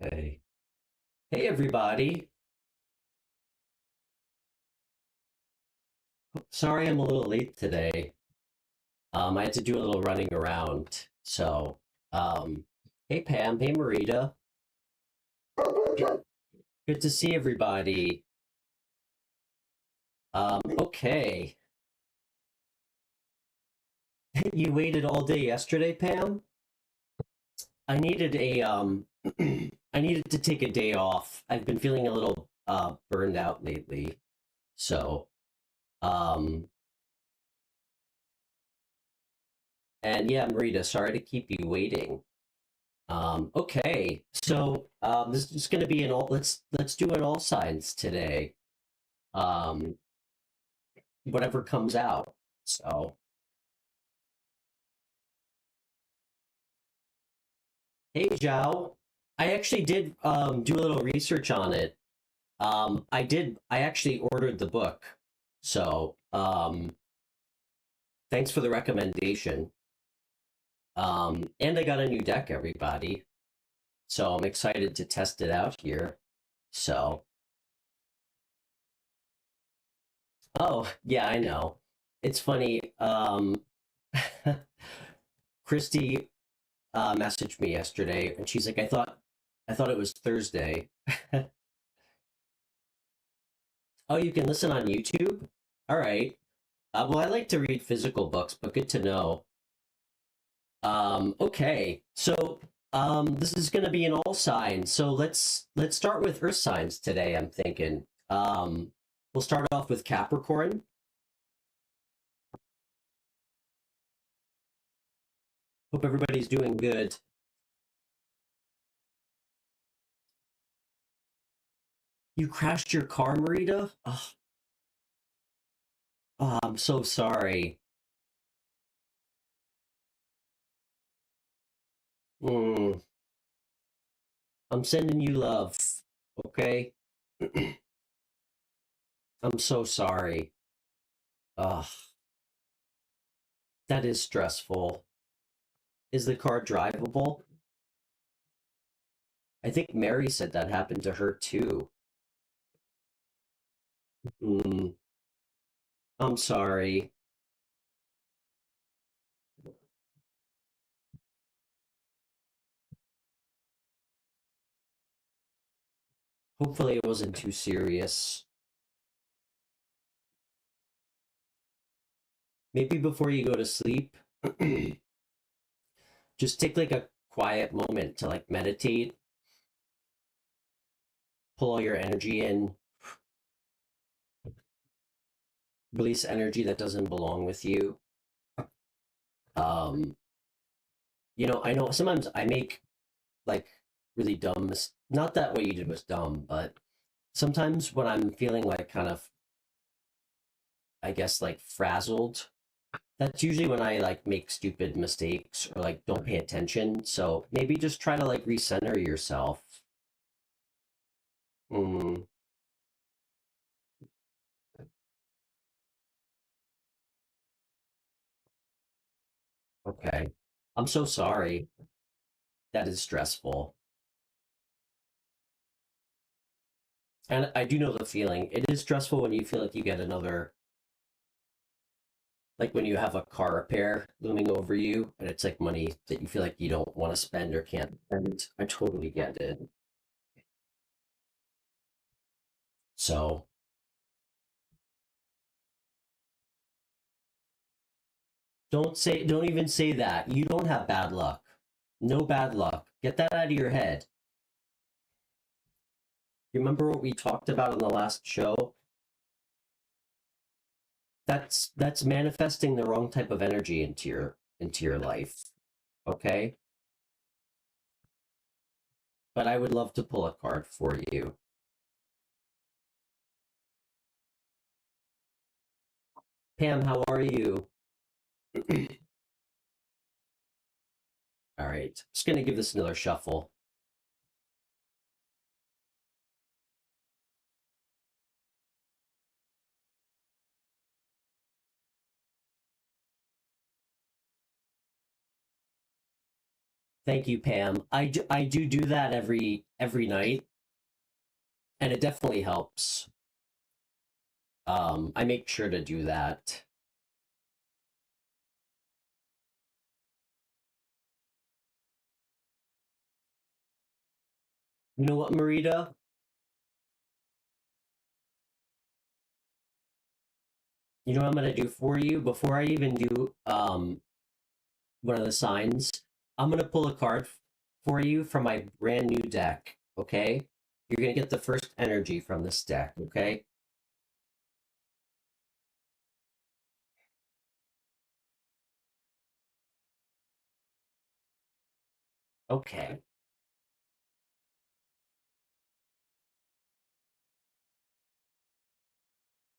Okay. Hey, everybody. Sorry I'm a little late today. I had to do a little running around. Um, hey, Pam. Hey, Marita. Good to see everybody. Okay. You waited all day yesterday, Pam? I needed I needed to take a day off. I've been feeling a little burned out lately. So, um, and yeah, Marita, sorry to keep you waiting. Okay, this is going to be an all. Let's do an all signs today. Um, Whatever comes out. So, hey, Zhao, I actually did do a little research on it. I did. I actually ordered the book. So, thanks for the recommendation. And I got a new deck, everybody. So I'm excited to test it out here. So, oh yeah, I know. It's funny. Kristi messaged me yesterday, and she's like, I thought it was Thursday." Oh, you can listen on YouTube. All right. Well, I like to read physical books, but good to know. Okay. This is going to be an all sign. So let's start with Earth signs today. I'm thinking. We'll start off with Capricorn. Hope everybody's doing good. You crashed your car, Marita? Oh, I'm so sorry. Mm, I'm sending you love. Okay. I'm so sorry. Ugh, that is stressful. Is the car drivable? I think Mary said that happened to her too. Mm, I'm sorry. Hopefully it wasn't too serious. Maybe before you go to sleep, just take like a quiet moment to like meditate, pull all your energy in, release energy that doesn't belong with you. Um, I know sometimes I make like really dumb not that what you did was dumb, but sometimes when I'm feeling like kind of, I guess, like frazzled, that's usually when I like make stupid mistakes or like don't pay attention. So maybe just try to like recenter yourself. Mm, okay. I'm so sorry. That is stressful. And I do know the feeling. It is stressful when you feel like you get another, like when you have a car repair looming over you and it's like money that you feel like you don't want to spend or can't spend. I totally get it. So don't even say that. You don't have bad luck. No bad luck. Get that out of your head. You remember what we talked about on the last show? That's manifesting the wrong type of energy into your life. Okay? But I would love to pull a card for you. Pam, how are you? All right. Just going to give this another shuffle. Thank you, Pam. I do that every night, and it definitely helps. I make sure to do that. You know what, Marita? You know what I'm gonna do for you before I even do one of the signs? I'm gonna pull a card for you from my brand new deck. Okay, you're gonna get the first energy from this deck. Okay. Okay.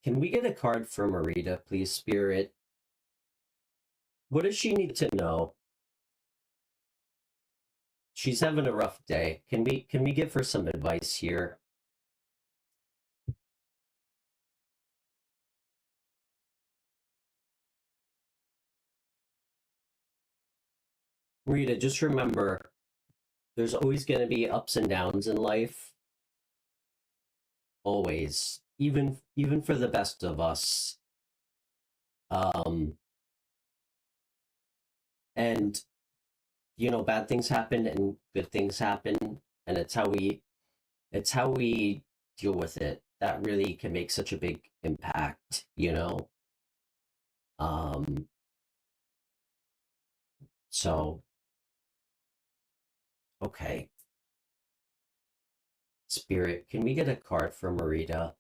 Can we get a card for Marita, please, Spirit? What does she need to know? She's having a rough day. Can we give her some advice here? Marita, just remember, there's always going to be ups and downs in life. Always, even for the best of us. Um, and bad things happen and good things happen, and it's how we deal with it that really can make such a big impact. Um, so okay, Spirit, can we get a card for Marita?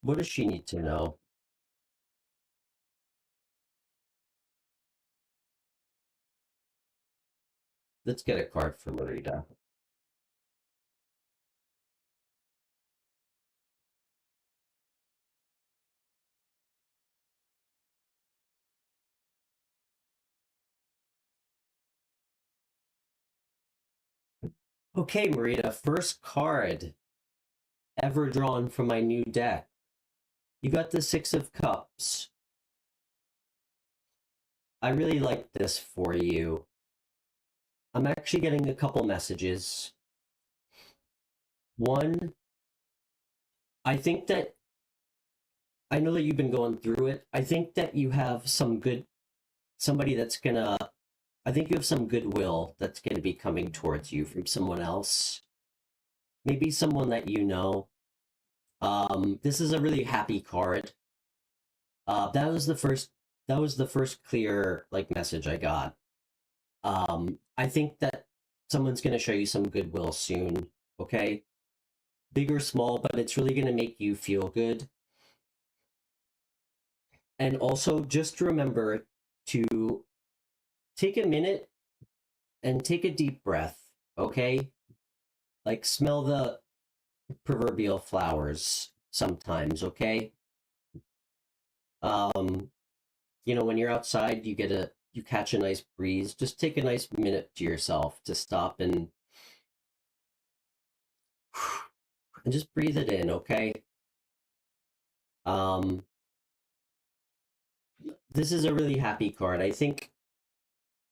What does she need to know? Let's get a card for Marita. Okay, Marita, first card ever drawn from my new deck. You got the Six of Cups. I really like this for you. I'm actually getting a couple messages. One, I think that I know that you've been going through it. I think that you have somebody that's gonna, I think you have some goodwill that's gonna be coming towards you from someone else. Maybe someone that you know. This is a really happy card. That was the first clear message I got. I think that someone's gonna show you some goodwill soon. Okay, big or small, but it's really gonna make you feel good. And also, just remember to take a minute and take a deep breath. Okay, like smell the proverbial flowers sometimes. Okay. Um, when you're outside, you catch a nice breeze. Just take a nice minute to yourself to stop and just breathe it in, okay? Um, this is a really happy card. I think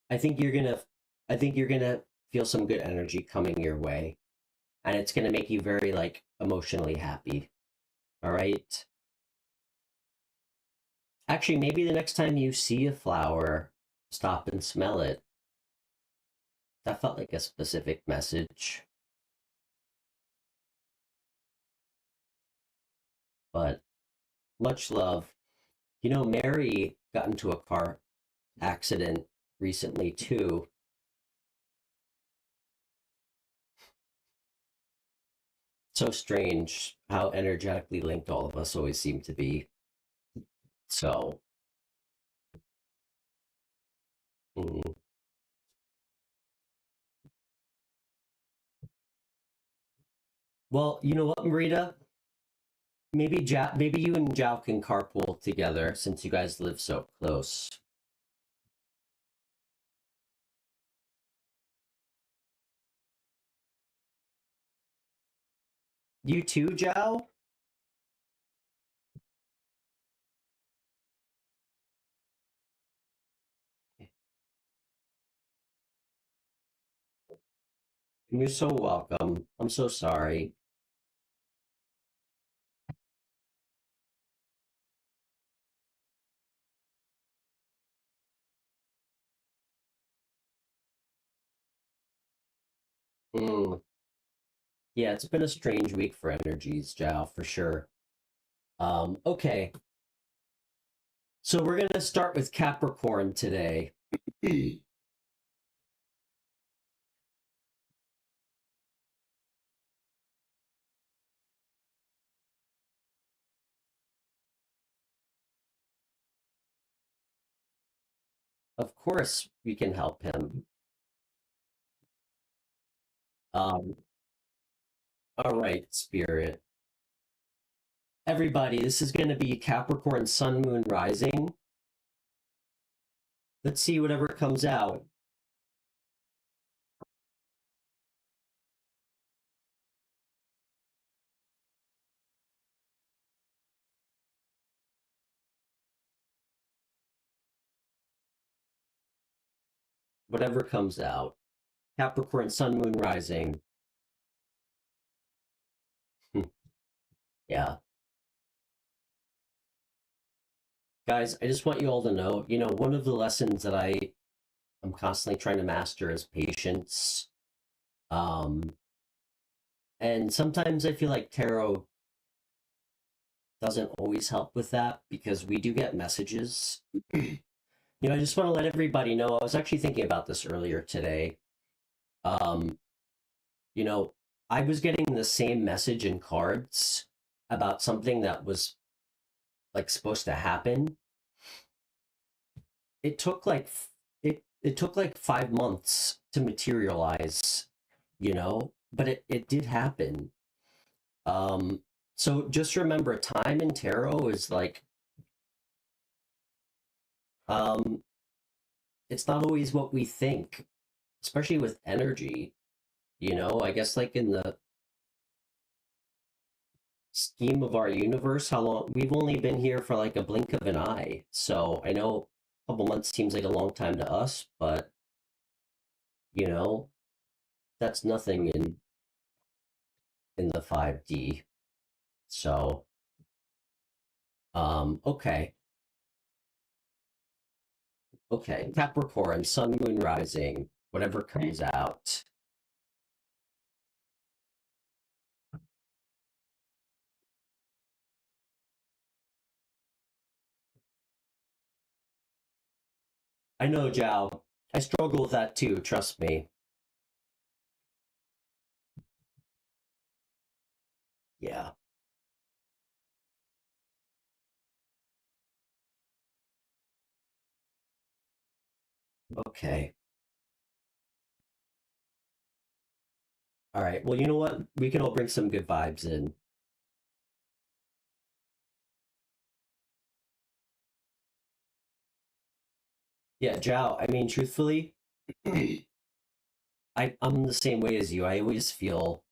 you're gonna I think you're gonna feel some good energy coming your way, and it's gonna make you very emotionally happy. All right. Actually, maybe the next time you see a flower, stop and smell it. That felt like a specific message. But much love. Mary got into a car accident recently too. So strange how energetically linked all of us always seem to be. So, mm. Well, you know what, Marita? Maybe you and Jao can carpool together since you guys live so close. You too, Jao? You're so welcome. I'm so sorry. Mm. Yeah, it's been a strange week for energies, Jao, for sure. Okay, so we're gonna start with Capricorn today. Of course, we can help him. Um, all right, Spirit. Everybody, this is going to be Capricorn Sun, Moon, Rising. Let's see whatever comes out. Whatever comes out. Capricorn Sun, Moon, Rising. Yeah. Guys, I just want you all to know, one of the lessons that I'm constantly trying to master is patience. Um, and sometimes I feel like tarot doesn't always help with that because we do get messages. I just want to let everybody know. I was actually thinking about this earlier today. Um, you know, I was getting the same message in cards about something that was like supposed to happen. It took like it took like 5 months to materialize, but it did happen. Um, so just remember, time in tarot is like um, it's not always what we think, especially with energy. I guess like in the scheme of our universe, how long we've only been here for like a blink of an eye. So I know a couple months seems like a long time to us, but you know, that's nothing in the 5D. So okay. Okay. Capricorn, Sun, Moon, Rising, whatever comes out. I know, Jao. I struggle with that too, trust me. Yeah. Okay. All right. Well, you know what? We can all bring some good vibes in. Yeah, Jao. I mean, truthfully, I'm the same way as you. I always feel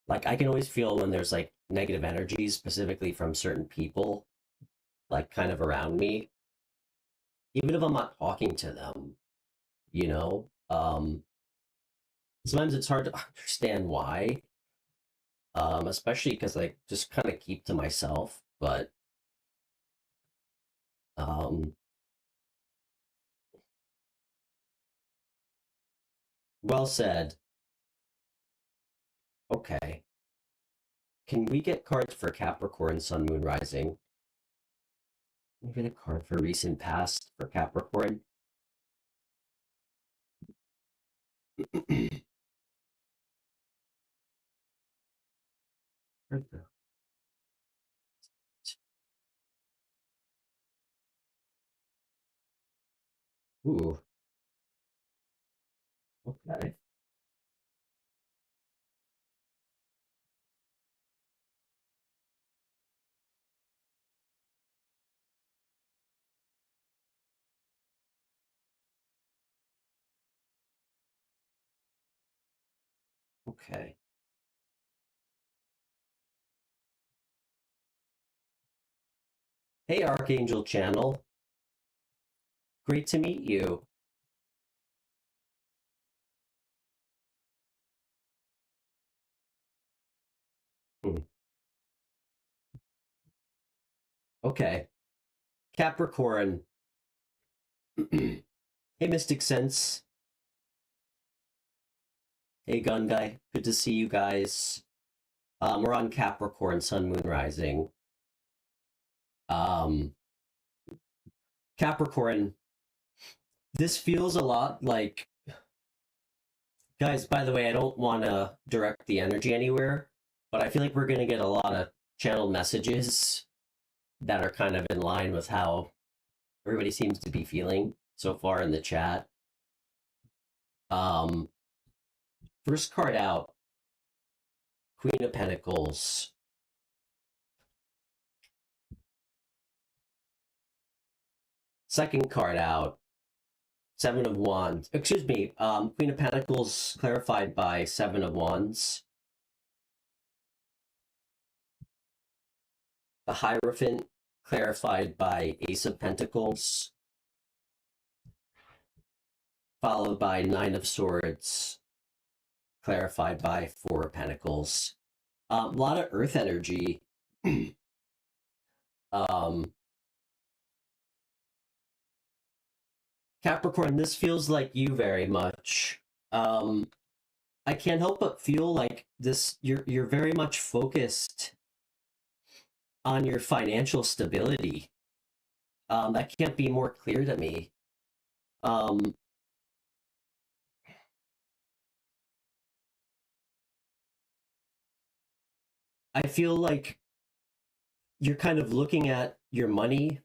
like I can always feel when there's like negative energy, specifically from certain people, like kind of around me, even if I'm not talking to them, you know. Sometimes it's hard to understand why, especially because I just kind of keep to myself. But um, well said. Okay. Can we get cards for Capricorn, Sun, Moon, Rising? Can we get a card for recent past for Capricorn? Ooh, okay. Okay. Hey, Archangel Channel. Great to meet you. Okay. Capricorn. Hey, Mystic Sense. Hey, Gun Guy. Good to see you guys. We're on Capricorn, Sun, Moon, Rising. Capricorn, this feels a lot like, guys, by the way, I don't want to direct the energy anywhere, but I feel like we're going to get a lot of channel messages that are kind of in line with how everybody seems to be feeling so far in the chat. First card out, Queen of Pentacles. Second card out, Seven of Wands. Excuse me, Queen of Pentacles clarified by Seven of Wands. The Hierophant clarified by Ace of Pentacles. Followed by Nine of Swords clarified by Four of Pentacles. A lot of Earth energy. Capricorn, this feels like you very much. I can't help but feel like this. You're very much focused on your financial stability. That can't be more clear to me. I feel like you're kind of looking at your money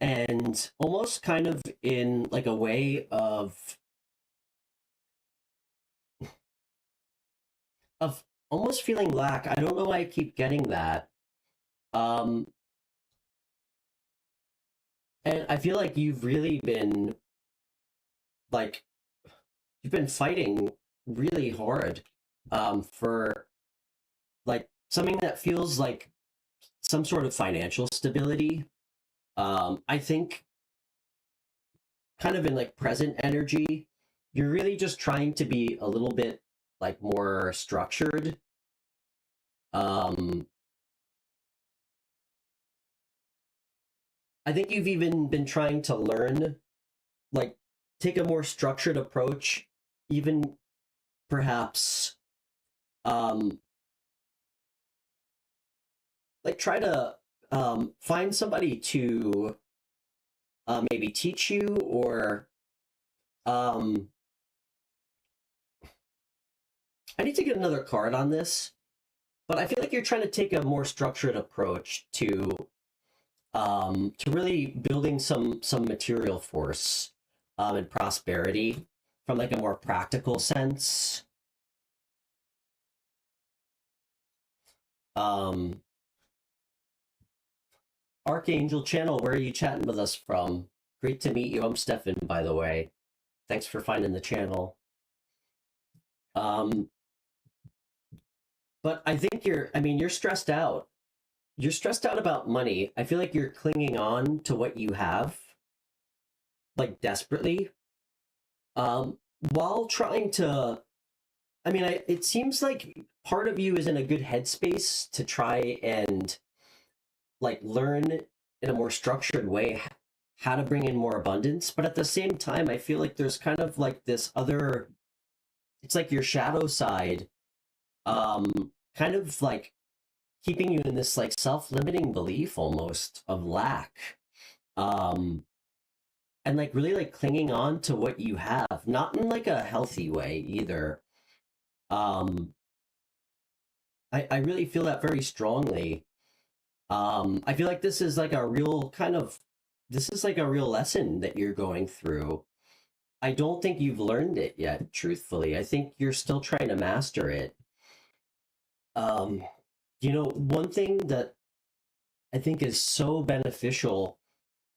and almost kind of in like a way of almost feeling lack. I don't know why I keep getting that. And I feel like you've really been like you've been fighting really hard for like something that feels like some sort of financial stability. I think kind of in like present energy, you're really just trying to be a little bit like more structured. I think you've even been trying to learn, like take a more structured approach, even perhaps like try to find somebody to maybe teach you or I need to get another card on this, but I feel like you're trying to take a more structured approach to really building some material force and prosperity from like a more practical sense. Archangel Channel, where are you chatting with us from? Great to meet you. I'm Stefan, by the way. Thanks for finding the channel. But I think you're stressed out. You're stressed out about money. I feel like you're clinging on to what you have, like desperately, while trying to, it seems like part of you is in a good headspace to try and like learn in a more structured way how to bring in more abundance. But at the same time, I feel like there's kind of like this other, it's like your shadow side, kind of like keeping you in this like self-limiting belief almost of lack. And like really like clinging on to what you have, not in like a healthy way either. I really feel that very strongly. I feel like this is like a real lesson that you're going through. I don't think you've learned it yet, truthfully. I think you're still trying to master it. One thing that I think is so beneficial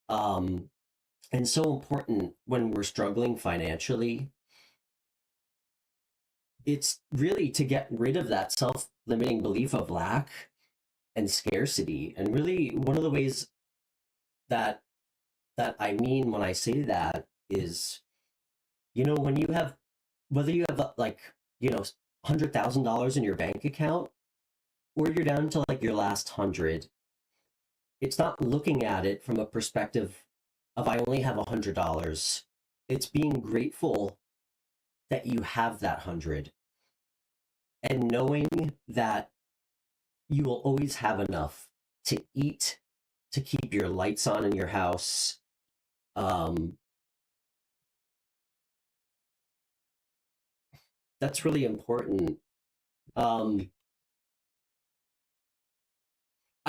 and so important when we're struggling financially, it's really to get rid of that self-limiting belief of lack and scarcity. And really one of the ways that I mean when I say that is, when you have, whether you have like, $100,000 in your bank account, or you're down to like your last 100, it's not looking at it from a perspective of I only have $100. It's being grateful that you have that 100 and knowing that you will always have enough to eat, to keep your lights on in your house. That's really important. I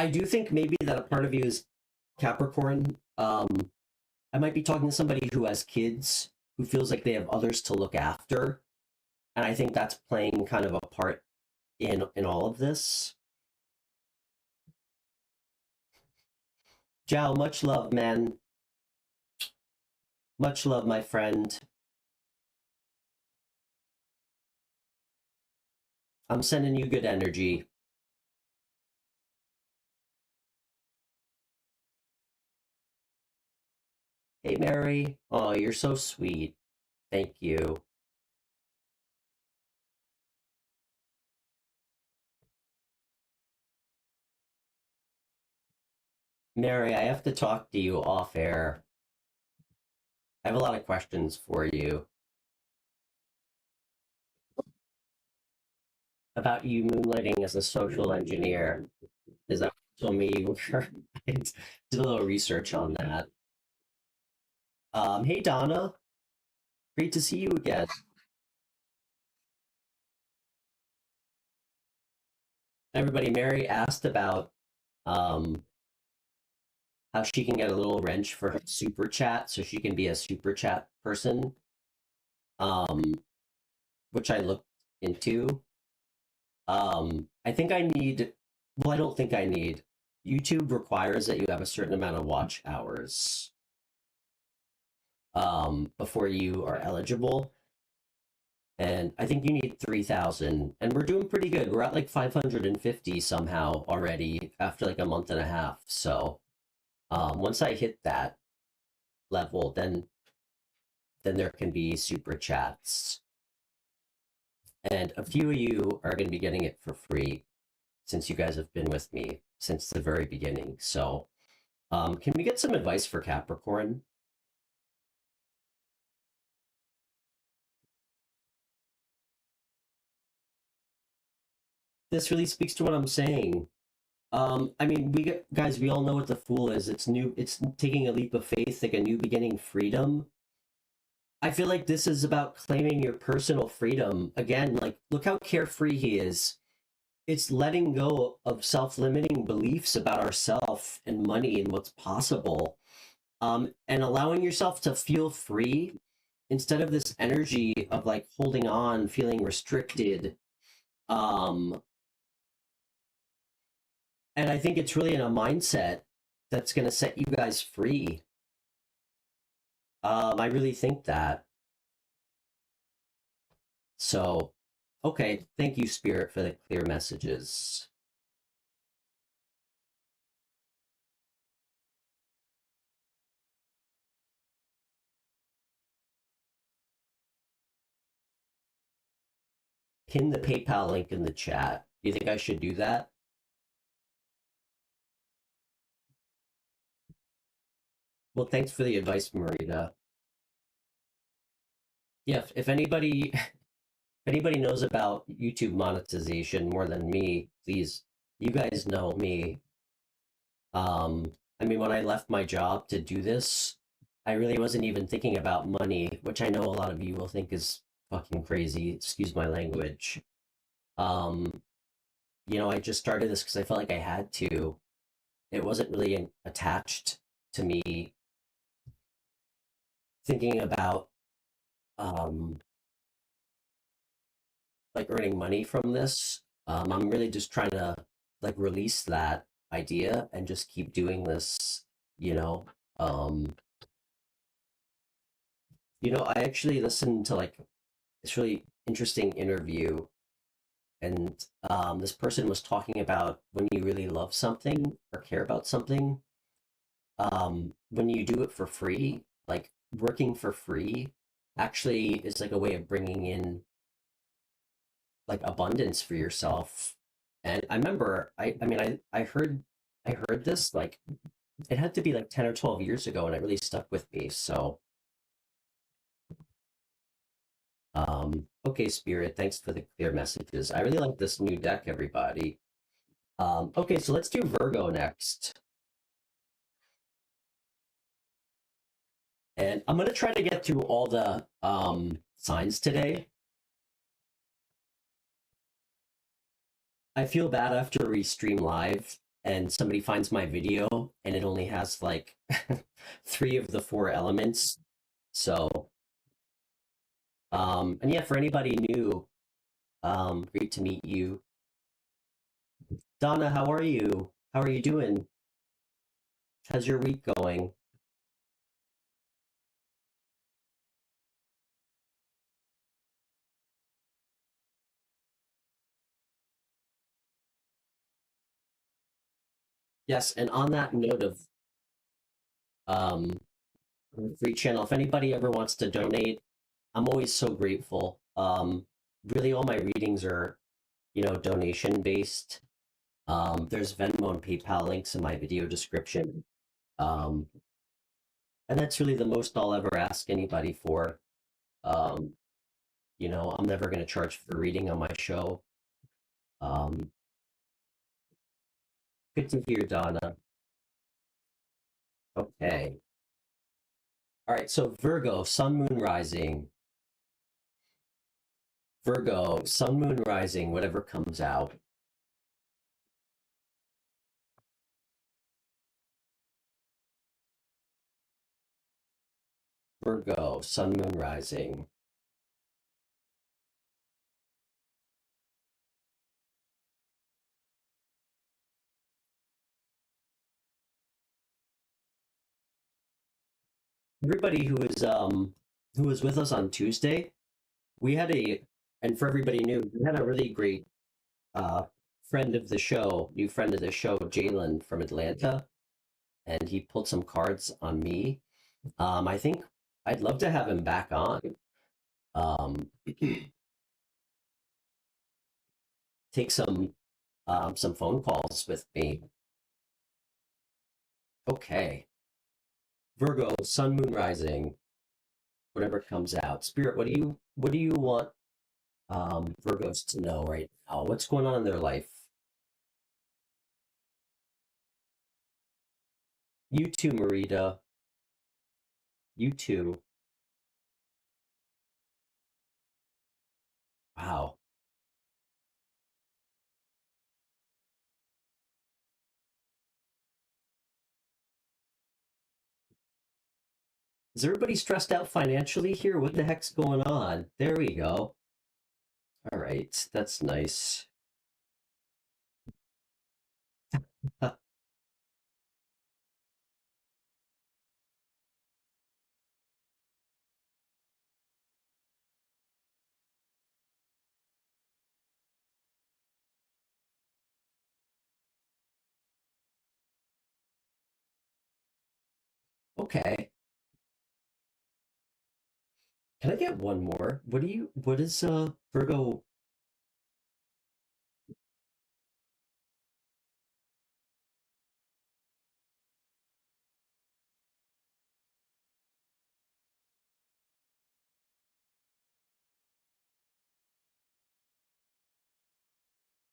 do think maybe that a part of you is Capricorn. I might be talking to somebody who has kids, who feels like they have others to look after, and I think that's playing kind of a part in all of this. Jao, much love, man. Much love, my friend. I'm sending you good energy. Hey, Mary. Oh, you're so sweet. Thank you. Mary, I have to talk to you off air. I have a lot of questions for you about you moonlighting as a social engineer. Is that what you told me you were? I did a little research on that. Hey, Donna. Great to see you again. Everybody, Mary asked about um, how she can get a little wrench for her super chat so she can be a super chat person, um, which I looked into. I think I need, well, I don't think I need. YouTube requires that you have a certain amount of watch hours before you are eligible. And I think you need 3,000. And we're doing pretty good. We're at like 550 somehow already after like a month and a half. So once I hit that level, then there can be super chats. And a few of you are going to be getting it for free since you guys have been with me since the very beginning. So can we get some advice for Capricorn? This really speaks to what I'm saying. I mean, guys, we all know what the Fool is. It's new. It's taking a leap of faith, like a new beginning, freedom. I feel like this is about claiming your personal freedom again. Like, look how carefree he is. It's letting go of self-limiting beliefs about ourself and money and what's possible, and allowing yourself to feel free instead of this energy of like holding on, feeling restricted. Um, and I think it's really in a mindset that's going to set you guys free. I really think that. So, okay, thank you, Spirit, for the clear messages. Pin the PayPal link in the chat. Do you think I should do that? Well, thanks for the advice, Marita. Yeah, if anybody knows about YouTube monetization more than me, please, you guys know me. I mean, when I left my job to do this, I really wasn't even thinking about money, which I know a lot of you will think is fucking crazy. Excuse my language. Um, I just started this because I felt like I had to. It wasn't really attached to me thinking about um, like earning money from this. I'm really just trying to like release that idea and just keep doing this, you know. Um, I actually listened to like this really interesting interview, and this person was talking about when you really love something or care about something, when you do it for free, like working for free actually is like a way of bringing in like abundance for yourself. And I remember I mean I heard I heard this like it had to be like 10 or 12 years ago, and it really stuck with me. So, okay, Spirit, thanks for the clear messages. I really like this new deck, everybody. Okay, so let's do Virgo next. And I'm gonna try to get through all the signs today. I feel bad after we stream live and somebody finds my video and it only has like 3 of the 4 elements. So, and yeah, for anybody new, great to meet you. Donna, how are you? How are you doing? How's your week going? Yes, and on that note of um free channel, if anybody ever wants to donate, I'm always so grateful. Really all my readings are, donation based. There's Venmo and PayPal links in my video description. Um, and that's really the most I'll ever ask anybody for. Um, I'm never going to charge for reading on my show. Um, Good to hear, Donna. Okay. All right. So Virgo, Sun, Moon, Rising. Virgo, Sun, Moon, Rising, whatever comes out. Virgo, Sun, Moon, Rising. Everybody who was with us on Tuesday, we had and for everybody new, we had a really great uh new friend of the show, Jalen from Atlanta, and he pulled some cards on me. I think I'd love to have him back on. Um, Take some phone calls with me. Okay. Virgo, Sun, Moon, Rising, whatever comes out. Spirit, what do you want Virgos to know right now? What's going on in their life? You too, Marita. You too. Wow. Is everybody stressed out financially here? What the heck's going on? There we go. All right, that's nice. Okay. Can I get one more? What is Virgo?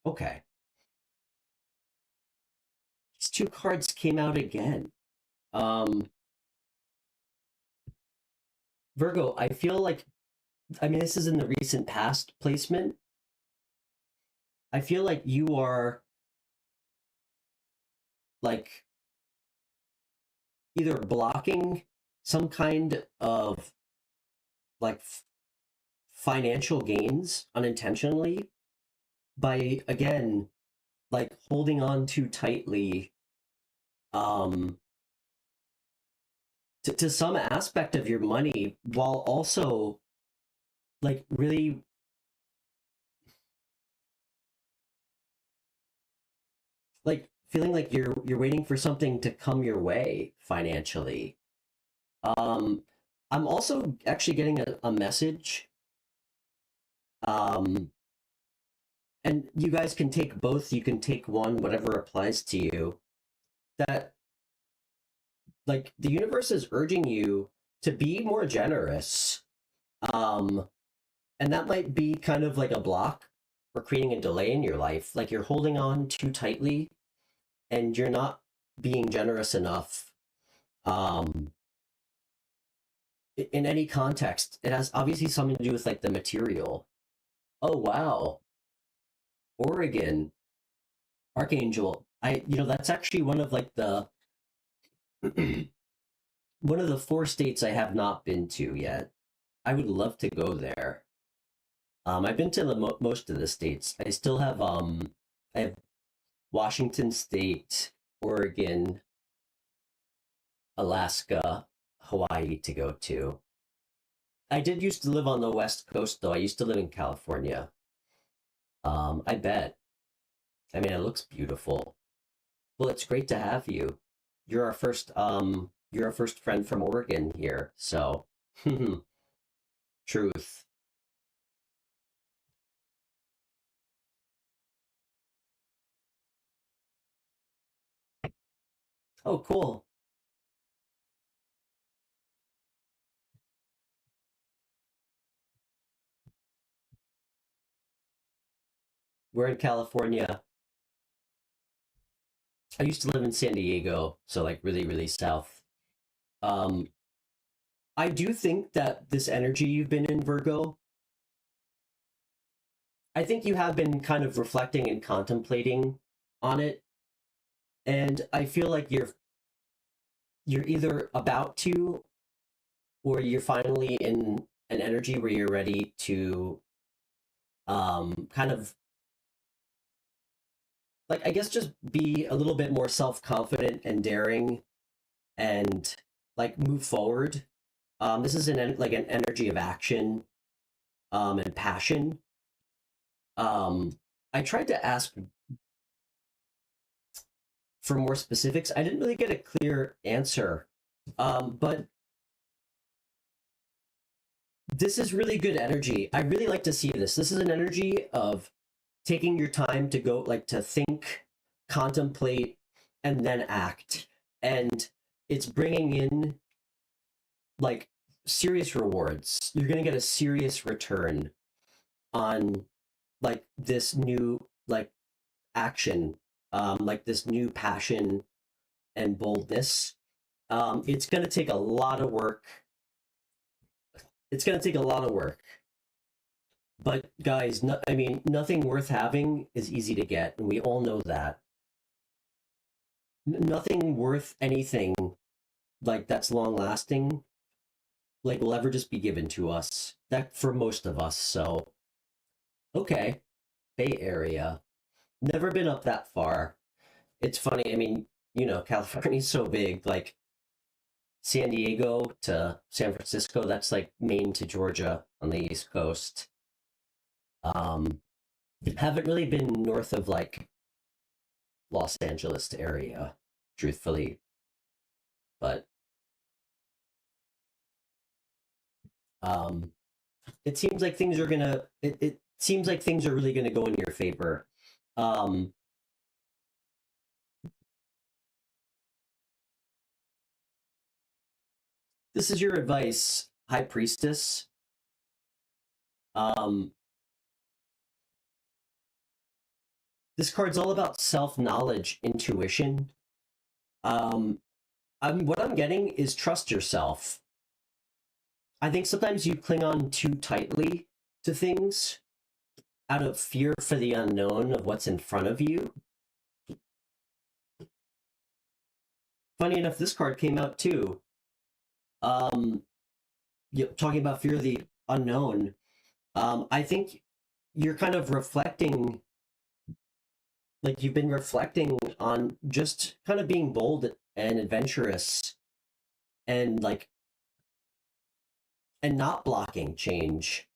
Okay. These 2 cards came out again. Um Virgo, I feel like this is in the recent past placement. I feel like you are like either blocking some kind of like financial gains unintentionally by again like holding on too tightly um to some aspect of your money while also like really like feeling like you're waiting for something to come your way financially. um I'm also actually getting a message, um and you guys can take both, you can take one, whatever applies to you. that like the universe is urging you to be more generous. Um, and that might be kind of like a block or creating a delay in your life. Like you're holding on too tightly and you're not being generous enough. Um, in any context, it has obviously something to do with like the material. Oh wow, Oregon, Archangel. That's actually one of like the one of the 4 states I have not been to yet. I would love to go there. I've been to the most of the states. I have Washington State, Oregon, Alaska, Hawaii to go to. I did used to live on the West Coast though. I used to live in California. I bet. I mean, it looks beautiful. Well, it's great to have you. You're our first friend from Oregon here. So, truth. Oh, cool. We're in California. I used to live in San Diego, so like really, really south. Um, I do think that this energy you've been in, Virgo, I think you have been kind of reflecting and contemplating on it. And I feel like you're either about to or you're finally in an energy where you're ready to kind of like I guess just be a little bit more self-confident and daring and like move forward. This is like an energy of action and passion. I tried to ask for more specifics. I didn't really get a clear answer, but this is really good energy. I really like to see this. This is an energy of taking your time to go, like to think, contemplate, and then act. And it's bringing in like serious rewards. You're going to get a serious return on like this new like action, like this new passion and boldness. It's going to take a lot of work. It's going to take a lot of work. But guys, no, I mean, nothing worth having is easy to get, and we all know that. Nothing worth anything like that's long lasting, like will ever just be given to us. That for most of us. So, okay, Bay Area. Never been up that far. It's funny. I mean, California's so big. Like San Diego to San Francisco, that's like Maine to Georgia on the East Coast. Um, haven't really been north of like Los Angeles area, truthfully. But um, it seems like things are gonna. It seems like things are really gonna go in your favor. Um, this is your advice, High Priestess. Um, this card's all about self knowledge, intuition. Um, what I'm getting is trust yourself. I think sometimes you cling on too tightly to things out of fear for the unknown of what's in front of you. Funny enough, this card came out too. Um, talking about fear of the unknown. I think you're kind of reflecting, like you've been reflecting on just kind of being bold and adventurous and like and not blocking change.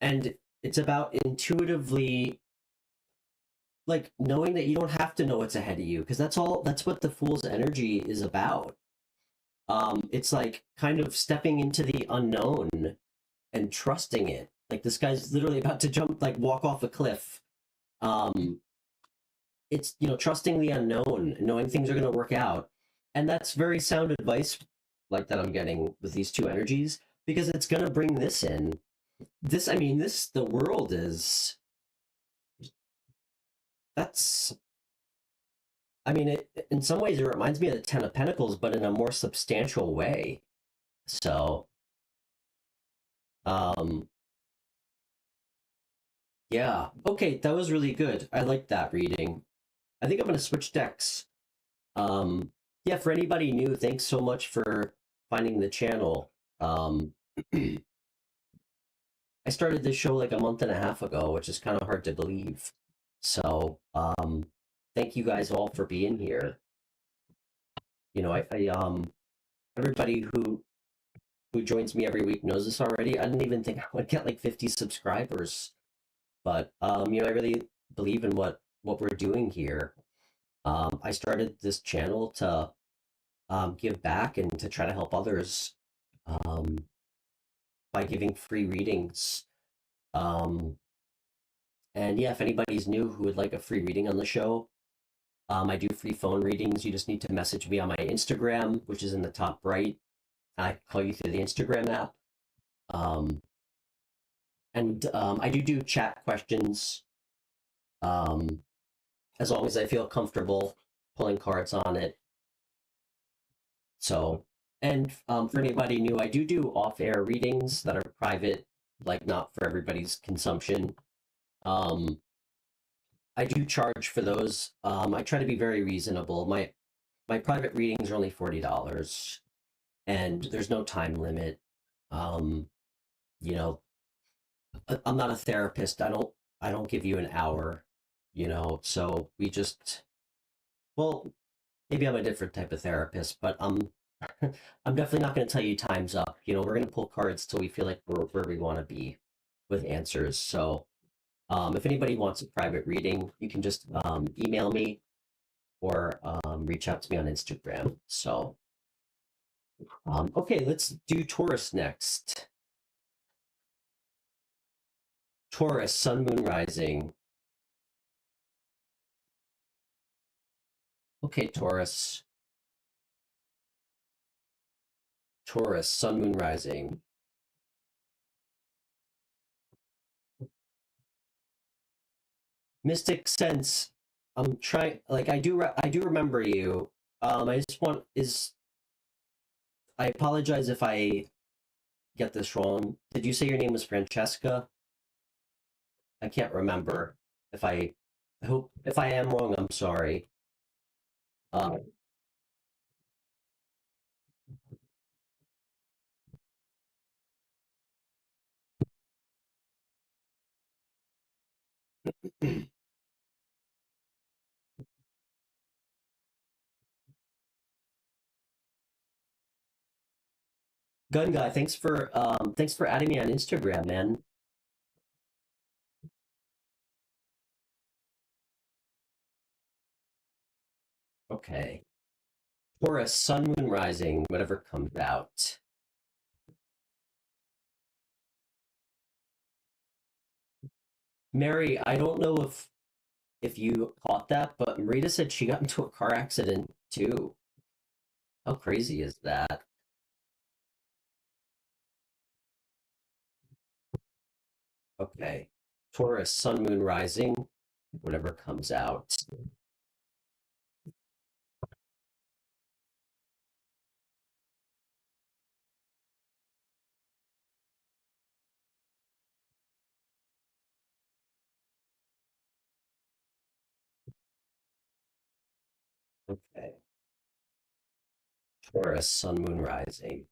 And it's about intuitively like knowing that you don't have to know what's ahead of you because that's what the fool's energy is about. It's like kind of stepping into the unknown and trusting it. Like this guy's literally about to jump, like walk off a cliff. Um, it's trusting the unknown, knowing things are going to work out, and that's very sound advice, like that I'm getting with these two energies, because it's going to bring this in. This, I mean, this the world is that's. I mean, in some ways, it reminds me of the Ten of Pentacles, but in a more substantial way. So, um, yeah. Okay, that was really good. I like that reading. I think I'm going to switch decks. Um, yeah, for anybody new, thanks so much for finding the channel. I started this show like a month and a half ago, which is kind of hard to believe. So, thank you guys all for being here. Everybody who joins me every week knows this already. I didn't even think I would get like 50 subscribers, but I really believe in what we're doing here. I started this channel to give back and to try to help others um, by giving free readings. Um, and yeah, if anybody's new who would like a free reading on the show, I do free phone readings. You just need to message me on my Instagram, which is in the top right. I call you through the Instagram app. Um, and I do chat questions. Um, as long as I feel comfortable pulling cards on it. So, and for anybody new, I do off-air readings that are private, like not for everybody's consumption. Um, I do charge for those. I try to be very reasonable. My private readings are only $40, and there's no time limit. Um, you know, I'm not a therapist. I don't give you an hour. So we just well, maybe I'm a different type of therapist, but I'm definitely not going to tell you time's up. We're going to pull cards till we feel like we're where we want to be with answers. So, if anybody wants a private reading, you can just email me or reach out to me on Instagram. So, okay, let's do Taurus next. Taurus, Sun, Moon, Rising. Okay, Taurus. Taurus, Sun, Moon, Rising. Mystic sense. I'm trying. Like I do remember you. I just want is. I apologize if I get this wrong. Did you say your name was Francesca? I can't remember. If I hope if I am wrong, I'm sorry. Uh, Gun guy, thanks for adding me on Instagram, man. Okay. Taurus, Sun, Moon, Rising, whatever comes out. Mary, I don't know if you caught that, but Marita said she got into a car accident too. How crazy is that? Okay. Taurus, Sun, Moon, Rising, whatever comes out. Okay. Taurus, Sun, Moon, Rising.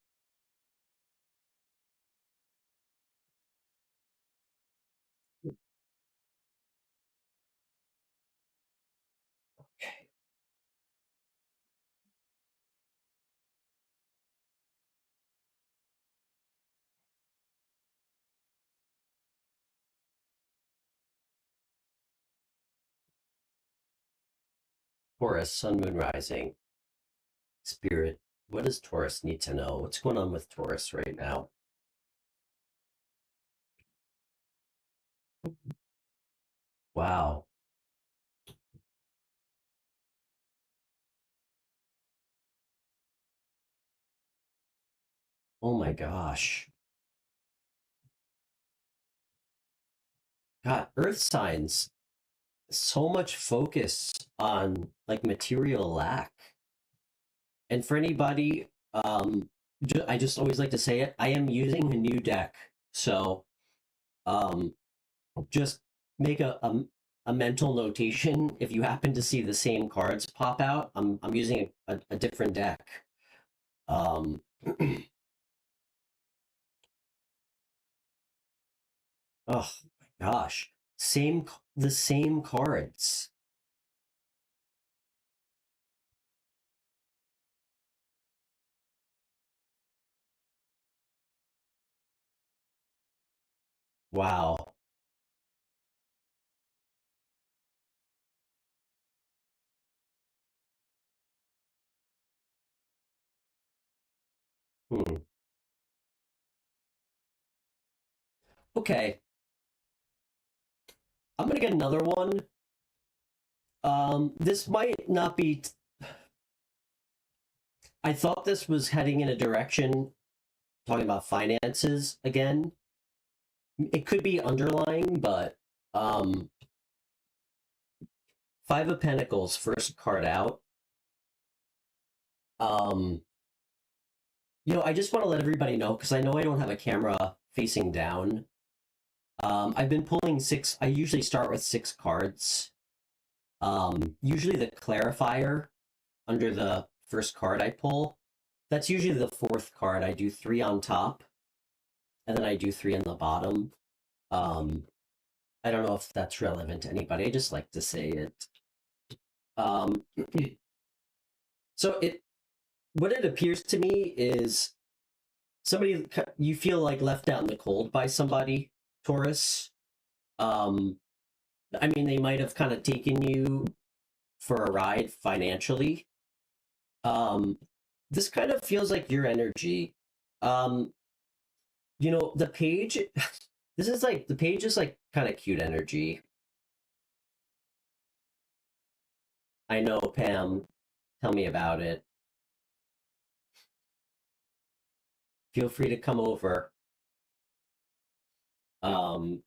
Okay. Taurus, Sun, Moon, Rising. Spirit, what does Taurus need to know? What's going on with Taurus right now? Wow. Oh my gosh. God, earth signs, so much focus on like material lack. And for anybody, I just always like to say it, I am using a new deck. So um, just make a mental notation if you happen to see the same cards pop out. I'm using a different deck. Um, oh my gosh, the same cards. Wow. Hmm. Okay, I'm gonna get another one. This might not be. I thought this was heading in a direction talking about finances again. It could be underlying, but um, Five of Pentacles, first card out. Um, I just want to let everybody know because I know I don't have a camera facing down. I've been pulling six. I usually start with six cards. Usually the clarifier under the first card I pull. That's usually the fourth card. I do three on top, and then I do three on the bottom. Um, I don't know if that's relevant to anybody. I just like to say it. Um, so what it appears to me is somebody you feel like left out in the cold by somebody, Taurus. Um, I mean, they might have kind of taken you for a ride financially. Um, this kind of feels like your energy. Um, the page. This is like the page is like kind of cute energy. I know, Pam. Tell me about it. Feel free to come over. Um,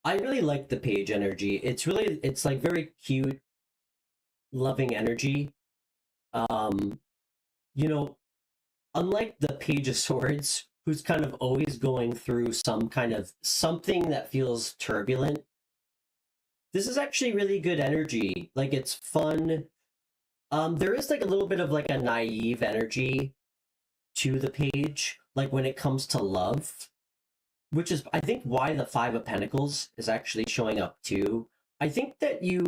I really like the page energy. It's like very cute, loving energy. Um, you know, Unlike the Page of Swords, who's kind of always going through some kind of something that feels turbulent, this is actually really good energy. Like it's fun. There is like a little bit of like a naive energy to the page, like when it comes to love, which is I think why the Five of Pentacles is actually showing up too. I think that you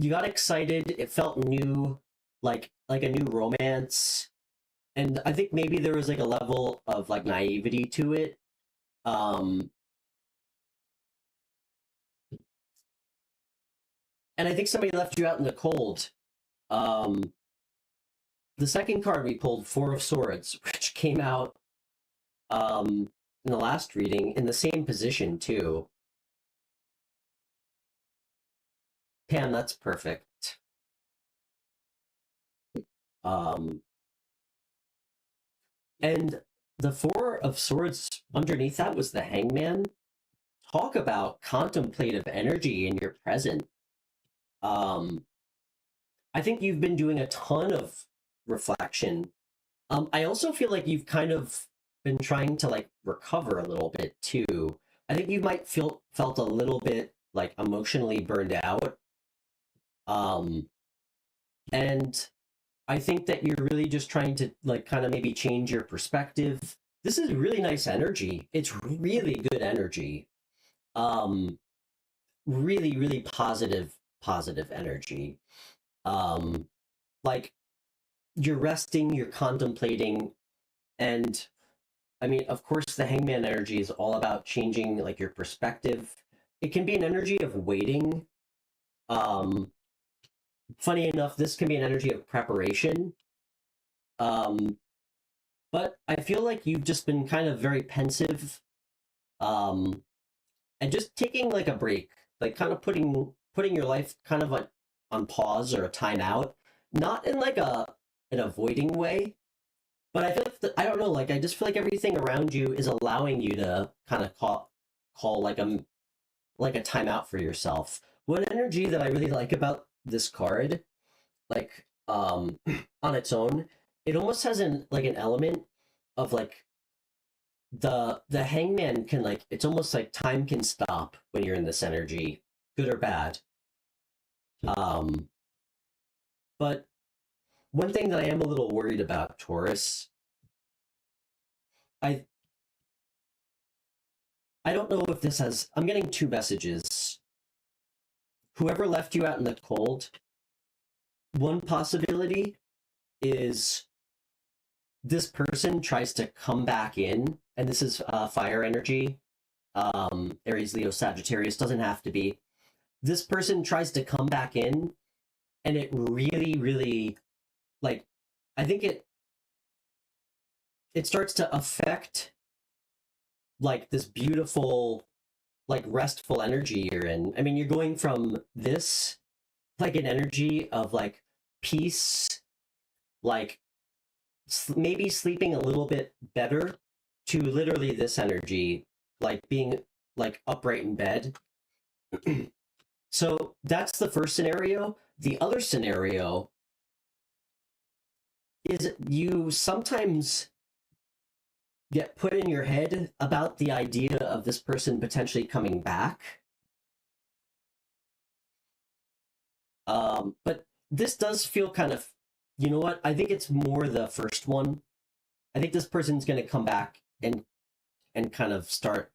got excited, it felt new, like a new romance. And I think maybe there was like a level of like naivety to it. Um and I think somebody left you out in the cold. Um the second card we pulled, Four of Swords, which came out in the last reading in the same position too. Pam, that's perfect. Um, and the Four of Swords underneath that was the Hangman. Talk about contemplative energy in your present. Um, I think you've been doing a ton of reflection. I also feel like you've kind of been trying to like recover a little bit too. I think you might felt a little bit like emotionally burned out. Um, and I think that you're really just trying to like kind of maybe change your perspective. This is really nice energy. It's really good energy. Um, really positive energy. Um, like you're resting, you're contemplating, and I mean, of course, the Hangman energy is all about changing like your perspective. It can be an energy of waiting. Um, Funny enough, this can be an energy of preparation. Um, but I feel like you've just been kind of very pensive, um, and just taking like a break, like kind of putting your life kind of like on pause or a timeout, not in like an avoiding way. But I feel like I don't know, like I just feel like everything around you is allowing you to kind of call like a timeout for yourself. One energy that I really like about this card, like on its own, it almost has an element of like the hangman can, like, it's almost like time can stop when you're in this energy, good or bad. Um but one thing that I am a little worried about, Taurus, I I don't know if this has, I'm getting two messages. Whoever left you out in the cold, one possibility is this person tries to come back in, and this is fire energy. Aries, Leo, Sagittarius, doesn't have to be. This person tries to come back in, and it really, really, like, I think it starts to affect like this beautiful, like restful energy you're in. I mean, you're going from this, like an energy of like peace, like maybe sleeping a little bit better, to literally this energy, like being like upright in bed. So that's the first scenario. The other scenario is you sometimes get put in your head about the idea of this person potentially coming back. But this does feel kind of, you know what? I think it's more the first one. I think this person's going to come back and kind of start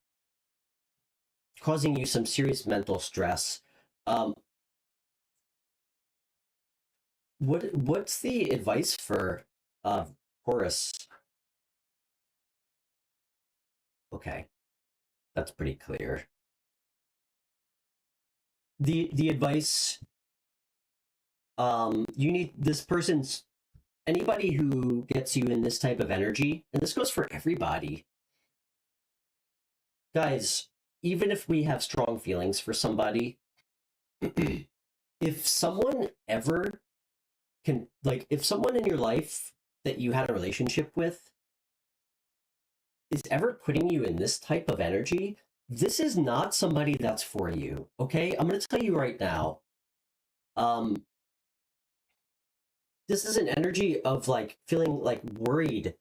causing you some serious mental stress. Um, what's the advice for Taurus? Okay, that's pretty clear. The advice, you need this person's, anybody who gets you in this type of energy, and this goes for everybody. Guys, even if we have strong feelings for somebody, if someone ever can, like, if someone in your life that you had a relationship with is ever putting you in this type of energy, this is not somebody that's for you. Okay, I'm going to tell you right now. um this is an energy of like feeling like worried,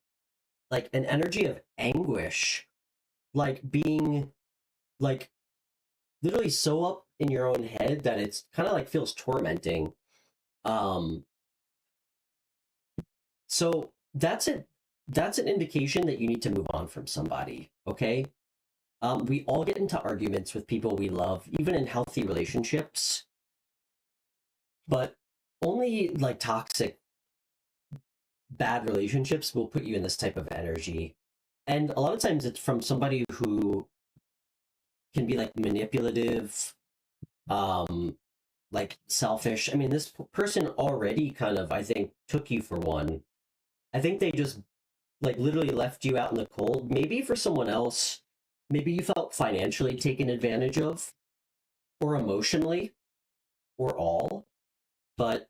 like an energy of anguish, like being like literally so up in your own head that it's kind of like feels tormenting. um so that's an indication that you need to move on from somebody. Okay. We all get into arguments with people we love, even in healthy relationships, but only like toxic, bad relationships will put you in this type of energy. And a lot of times it's from somebody who can be like manipulative, um, like selfish. I mean, this person already kind of, I think, took you for one. I think they just like literally left you out in the cold. Maybe for someone else, maybe you felt financially taken advantage of, or emotionally, or all. But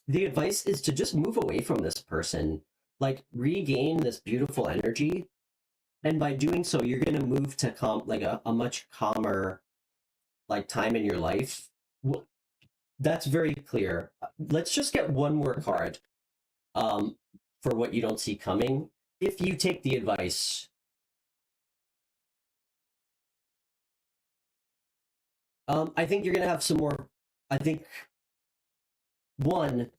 the advice is to just move away from this person, like regain this beautiful energy. And by doing so, you're going to move to like a much calmer like time in your life. That's very clear. Let's just get one more card um, for what you don't see coming. If you take the advice, I think you're going to have some more. I think one,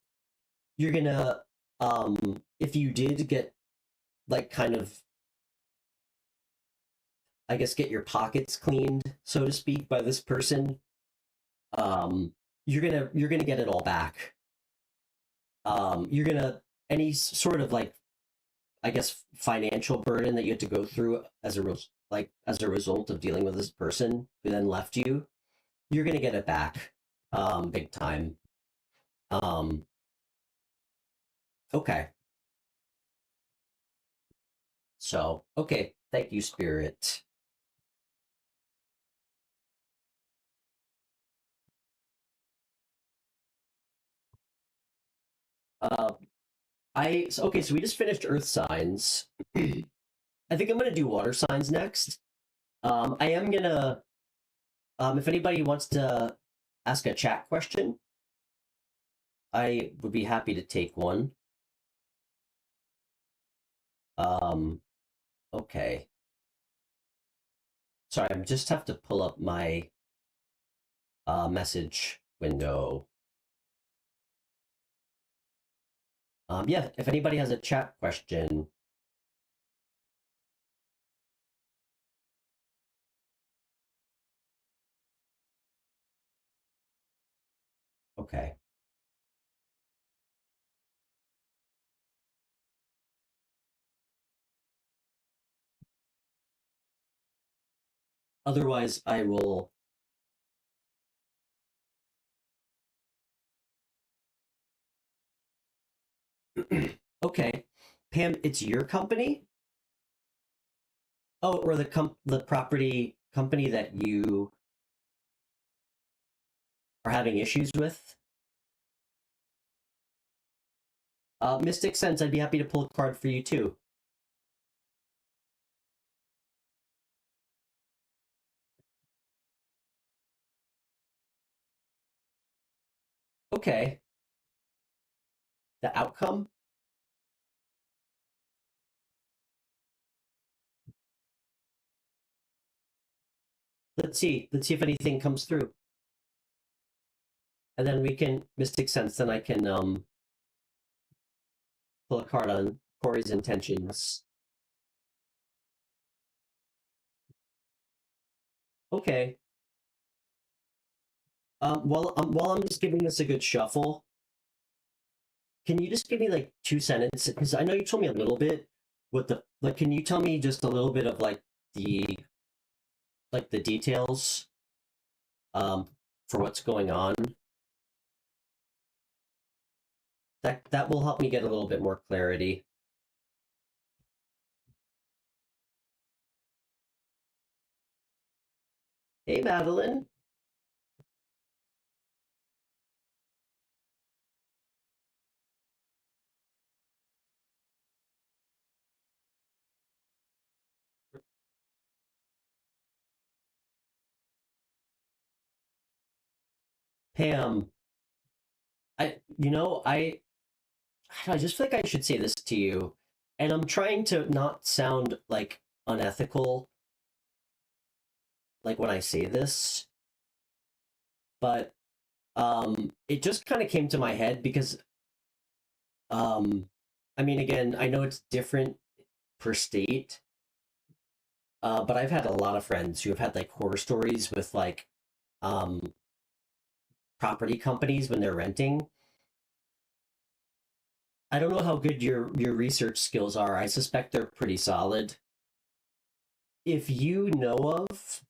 you're going to, if you did get like kind of, I guess, get your pockets cleaned, so to speak, by this person, you're gonna get it all back. You're gonna, any sort of like, I guess, financial burden that you had to go through as like as a result of dealing with this person who then left you, you're gonna get it back, big time. Um, okay, so okay, thank you, Spirit. Uh, Okay, so we just finished Earth signs. I think I'm gonna do water signs next. I am gonna, if anybody wants to ask a chat question, I would be happy to take one. Okay. Sorry, I just have to pull up my message window. Yeah, if anybody has a chat question. Okay. Otherwise, I will. Okay. Pam, it's your company? Oh, or the property company that you are having issues with? Mystic Sense, I'd be happy to pull a card for you too. Okay. The outcome? Let's see. Let's see if anything comes through. And then we can Mystic Sense, then I can pull a card on Corey's intentions. Okay. While I'm just giving this a good shuffle, can you just give me like 2 sentences? Because I know you told me a little bit. Can you tell me just a little bit of the details for what's going on? That will help me get a little bit more clarity. Hey, Madeline. Pam, I just feel like I should say this to you, and I'm trying to not sound like unethical, like when I say this, but it just kind of came to my head because I mean, again, I know it's different per state, but I've had a lot of friends who have had like horror stories with um property companies when they're renting. I don't know how good your research skills are. I suspect they're pretty solid. If you know of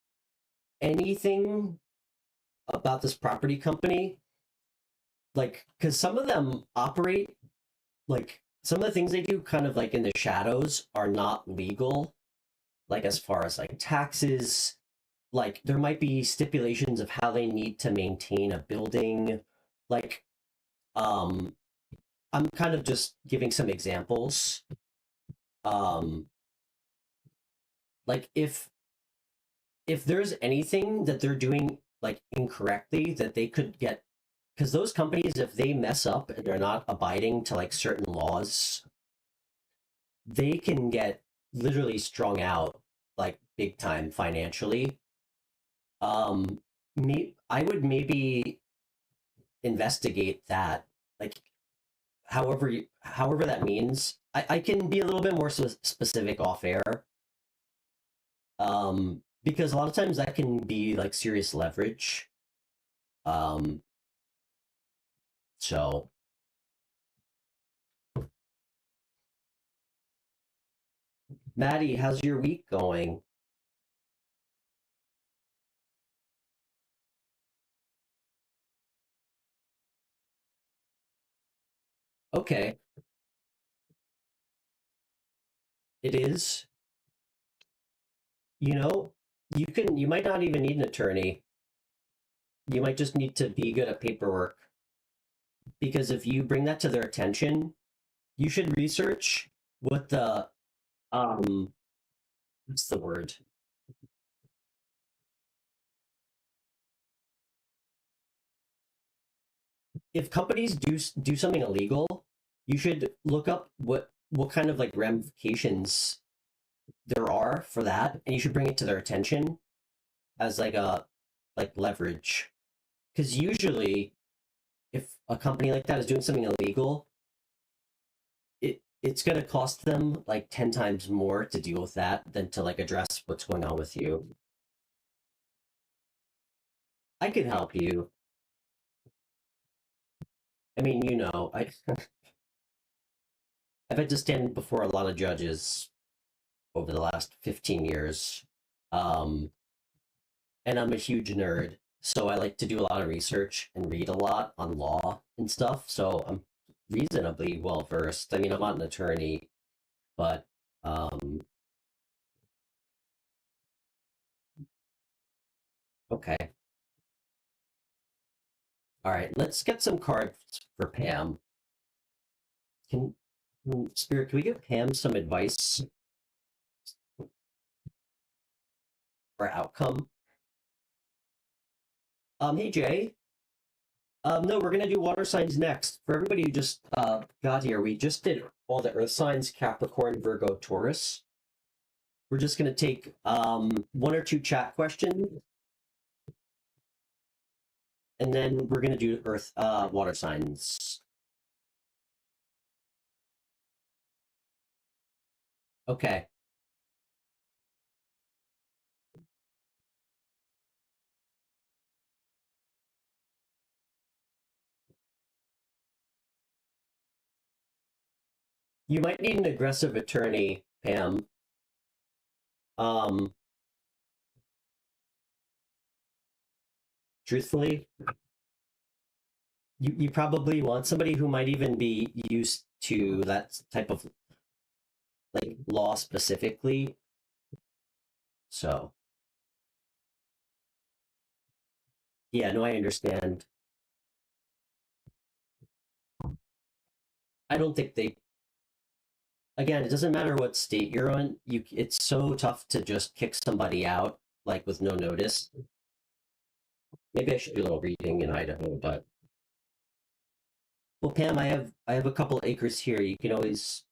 anything about this property company, like, because some of them operate, like, some of the things they do kind of like in the shadows are not legal, like as far as like taxes, like there might be stipulations of how they need to maintain a building, like um I'm kind of just giving some examples. um like if there's anything that they're doing like incorrectly that they could get, because those companies, if they mess up and they're not abiding to like certain laws, they can get literally strung out like big time financially. I would maybe investigate that, like however that means. I can be a little bit more specific off air, because a lot of times that can be like serious leverage. um so Maddie, how's your week going? Okay. It is. You know, you might not even need an attorney. You might just need to be good at paperwork, because if you bring that to their attention, you should research what the what's the word? If companies do something illegal, you should look up what kind of like ramifications there are for that, and you should bring it to their attention as like a like leverage. Because usually, if a company like that is doing something illegal, it's going to cost them like 10 times more to deal with that than to like address what's going on with you. I can help you. I mean, I've had to stand before a lot of judges over the last 15 years. Um, and I'm a huge nerd. So I like to do a lot of research and read a lot on law and stuff. So I'm reasonably well versed. I mean, I'm not an attorney, but okay. All right, let's get some cards for Pam. Can Spirit, can we give Pam some advice for outcome? Hey Jay. No, we're gonna do water signs next. For everybody who just got here, we just did all the earth signs: Capricorn, Virgo, Taurus. We're just gonna take one or two chat questions, and then we're gonna do earth water signs. Okay. You might need an aggressive attorney, Pam. Um, Truthfully, you probably want somebody who might even be used to that type of like law specifically. So yeah, no, I understand. I don't think they, again, it doesn't matter what state you're on. It's so tough to just kick somebody out like with no notice. Maybe I should do a little reading in Idaho, but well, Pam, I have a couple acres here. You can always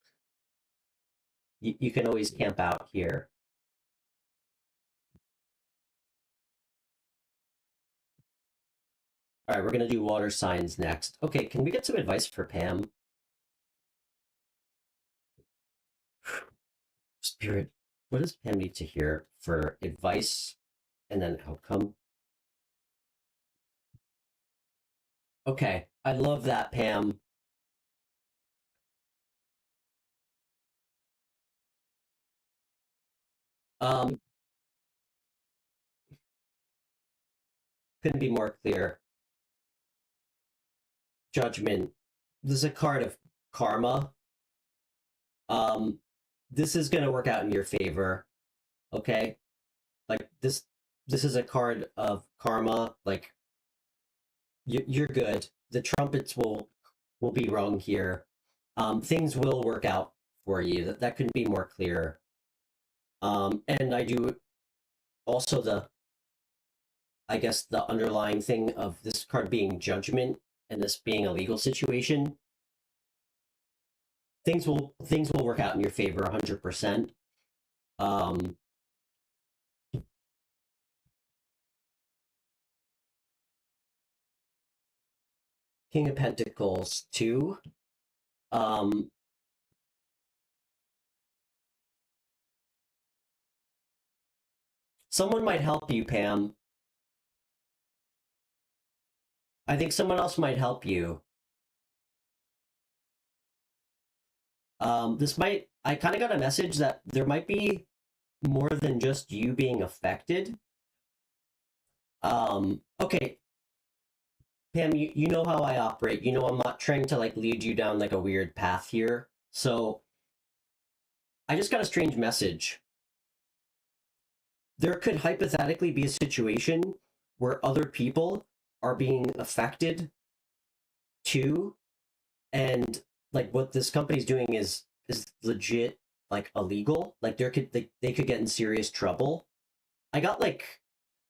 camp out here. All right, we're gonna do water signs next. Okay, can we get some advice for Pam? Spirit, what does Pam need to hear for advice and then outcome? Okay, I love that, Pam. Um, couldn't be more clear. Judgment. This is a card of karma. This is gonna work out in your favor. Okay, like this is a card of karma. Like you're good. The trumpets will be rung here. Things will work out for you. That couldn't be more clear. And I do also I guess the underlying thing of this card being judgment and this being a legal situation. Things will work out in your favor 100%. Um, King of Pentacles 2. Um, Someone might help you, Pam. I think someone else might help you. I kind of got a message that there might be more than just you being affected. Okay, Pam, you know how I operate. You know I'm not trying to like lead you down like a weird path here. So I just got a strange message. There could hypothetically be a situation where other people are being affected too, and like what this company's doing is legit like illegal. Like they could get in serious trouble. I got like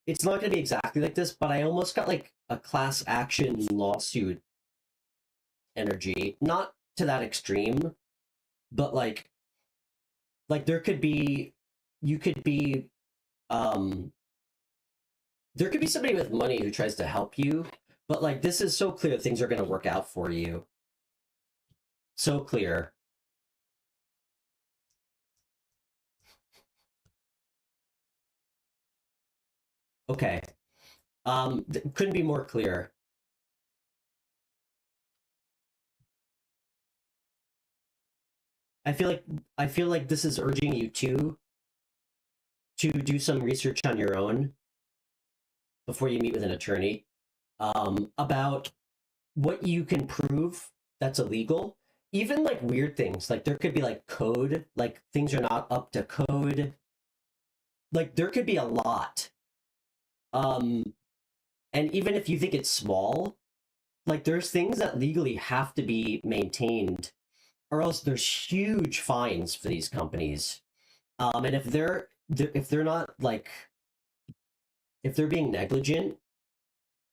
it's not going to be exactly like this, but I almost got like a class action lawsuit energy. Not to that extreme, but like there could be you could be um there could be somebody with money who tries to help you, but like this is so clear things are going to work out for you. So clear. Okay. Couldn't be more clear. I feel like I feel like this is urging you to do some research on your own before you meet with an attorney about what you can prove that's illegal. Even like weird things, like there could be like code, like things are not up to code. Like there could be a lot. Um, and even if you think it's small, like there's things that legally have to be maintained, or else there's huge fines for these companies. And if they're not like if they're being negligent,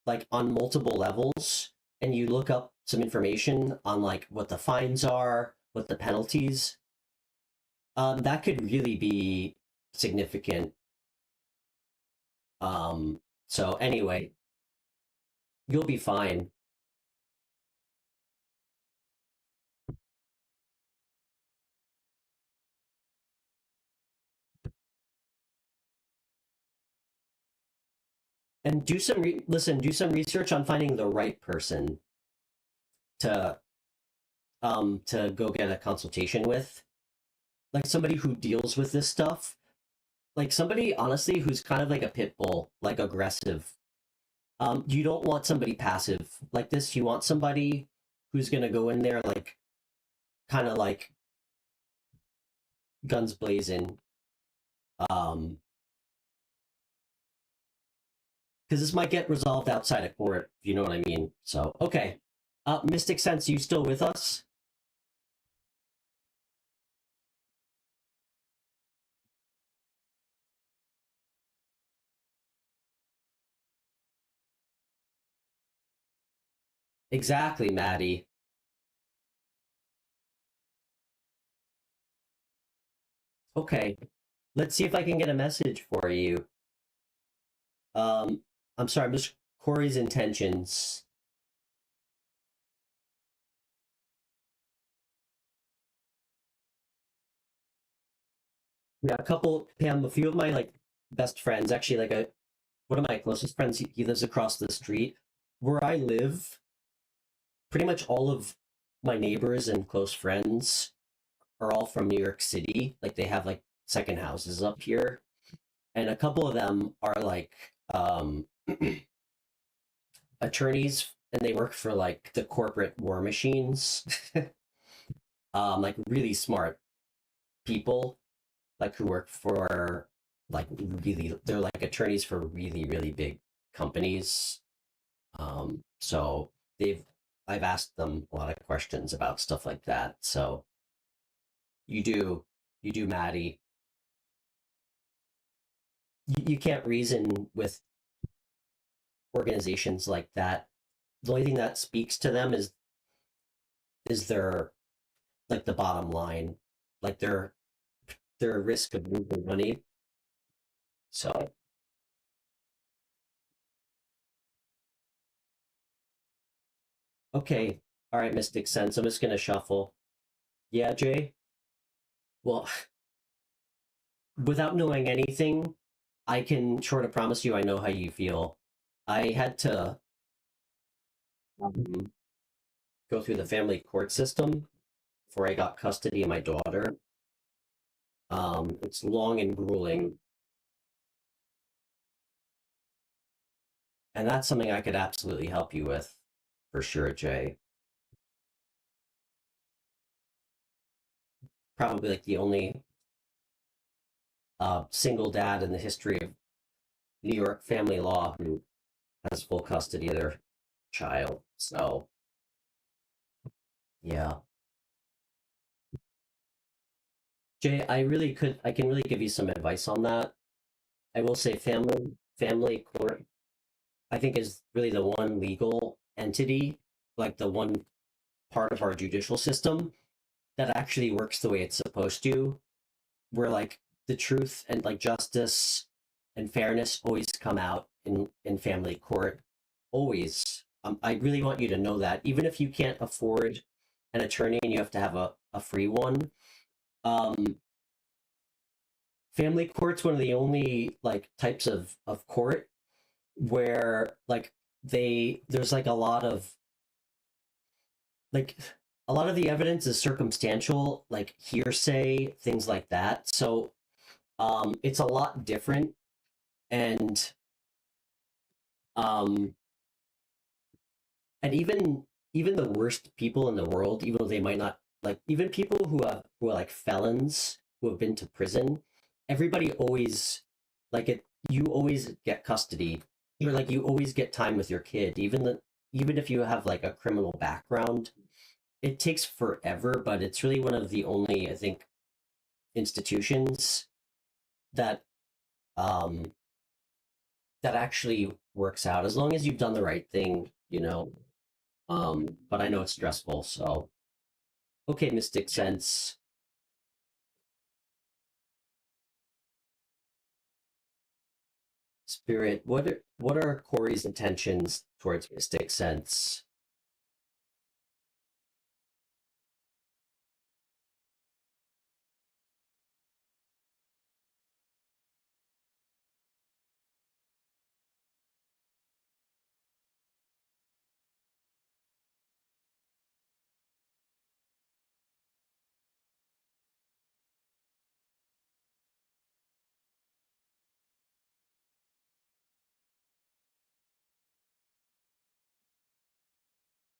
like on multiple levels, and you look up some information on like what the fines are, what the penalties, that could really be significant. So anyway, you'll be fine. And do some research on finding the right person to to go get a consultation with, like somebody who deals with this stuff, like somebody honestly who's kind of like a pit bull, like aggressive. You don't want somebody passive like this. You want somebody who's gonna go in there like kind of like guns blazing. Um, because this might get resolved outside of court, if you know what I mean. So okay. Mystic Sense, you still with us? Exactly, Maddie. Okay. Let's see if I can get a message for you. Um, I'm sorry, Miss Corey's intentions. Yeah, a couple, Pam, a few of my like best friends, actually, like a one of my closest friends, he lives across the street. Where I live, pretty much all of my neighbors and close friends are all from New York City. Like they have like second houses up here. And a couple of them are like attorneys and they work for like the corporate war machines. Like really smart people like who work for like really they're like attorneys for really really big companies. So they've I've asked them a lot of questions about stuff like that. So you do you do, Maddie. You can't reason with organizations like that. The only thing that speaks to them is their like the bottom line, like their risk of losing money. So okay, all right, Mystic Sense. I'm just gonna shuffle. Yeah, Jay. Well, without knowing anything, I can sort of promise you I know how you feel. I had to um, go through the family court system before I got custody of my daughter. It's long and grueling, and that's something I could absolutely help you with, for sure, Jay. Probably like the only single dad in the history of New York family law who has full custody of their child. So, yeah. Jay, I can really give you some advice on that. I will say family court, I think is really the one legal entity, like the one part of our judicial system that actually works the way it's supposed to, where like the truth and like justice and fairness always come out in family court. Always. I really want you to know that. Even if you can't afford an attorney and you have to have a free one, um, family court's one of the only like types of court where like there's like like a lot of the evidence is circumstantial, like hearsay, things like that. So it's a lot different. And um and even the worst people in the world, even though they might not, like even people who are like felons who have been to prison, everybody always like it you always get custody, or like you always get time with your kid, even if you have like a criminal background. It takes forever, but it's really one of the only, I think, institutions that um that actually works out as long as you've done the right thing, you know. But I know it's stressful, so okay, Mystic Sense. Spirit, what are Corey's intentions towards Mystic Sense?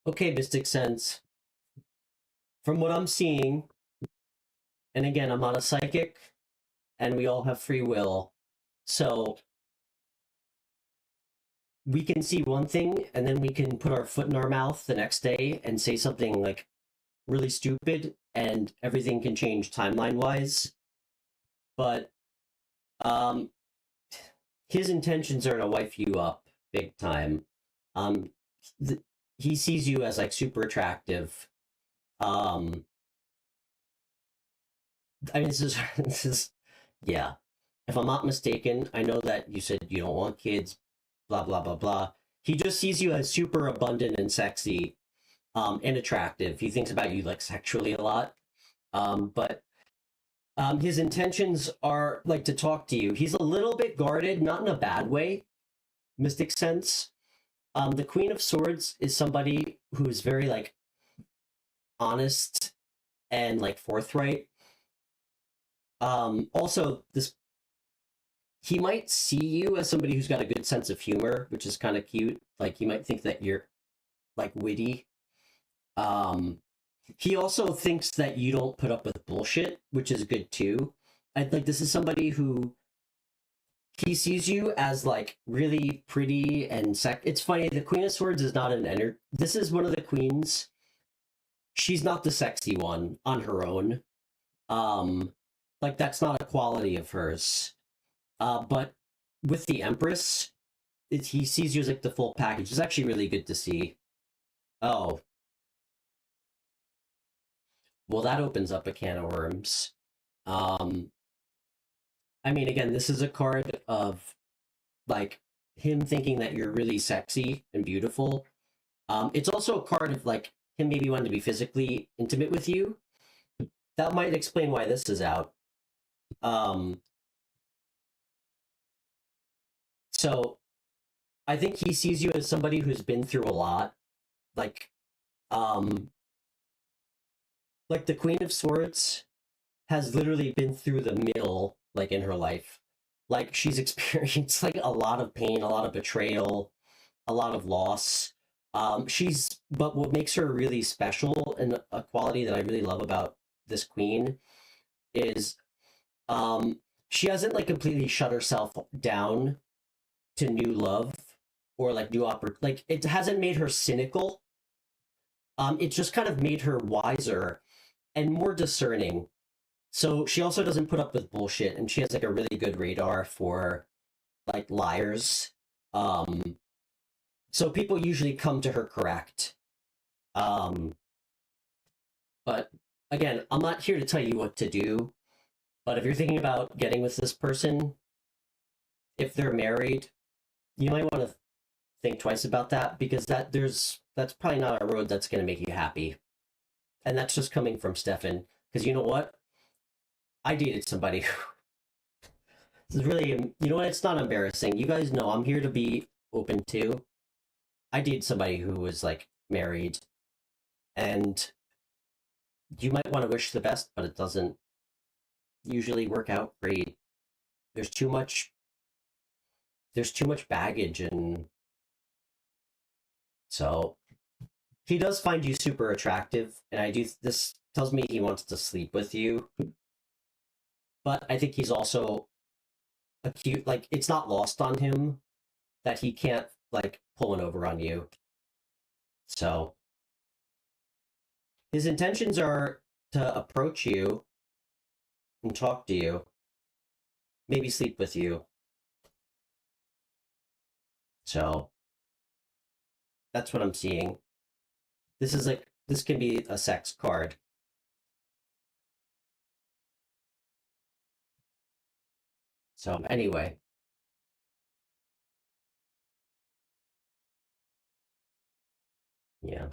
Okay, Mystic Sense. From what I'm seeing, and again, I'm not a psychic, and we all have free will, so we can see one thing and then we can put our foot in our mouth the next day and say something like really stupid, and everything can change timeline wise. But um his intentions are to wife you up big time. um he sees you as like super attractive. um I mean, this is this is yeah, if I'm not mistaken, I know that you said you don't want kids, blah blah blah blah. He just sees you as super abundant and sexy, and attractive. He thinks about you like sexually a lot. But his intentions are like to talk to you. He's a little bit guarded, not in a bad way, Mystic Sense. The Queen of Swords is somebody who is very like honest and like forthright. Also, this he might see you as somebody who's got a good sense of humor, which is kind of cute. Like he might think that you're like witty. Um, he also thinks that you don't put up with bullshit, which is good too. I like this is somebody who he sees you as like really pretty and it's funny, the Queen of Swords is not an this is one of the queens. She's not the sexy one on her own. Um like that's not a quality of hers. But with the Empress, he sees you as like the full package. It's actually really good to see. Oh, well, that opens up a can of worms. Um, I mean, again, this is a card of like him thinking that you're really sexy and beautiful. It's also a card of like him maybe wanting to be physically intimate with you. That might explain why this is out. Um, so I think he sees you as somebody who's been through a lot, like um, like the Queen of Swords has literally been through the mill, like in her life. Like she's experienced like a lot of pain, a lot of betrayal, a lot of loss. But what makes her really special, and a quality that I really love about this queen, is she hasn't like completely shut herself down to new love or like like it hasn't made her cynical. It just kind of made her wiser and more discerning. So she also doesn't put up with bullshit, and she has like a really good radar for like liars. So people usually come to her correct. But again, I'm not here to tell you what to do. But if you're thinking about getting with this person, if they're married, you might want to think twice about that, because that's probably not a road that's going to make you happy. And that's just coming from Stefan, because you know what? I dated somebody. This is really, you know what? It's not embarrassing. You guys know I'm here to be open to. I dated somebody who was like married, and you might want to wish the best, but it doesn't usually work out great. There's too much baggage, and so he does find you super attractive, and this tells me he wants to sleep with you. But I think he's also acute, like it's not lost on him that he can't like pull one over on you. So his intentions are to approach you and talk to you, maybe sleep with you. So that's what I'm seeing. This can be a sex card. So anyway. Yeah.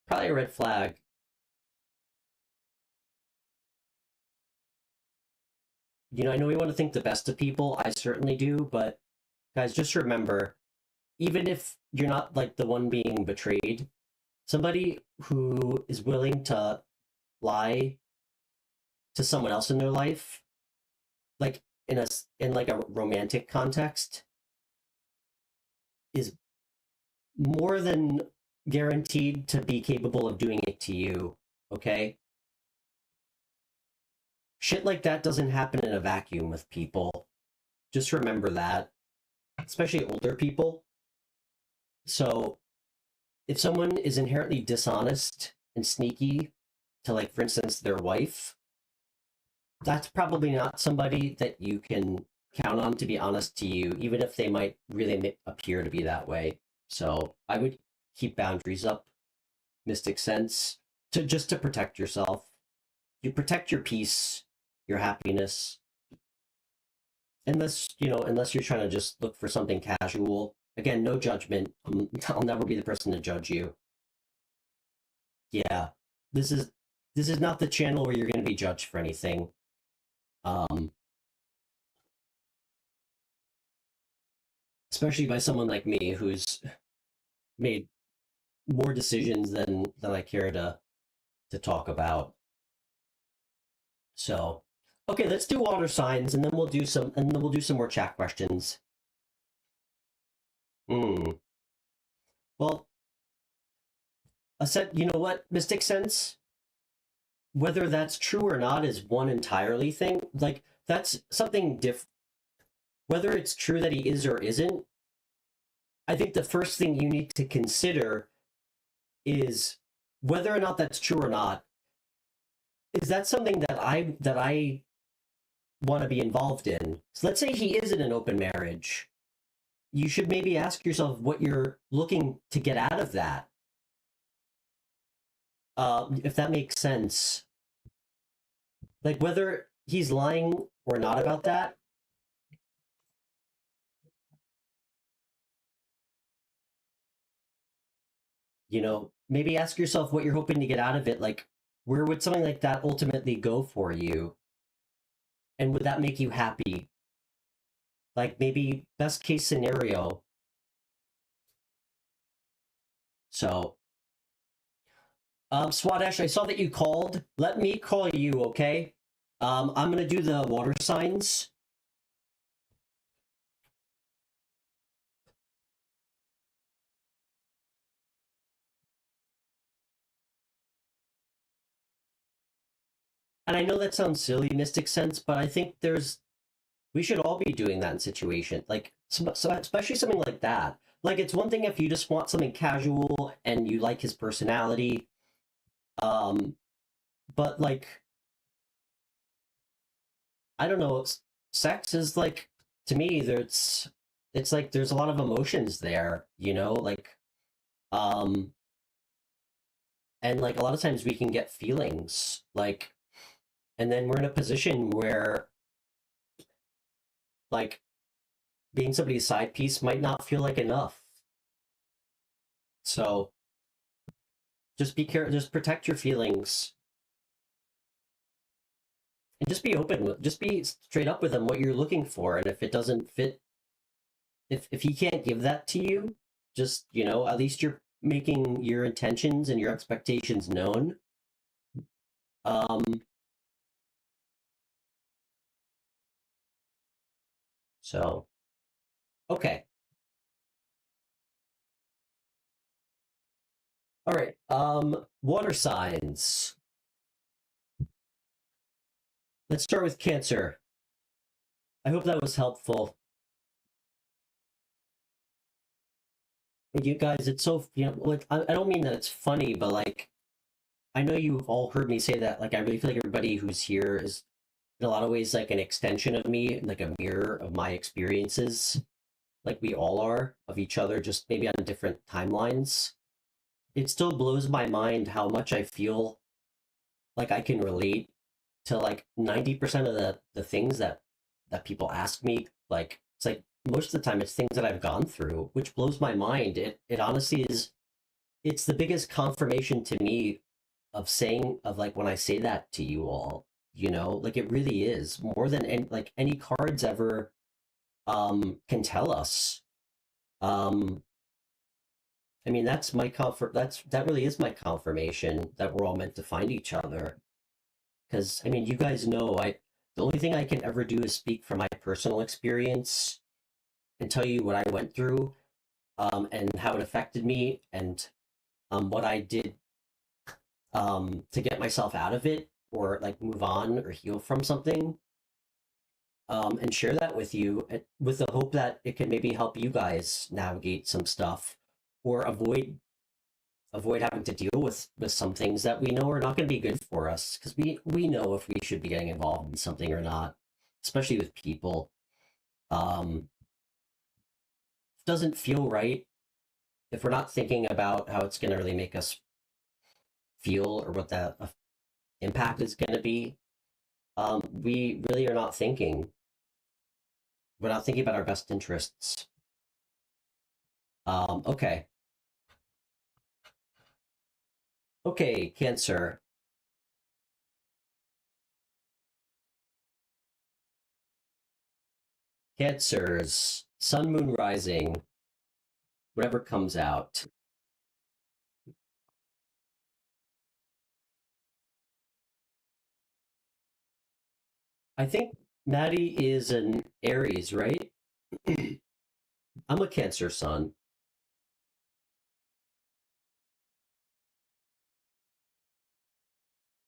Probably a red flag. You know, I know we want to think the best of people. I certainly do, but guys, just remember, even if you're not like the one being betrayed, somebody who is willing to lie to someone else in their life, like in like a romantic context, is more than guaranteed to be capable of doing it to you. Okay? Shit like that doesn't happen in a vacuum with people. Just remember that, especially older people. So if someone is inherently dishonest and sneaky to, like, for instance, their wife, that's probably not somebody that you can count on to be honest to you, even if they might really appear to be that way. So I would keep boundaries up, mystic sense, to protect yourself. You protect your peace, your happiness. Unless you're trying to just look for something casual. Again, no judgment. I'll never be the person to judge you. Yeah, this is not the channel where you're going to be judged for anything. Especially by someone like me who's made more decisions than I care to talk about. So, okay, let's do water signs, and then we'll do some more chat questions. Well, you know what, Mystic Sense? Whether that's true or not is one entirely thing. Like, that's something different. Whether it's true that he is or isn't, I think the first thing you need to consider is whether or not that's true or not. Is that something that I want to be involved in? So let's say he is in an open marriage. You should maybe ask yourself what you're looking to get out of that. If that makes sense. Like whether he's lying or not about that. You know, maybe ask yourself what you're hoping to get out of it. Like, where would something like that ultimately go for you? And would that make you happy? Like, maybe best case scenario. So, Swadesh, I saw that you called. Let me call you, okay? I'm going to do the water signs. And I know that sounds silly, Mystic Sense, but I think we should all be doing that in situation. Like, especially something like that. like it's one thing if you just want something casual and you like his personality, um, but like I don't know, sex is like to me there's it's like there's a lot of emotions there, you know, like um and like a lot of times we can get feelings like and then we're in a position where like being somebody's side piece might not feel like enough. So just be careful, just protect your feelings and just be open with just be straight up with him what you're looking for. And if it doesn't fit, if he can't give that to you, just you know, at least you're making your intentions and your expectations known. Um so okay. All right. Water signs. Let's start with Cancer. I hope that was helpful. You guys, it's so you know, like I don't mean that it's funny, but like I know you've all heard me say that. Like I really feel like everybody who's here is in a lot of ways like an extension of me, like a mirror of my experiences. Like we all are of each other, just maybe on different timelines. It still blows my mind how much I feel like I can relate to like 90% of the things that people ask me. Like it's like most of the time it's things that I've gone through, which blows my mind. It honestly is it's the biggest confirmation to me of saying of like when I say that to you all, you know, like it really is more than any, like any cards ever can tell us. Um I mean that's my comfort that really is my confirmation that we're all meant to find each other. Because I mean you guys know I the only thing I can ever do is speak from my personal experience and tell you what I went through and how it affected me and what I did to get myself out of it or like move on or heal from something and share that with you with the hope that it can maybe help you guys navigate some stuff or avoid having to deal with some things that we know are not going to be good for us because we know if we should be getting involved in something or not, especially with people. Doesn't feel right if we're not thinking about how it's going to really make us feel or what the impact is going to be. We really are not thinking. We're not thinking about our best interests. Okay. Okay, Cancer. Cancers. Sun, Moon, Rising. Whatever comes out. I think Maddie is an Aries, right? I'm a Cancer Sun.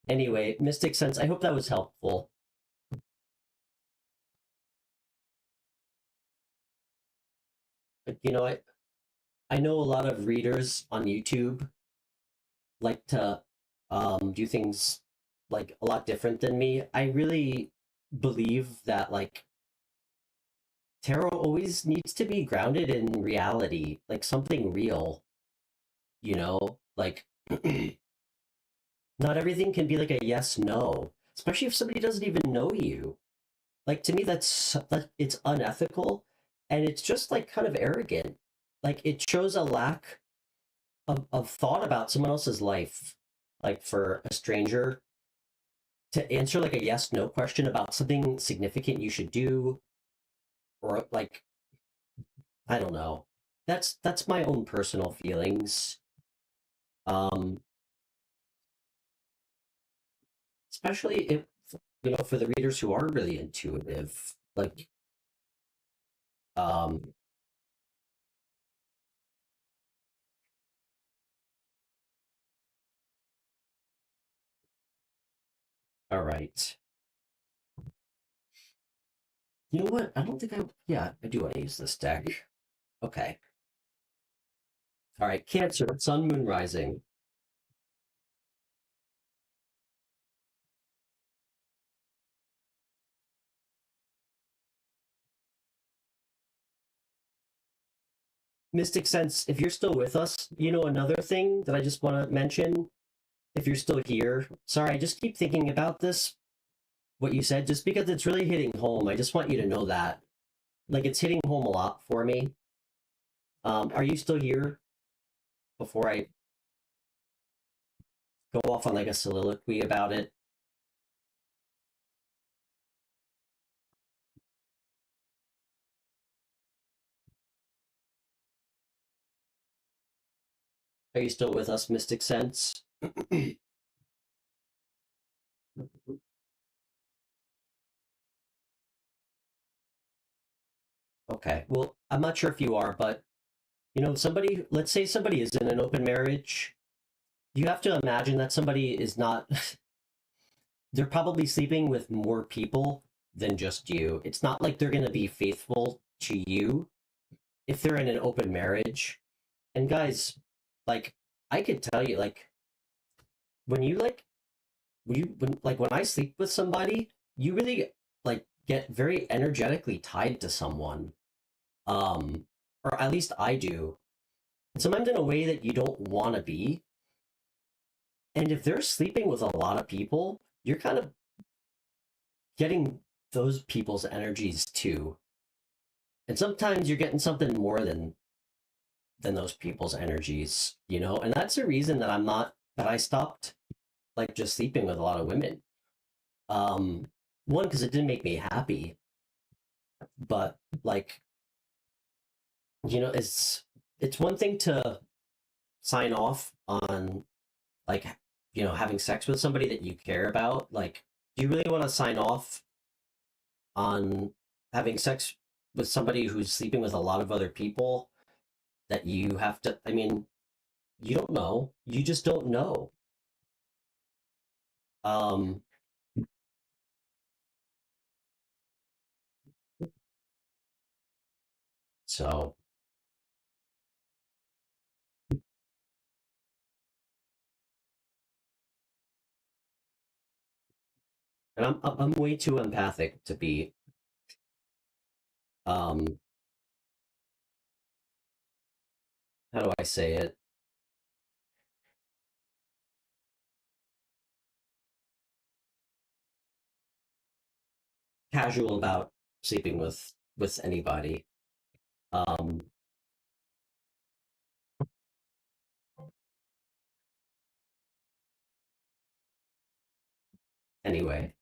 Anyway, Mystic Sense. I hope that was helpful. But, you know, I know a lot of readers on YouTube like to do things like a lot different than me. I really believe that like tarot always needs to be grounded in reality, like something real, you know? Like not everything can be like a yes no, especially if somebody doesn't even know you. Like to me that it's unethical and it's just like kind of arrogant. Like it shows a lack of thought about someone else's life. Like for a stranger to answer like a yes no question about something significant you should do or like I don't know. That's my own personal feelings. Um especially if you know for the readers who are really intuitive. Like um all right. You know what? I don't think I yeah, I do want to use this deck. Okay. All right, Cancer, Sun, Moon, Rising. Mystic Sense, if you're still with us, you know, another thing that I just want to mention, if you're still here, sorry, I just keep thinking about this, what you said, just because it's really hitting home. I just want you to know that. Like, it's hitting home a lot for me. Are you still here before I go off on like a soliloquy about it? Are you still with us, Mystic Sense? Okay, well, I'm not sure if you are, but you know, somebody, let's say somebody is in an open marriage, you have to imagine that somebody is not, they're probably sleeping with more people than just you. It's not like they're going to be faithful to you if they're in an open marriage. And guys, like, I could tell you, like, when you like, when I sleep with somebody, you really like get very energetically tied to someone. Um, or at least I do. Sometimes in a way that you don't want to be. And if they're sleeping with a lot of people, you're kind of getting those people's energies too. And sometimes you're getting something more than those people's energies, you know? And that's the reason that I stopped like just sleeping with a lot of women. Um One, because it didn't make me happy, but like, you know, it's one thing to sign off on like, you know, having sex with somebody that you care about. Like, do you really want to sign off on having sex with somebody who's sleeping with a lot of other people that you have to, I mean, you don't know. You just don't know. Um so and I'm way too empathic to be um how do I say it? Casual about sleeping with anybody. Um anyway,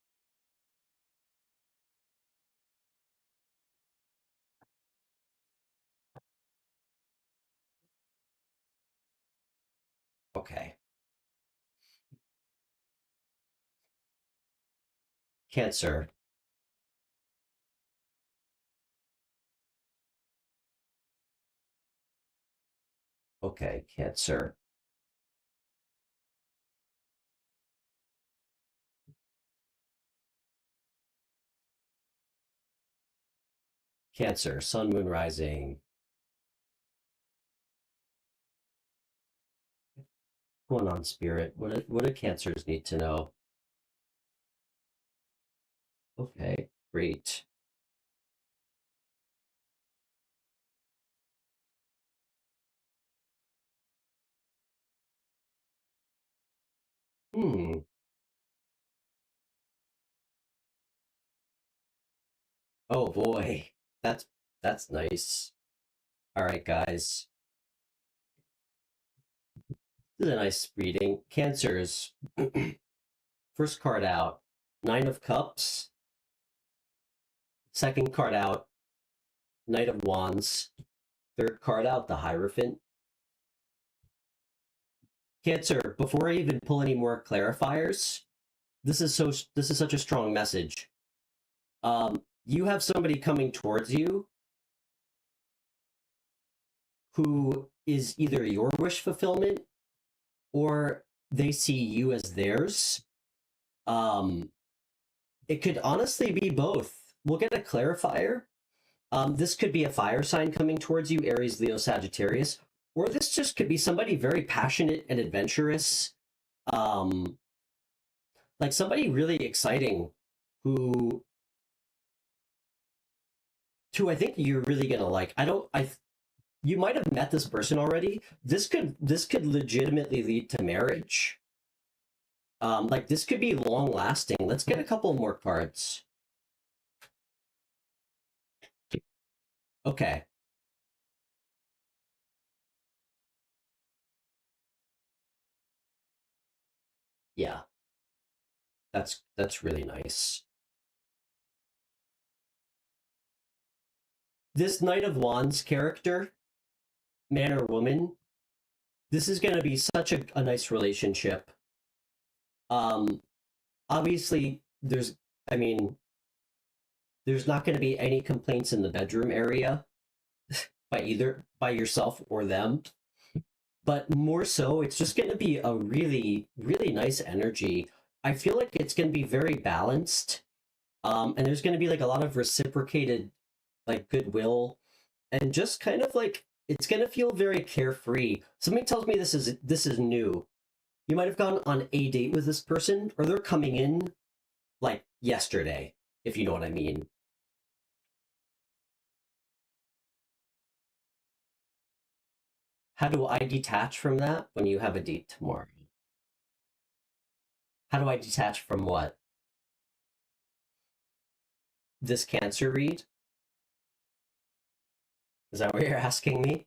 okay. Cancer. Okay, Cancer. Cancer, Sun, Moon, Rising. What's going on, Spirit? What do Cancers need to know? Okay, great. Hmm. Oh boy, that's nice. All right, guys. This is a nice reading. Cancers. First card out, Nine of Cups. Second card out, Knight of Wands. Third card out, the Hierophant. Cancer, before I even pull any more clarifiers, this is such a strong message. You have somebody coming towards you who is either your wish fulfillment or they see you as theirs. Um, it could honestly be both. We'll get a clarifier. This could be a fire sign coming towards you, Aries, Leo, Sagittarius, or this just could be somebody very passionate and adventurous, um, like somebody really exciting who I think you're really gonna like. You might have met this person already. This could legitimately lead to marriage. Like this could be long lasting. Let's get a couple more cards. Okay. Yeah, that's really nice. This Knight of Wands character, man or woman, this is going to be such a nice relationship. Um, Obviously, I mean, there's not going to be any complaints in the bedroom area by yourself or them. But more so, it's just going to be a really, really nice energy. I feel like it's going to be very balanced. And there's going to be like a lot of reciprocated like goodwill and just kind of like it's going to feel very carefree. Something tells me this is new. You might have gone on a date with this person, or they're coming in like yesterday, if you know what I mean. How do I detach from that when you have a date tomorrow? How do I detach from what? This Cancer read? Is that what you're asking me?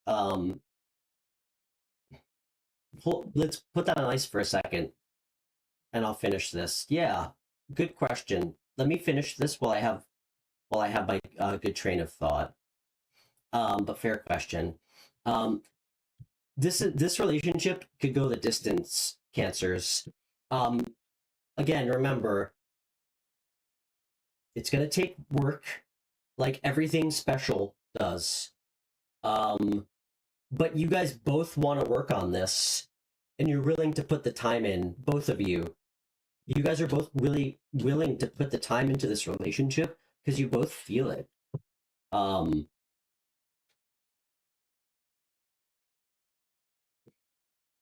Um, let's put that on ice for a second, and I'll finish this. Yeah, good question. Let me finish this while I have my good train of thought. But fair question. Um, this relationship could go the distance, Cancers. Um, Again, remember, it's gonna take work, like everything special does. Um, but you guys both want to work on this, and you're willing to put the time in, both of you. You guys are both really willing to put the time into this relationship because you both feel it. Um,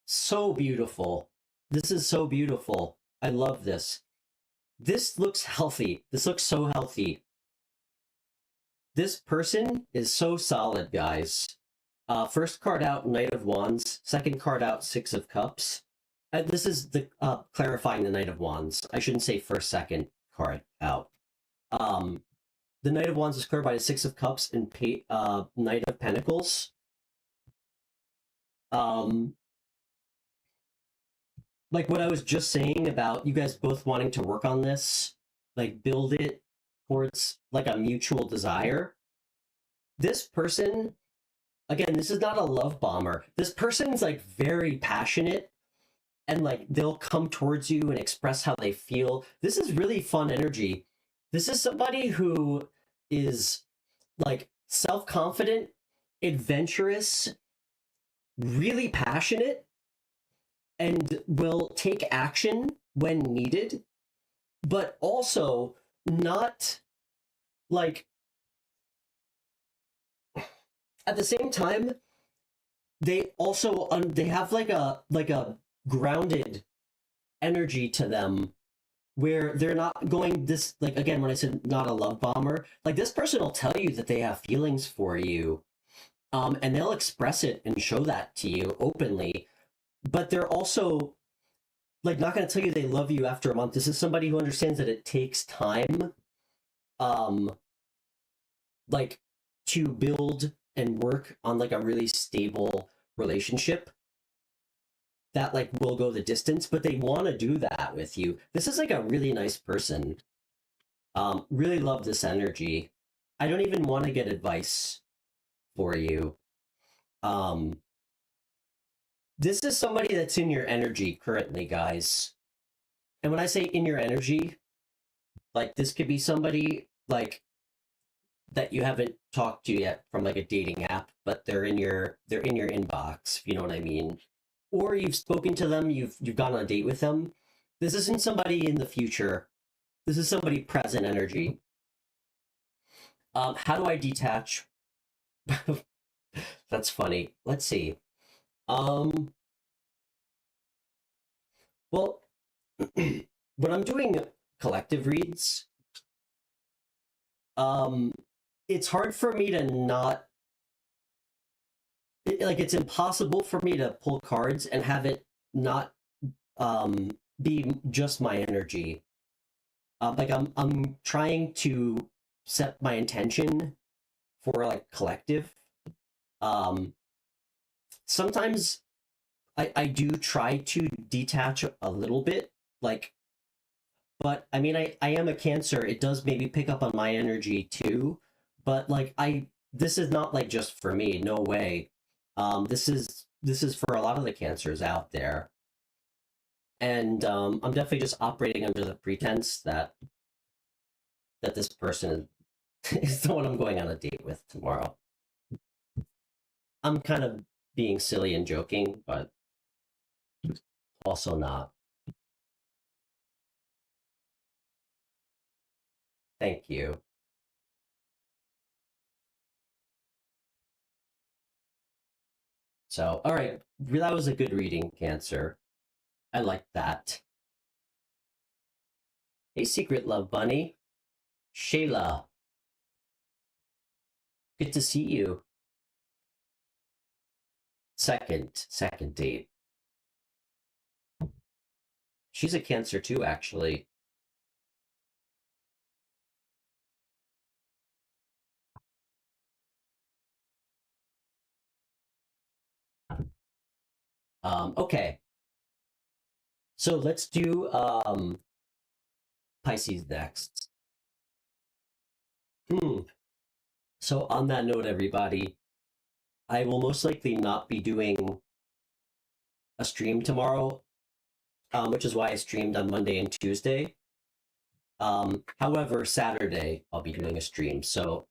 so beautiful. This is so beautiful. I love this. This looks healthy. This looks so healthy. This person is so solid, guys. First card out, Knight of Wands. Second card out, Six of Cups. This is the clarifying the Knight of Wands. I shouldn't say first, second card out. Um, the Knight of Wands is cleared by the Six of Cups and Knight of Pentacles. Um, like what I was just saying about you guys both wanting to work on this, like build it towards like a mutual desire. This person, again, this is not a love bomber. This person's like very passionate and like they'll come towards you and express how they feel. This is really fun energy. This is somebody who is like self-confident, adventurous, really passionate, and will take action when needed, but also not like at the same time they also they have like a grounded energy to them where they're not going this like again when I said not a love bomber, like this person will tell you that they have feelings for you, and they'll express it and show that to you openly, but they're also like not going to tell you they love you after a month. This is somebody who understands that it takes time, um, like to build and work on like a really stable relationship that like will go the distance, but they want to do that with you. This is like a really nice person. Really love this energy. I don't even want to get advice for you. Um, this is somebody that's in your energy currently, guys. And when I say in your energy, like this could be somebody like that you haven't talked to yet from like a dating app, but they're in your inbox, if you know what I mean. Or you've spoken to them, you've gone on a date with them. This isn't somebody in the future. This is somebody present energy. How do I detach? That's funny. Let's see. Um, well, when I'm doing collective reads, um, it's hard for me to not like it's impossible for me to pull cards and have it not be just my energy. Like I'm trying to set my intention for like collective. Um, Sometimes I do try to detach a little bit, like, but I mean I am a Cancer. It does maybe pick up on my energy too, but like this is not like just for me. No way. This is for a lot of the Cancers out there, and I'm definitely just operating under the pretense that this person is the one I'm going on a date with tomorrow. I'm kind of being silly and joking, but also not. Thank you. So, all right, that was a good reading, Cancer. I like that. Hey, Secret Love Bunny. Shayla. Good to see you. Second date. She's a Cancer too, actually. Okay. So let's do Pisces next. So on that note, everybody, I will most likely not be doing a stream tomorrow, which is why I streamed on Monday and Tuesday. However, Saturday I'll be doing a stream, so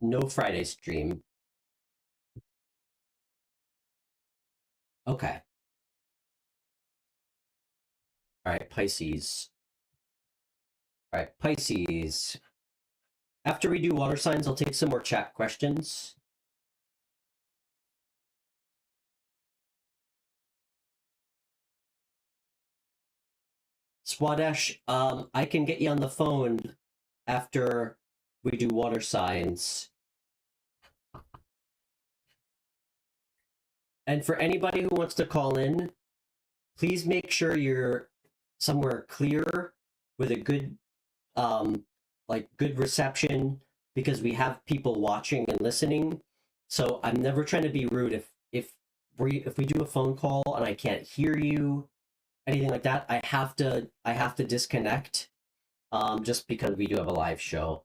no Friday stream. Okay. All right, Pisces. All right, Pisces. After we do water signs, I'll take some more chat questions. Swadesh, I can get you on the phone after we do water signs. And for anybody who wants to call in, please make sure you're somewhere clear with a good good reception, because we have people watching and listening. So I'm never trying to be rude. If we do a phone call and I can't hear you, anything like that, I have to disconnect, just because we do have a live show.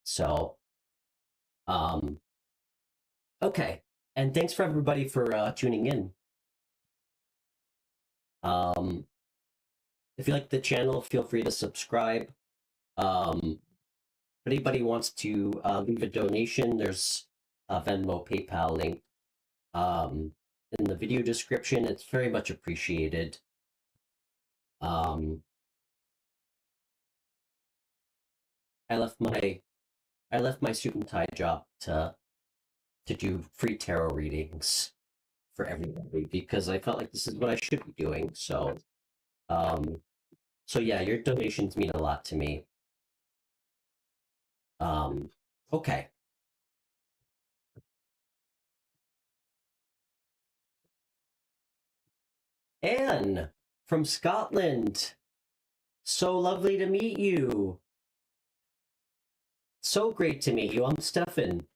So okay, and thanks for everybody for tuning in. If you like the channel, feel free to subscribe. If anybody wants to leave a donation, there's a Venmo, PayPal link in the video description. It's very much appreciated. I left my suit and tie job to do free tarot readings for everybody, because I felt like this is what I should be doing. So yeah, your donations mean a lot to me. Okay. Anne from Scotland. So lovely to meet you. So great to meet you. I'm Stefan.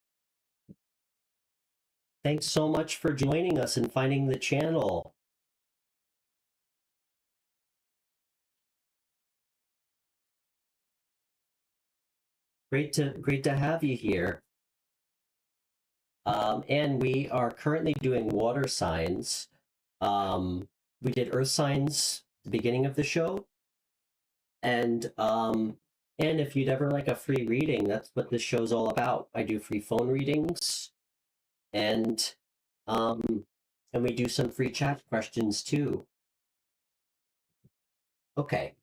Thanks so much for joining us and finding the channel. Great to have you here. And we are currently doing water signs. We did earth signs at the beginning of the show. And if you'd ever like a free reading, that's what this show's all about. I do free phone readings, and we do some free chat questions too. Okay.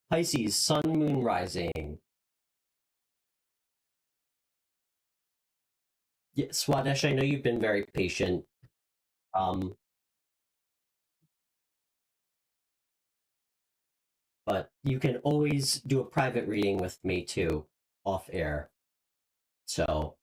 Pisces, sun, moon, rising. Yeah, Swadesh, I know you've been very patient. Um, but you can always do a private reading with me too, off air. So,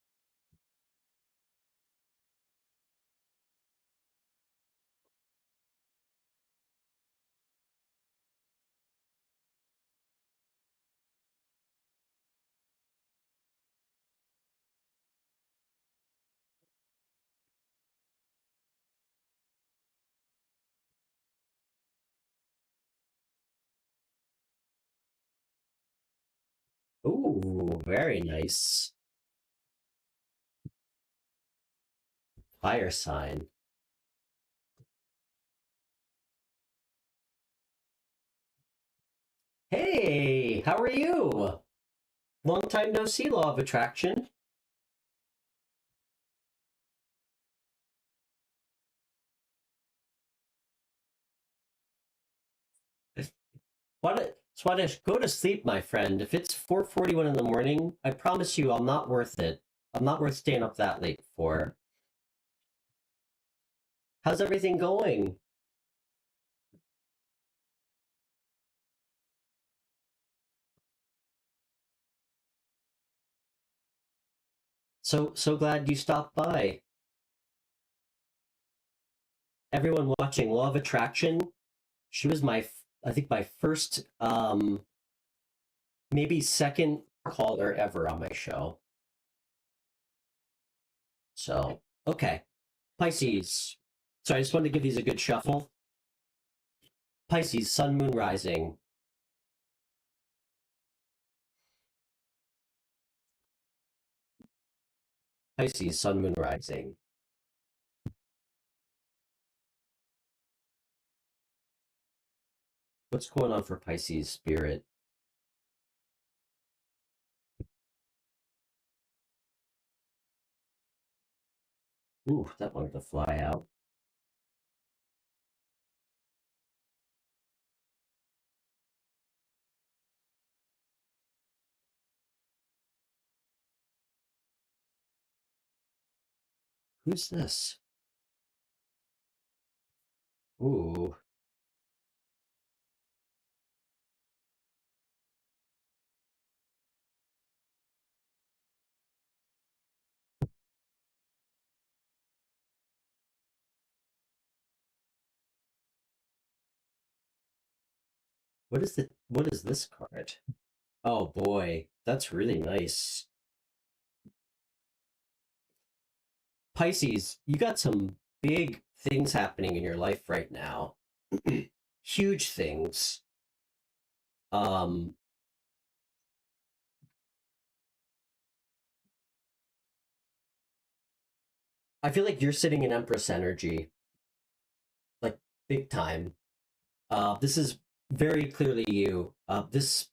ooh, very nice. Fire sign. Hey, how are you? Long time no see, law of attraction. Swadesh, go to sleep, my friend. If it's 4:41 in the morning, I promise you I'm not worth it. I'm not worth staying up that late for. How's everything going? So glad you stopped by. Everyone watching Law of Attraction, she was I think my first, maybe second caller ever on my show. So, okay. Pisces. So I just wanted to give these a good shuffle. Pisces, Sun, Moon, Rising. Pisces, Sun, Moon, Rising. What's going on for Pisces spirit? Ooh, that wanted to fly out. Who's this? Ooh. What is this card? Oh boy, that's really nice. Pisces, you got some big things happening in your life right now. Huge things. Um, I feel like you're sitting in Empress energy, like big time. This is very clearly you. This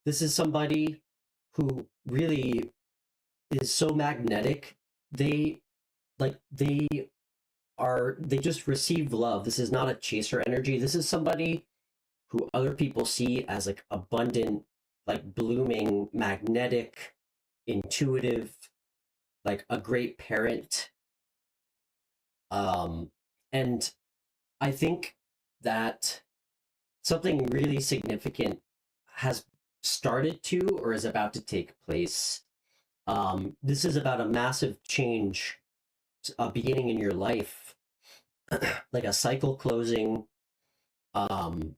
is somebody who really is so magnetic. They they they just receive love. This is not a chaser energy. This is somebody who other people see as like abundant, like blooming, magnetic, intuitive, like a great parent. Um, and I think that something really significant has started to or is about to take place. This is about a massive change beginning in your life, like a cycle closing. Um,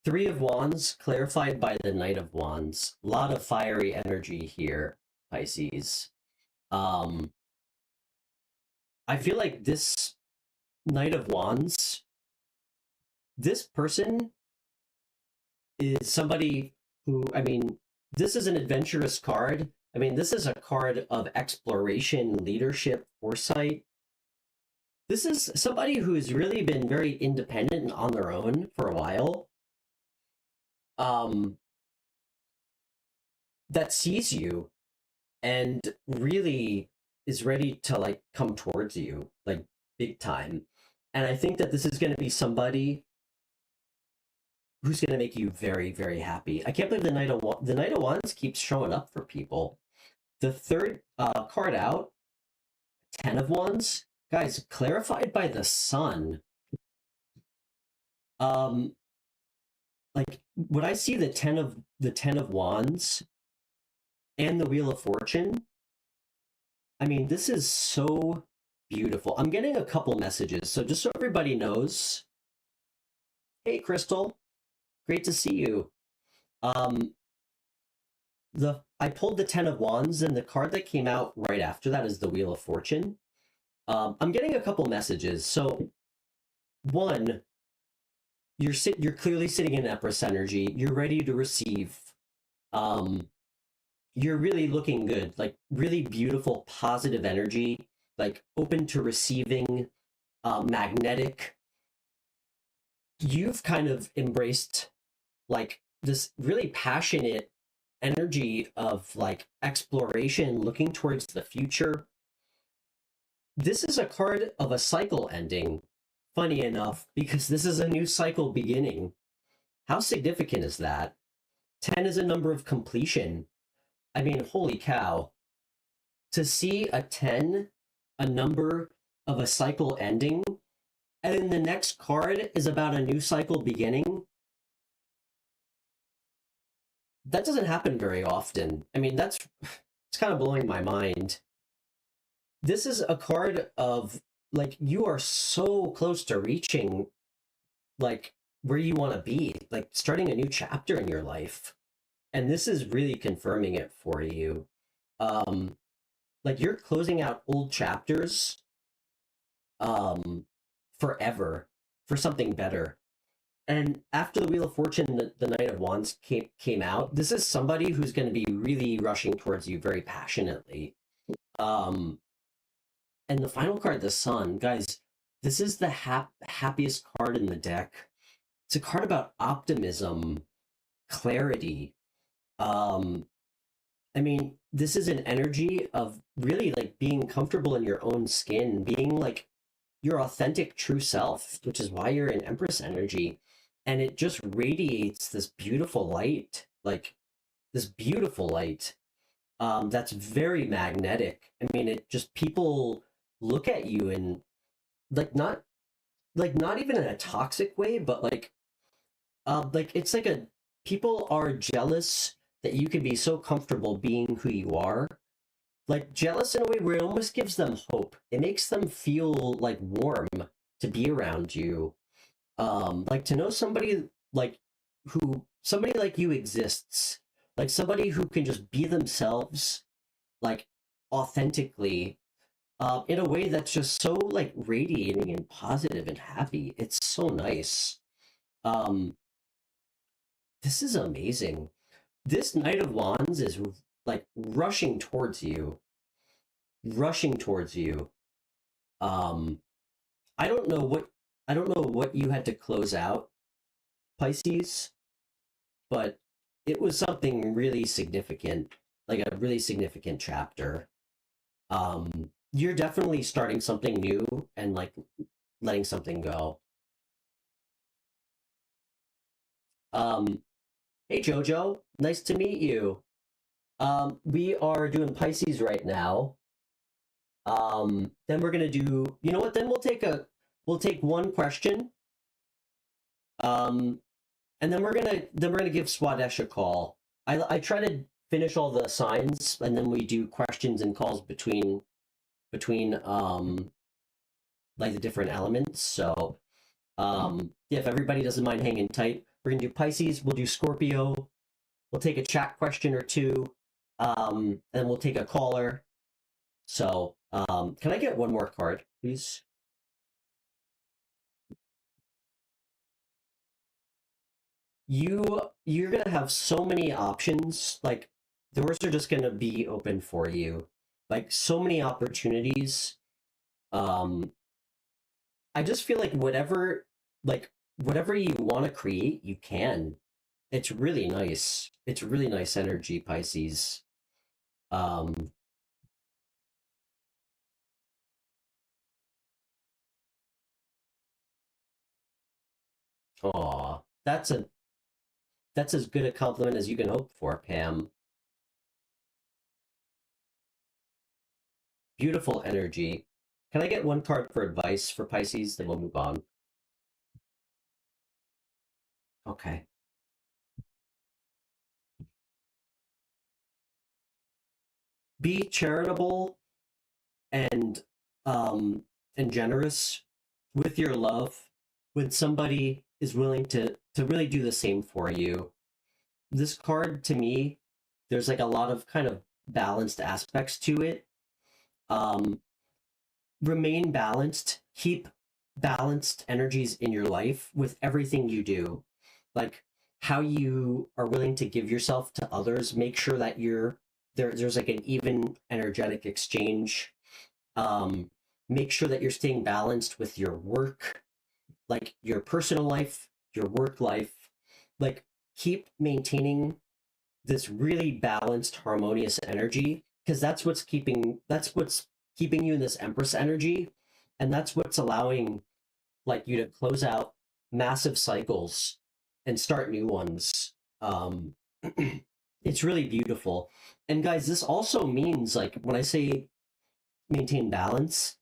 Three of Wands clarified by the Knight of Wands. A lot of fiery energy here, Pisces. Um, I feel like this Knight of Wands, this person is somebody who, I mean, this is an adventurous card. I mean, this is a card of exploration, leadership, foresight. This is somebody who's really been very independent and on their own for a while. Um, that sees you and really is ready to like come towards you like big time. And I think that this is going to be somebody who's going to make you very, very happy. I can't believe the Knight of Wands keeps showing up for people. The third card out, 10 of Wands, guys, clarified by the Sun. Like when I see the 10 of Wands and the Wheel of Fortune, I mean, this is so beautiful. I'm getting a couple messages, so just so everybody knows. Hey, Crystal, great to see you. I pulled the 10 of Wands, and the card that came out right after that is the Wheel of Fortune. I'm getting a couple messages. So, one, you're clearly sitting in Empress energy. You're ready to receive. You're really looking good, like really beautiful, positive energy, like open to receiving, magnetic. You've kind of embraced like this really passionate energy of like exploration, looking towards the future. This is a card of a cycle ending, funny enough, because this is a new cycle beginning. How significant is that? 10 is a number of completion. I mean, holy cow. To see a 10, a number of a cycle ending, and then the next card is about a new cycle beginning. That doesn't happen very often. I mean, it's kind of blowing my mind. This is a card of like you are so close to reaching like where you want to be, like starting a new chapter in your life. And this is really confirming it for you. Like you're closing out old chapters forever for something better. And after the Wheel of Fortune, the Knight of Wands came out, this is somebody who's going to be really rushing towards you very passionately. And the final card, the Sun, guys, this is the happiest card in the deck. It's a card about optimism, clarity. I mean, this is an energy of really like being comfortable in your own skin, being like your authentic true self, which is why you're in Empress energy. And it just radiates this beautiful light, like this beautiful light that's very magnetic. I mean, it just people look at you and not even in a toxic way, but like it's like a people are jealous that you can be so comfortable being who you are. Like jealous in a way where it almost gives them hope. It makes them feel like warm to be around you. Like to know somebody somebody like you exists, like somebody who can just be themselves, like authentically, in a way that's just so like radiating and positive and happy. It's so nice. This is amazing. This Knight of Wands is like rushing towards you, rushing towards you. I don't know what you had to close out, Pisces, but it was something really significant, like a really significant chapter. You're definitely starting something new and like letting something go. Hey Jojo, nice to meet you. We are doing Pisces right now. Then we're gonna do, you know what? Then we'll take one question. And then we're gonna give Swadesh a call. I try to finish all the signs, and then we do questions and calls between like the different elements. So yeah, if everybody doesn't mind hanging tight, we're gonna do Pisces. We'll do Scorpio. We'll take a chat question or two, and we'll take a caller. So can I get one more card, please? You're gonna have so many options. Like doors are just gonna be open for you. Like so many opportunities. Um, I just feel like whatever you want to create, you can. It's really nice. It's really nice energy, Pisces. Um, aw, That's as good a compliment as you can hope for, Pam. Beautiful energy. Can I get one card for advice for Pisces? Then we'll move on. Okay. Be charitable and generous with your love when somebody is willing to really do the same for you. This card to me, there's like a lot of kind of balanced aspects to it. Um, Remain balanced, keep balanced energies in your life with everything you do. Like how you are willing to give yourself to others, make sure that there's like an even energetic exchange. Make sure that you're staying balanced with your work, like your personal life, your work life. Like keep maintaining this really balanced, harmonious energy because that's what's keeping you in this Empress energy, and that's what's allowing like you to close out massive cycles and start new ones. It's really beautiful. And guys, this also means like when I say maintain balance,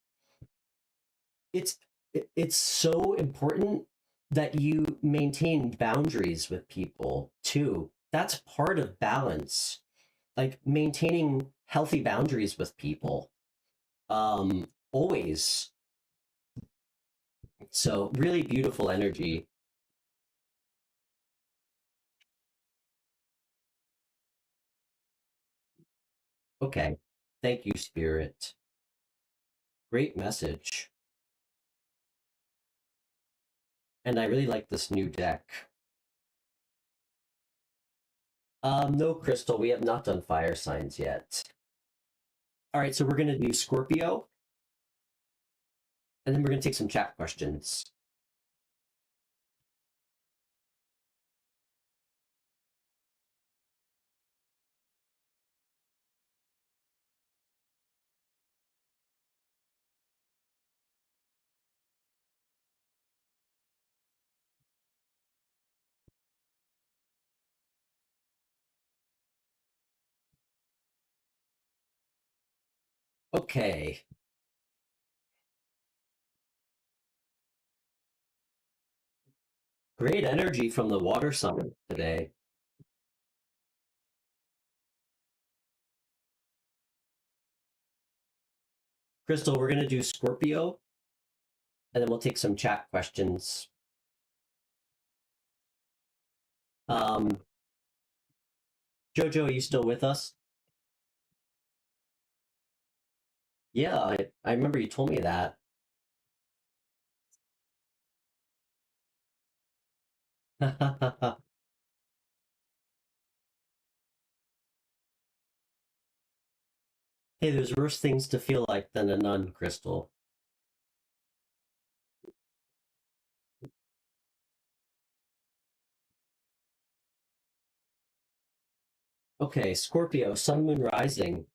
it's it's so important that you maintain boundaries with people too. That's part of balance. Like maintaining healthy boundaries with people. Always. So really beautiful energy. Okay. Thank you, Spirit. Great message. And I really like this new deck. No, Crystal, we have not done fire signs yet. All right, so we're going to do Scorpio, and then we're going to take some chat questions. Okay. Great energy from the water summit today. Crystal, we're going to do Scorpio, and then we'll take some chat questions. Jojo, are you still with us? Yeah, I remember you told me that. Hey, there's worse things to feel like than a nun, Crystal. Okay, Scorpio, Sun, Moon, Rising.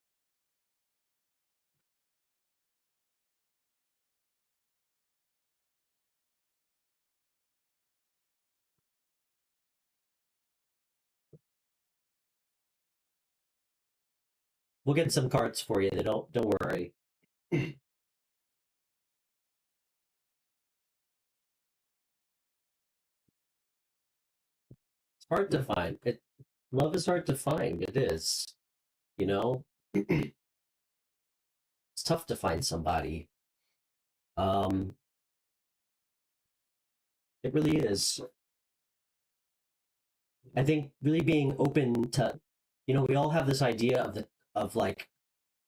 We'll get some cards for you. Don't worry. It's hard to find. Love is hard to find. It is. You know, it's tough to find somebody. Um, it really is. I think really being open to, we all have this idea of like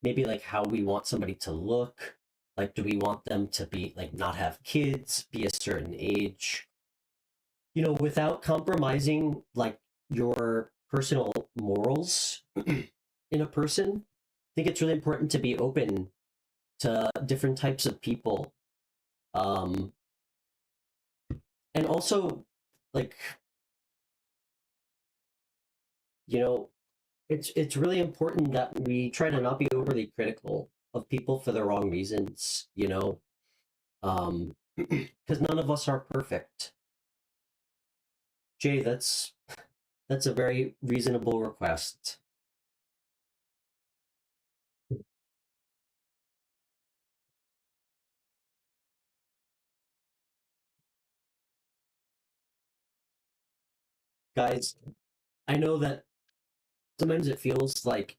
maybe like how we want somebody to look. Like, do we want them to be like not have kids, be a certain age? Without compromising like your personal morals in a person. I think it's really important to be open to different types of people. Um, and also, like, you know, it's really important that we try to not be overly critical of people for the wrong reasons, because none of us are perfect. Jay, that's That's a very reasonable request. Guys, I know that sometimes it feels like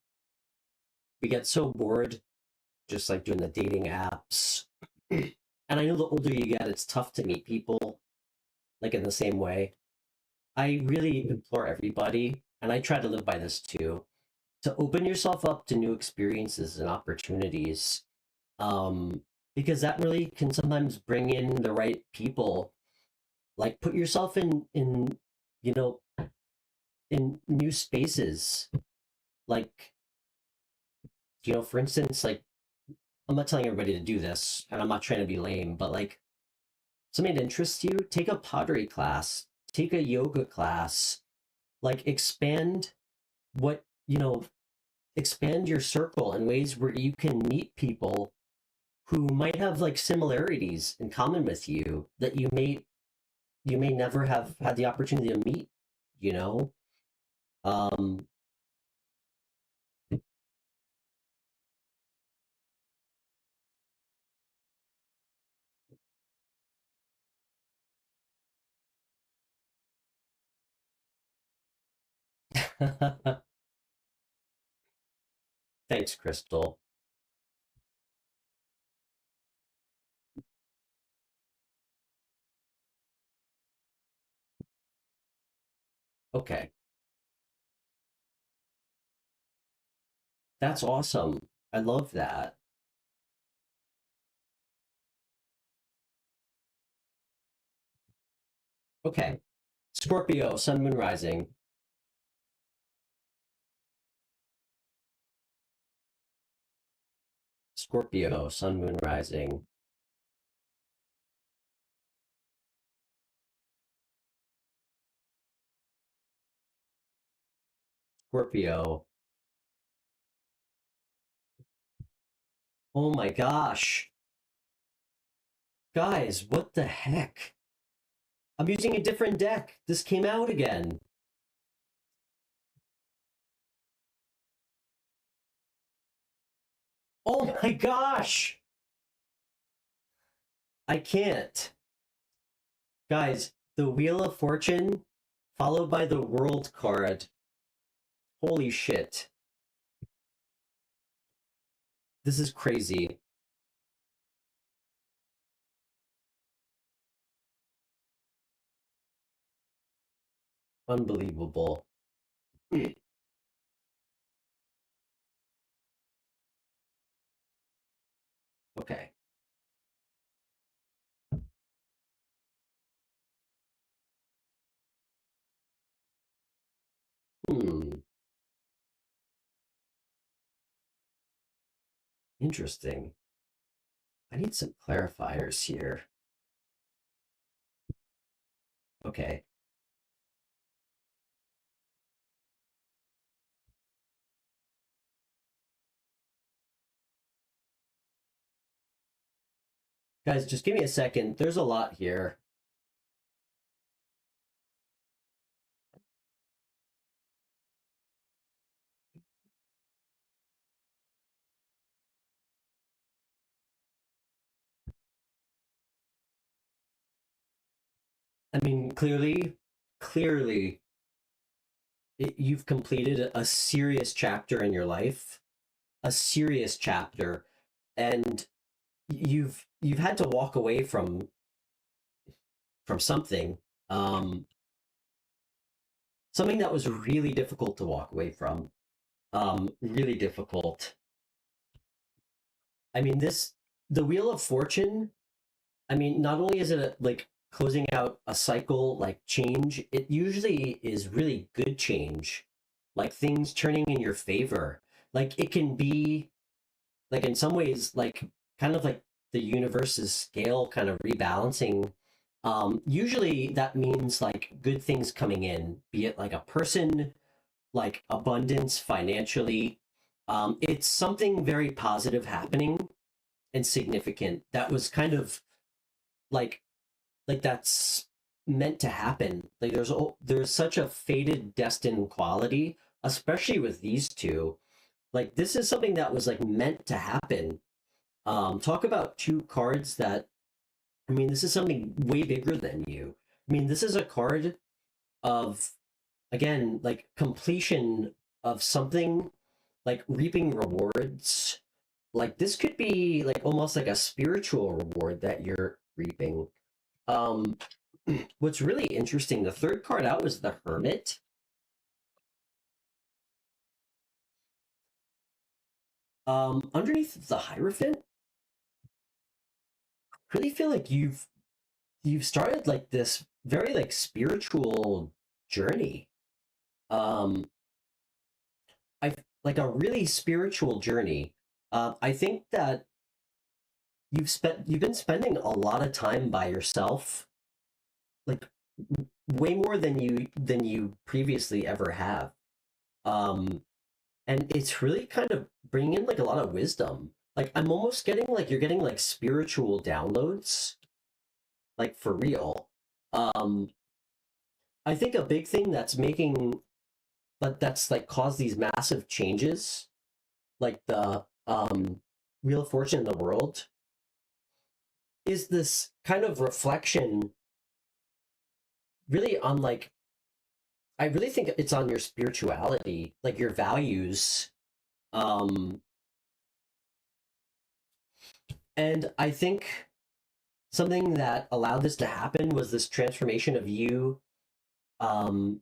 we get so bored just like doing the dating apps. And I know the older you get, it's tough to meet people like in the same way. I really implore everybody, and I try to live by this too, to open yourself up to new experiences and opportunities. Um, because that really can sometimes bring in the right people. Like put yourself in you know in new spaces. Like for instance, like I'm not telling everybody to do this, and I'm not trying to be lame, but like something that interests you, take a pottery class, take a yoga class, like what, expand your circle in ways where you can meet people who might have like similarities in common with you that you may never have had the opportunity to meet, you know? Um Thanks, Crystal. Okay. That's awesome. I love that. Okay. Scorpio, sun, moon, rising. Scorpio, sun, moon, rising. Scorpio. Oh my gosh. Guys, what the heck? I'm using a different deck. This came out again. Oh my gosh. I can't. Guys, the Wheel of Fortune followed by the World card. Holy shit. This is crazy. Unbelievable. Okay. Hmm. Interesting. I need some clarifiers here. Okay. Guys, just give me a second. There's a lot here. I mean, clearly, you've completed a serious chapter in your life, a serious chapter, and you've had to walk away from something, um, something that was really difficult to walk away from, really difficult. I mean, the Wheel of Fortune. I mean, not only is it like closing out a cycle, like change, it usually is really good change, like things turning in your favor. Like it can be like in some ways, like kind of like the universe's scale kind of rebalancing. Usually that means like good things coming in, be it like a person, like abundance financially. It's something very positive happening and significant that was kind of like like that's meant to happen. Like there's such a fated, destined quality, especially with these two. Like this is something that was like meant to happen. Talk about two cards that, I mean, this is something way bigger than you. I mean, this is a card of, again, like completion of something, like reaping rewards. Like this could be like almost like a spiritual reward that you're reaping. Um, what's really interesting, the third card out was the Hermit. Underneath the Hierophant, I really feel like you've started like this very like spiritual journey. Um, I like a really spiritual journey. I think that you've been spending a lot of time by yourself, like way more than you previously ever have. Um, and it's really kind of bringing in like a lot of wisdom. Like I'm almost getting like you're getting like spiritual downloads, like for real. Um, I think a big thing that's making, but that's like caused these massive changes, like the Wheel of Fortune in the world, is this kind of reflection really on like, I really think it's on your spirituality, like your values. Um, and I think something that allowed this to happen was this transformation of you um,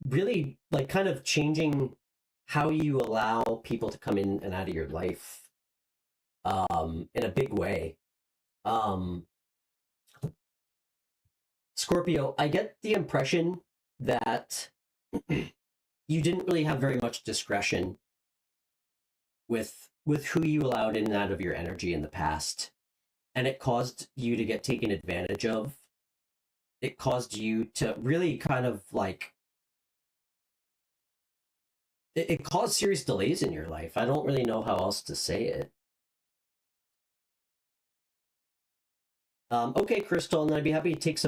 really like kind of changing how you allow people to come in and out of your life in a big way. Um, Scorpio, I get the impression that you didn't really have very much discretion with who you allowed in and out of your energy in the past, and it caused you to get taken advantage of. It caused you to really kind of like it caused serious delays in your life. I don't really know how else to say it. Okay, Crystal, and I'd be happy to take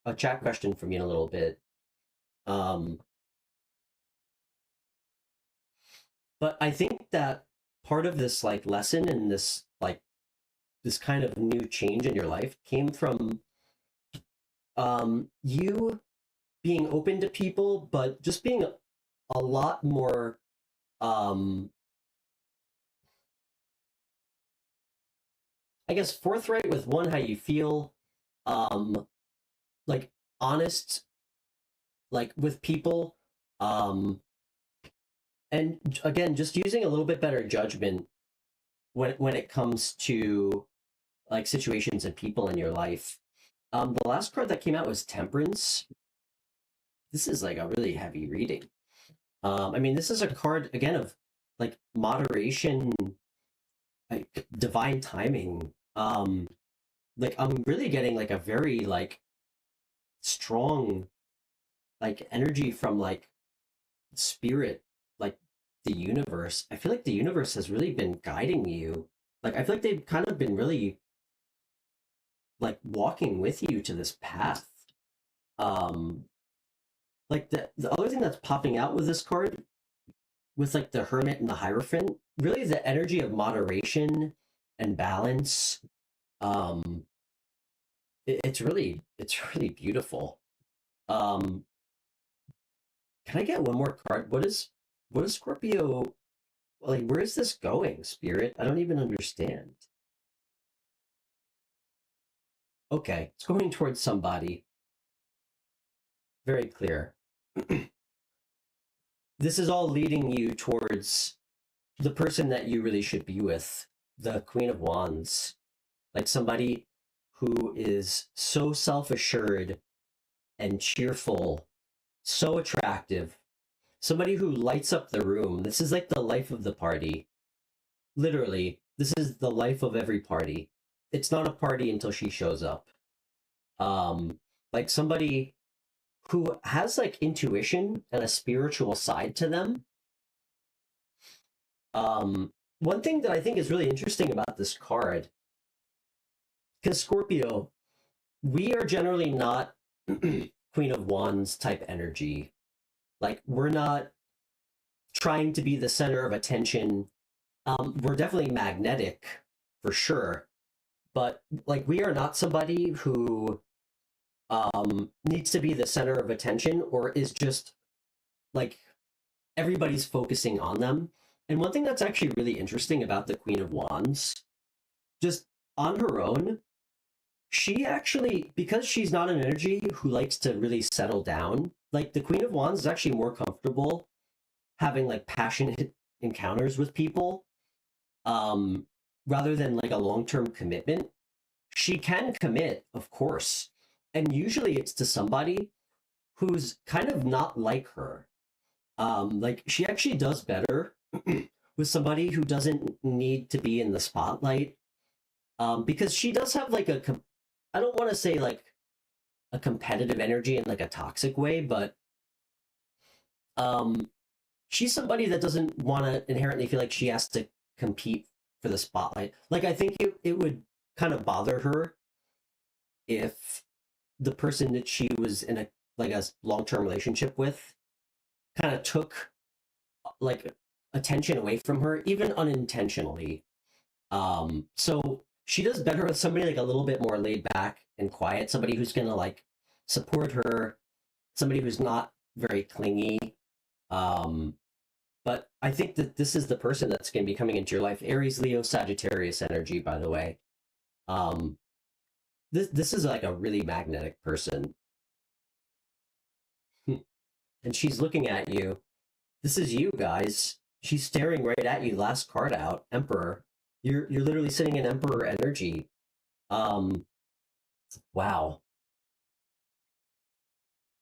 a chat question from you in a little bit. Um, but I think that part of this like lesson and this like this kind of new change in your life came from you being open to people, but just being a lot more um I guess forthright with one, how you feel, um like honest like with people, um and again just using a little bit better judgment when it comes to like situations and people in your life. The last card that came out was Temperance. This is like a really heavy reading. I mean, this is a card again of like moderation, like divine timing. Like I'm really getting like a very like strong like energy from like spirit, like the universe. I feel like the universe has really been guiding you. Like I feel like they've kind of been really like walking with you to this path. Um, like the other thing that's popping out with this card, with like the Hermit and the Hierophant, really the energy of moderation and balance. Um, it's really beautiful. Um, can I get one more card? What is Scorpio like? Where is this going, Spirit? I don't even understand. Okay, it's going towards somebody. Very clear. This is all leading you towards the person that you really should be with, the Queen of Wands, like somebody who is so self-assured and cheerful, so attractive, somebody who lights up the room. This is like the life of the party. Literally, this is the life of every party. It's not a party until she shows up. Like somebody who has like intuition and a spiritual side to them. One thing that I think is really interesting about this card, because Scorpio, we are generally not Queen of Wands type energy. Like, we're not trying to be the center of attention. We're definitely magnetic for sure, but like, we are not somebody who needs to be the center of attention or is just like everybody's focusing on them. And one thing that's actually really interesting about the Queen of Wands, just on her own, she actually, because she's not an energy who likes to really settle down, like the Queen of Wands is actually more comfortable having like passionate encounters with people, um, rather than like a long-term commitment. She can commit, of course, and usually it's to somebody who's kind of not like her. Like, she actually does better with somebody who doesn't need to be in the spotlight, because she does have like I don't want to say like a competitive energy in like a toxic way, but um, she's somebody that doesn't want to inherently feel like she has to compete for the spotlight. Like, I think it would kind of bother her if the person that she was in a like a long-term relationship with kind of took like attention away from her, even unintentionally. So she does better with somebody like a little bit more laid back and quiet, somebody who's gonna like support her, somebody who's not very clingy. Um, but I think that this is the person that's gonna be coming into your life. Aries, Leo, Sagittarius energy, by the way. Um, this is like a really magnetic person. And she's looking at you. This is you, guys. She's staring right at you. Last card out, Emperor. You're literally sitting in Emperor energy. Um, wow.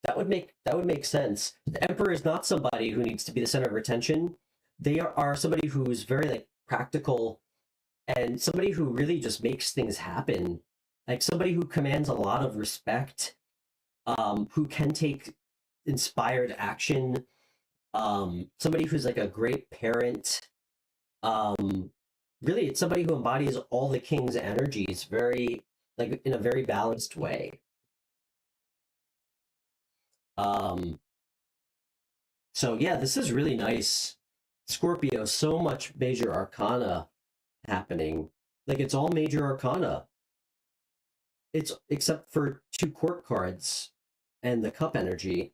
That would make sense. The Emperor is not somebody who needs to be the center of attention. They are somebody who's very like practical and somebody who really just makes things happen. Like, somebody who commands a lot of respect, who can take inspired action, somebody who's like a great parent. Um, Really, it's somebody who embodies all the king's energies very like in a very balanced way. Um, so yeah, this is really nice. Scorpio, so much major arcana happening. Like, it's all major arcana. It's except for two court cards and the cup energy.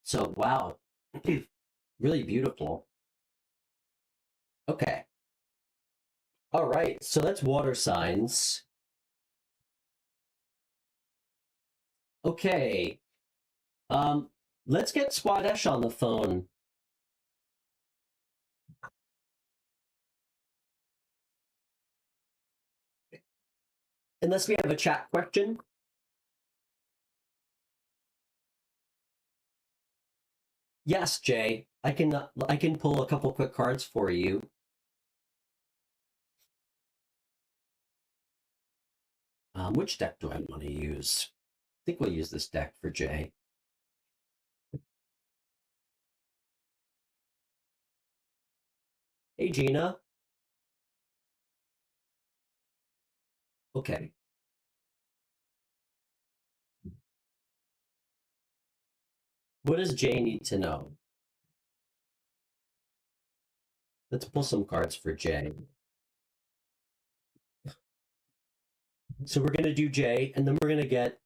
So wow, really beautiful. Okay. All right. So that's water signs. Okay. Um, let's get Swadesh on the phone. Unless we have a chat question. Yes, Jay. I can pull a couple quick cards for you. Which deck do I want to use? I think we'll use this deck for Jay. Hey, Gina. Okay. What does Jay need to know? Let's pull some cards for Jay. So we're gonna do Jay, and then we're gonna get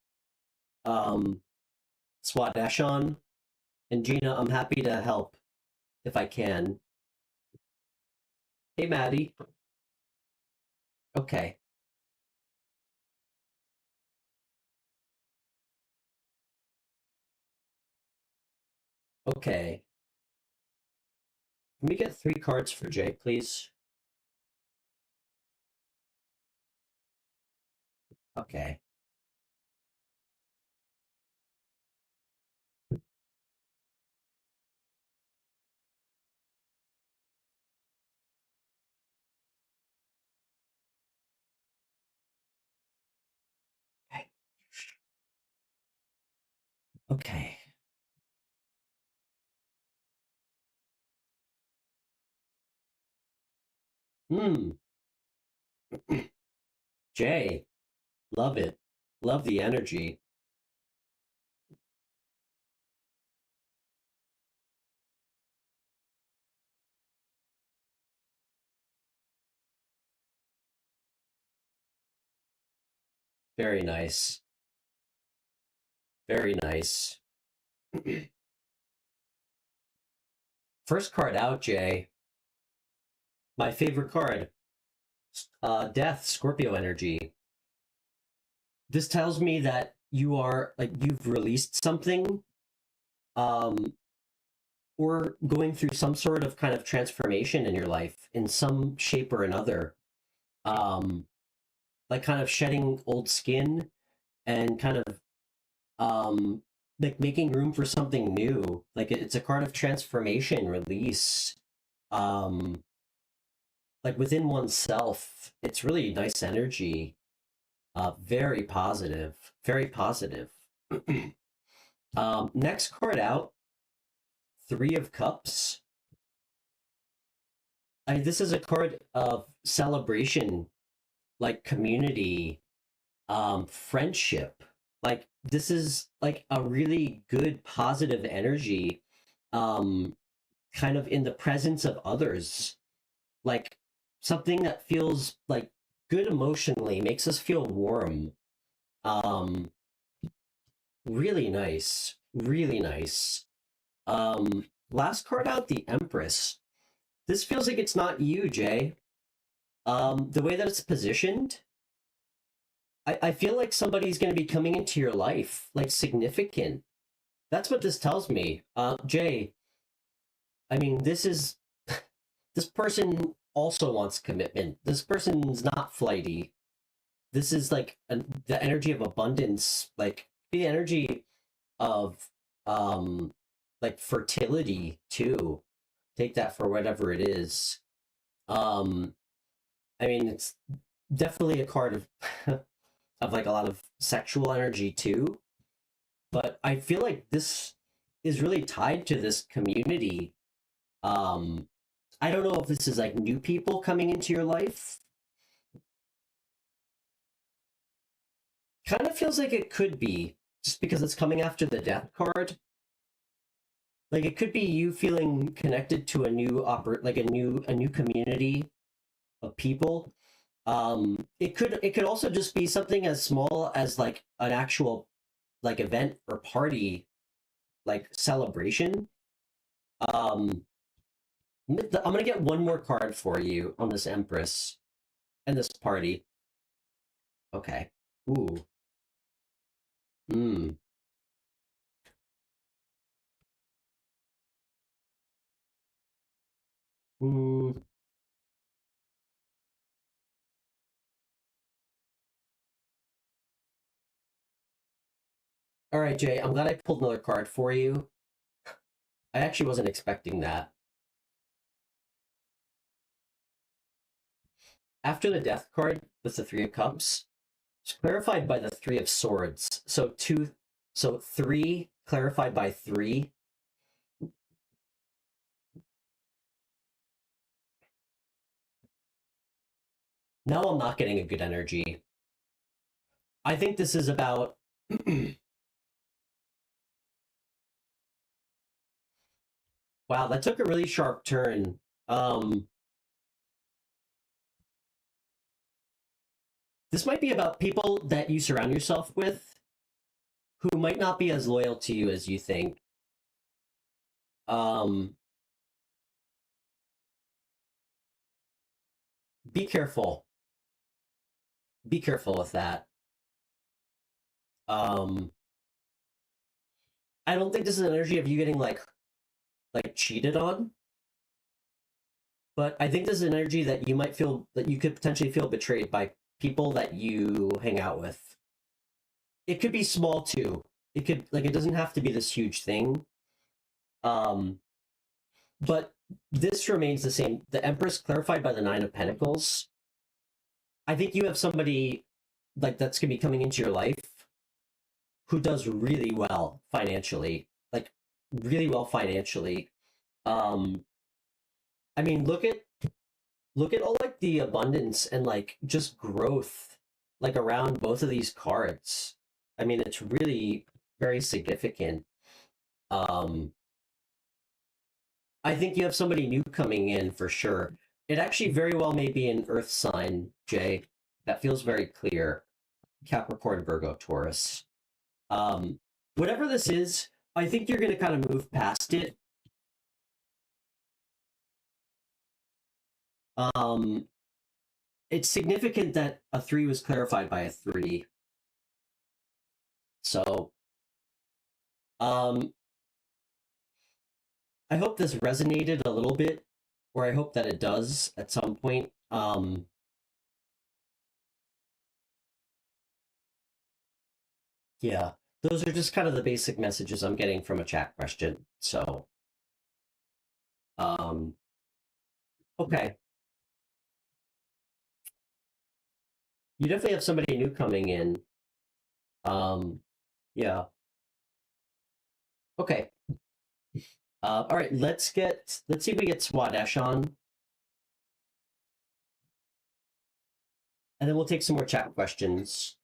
Swadesh on. And Gina, I'm happy to help if I can. Hey, Maddie. Okay. Okay. Can we get 3 cards for Jay, please? Okay. Okay. Hmm. Jay, Love it. Love the energy. Very nice. Very nice. First card out, Jay. My favorite card. Death, Scorpio energy. This tells me that you are like you've released something, um, or going through some sort of kind of transformation in your life in some shape or another. Um, like kind of shedding old skin and kind of like making room for something new. Like it's a card of transformation, release. Um, like within oneself. It's really nice energy. Very positive. Very positive. Next card out, Three of Cups. This is a card of celebration, like community, friendship. Like this is like a really good positive energy, kind of in the presence of others. Like something that feels like good emotionally, makes us feel warm. Um, really nice. Really nice. Last card out, the Empress. This feels like it's not you, Jay. The way that it's positioned, I feel like somebody's going to be coming into your life, like significant. That's what this tells me. Jay, I mean, this is, this person also wants commitment. This person's not flighty. This is like the energy of abundance, like the energy of, like fertility too. Take that for whatever it is. Um, I mean, it's definitely a card of of like a lot of sexual energy too. But I feel like this is really tied to this community. Um, I don't know if this is like new people coming into your life. Kind of feels like it could be just because it's coming after the death card. Like it could be you feeling connected to a new like a new community of people. It could also just be something as small as like an actual like event or party, like celebration. Um, I'm gonna get one more card for you on this Empress and this party. Okay. Ooh. Hmm. Mm. All right, Jay. I'm glad I pulled another card for you. I actually wasn't expecting that. After the Death card with the Three of Cups, it's clarified by the Three of Swords. So three clarified by three. Now I'm not getting a good energy. I think this is about. Wow, that took a really sharp turn. This might be about people that you surround yourself with who might not be as loyal to you as you think. Um, be careful. Be careful with that. Um, I don't think this is an energy of you getting like cheated on, but I think this is an energy that you might feel that you could potentially feel betrayed by people that you hang out with. It could be small too. It could like it doesn't have to be this huge thing. Um, but this remains the same. The Empress clarified by the Nine of Pentacles. I think you have somebody like that's gonna be coming into your life who does really well financially, like really well financially. Um, I mean, look at all like the abundance and like just growth like around both of these cards. I mean, it's really very significant. I think you have somebody new coming in for sure. It actually very well may be an earth sign, Jay. That feels very clear. Capricorn, Virgo, Taurus. Whatever this is, I think you're going to kind of move past it. It's significant that a 3 was clarified by a 3. So, I hope this resonated a little bit, or I hope that it does at some point. Yeah, those are just kind of the basic messages I'm getting from a chat question. So, okay. You definitely have somebody new coming in. Yeah. Okay. All right, let's see if we get Swadesh on. And then we'll take some more chat questions.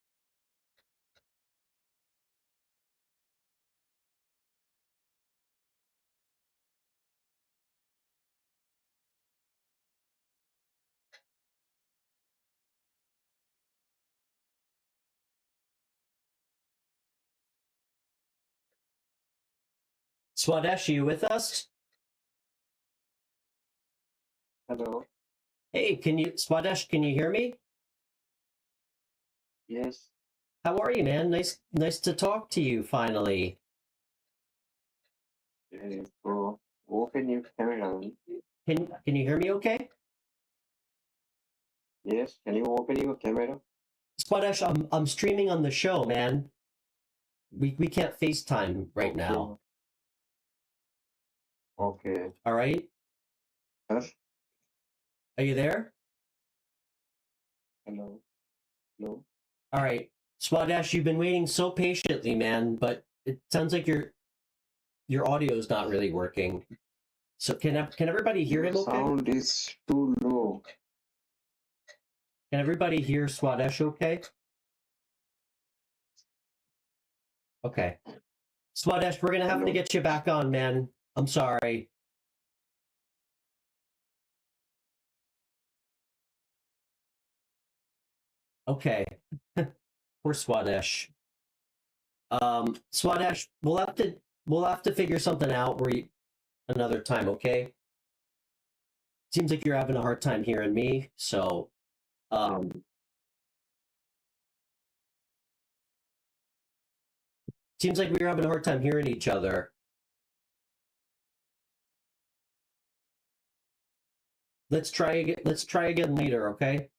Swadesh, are you with us? Hello. Hey, Swadesh, can you hear me? Yes. How are you, man? Nice to talk to you finally. So open your camera. Can you hear me okay? Yes. Can you open your camera? Swadesh, I'm streaming on the show, man. We can't FaceTime right now. Okay. All right? Yes. Are you there? Hello. Hello. All right. Swadesh, you've been waiting so patiently, man, but it sounds like your audio is not really working. So can everybody hear him okay? Sound is too low. Can everybody hear Swadesh okay? Okay. Swadesh, we're gonna have to get you back on, man. I'm sorry. Okay. Poor Swadesh. Swadesh, we'll have to figure something out another time, okay? Seems like you're having a hard time hearing me, so seems like we're having a hard time hearing each other. Let's try again later, okay?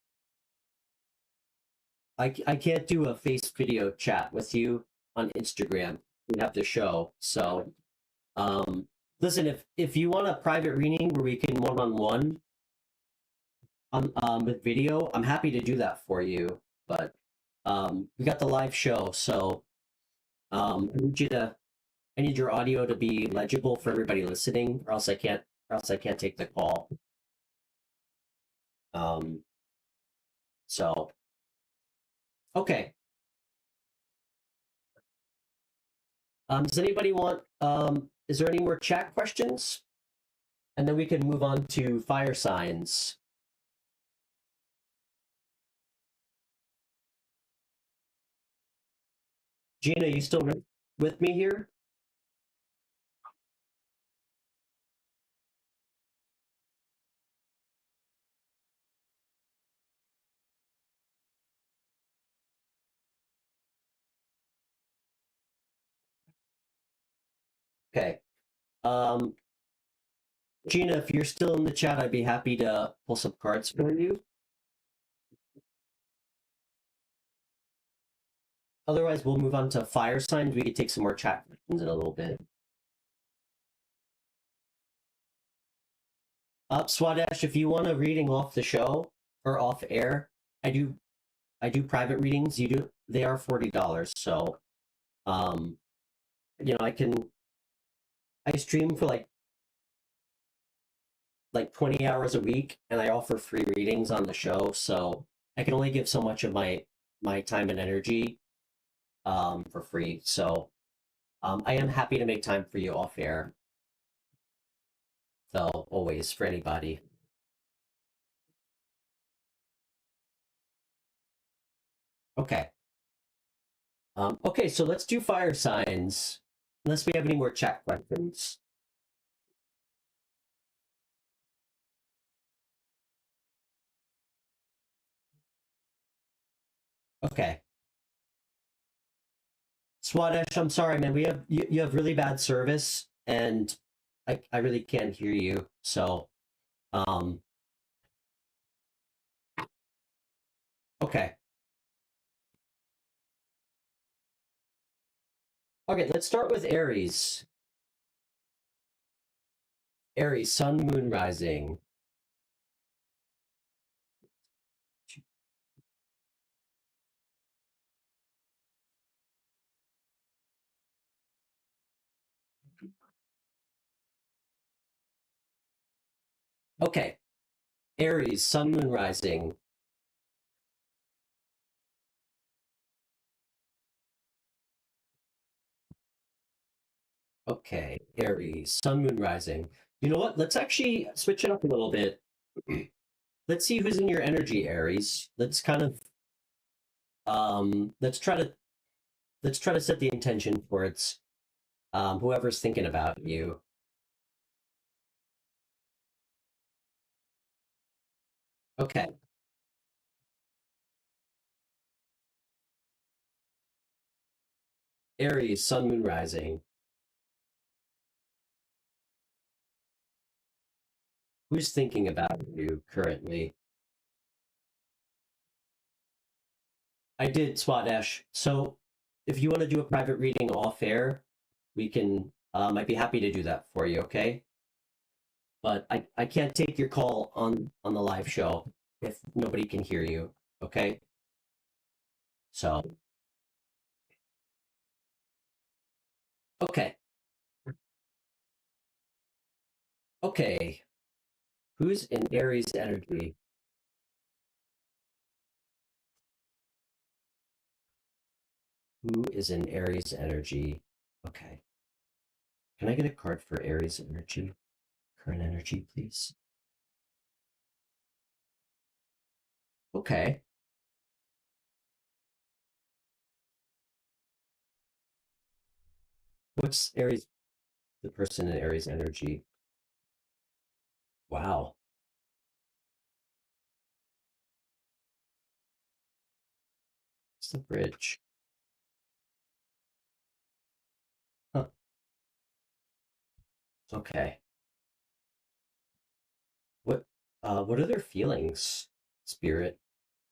I can't do a face video chat with you on Instagram. We have to show. So, listen, if you want a private reading where we can one-on-one on with video, I'm happy to do that for you. But we got the live show, so I need your audio to be legible for everybody listening, or else I can't take the call. So okay. Does anybody want is there any more chat questions? And then we can move on to fire signs. Gina, you still with me here? Okay. Gina, if you're still in the chat, I'd be happy to pull some cards for you. Otherwise, we'll move on to fire signs. We could take some more chat questions in a little bit. Swadesh, if you want a reading off the show or off air, I do private readings. They are $40. So, I stream for like 20 hours a week, and I offer free readings on the show. So I can only give so much of my my time and energy for free. So I am happy to make time for you off air. So always for anybody. Okay. Okay, so let's do fire signs. Unless we have any more chat questions. Okay. Swadesh, I'm sorry, man. We have you have really bad service, and I really can't hear you. So, okay. Okay, let's start with Aries. Aries, sun, moon, rising. Okay. Aries, sun, moon, rising. Okay, Aries, sun, moon, rising. You know what? Let's actually switch it up a little bit. Let's see who's in your energy, Aries. Let's kind of let's try to set the intention towards whoever's thinking about you. Okay. Aries, sun, moon, rising. Who's thinking about you currently? I did, Swadesh. So if you want to do a private reading off air, we can, I'd be happy to do that for you, okay? But I can't take your call on the live show if nobody can hear you, okay? So, okay. Okay. Who's in Aries energy? Who is in Aries energy? Okay. Can I get a card for Aries energy? Current energy, please. Okay. What's Aries, the person in Aries energy? Wow. It's the bridge. Huh. Okay. What are their feelings, Spirit?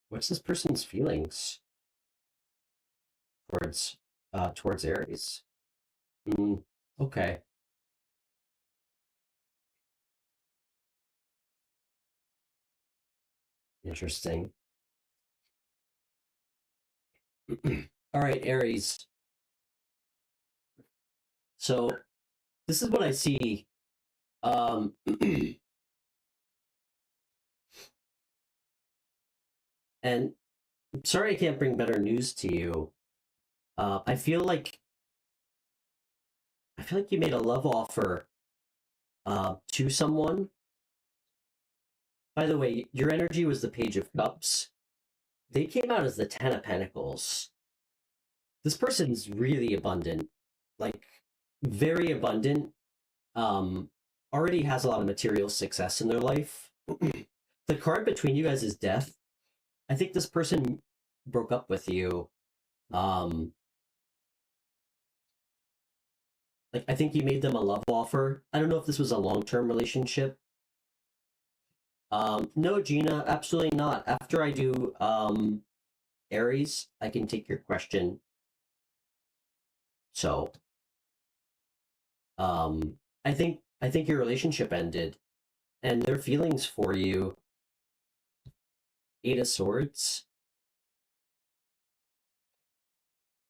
What's this person's feelings towards towards Aries? Mm, okay. Interesting. All right, Aries. So this is what I see. And sorry I can't bring better news to you. I feel like you made a love offer to someone. By the way, your energy was the Page of Cups. They came out as the Ten of Pentacles. This person's really abundant, like very abundant. Um, Already has a lot of material success in their life. The card between you guys is death. I think this person broke up with you. Um, like I think you made them a love offer. I don't know if this was a long-term relationship. No, Gina, absolutely not. After I do Aries, I can take your question. So, um, I think your relationship ended, and their feelings for you. Eight of Swords.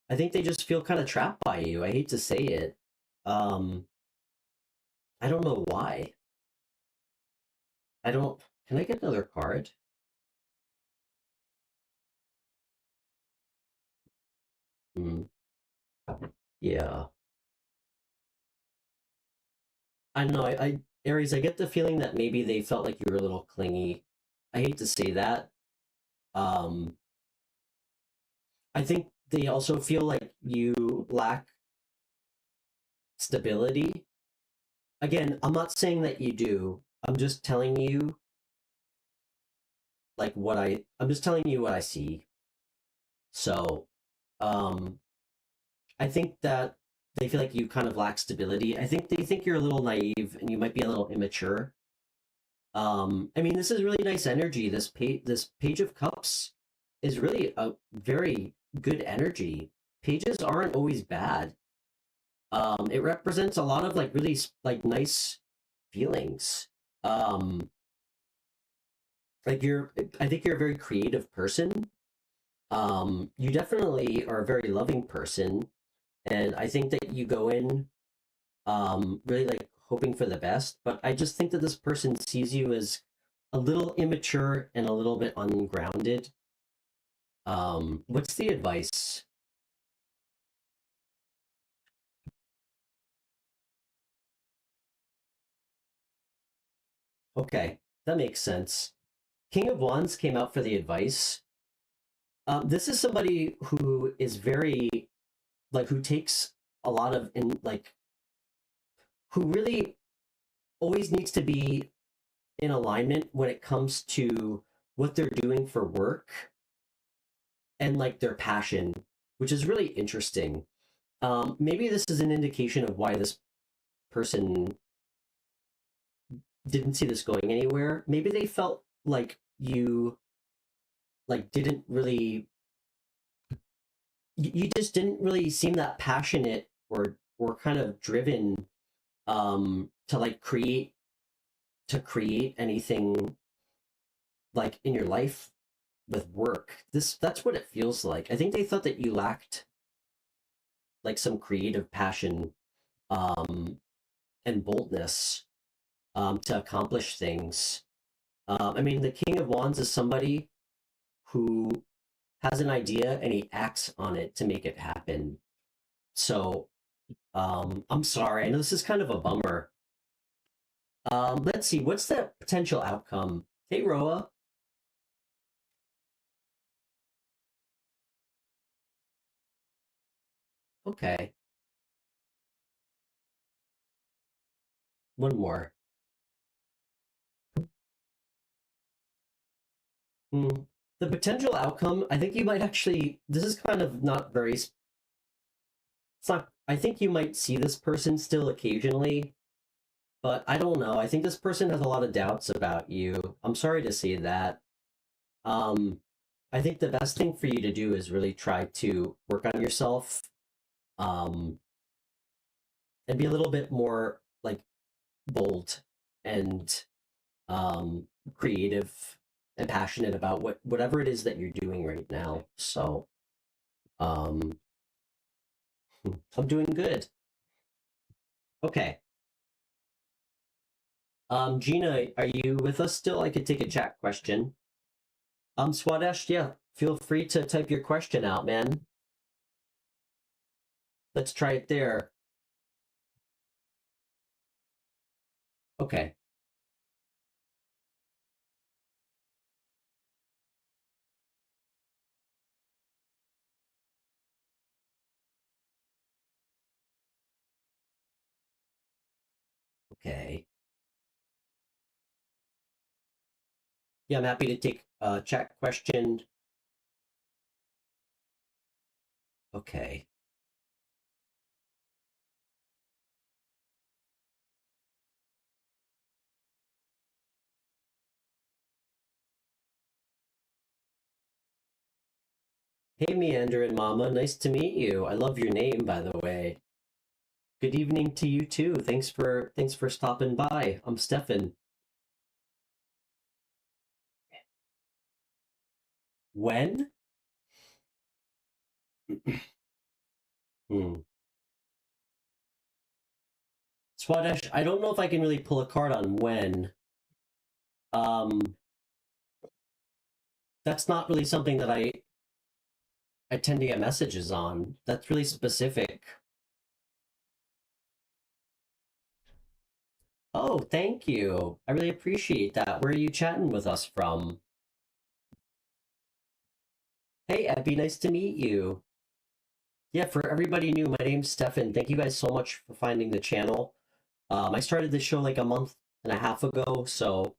I think they just feel kind of trapped by you. I hate to say it. Um, I don't know why. I don't. Can I get another card? Mm. Yeah. I don't know. Aries, I get the feeling that maybe they felt like you were a little clingy. I hate to say that. Um, I think they also feel like you lack stability. Again, I'm not saying that you do. I'm just telling you I'm just telling you what I see. So, um, I think that they feel like you kind of lack stability. I think they think you're a little naive and you might be a little immature. I mean, this is really nice energy. This page of cups is really a very good energy. Pages aren't always bad. It represents a lot of like really like nice feelings. Um, like I think you're a very creative person. You definitely are a very loving person, and I think that you go in really like hoping for the best. But I just think that this person sees you as a little immature and a little bit ungrounded. What's the advice? Okay, that makes sense. King of Wands came out for the advice. This is somebody who is very like who takes a lot of in like who really always needs to be in alignment when it comes to what they're doing for work and like their passion, which is really interesting. Maybe this is an indication of why this person didn't see this going anywhere. Maybe they felt like you like didn't really you just didn't really seem that passionate or kind of driven to like create anything like in your life with work. That's what it feels like. I think they thought that you lacked like some creative passion um and boldness to accomplish things. I mean, the King of Wands is somebody who has an idea and he acts on it to make it happen. So, I'm sorry. I know this is kind of a bummer. Let's see. What's the potential outcome? Hey, Roa. Okay. One more. Hmm. The potential outcome, I think you might actually, this is kind of not very, it's not, I think you might see this person still occasionally, but I don't know. I think this person has a lot of doubts about you. I'm sorry to say that. Um, I think the best thing for you to do is really try to work on yourself, um, and be a little bit more like bold and creative and passionate about whatever it is that you're doing right now. So, um, I'm doing good. Okay. Gina, are you with us still? I could take a chat question. Swadesh, yeah, feel free to type your question out, man. Let's try it there. Okay. Okay. Yeah, I'm happy to take a chat question. Okay. Hey, Meandering Mama, nice to meet you. I love your name, by the way. Good evening to you too. Thanks for stopping by. I'm Stefan. When? Hmm. Swadesh, I don't know if I can really pull a card on when. Um, that's not really something that I tend to get messages on. That's really specific. Oh, thank you. I really appreciate that. Where are you chatting with us from? Hey, Abby, nice to meet you. Yeah, for everybody new, my name's Stefan. Thank you guys so much for finding the channel. I started this show like a month and a half ago, so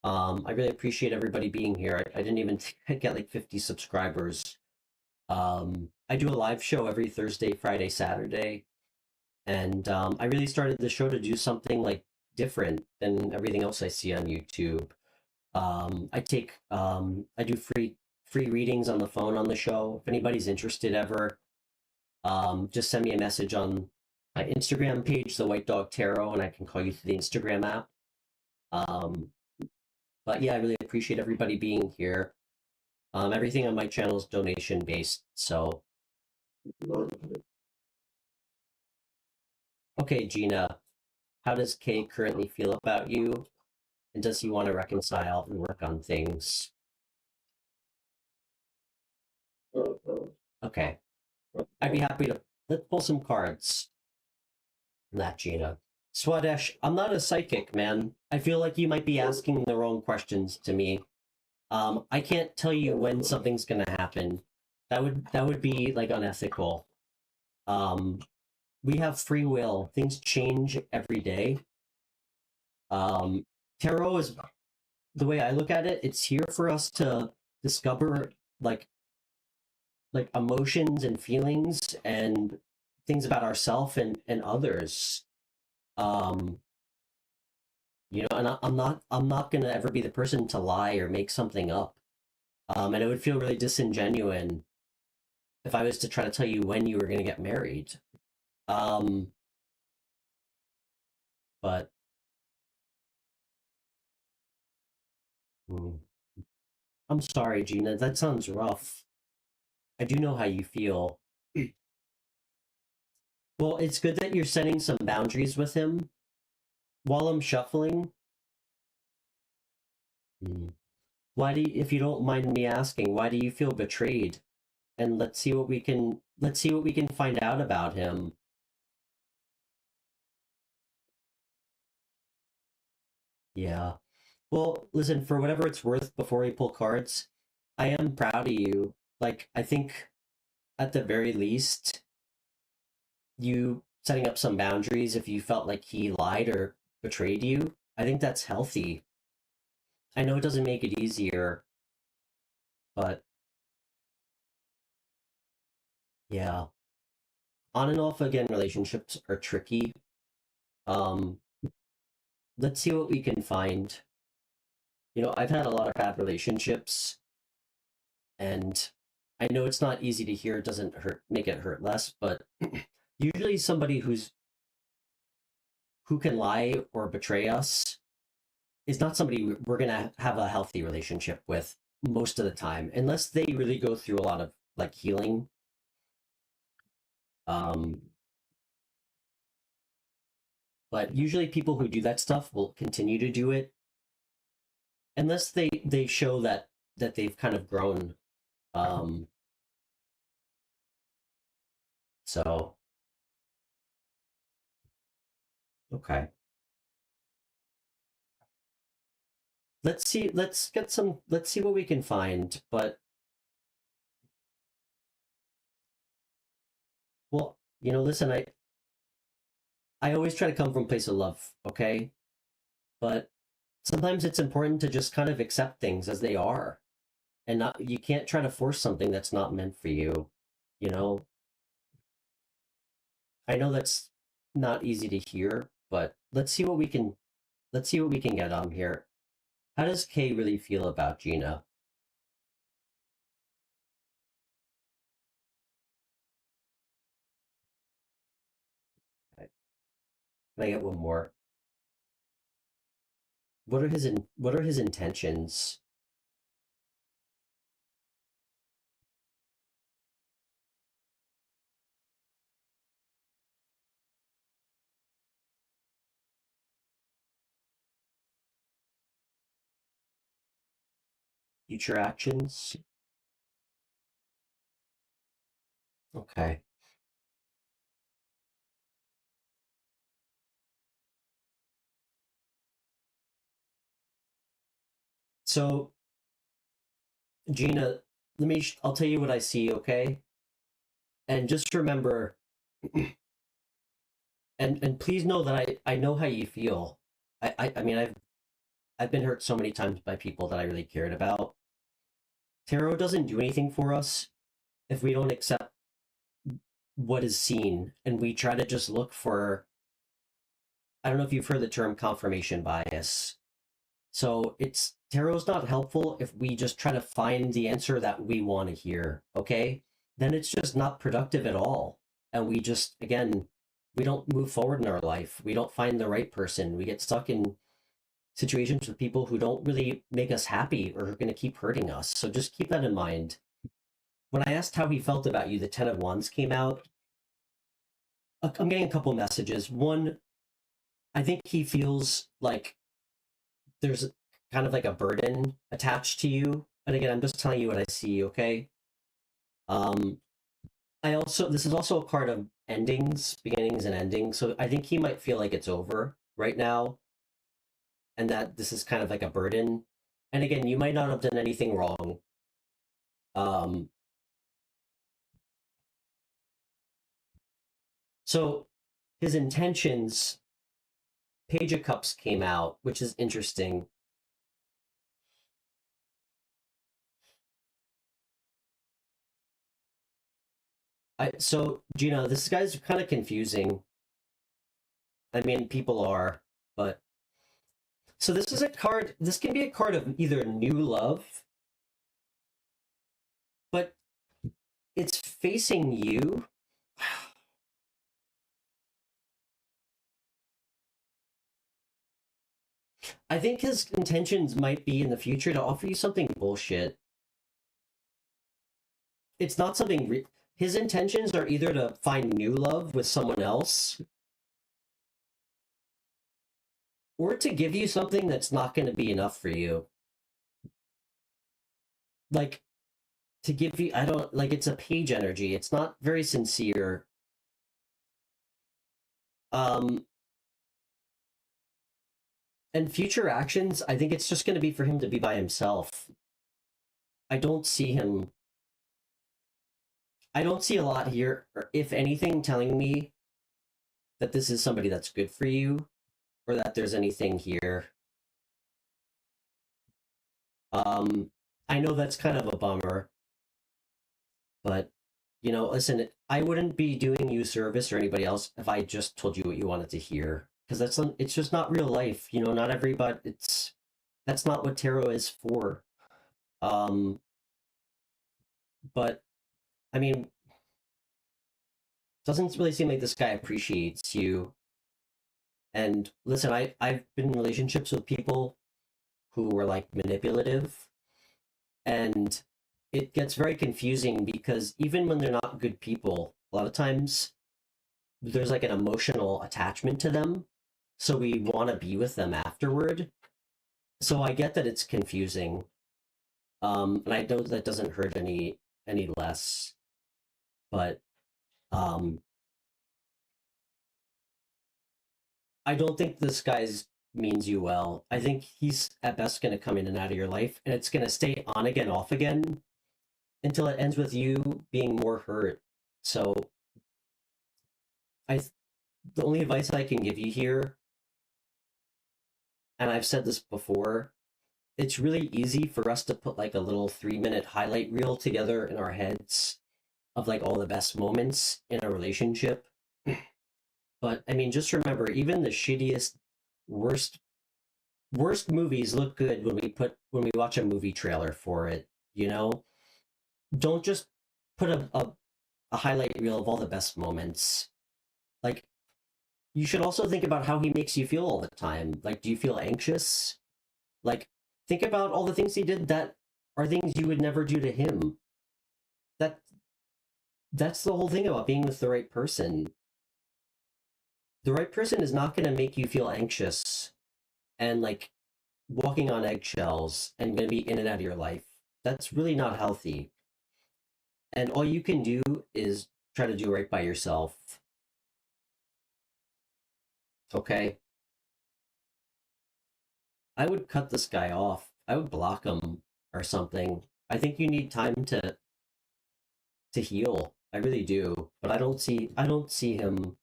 I really appreciate everybody being here. I didn't even think I'd get like 50 subscribers. I do a live show every Thursday, Friday, Saturday, and I really started the show to do something like different than everything else I see on YouTube. I do free readings on the phone on the show. If anybody's interested ever, just send me a message on my Instagram page, the White Dog Tarot, and I can call you through the Instagram app. Um, but yeah, I really appreciate everybody being here. Everything on my channel is donation based. So, okay, Gina, how does Kay currently feel about you? And does he want to reconcile and work on things? Okay, I'd be happy to let's pull some cards. That Gina. Swadesh, I'm not a psychic, man. I feel like you might be asking the wrong questions to me. I can't tell you when something's gonna happen. That would be like unethical. Um, we have free will. Things change every day. Um, Tarot is the way I look at it. It's here for us to discover like emotions and feelings and things about ourselves and others. Um, and I'm not gonna ever be the person to lie or make something up. And it would feel really disingenuous if I was to try to tell you when you were gonna get married. Um, but mm, I'm sorry, Gina. That sounds rough. I do know how you feel. Well, it's good that you're setting some boundaries with him. While I'm shuffling, mm, if you don't mind me asking, why do you feel betrayed? And let's see what we can find out about him. Yeah. Well, listen, for whatever it's worth, before we pull cards, I am proud of you. Like, I think at the very least, you setting up some boundaries if you felt like he lied or betrayed you, I think that's healthy. I know it doesn't make it easier, but yeah. On and off again, relationships are tricky. Um, let's see what we can find. I've had a lot of bad relationships, and I know it's not easy to hear. It doesn't make it hurt less, but usually somebody who can lie or betray us is not somebody we're gonna have a healthy relationship with most of the time, unless they really go through a lot of like healing. Um, but usually people who do that stuff will continue to do it unless they show that they've kind of grown. Um, so okay. Let's see what we can find. But well, listen, I always try to come from a place of love, okay? But sometimes it's important to just kind of accept things as they are. And not you can't try to force something that's not meant for you. You know, I know that's not easy to hear, but let's see what we can get on here. How does Kay really feel about Gina? Okay, can I get one more? What are his intentions? Future actions? Okay. So, Gina, I'll tell you what I see, okay? And just remember, and please know that I know how you feel. I mean, I've been hurt so many times by people that I really cared about. Tarot doesn't do anything for us if we don't accept what is seen, and we try to just look for, I don't know if you've heard the term confirmation bias. So it's tarot's not helpful if we just try to find the answer that we want to hear, okay? Then it's just not productive at all. And we just, again, we don't move forward in our life. We don't find the right person. We get stuck in situations with people who don't really make us happy or are going to keep hurting us. So just keep that in mind. When I asked how he felt about you, the Ten of Wands came out. I'm getting a couple messages. One, I think he feels like there's kind of like a burden attached to you. And again, I'm just telling you what I see, okay? This is also a card of endings, beginnings and endings. So I think he might feel like it's over right now and that this is kind of like a burden. And again, you might not have done anything wrong. So his intentions, Page of Cups came out, which is interesting. So Gina, this guy's kind of confusing. I mean, people are, but so this is a card. This can be a card of either new love, but it's facing you. I think his intentions might be in the future to offer you something bullshit. It's not something. His intentions are either to find new love with someone else, or to give you something that's not going to be enough for you. Like, to give you, I don't, like, it's a page energy. It's not very sincere. And future actions, I think it's just going to be for him to be by himself. I don't see him. I don't see a lot here, or if anything, telling me that this is somebody that's good for you, or that there's anything here. I know that's kind of a bummer, but you know, listen, I wouldn't be doing you service or anybody else if I just told you what you wanted to hear, because it's just not real life. You know, not everybody. That's not what tarot is for. But I mean, doesn't really seem like this guy appreciates you. And listen, I've been in relationships with people who were like manipulative, and it gets very confusing because even when they're not good people, a lot of times there's like an emotional attachment to them. So we want to be with them afterward. So I get that it's confusing. And I know that doesn't hurt any less. But I don't think this guy's means you well. I think he's at best going to come in and out of your life, and it's going to stay on again, off again, until it ends with you being more hurt. So, the only advice I can give you here, and I've said this before, it's really easy for us to put like a little 3-minute highlight reel together in our heads of like all the best moments in a relationship. But I mean, just remember, even the shittiest, worst movies look good when we watch a movie trailer for it. You know, don't just put a highlight reel of all the best moments. Like, you should also think about how he makes you feel all the time. Like, do you feel anxious? Like, think about all the things he did that are things you would never do to him. That that's the whole thing about being with the right person. The right person is not going to make you feel anxious and like walking on eggshells and going to be in and out of your life. That's really not healthy. And all you can do is try to do right by yourself. Okay? I would cut this guy off. I would block him or something. I think you need time to heal. I really do. But I don't see him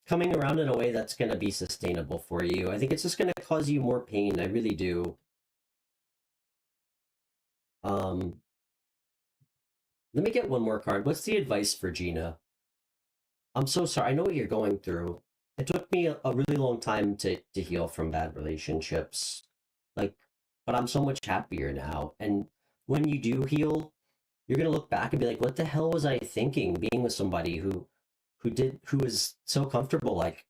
coming around in a way that's going to be sustainable for you. I think it's just going to cause you more pain. I really do. Let me get one more card. What's the advice for Gina? I'm so sorry. I know what you're going through. It took me a really long time to heal from bad relationships. Like, but I'm so much happier now. And when you do heal, you're gonna look back and be like, what the hell was I thinking being with somebody who was so comfortable, like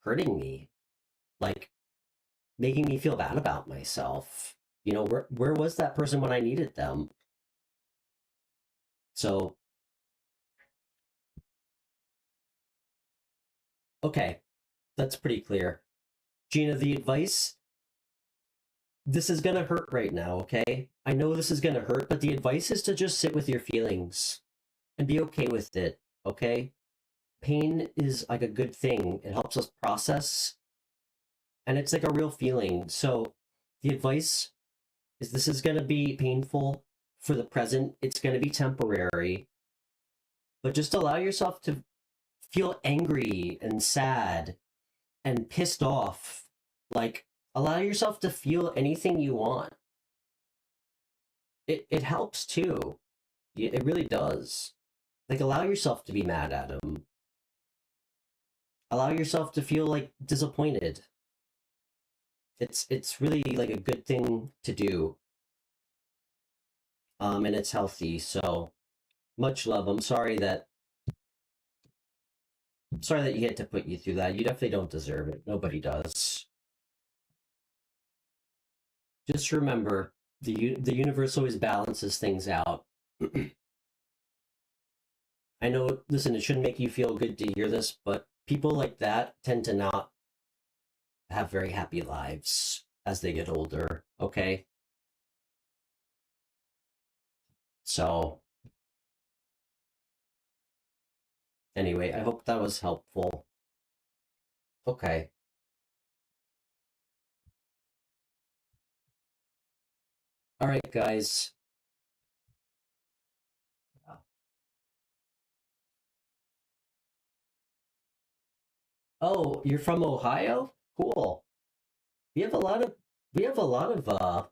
hurting me, like making me feel bad about myself. You know, where was that person when I needed them? So okay, that's pretty clear. Gina, the advice, this is gonna hurt right now, okay? I know this is gonna hurt, but the advice is to just sit with your feelings and be okay with it, okay? Pain is like a good thing. It helps us process, and it's like a real feeling. So the advice is this is gonna be painful for the present. It's gonna be temporary, but just allow yourself to feel angry and sad and pissed off. Like, allow yourself to feel anything you want. It helps too. It really does. Like, allow yourself to be mad at him. Allow yourself to feel like disappointed. It's really like a good thing to do. And it's healthy. So much love. I'm sorry that you had to put you through that. You definitely don't deserve it. Nobody does. Just remember, the universe always balances things out. I know, listen, it shouldn't make you feel good to hear this, but people like that tend to not have very happy lives as they get older, okay? So, anyway, I hope that was helpful. Okay. All right, guys. Oh, you're from Ohio? Cool. We have a lot of we have a lot of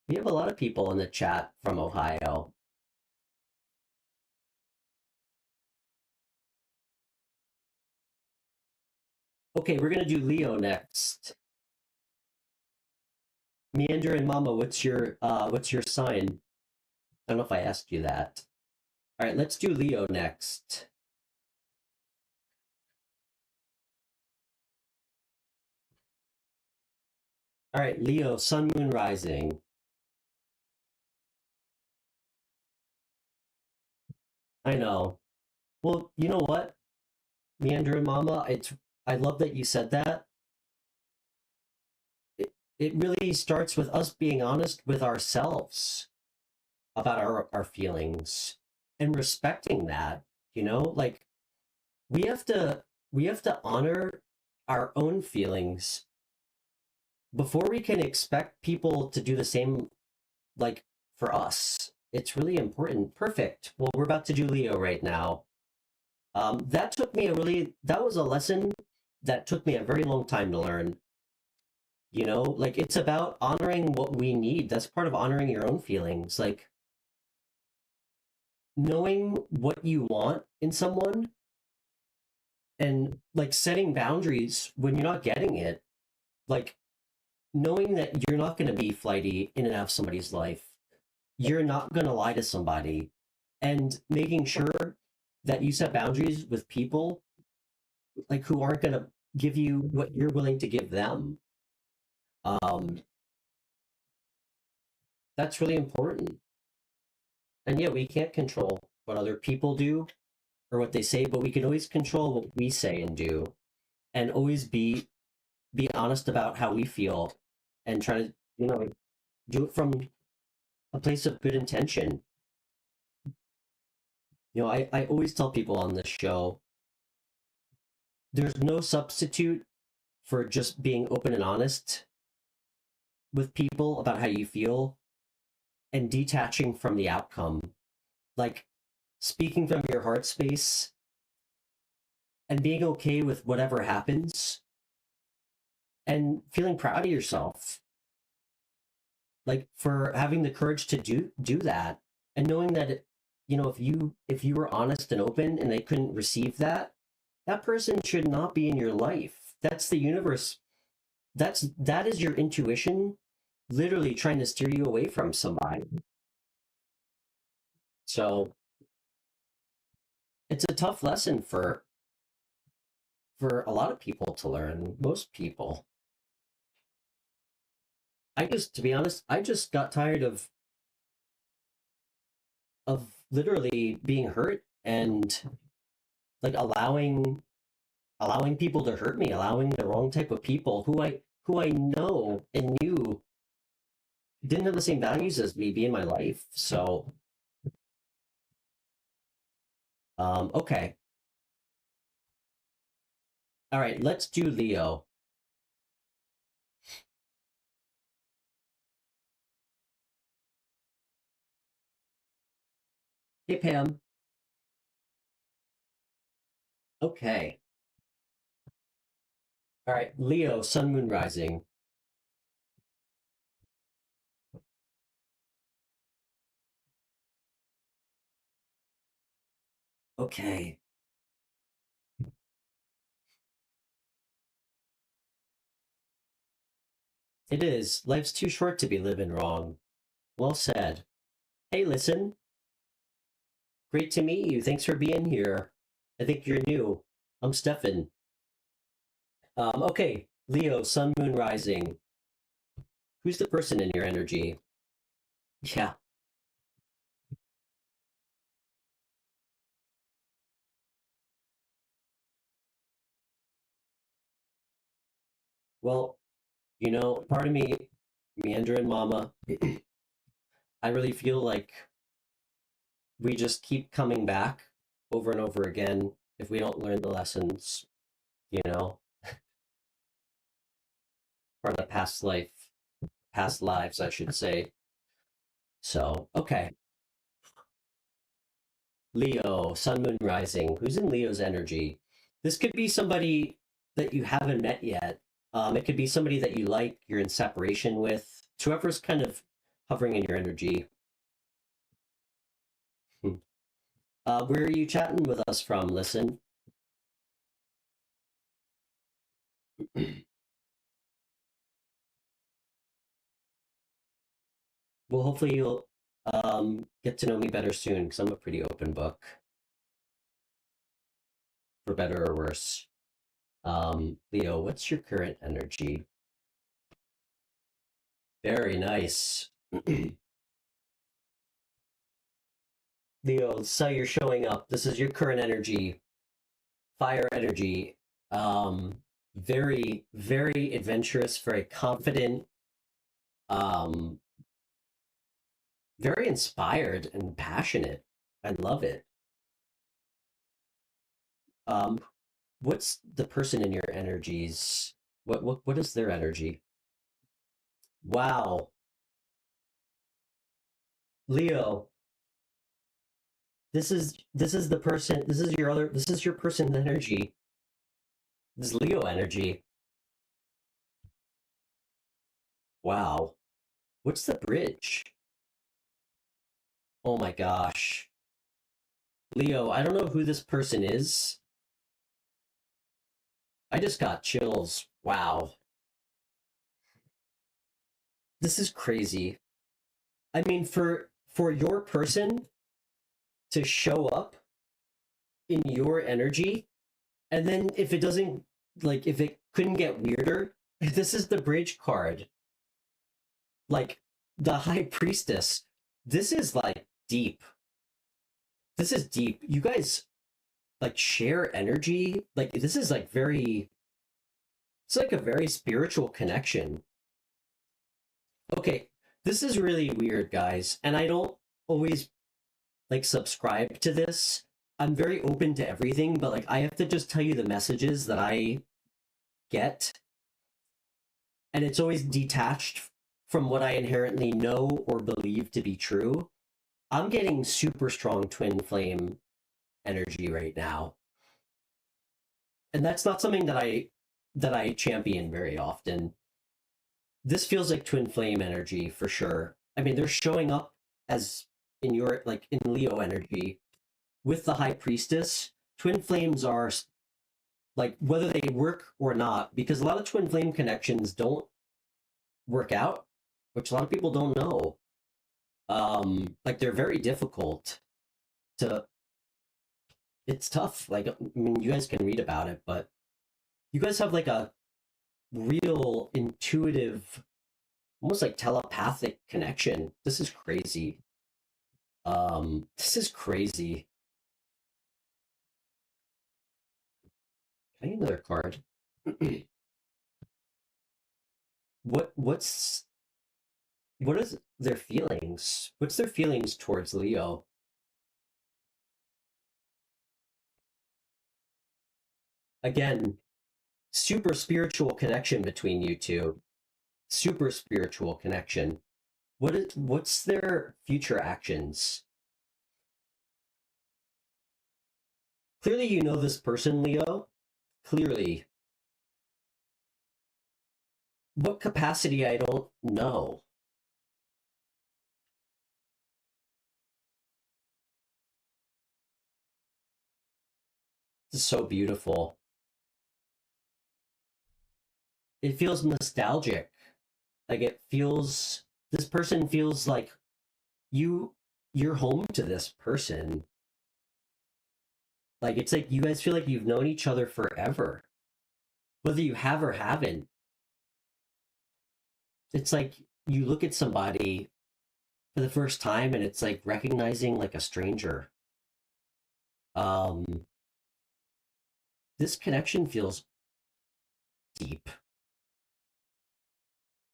we have a lot of people in the chat from Ohio. Okay, we're gonna do Leo next. Meander and Mama, what's your sign? I don't know if I asked you that. All right, let's do Leo next. All right, Leo, Sun, Moon, Rising. I know. Well, you know what, Meander and Mama, I love that you said that. It really starts with us being honest with ourselves about our feelings and respecting that, you know? Like we have to honor our own feelings before we can expect people to do the same, like for us. It's really important. Perfect. Well, we're about to do Leo right now. That was a lesson that took me a very long time to learn. You know, like it's about honoring what we need. That's part of honoring your own feelings. Like knowing what you want in someone and like setting boundaries when you're not getting it. Like knowing that you're not going to be flighty in and out of somebody's life. You're not going to lie to somebody, and making sure that you set boundaries with people like who aren't going to give you what you're willing to give them. That's really important. And yeah, we can't control what other people do or what they say, but we can always control what we say and do, and always be honest about how we feel and try to, you know, do it from a place of good intention. You know, I always tell people on this show, there's no substitute for just being open and honest with people about how you feel and detaching from the outcome. Like speaking from your heart space and being okay with whatever happens and feeling proud of yourself. Like for having the courage to do that and knowing that you know, if you were honest and open and they couldn't receive that, that person should not be in your life. That's the universe. That is your intuition literally trying to steer you away from somebody. So it's a tough lesson for a lot of people to learn, most people. To be honest, I just got tired of literally being hurt and like allowing people to hurt me, allowing the wrong type of people who I know and knew didn't have the same values as me be in my life. So okay. All right, let's do Leo. Hey Pam. Okay. All right, Leo, Sun, Moon, Rising. Okay. It is. Life's too short to be living wrong. Well said. Hey, listen. Great to meet you. Thanks for being here. I think you're new. I'm Stefan. Okay, Leo, Sun, Moon, Rising. Who's the person in your energy? Yeah. Well, you know, part of me, Meandering Mama, I really feel like we just keep coming back over and over again if we don't learn the lessons, you know, from the past lives, I should say. So, okay. Leo, Sun, Moon, Rising. Who's in Leo's energy? This could be somebody that you haven't met yet. It could be somebody that you like, you're in separation with. It's whoever's kind of hovering in your energy. Hmm. Where are you chatting with us from? Listen. Well, hopefully you'll get to know me better soon because I'm a pretty open book, for better or worse. Leo, what's your current energy? Very nice. Leo, so you're showing up. This is your current energy, fire energy. Very, very adventurous, very confident, um, very inspired and passionate. I love it. Um, what's the person in your energies? What is their energy? Wow, Leo, this is the person. This is your person energy. This is Leo energy. Wow, what's the bridge? Oh my gosh, Leo, I don't know who this person is. I just got chills. Wow, this is crazy. I mean, for your person to show up in your energy, and then if it doesn't, like, if it couldn't get weirder, this is the bridge card. Like the High Priestess. This is like deep. This is deep. You guys like share energy. Like this is like very. It's like a very spiritual connection. Okay, this is really weird, guys, and I don't always like subscribe to this. I'm very open to everything, but like I have to just tell you the messages that I get, and it's always detached from what I inherently know or believe to be true. I'm getting super strong twin flame energy right now. And that's not something that I champion very often. This feels like twin flame energy for sure. I mean, they're showing up as in your like in Leo energy with the high priestess. Twin flames are like whether they work or not, because a lot of twin flame connections don't work out, which a lot of people don't know. Like they're very difficult to, it's tough. Like, I mean, you guys can read about it, but you guys have like a real intuitive, almost like telepathic connection. This is crazy. This is crazy. Can I get another card? what is their feelings? What's their feelings towards Leo? Again, super spiritual connection between you two. Super spiritual connection. What's their future actions? Clearly you know this person, Leo. Clearly. What capacity, I don't know. This is so beautiful. It feels nostalgic. Like it feels, this person feels like you're home to this person. Like it's like you guys feel like you've known each other forever. Whether you have or haven't. It's like you look at somebody for the first time and it's like recognizing like a stranger. This connection feels deep.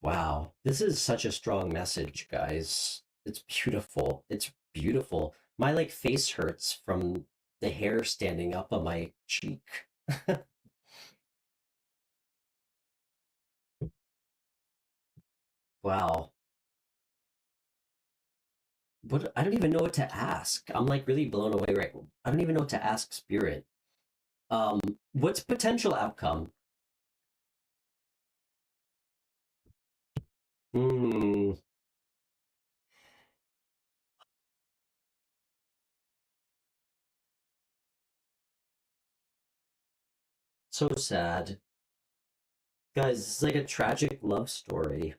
Wow, this is such a strong message, guys. It's beautiful. It's beautiful. My like face hurts from the hair standing up on my cheek. Wow. What, I don't even know what to ask. I'm like really blown away right. I don't even know what to ask spirit. What's potential outcome? Hmm. So sad. Guys, it's like a tragic love story.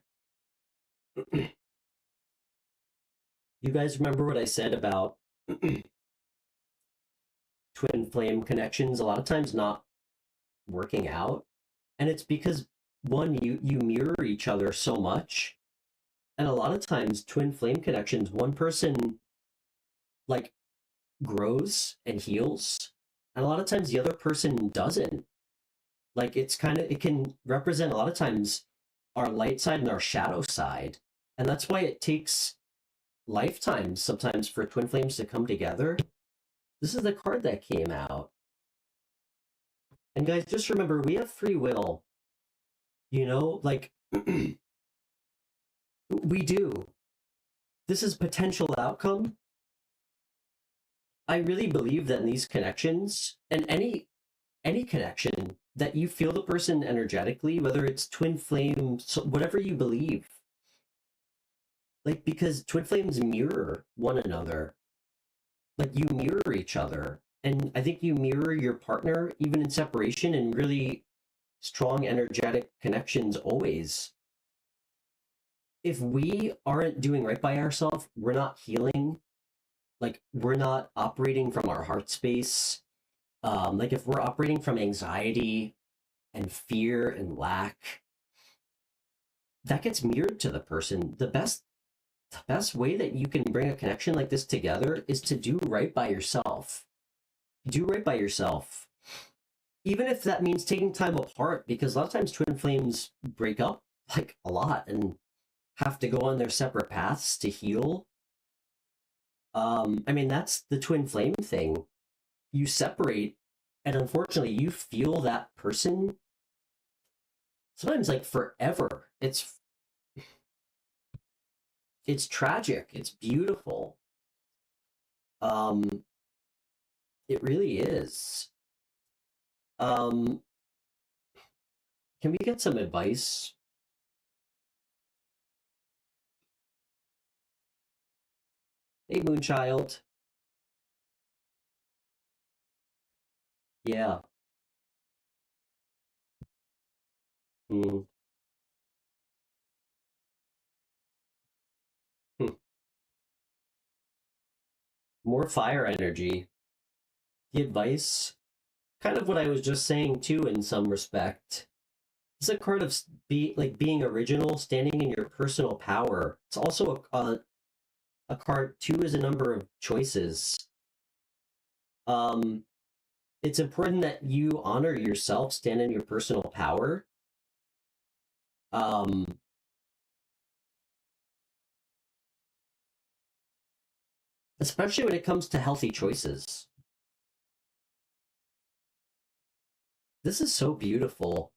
You guys remember what I said about twin flame connections a lot of times not working out? And it's because one, you mirror each other so much. And a lot of times twin flame connections, one person like grows and heals, and a lot of times the other person doesn't. Like it's kind of, it can represent a lot of times our light side and our shadow side. And that's why it takes lifetimes sometimes for twin flames to come together. This is the card that came out. And guys, just remember, we have free will. You know, like, we do. This is potential outcome. I really believe that in these connections, and any connection, that you feel the person energetically, whether it's twin flame, so whatever you believe. Like, because twin flames mirror one another. Like, you mirror each other. And I think you mirror your partner, even in separation, and really strong energetic connections always. If we aren't doing right by ourselves, we're not healing. Like, we're not operating from our heart space. Like, if we're operating from anxiety and fear and lack, that gets mirrored to the person. The best way that you can bring a connection like this together is to do right by yourself. Do right by yourself. Even if that means taking time apart, because a lot of times twin flames break up like a lot and have to go on their separate paths to heal. I mean, that's the twin flame thing. You separate, and unfortunately, you feel that person sometimes like forever. It's tragic. It's beautiful. Um, it really is. Um, can we get some advice? Hey, Moonchild. Yeah. Mm. Hmm. More fire energy. The advice, kind of what I was just saying too, in some respect. It's a card of being original, standing in your personal power. It's also a card. Two is a number of choices. Um, it's important that you honor yourself, stand in your personal power. Um, especially when it comes to healthy choices. This is so beautiful.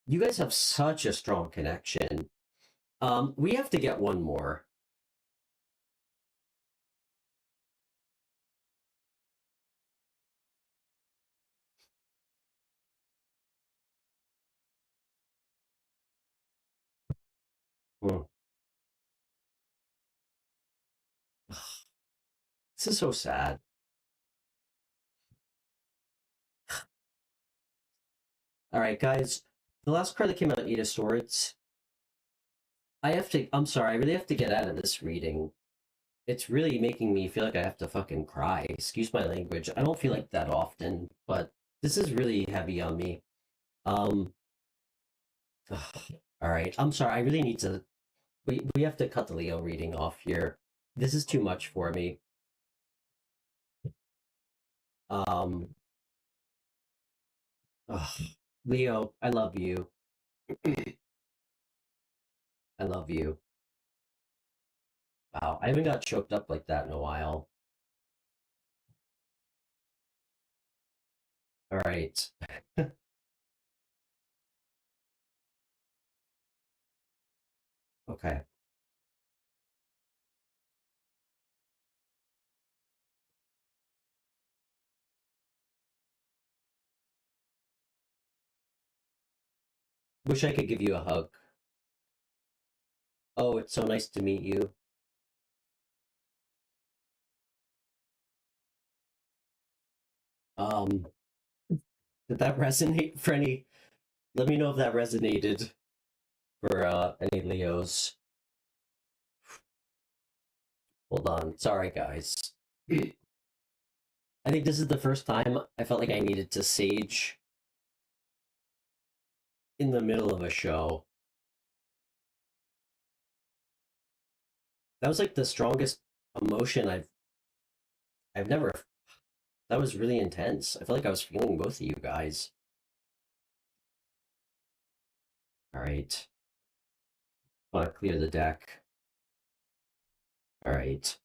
You guys have such a strong connection. We have to get one more. Hmm. This is so sad. All right, guys. The last card that came out, Eight of Swords. I'm sorry, I really have to get out of this reading. It's really making me feel like I have to fucking cry. Excuse my language. I don't feel like that often, but this is really heavy on me. Um, all right. I'm sorry. I really need to. We have to cut the Leo reading off here. This is too much for me. Um, ugh. Leo, I love you. I love you. Wow, I haven't got choked up like that in a while. All right. Okay. Wish I could give you a hug. Oh, it's so nice to meet you. Um, did that resonate for any? Let me know if that resonated for any Leos. Hold on. Sorry, guys. I think this is the first time I felt like I needed to sage in the middle of a show. That was like the strongest emotion I've never. That was really intense. I felt like I was feeling both of you guys. All right. Want to clear the deck. All right.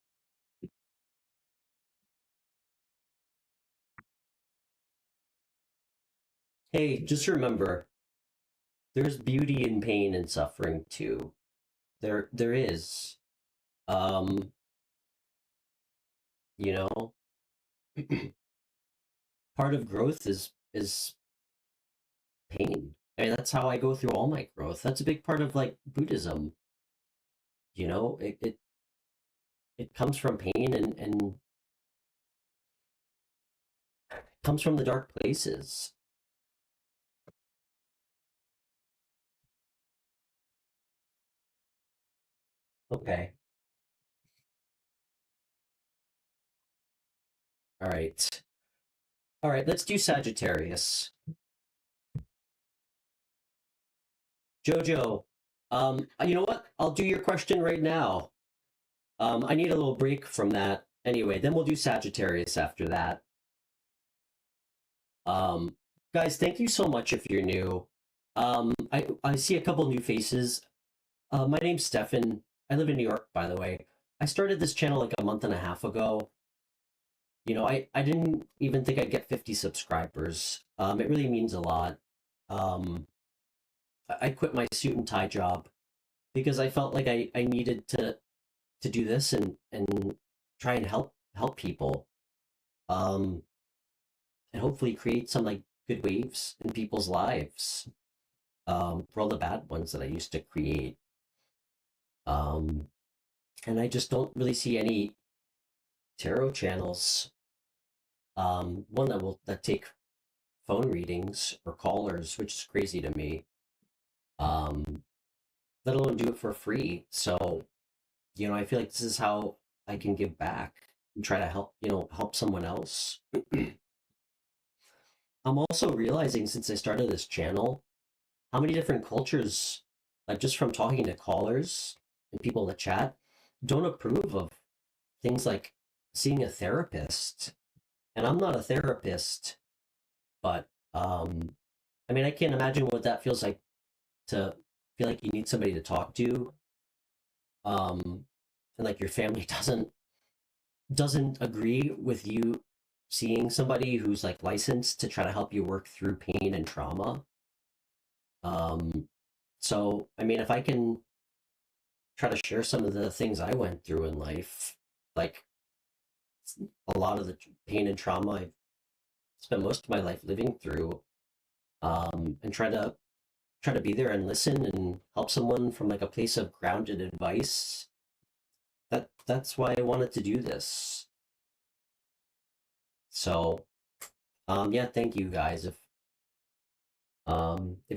Hey, just remember, there's beauty in pain and suffering too. There is. Um, you know, part of growth is pain. I mean, that's how I go through all my growth. That's a big part of like Buddhism. It comes from pain and comes from the dark places. Okay. All right. All right, let's do Sagittarius. Jojo, you know what? I'll do your question right now. I need a little break from that anyway. Then we'll do Sagittarius after that. Um, guys, thank you so much if you're new. I see a couple new faces. My name's Stefan. I live in New York, by the way. I started this channel like a month and a half ago. You know, I didn't even think I'd get 50 subscribers. It really means a lot. Um, I quit my suit and tie job because I felt like I needed to do this and try and help people. Um, and hopefully create some like good waves in people's lives. For all the bad ones that I used to create. Um, and I just don't really see any tarot channels. One that take phone readings or callers, which is crazy to me. Um, let alone do it for free. So, you know, I feel like this is how I can give back and try to help, help someone else. I'm also realizing since I started this channel, how many different cultures, like just from talking to callers and people in the chat, don't approve of things like seeing a therapist. And I'm not a therapist, but I mean, I can't imagine what that feels like to feel like you need somebody to talk to, and like your family doesn't agree with you seeing somebody who's like licensed to try to help you work through pain and trauma. So I mean, if I can try to share some of the things I went through in life, like a lot of the pain and trauma I've spent most of my life living through, and try to be there and listen and help someone from like a place of grounded advice. That's why I wanted to do this. So, yeah, thank you guys. If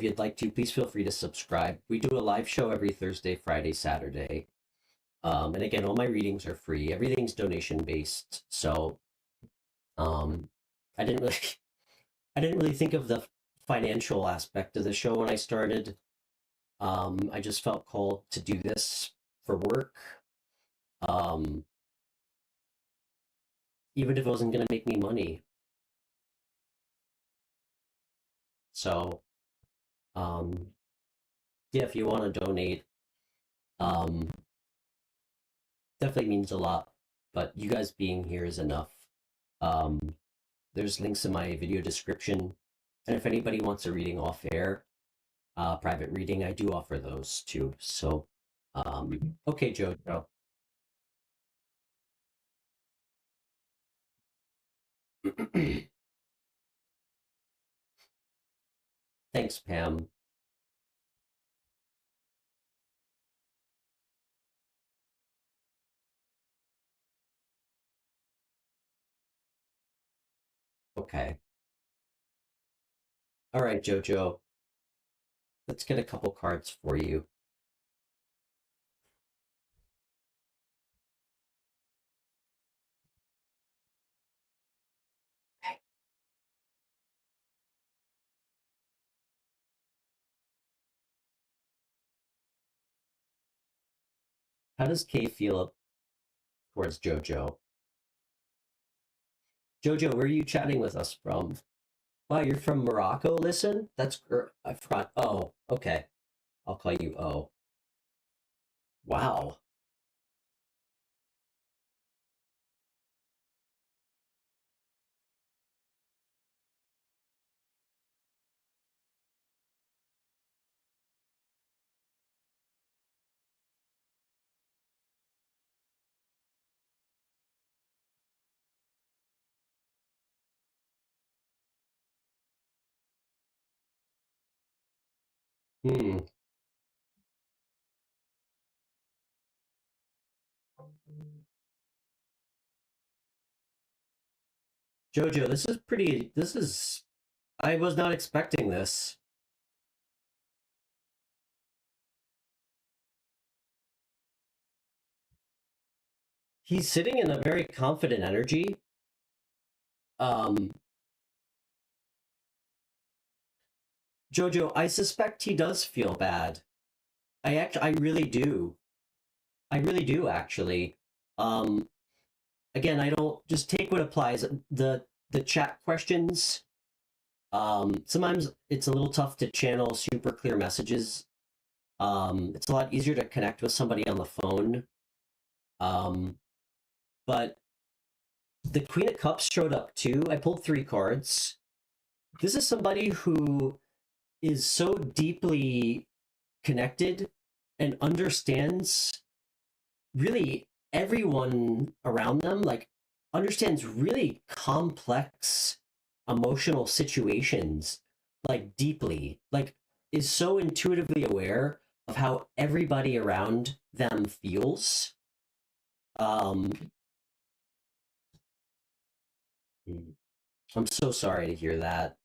you'd like to, please feel free to subscribe. We do a live show every Thursday, Friday, Saturday. And again, all my readings are free. Everything's donation based. So, I didn't really, I didn't really think of the financial aspect of the show when I started. I just felt called to do this for work. Even if it wasn't going to make me money. So, yeah, if you want to donate, um, definitely means a lot. But you guys being here is enough. Um, there's links in my video description. And if anybody wants a reading off air, private reading, I do offer those too. So, okay, Jojo. Thanks, Pam. Okay. All right, Jojo. Let's get a couple cards for you. How does Kay feel towards Jojo? Jojo, where are you chatting with us from? Wow, you're from Morocco, listen? I forgot. Oh, okay. I'll call you O. Wow. Hmm. Jojo, I was not expecting this. He's sitting in a very confident energy. Um, Jojo, I suspect he does feel bad. I really do. I really do, actually. Um, Again, I don't just take what applies. The chat questions, sometimes it's a little tough to channel super clear messages. It's a lot easier to connect with somebody on the phone. But the Queen of Cups showed up too. I pulled 3 cards. This is somebody who is so deeply connected and understands really everyone around them, like understands really complex emotional situations, like deeply, like is so intuitively aware of how everybody around them feels. I'm so sorry to hear that.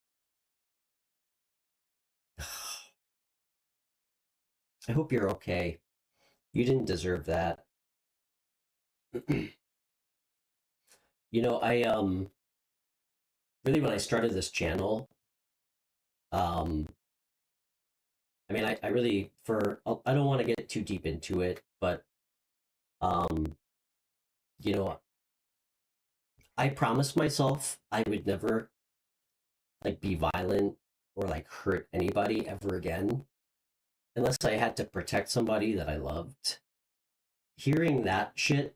I hope you're okay. You didn't deserve that. You know, I really, when I started this channel, um I mean, I really, I don't want to get too deep into it, but um you know, I promised myself I would never like be violent or like hurt anybody ever again unless I had to protect somebody that I loved. Hearing that shit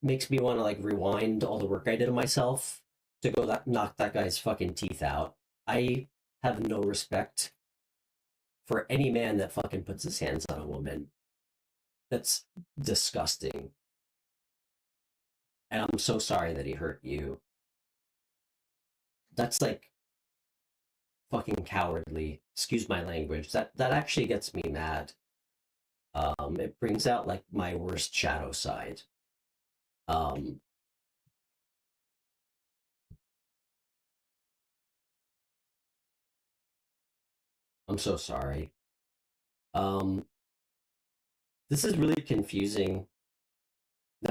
makes me want to like rewind all the work I did on myself to go knock that guy's fucking teeth out. I have no respect for any man that fucking puts his hands on a woman. That's disgusting. And I'm so sorry that he hurt you. That's like fucking cowardly. Excuse my language. That actually gets me mad. It brings out like my worst shadow side. I'm so sorry. This is really confusing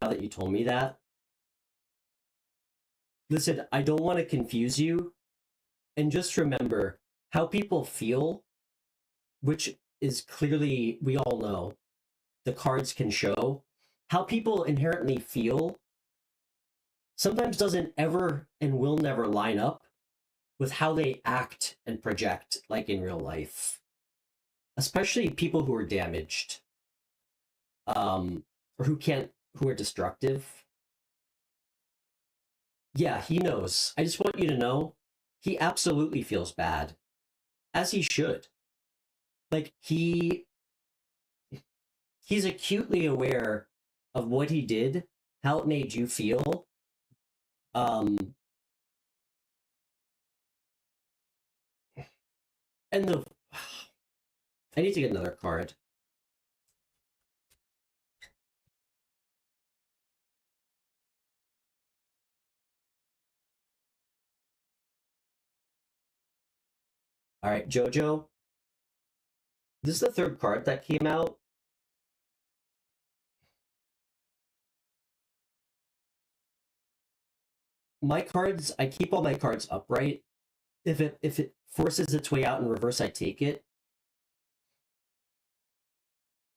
now that you told me that. Listen, I don't want to confuse you. And just remember how people feel, which is clearly, we all know, the cards can show. How people inherently feel sometimes doesn't ever and will never line up with how they act and project, like in real life. Especially people who are damaged, or who are destructive. Yeah, he knows. I just want you to know he absolutely feels bad, as he should. Like he's acutely aware of what he did, how it made you feel. And I need to get another card. All right, Jojo. This is the 3rd card that came out. My cards, I keep all my cards upright. If it forces its way out in reverse, I take it.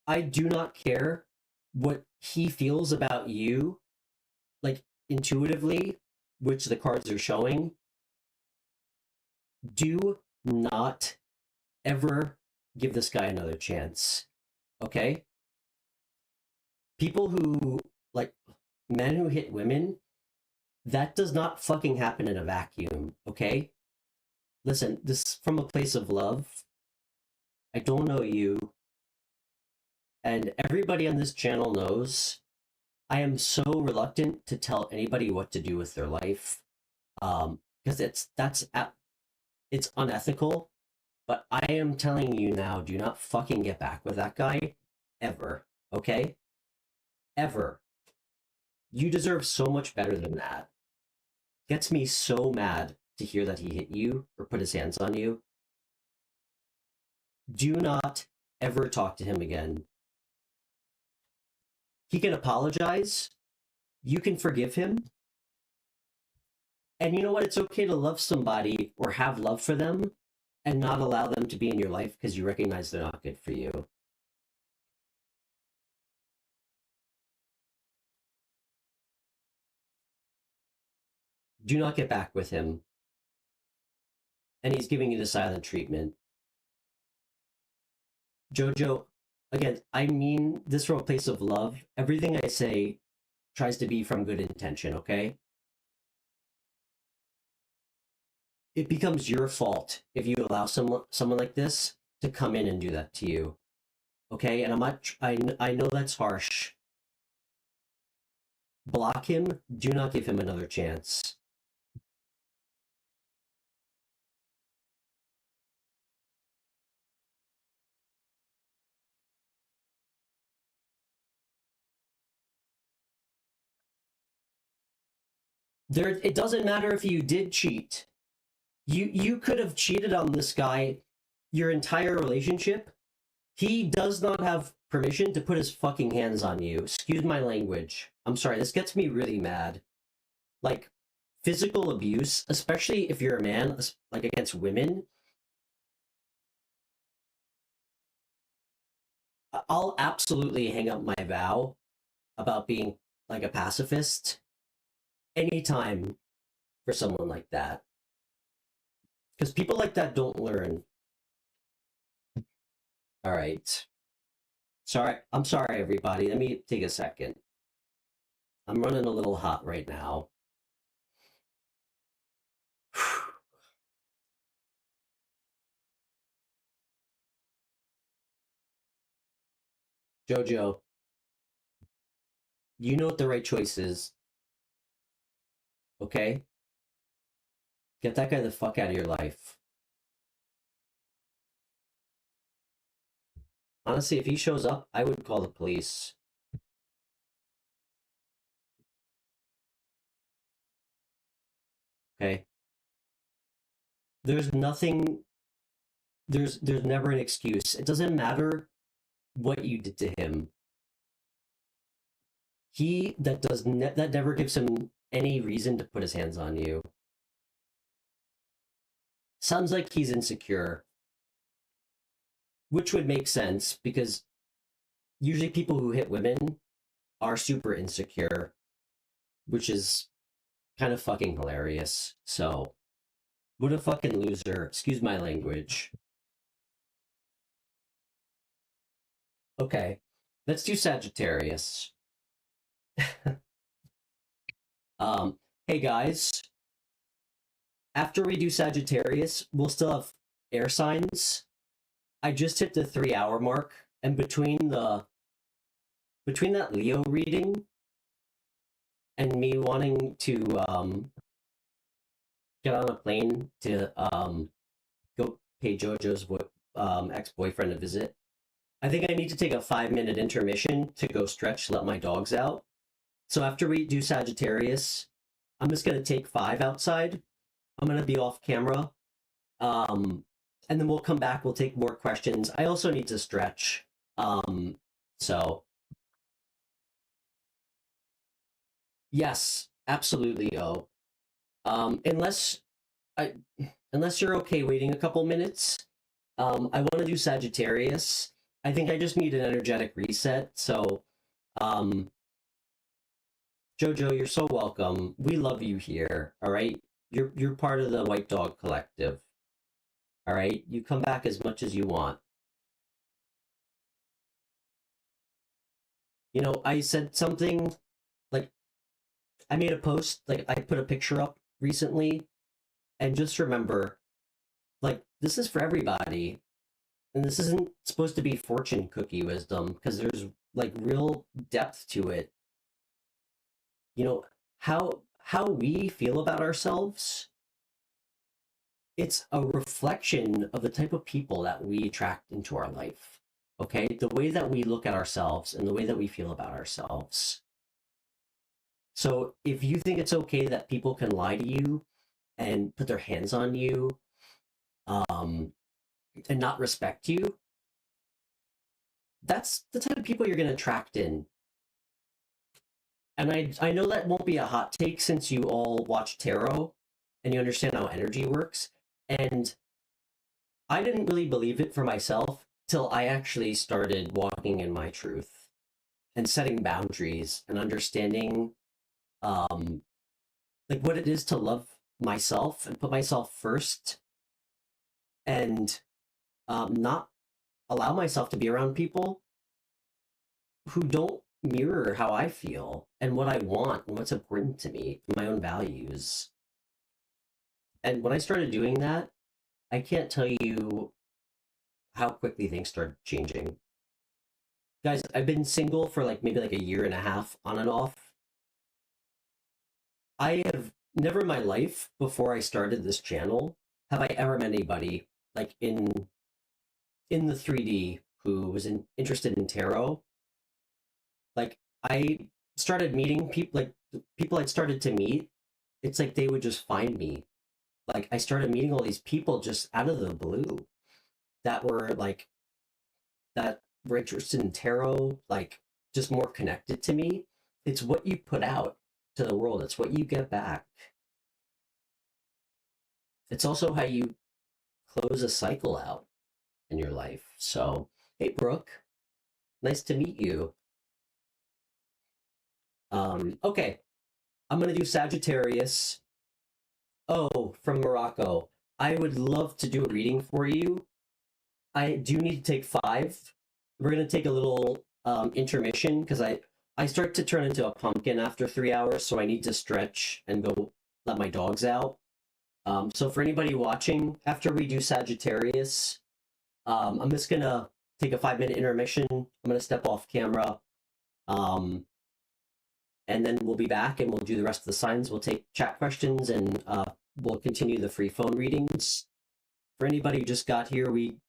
I do not care what he feels about you, like intuitively, which the cards are showing. Do not ever give this guy another chance. Okay? People who, like, men who hit women, that does not fucking happen in a vacuum. Okay? Listen, this is from a place of love. I don't know you. And everybody on this channel knows I am so reluctant to tell anybody what to do with their life, because it's unethical. But I am telling you now, do not fucking get back with that guy, ever. Okay, ever. You deserve so much better than that. Gets me so mad to hear that he hit you or put his hands on you. Do not ever talk to him again. He can apologize. You can forgive him. And you know what? It's okay to love somebody or have love for them and not allow them to be in your life because you recognize they're not good for you. Do not get back with him. And he's giving you the silent treatment. Jojo, again, I mean this from a place of love. Everything I say tries to be from good intention, okay? It becomes your fault if you allow someone like this to come in and do that to you, okay? And I know that's harsh. Block him. Do not give him another chance. It doesn't matter if you did cheat. You could have cheated on this guy your entire relationship. He does not have permission to put his fucking hands on you. Excuse my language. I'm sorry, this gets me really mad. Like, physical abuse, especially if you're a man, like against women, I'll absolutely hang up my vow about being like a pacifist anytime for someone like that. Because people like that don't learn. All right. Sorry, I'm sorry, everybody. Let me take a second. I'm running a little hot right now. Jojo, you know what the right choice is. Okay? Get that guy the fuck out of your life. Honestly, if he shows up, I would call the police. Okay? There's nothing, there's never an excuse. It doesn't matter what you did to him. That never gives him any reason to put his hands on you. Sounds like he's insecure, which would make sense because usually people who hit women are super insecure, which is kind of fucking hilarious. So, what a fucking loser. Excuse my language. Okay, let's do Sagittarius. Hey guys, after we do Sagittarius, we'll still have air signs. I just hit the 3-hour mark, and between that Leo reading and me wanting to get on a plane to go pay Jojo's ex-boyfriend a visit, I think I need to take a 5-minute intermission to go stretch, let my dogs out. So after we do Sagittarius, I'm just gonna take 5 outside. I'm gonna be off camera. And then we'll come back, we'll take more questions. I also need to stretch. So yes, absolutely. Unless you're okay waiting a couple minutes, I want to do Sagittarius. I think I just need an energetic reset. So, Jojo, you're so welcome. We love you here. All right, you're part of the White Dog Collective. All right, you come back as much as you want. You know, I said something like I made a post, like I put a picture up recently, and just remember, like, this is for everybody. And this isn't supposed to be fortune cookie wisdom because there's like real depth to it. You know, how we feel about ourselves, it's a reflection of the type of people that we attract into our life. Okay? The way that we look at ourselves and the way that we feel about ourselves. So if you think it's okay that people can lie to you and put their hands on you, and not respect you, that's the type of people you're going to attract in. And I know that won't be a hot take since you all watch tarot and you understand how energy works. And I didn't really believe it for myself till I actually started walking in my truth and setting boundaries and understanding like what it is to love myself and put myself first and not allow myself to be around people who don't mirror how I feel and what I want and what's important to me, my own values. And when I started doing that, I can't tell you how quickly things started changing. Guys, I've been single for like maybe like a year and a half on and off. I have never in my life before I started this channel have I ever met anybody like in the 3D who was interested in tarot. Like I started meeting people, like the people I'd started to meet, it's like they would just find me. Like I started meeting all these people just out of the blue that were like that were interested in tarot, like just more connected to me. It's what you put out to the world. It's what you get back. It's also how you close a cycle out in your life. So, hey, Brooke, nice to meet you. Okay, I'm gonna do Sagittarius. Oh, from Morocco. I would love to do a reading for you. I do need to take 5. We're gonna take a little intermission because I start to turn into a pumpkin after 3 hours, so I need to stretch and go let my dogs out. So for anybody watching, after we do Sagittarius, I'm just gonna take a 5-minute intermission. I'm gonna step off camera, and then we'll be back and we'll do the rest of the signs. We'll take chat questions and we'll continue the free phone readings. For anybody who just got here, we've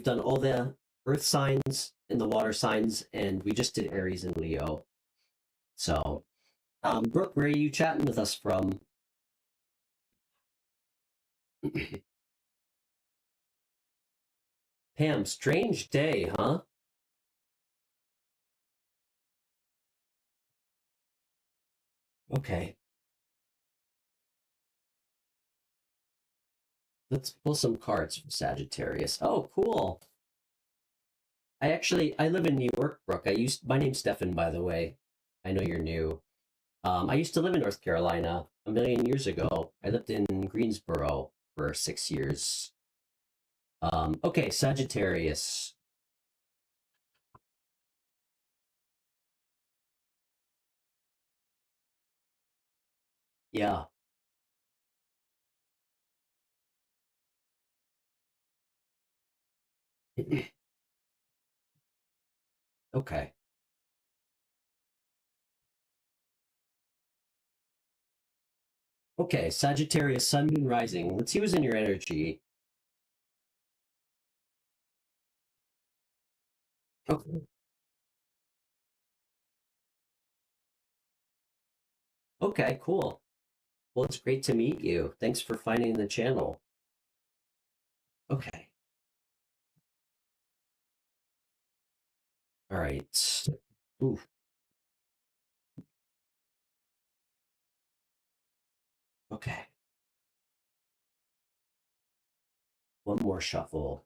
done all the earth signs and the water signs, and we just did Aries and Leo. So, Brooke, where are you chatting with us from? Pam, strange day, huh? Okay, let's pull some cards from Sagittarius. Oh, cool. I live in New York, Brooke. My name's Stefan, by the way. I know you're new. I used to live in North Carolina a million years ago. I lived in Greensboro for 6 years. Okay, Sagittarius. Yeah. Okay. Okay, Sagittarius, Sun, Moon, Rising. Let's see what's in your energy. Okay. Okay, cool. Well, it's great to meet you. Thanks for finding the channel. Okay. All right. Ooh, okay. One more shuffle.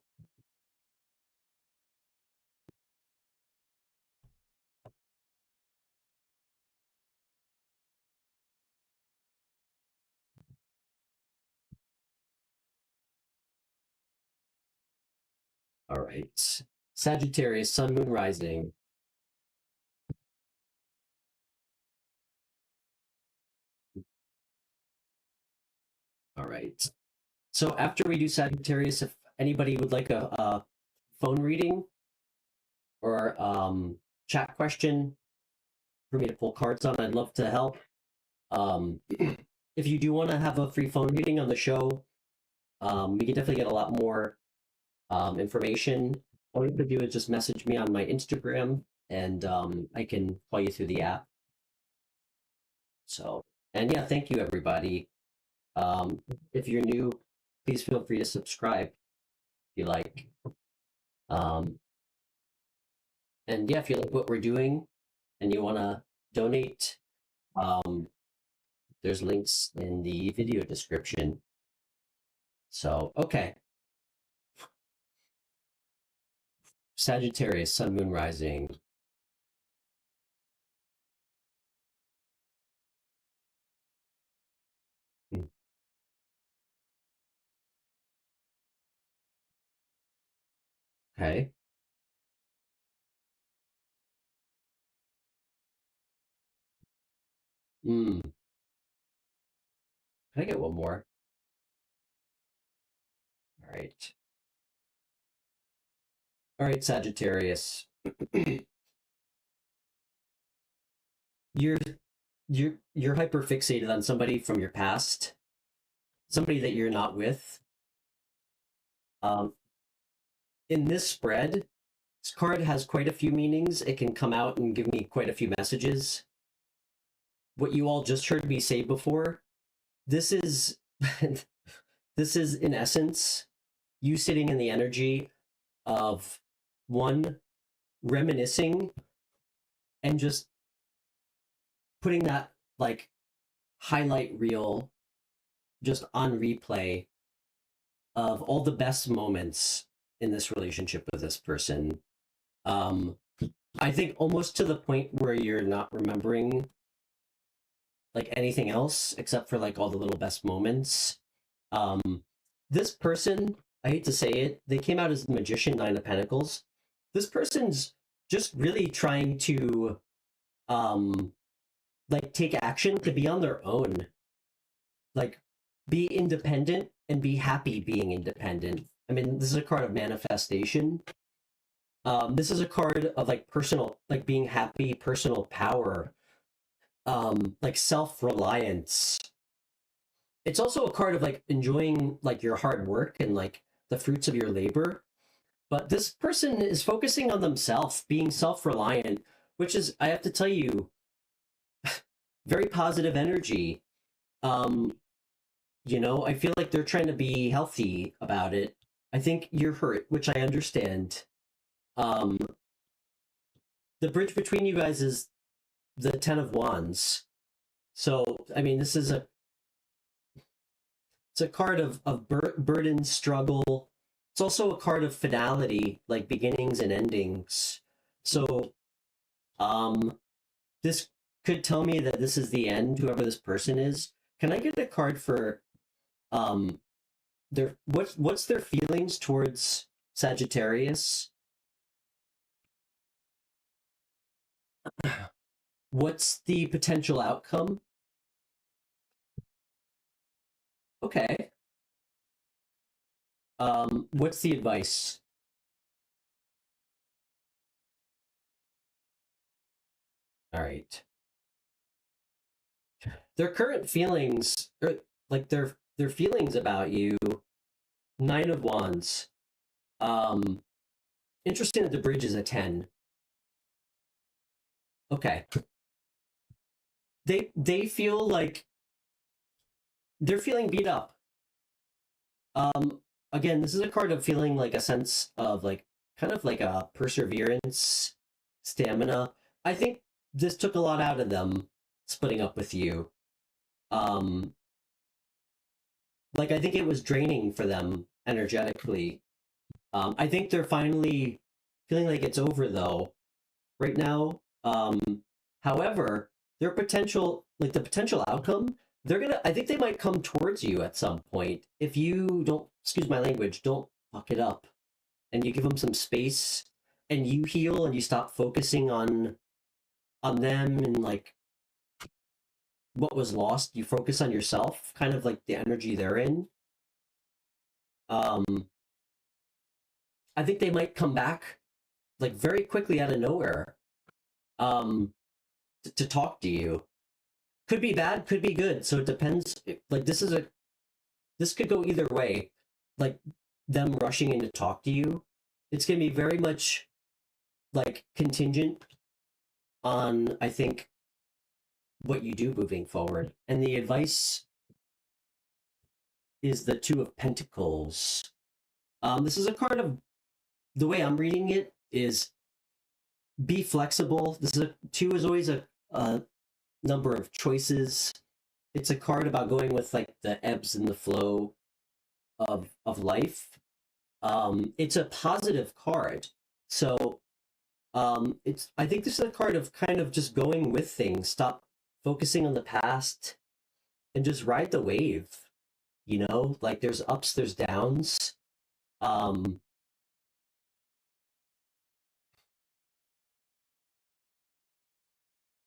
All right. Sagittarius, Sun, Moon, Rising. All right. So after we do Sagittarius, if anybody would like a phone reading or chat question for me to pull cards on, I'd love to help. If you do want to have a free phone reading on the show, we can definitely get a lot more information. All you have to do is just message me on my Instagram, and I can call you through the app. So, and yeah, thank you everybody. If you're new, please feel free to subscribe if you like. Um, and yeah, if you like what we're doing and you want to donate, um, there's links in the video description. So, okay. Sagittarius, Sun, Moon, Rising. Okay. Hmm. Can I get one more? All right. All right, Sagittarius. you're you're hyper fixated on somebody from your past, somebody that you're not with. Um, in this spread, this card has quite a few meanings. It can come out and give me quite a few messages. What you all just heard me say before, this is this is in essence you sitting in the energy of one reminiscing and just putting that like highlight reel just on replay of all the best moments in this relationship with this person. I think almost to the point where you're not remembering like anything else except for like all the little best moments. Um, this person, I hate to say it, they came out as the Magician, Nine of Pentacles. This person's just really trying to like take action to be on their own, like be independent and be happy being independent. I mean, this is a card of manifestation. This is a card of like personal, like being happy, personal power, like self-reliance. It's also a card of like enjoying like your hard work and like the fruits of your labor. But this person is focusing on themselves, being self-reliant, which is, I have to tell you, very positive energy. You know, I feel like they're trying to be healthy about it. I think you're hurt, which I understand. Um, the bridge between you guys is the Ten of Wands. So, I mean, this is it's a card of burden, struggle. It's also a card of finality, like beginnings and endings. So, this could tell me that this is the end, whoever this person is. Can I get a card for their what's their feelings towards Sagittarius? What's the potential outcome? Okay. What's the advice? All right. Their current feelings, or like their feelings about you, Nine of Wands. Um, Interesting that the bridge is a 10. Okay. They feel like they're feeling beat up. Again, this is a card of feeling like a sense of like kind of like a perseverance, stamina. I think this took a lot out of them splitting up with you. Um, like I think it was draining for them energetically. I think they're finally feeling like it's over though right now. However, their potential, like the potential outcome, they're gonna. I think they might come towards you at some point if you don't. Excuse my language. Don't fuck it up, and you give them some space, and you heal, and you stop focusing on them and like what was lost. You focus on yourself, kind of like the energy they're in. Um, I think they might come back like very quickly out of nowhere. Um, to talk to you. Could be bad, could be good. So it depends. Like this could go either way. Like them rushing in to talk to you. It's gonna be very much like contingent on I think what you do moving forward. And the advice is the Two of Pentacles. This is a card of the way I'm reading it is be flexible. This is a two is always a number of choices. It's a card about going with like the ebbs and the flow of life. It's a positive card. So it's I think this is a card of kind of just going with things, stop focusing on the past and just ride the wave. You know, like there's ups, there's downs. Um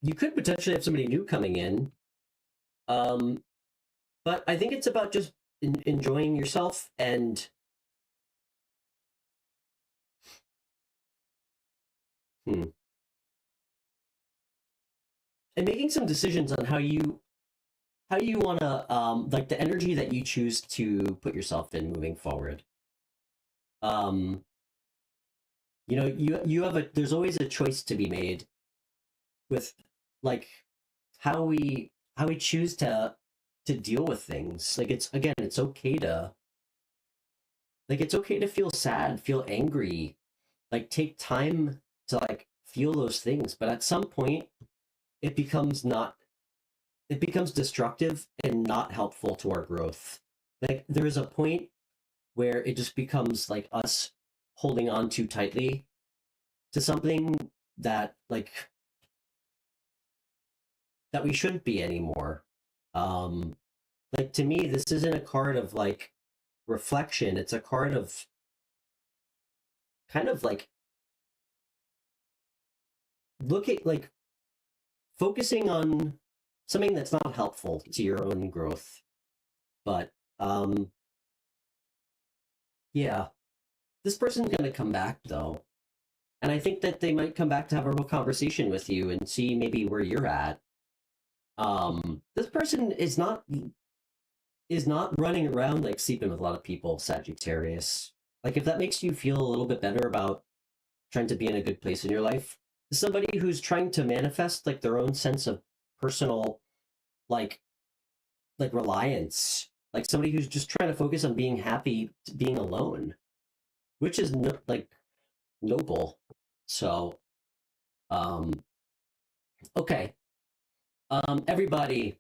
you could potentially have somebody new coming in. Um, but I think it's about just enjoying yourself and hmm, and making some decisions on how you want to like the energy that you choose to put yourself in moving forward. Um, you have a there's always a choice to be made with like how we choose to deal with things. Like it's again, it's okay to feel sad, feel angry, like take time to like feel those things, but at some point it becomes not it becomes destructive and not helpful to our growth. Like there is a point where it just becomes like us holding on too tightly to something that like that we shouldn't be anymore. Um like to me this isn't a card of like reflection, it's a card of kind of like looking like focusing on something that's not helpful to your own growth. But yeah, this person's going to come back though. And I think that they might come back to have a real conversation with you and see maybe where you're at. This person is not running around like sleeping with a lot of people, Sagittarius. Like if that makes you feel a little bit better about trying to be in a good place in your life, somebody who's trying to manifest like their own sense of personal like reliance, like somebody who's just trying to focus on being happy being alone, which is like noble. So um okay, everybody,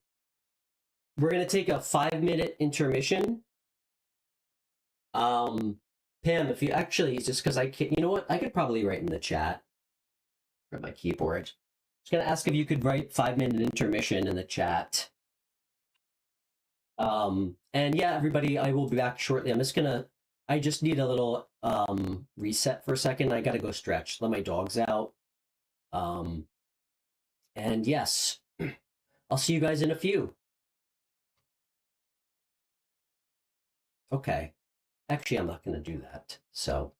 we're gonna take a 5 minute intermission. um Pam, if you actually, just because I can't, you know what, I could probably write in the chat or my keyboard. Just gonna ask if you could write 5 minute intermission in the chat. And yeah, everybody, I will be back shortly. I just need a little reset for a second. I gotta go stretch, let my dogs out. Um, and yes, I'll see you guys in a few. Okay. Actually, I'm not gonna do that. So,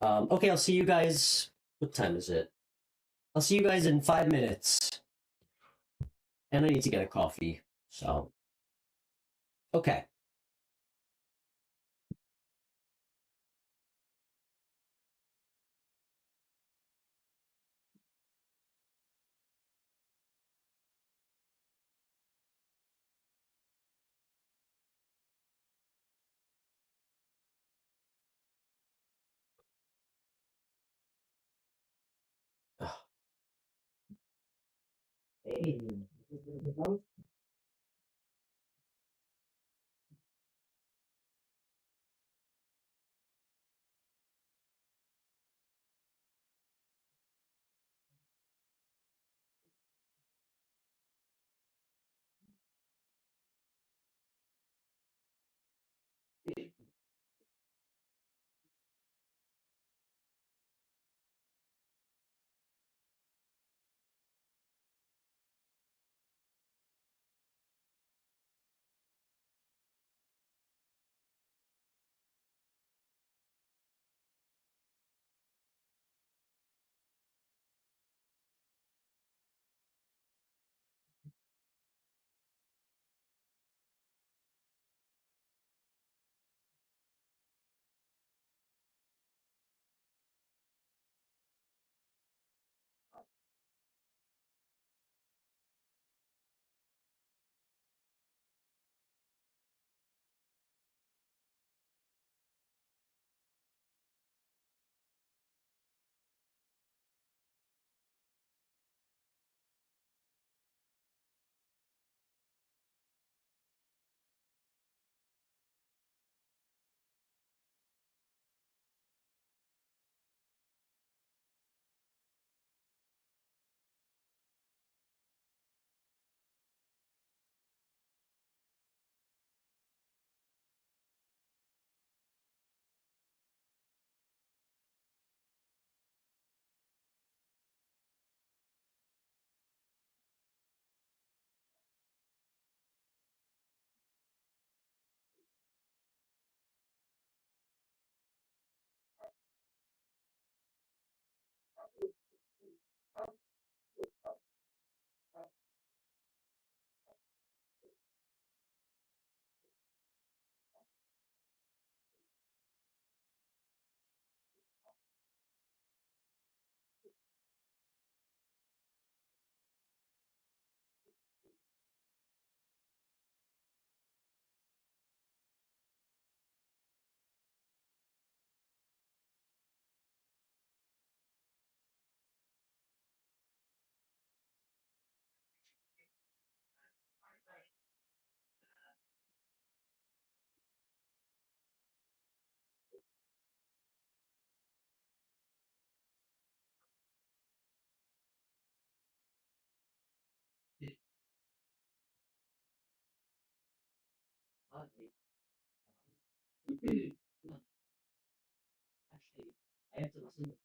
okay, I'll see you guys. What time is it? I'll see you guys in 5 minutes. And I need to get a coffee. So, okay. Hey. Actually, I have to listen to this.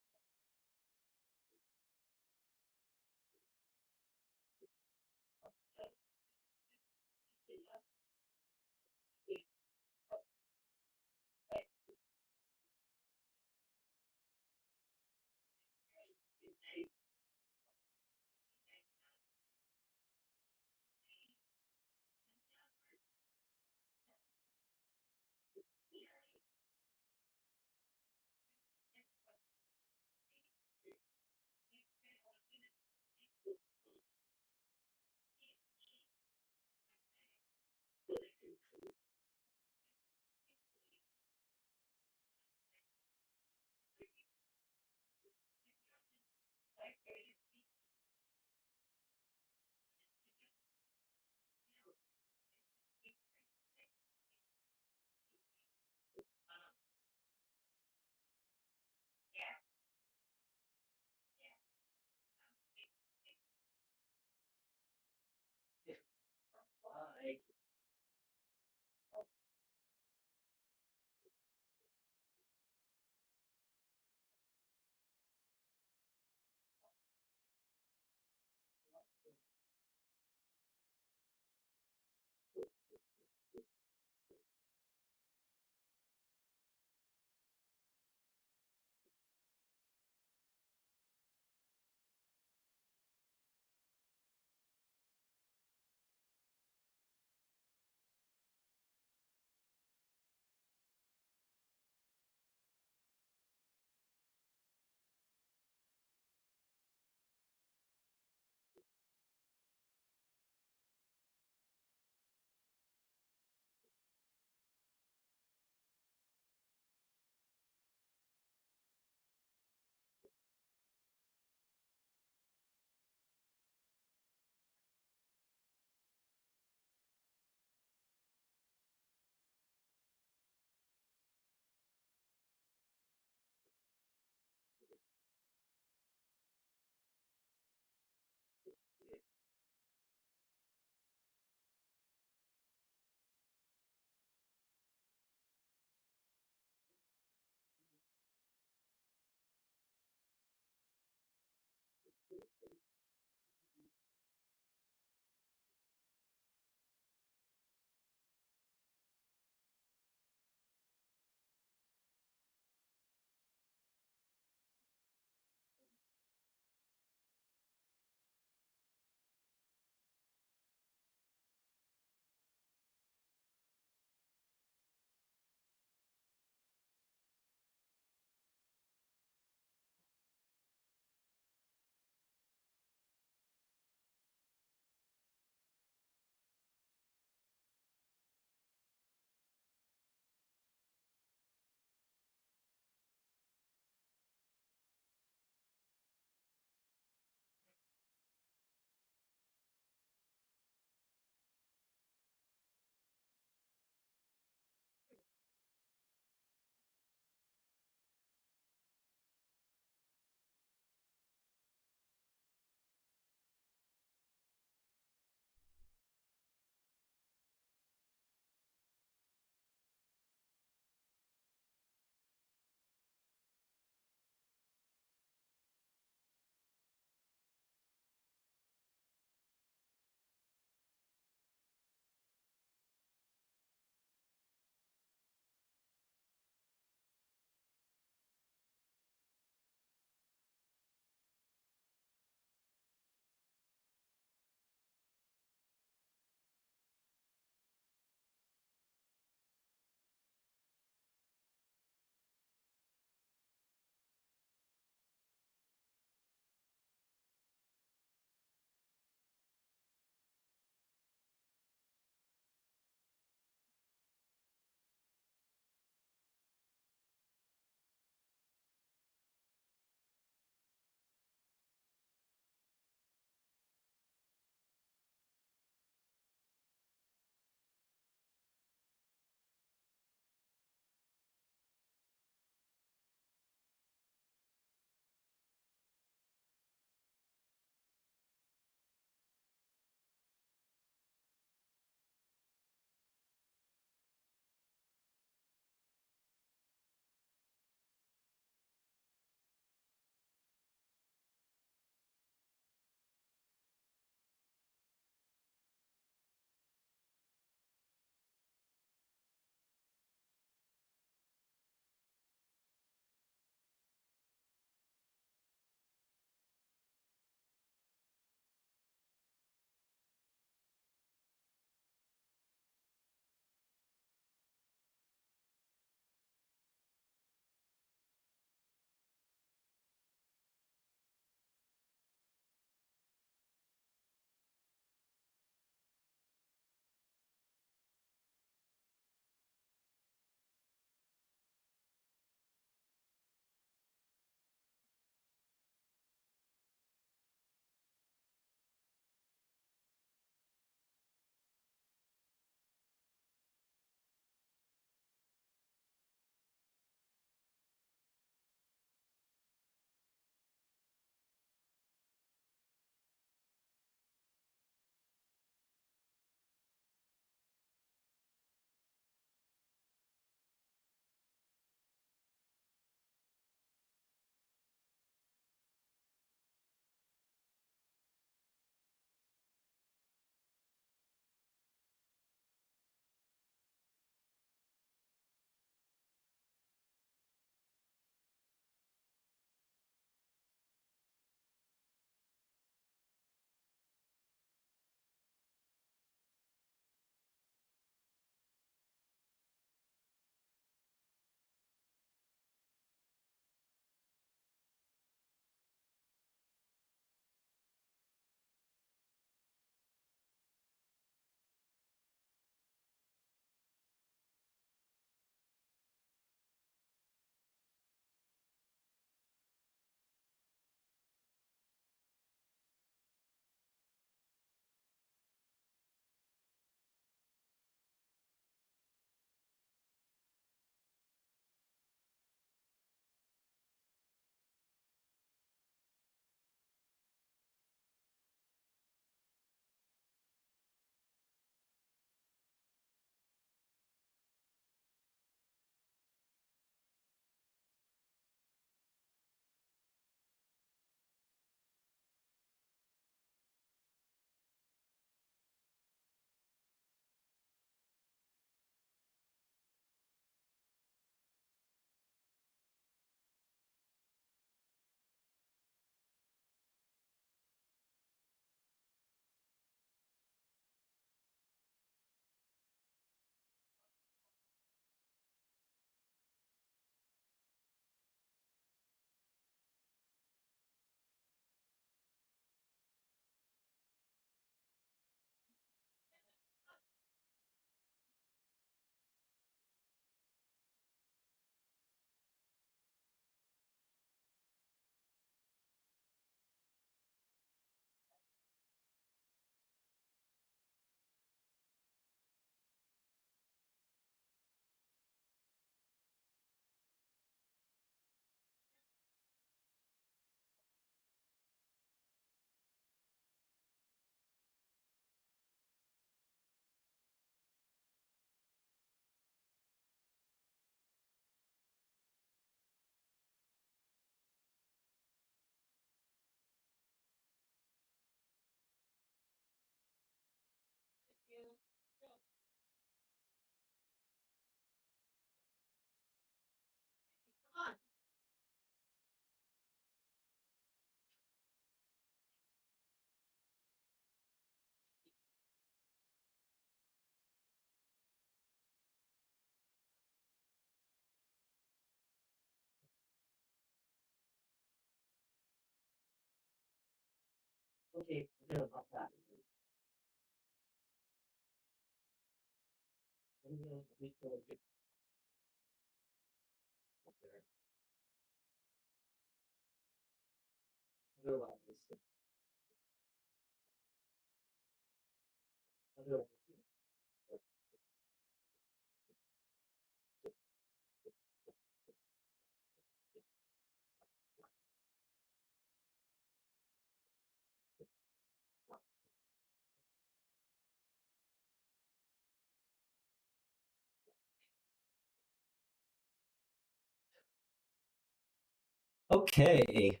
Okay.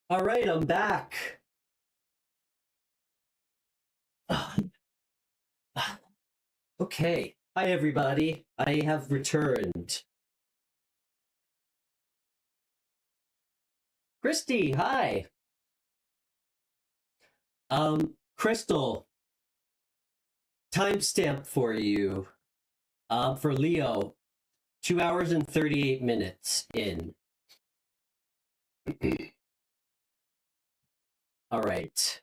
All right, I'm back. Okay. Hi, everybody. I have returned. Kristi, hi. Crystal, timestamp for you. For Leo, 2 hours and 38 minutes in. All right.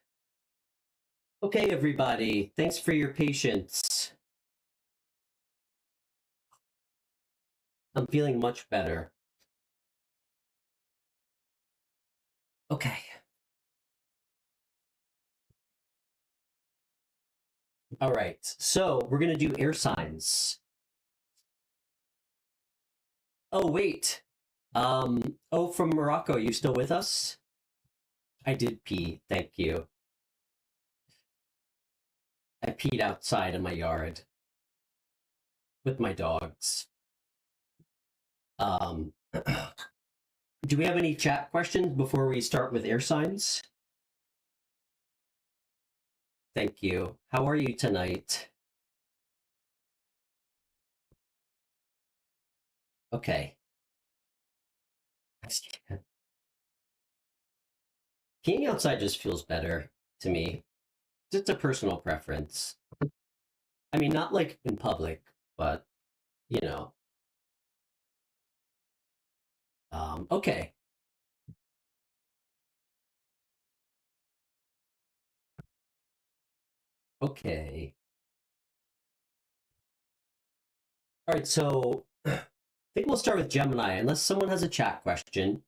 Okay, everybody. Thanks for your patience. I'm feeling much better. Okay. All right. So we're going to do air signs. Oh, wait. Oh, from Morocco, you still with us? I did pee. Thank you. I peed outside in my yard with my dogs. Do we have any chat questions before we start with air signs? Thank you. How are you tonight? Okay. Peeing outside just feels better to me. It's a personal preference. I mean, not like in public, but you know. Okay. Okay. All right, so I think we'll start with Gemini, unless someone has a chat question.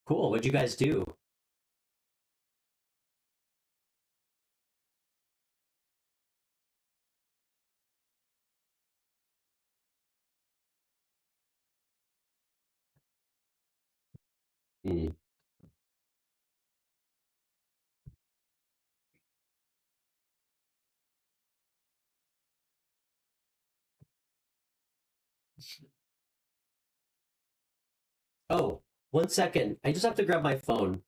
Cool. What'd you guys do? Hmm. Oh, 1 second. I just have to grab my phone.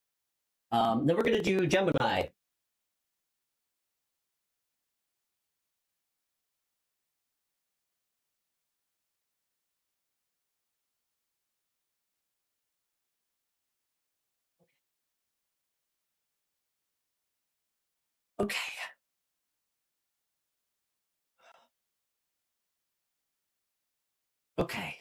Then we're gonna do Gemini. Okay. Okay.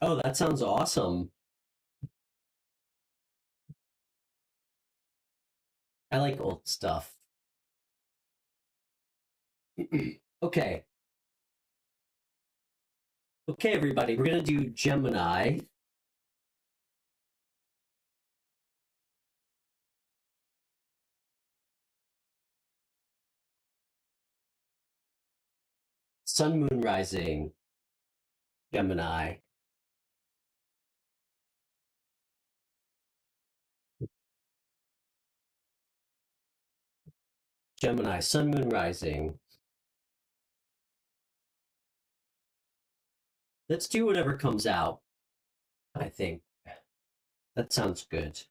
Oh, that sounds awesome. I like old stuff. Okay. Okay, everybody, we're gonna do Gemini. Sun, Moon, Rising. Gemini. Gemini, Sun, Moon, Rising. Let's do whatever comes out, I think. That sounds good.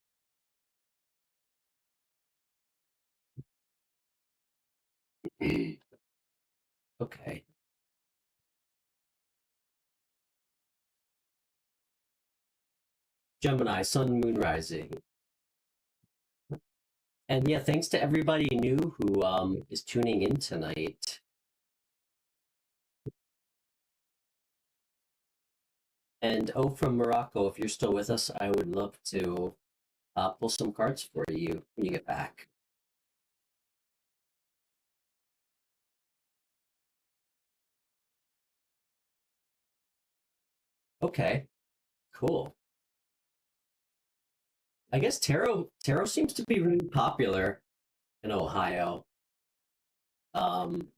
Okay. Gemini, Sun, Moon, Rising. And yeah, thanks to everybody new who is tuning in tonight. And oh, from Morocco, if you're still with us, I would love to pull some cards for you when you get back. Okay, cool. I guess tarot seems to be really popular in Ohio.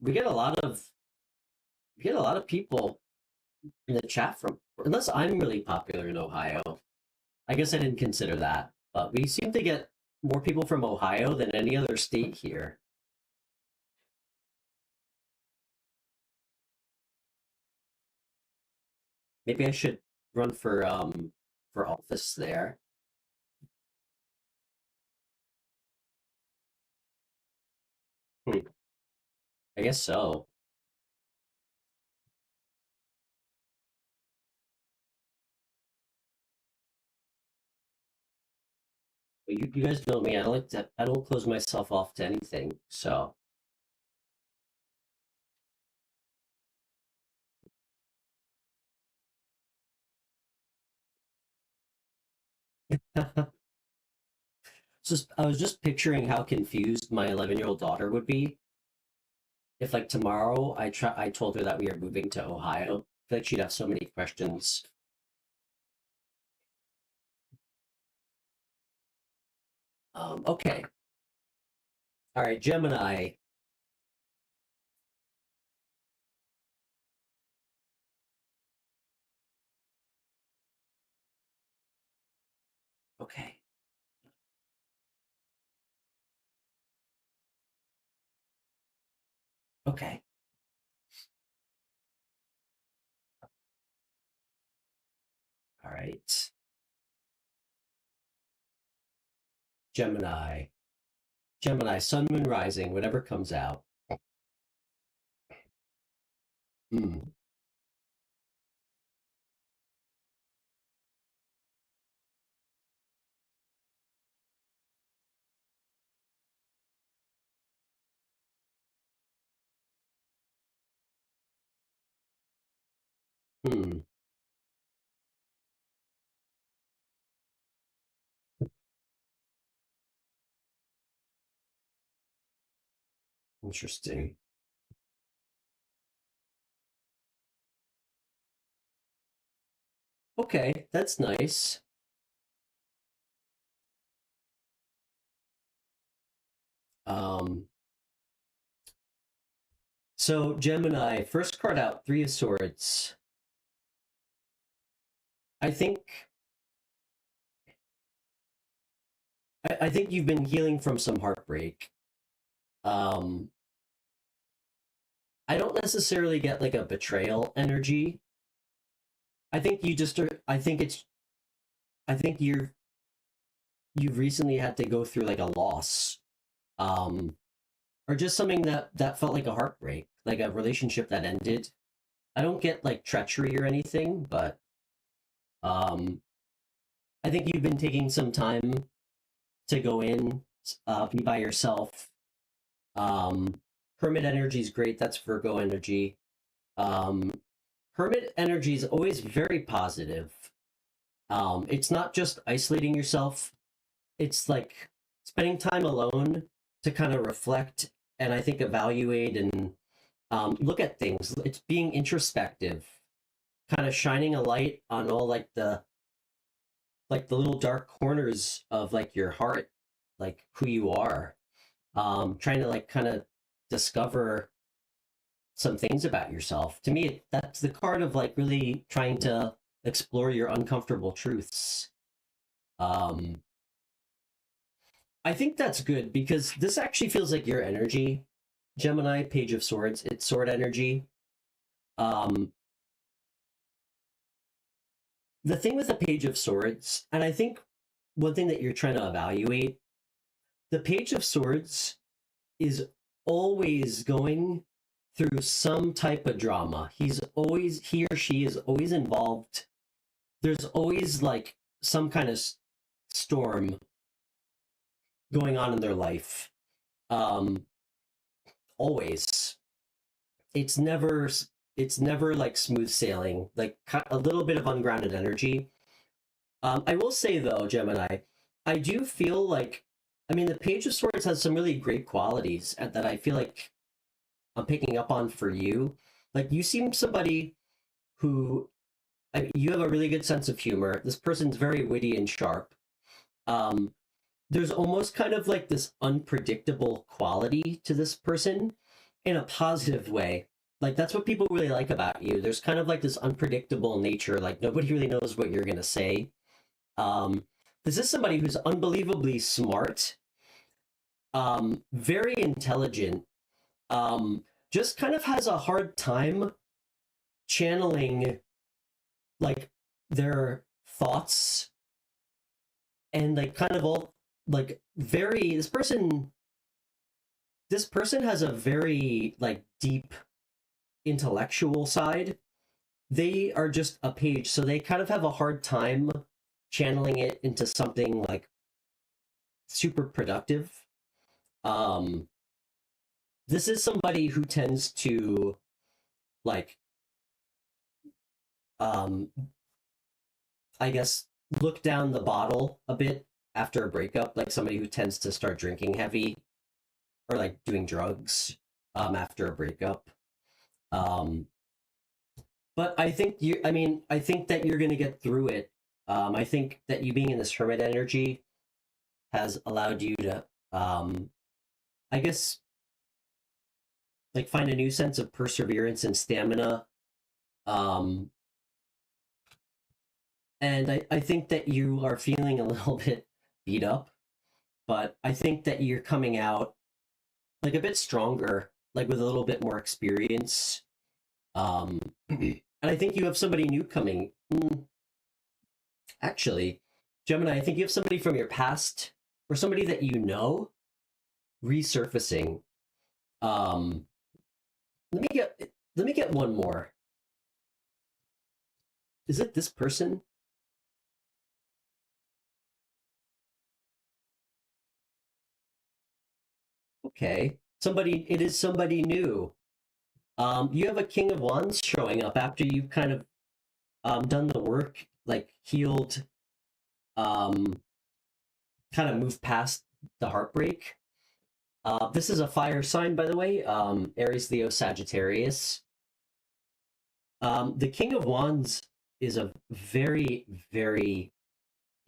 We get a lot of people in the chat from, unless I'm really popular in Ohio. I guess I didn't consider that, but we seem to get more people from Ohio than any other state here. Maybe I should run for office there. I guess so. But you guys know me. I don't close myself off to anything. So I was just picturing how confused my 11-year-old daughter would be if, like, tomorrow I told her that we are moving to Ohio. I feel like she'd have so many questions. Okay. All right, Gemini. Okay. Okay. All right. Gemini. Gemini, Sun, Moon, Rising, whatever comes out. Hmm. Hmm. Interesting. Okay, that's nice. So Gemini, first card out, Three of Swords. I think you've been healing from some heartbreak. I don't necessarily get like a betrayal energy. I think you just are, I think you've recently had to go through like a loss. Or just something that felt like a heartbreak, like a relationship that ended. I don't get like treachery or anything, but I think you've been taking some time to go in, be by yourself. Hermit energy is great. That's Virgo energy. Hermit energy is always very positive. It's not just isolating yourself. It's like spending time alone to kind of reflect and I think evaluate and look at things. It's being introspective, kind of shining a light on all like the little dark corners of like your heart, like who you are. Trying to like kind of discover some things about yourself. To me, that's the card of like really trying to explore your uncomfortable truths. I think that's good because this actually feels like your energy, Gemini, Page of Swords. It's sword energy. The thing with the Page of Swords, and I think one thing that you're trying to evaluate, the Page of Swords is always going through some type of drama. He or she is always involved. There's always like some kind of storm going on in their life. Always. It's never like smooth sailing, like a little bit of ungrounded energy. I will say though, Gemini, I do feel like, I mean, the Page of Swords has some really great qualities that I feel like I'm picking up on for you. Like, you seem somebody who, you have a really good sense of humor. This person's very witty and sharp. There's almost kind of like this unpredictable quality to this person in a positive way. Like, that's what people really like about you. There's kind of like this unpredictable nature. Like, nobody really knows what you're going to say. This is somebody who's unbelievably smart, very intelligent, just kind of has a hard time channeling like their thoughts, and like kind of all like very, this person has a very like deep intellectual side. They are just a page, so they kind of have a hard time channeling it into something like super productive. This is somebody who tends to like I guess look down the bottle a bit after a breakup, like somebody who tends to start drinking heavy or like doing drugs after a breakup. But I think I think that you're going to get through it. I think that you being in this hermit energy has allowed you to, I guess, like find a new sense of perseverance and stamina. And I think that you are feeling a little bit beat up, but I think that you're coming out like a bit stronger, like with a little bit more experience. And I think you have somebody new coming. Actually, Gemini, I think you have somebody from your past or somebody that you know resurfacing. Let me get one more. Is it this person? Okay. It is somebody new. You have a King of Wands showing up after you've kind of done the work, like healed, kind of moved past the heartbreak. This is a fire sign, by the way, Aries, Leo, Sagittarius. The King of Wands is a very, very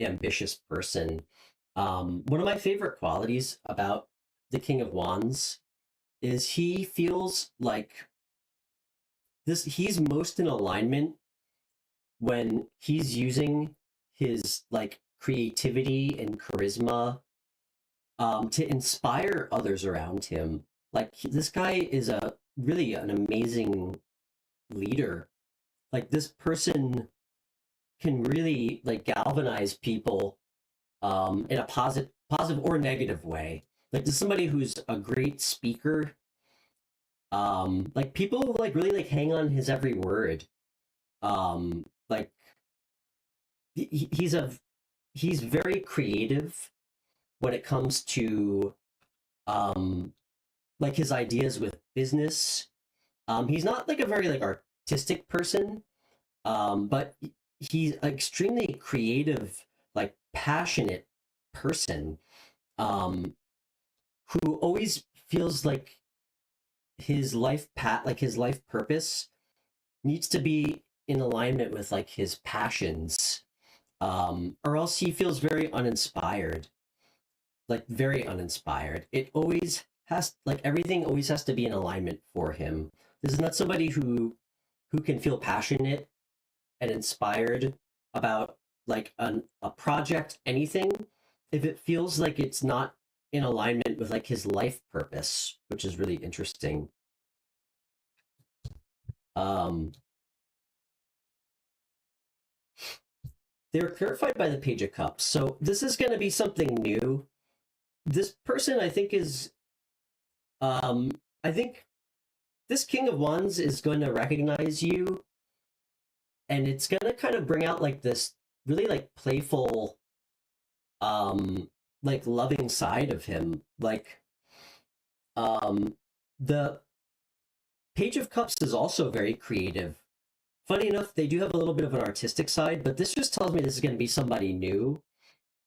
ambitious person. One of my favorite qualities about the King of Wands is he feels like he's most in alignment when he's using his like creativity and charisma to inspire others around him. Like this guy is really an amazing leader. Like this person can really like galvanize people in a positive or negative way. Like this is somebody who's a great speaker. Like people like really like hang on his every word. Like he's very creative when it comes to like his ideas with business. He's not like a very like artistic person, but he's an extremely creative, like passionate person, who always feels like his life his life purpose needs to be in alignment with like his passions, or else he feels very uninspired, like very uninspired. It always has like everything always has to be in alignment for him. This is not somebody who can feel passionate and inspired about like a project, anything, if it feels like it's not in alignment with like his life purpose, which is really interesting. They're clarified by the Page of Cups, so this is going to be something new. This person, I think, is I think this King of Wands is going to recognize you, and it's going to kind of bring out like this really like playful, like loving side of him. Like the Page of Cups is also very creative. Funny enough, they do have a little bit of an artistic side, but this just tells me this is going to be somebody new.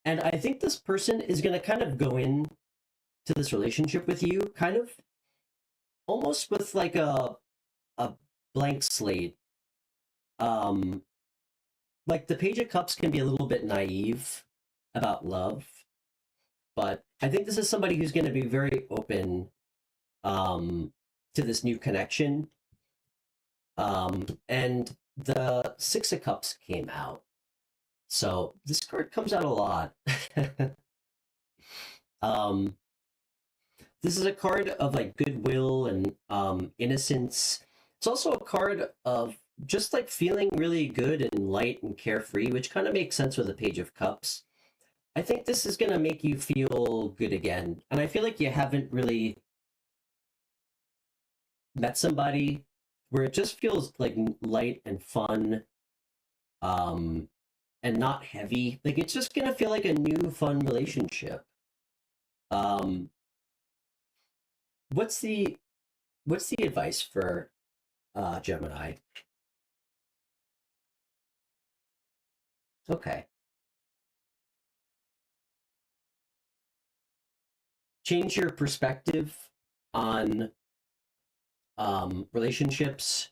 And I think this person is going to kind of go in to this relationship with you, kind of almost with like a blank slate. Um, like the Page of Cups can be a little bit naive about love, but I think this is somebody who's going to be very open to this new connection. And the Six of Cups came out. So this card comes out a lot. um, this is a card of like goodwill and innocence. It's also a card of just like feeling really good and light and carefree, which kind of makes sense with the Page of Cups. I think this is going to make you feel good again. And I feel like you haven't really met somebody where it just feels like light and fun, and not heavy. Like it's just gonna feel like a new fun relationship. Um, what's the advice for Gemini? Okay, change your perspective on relationships.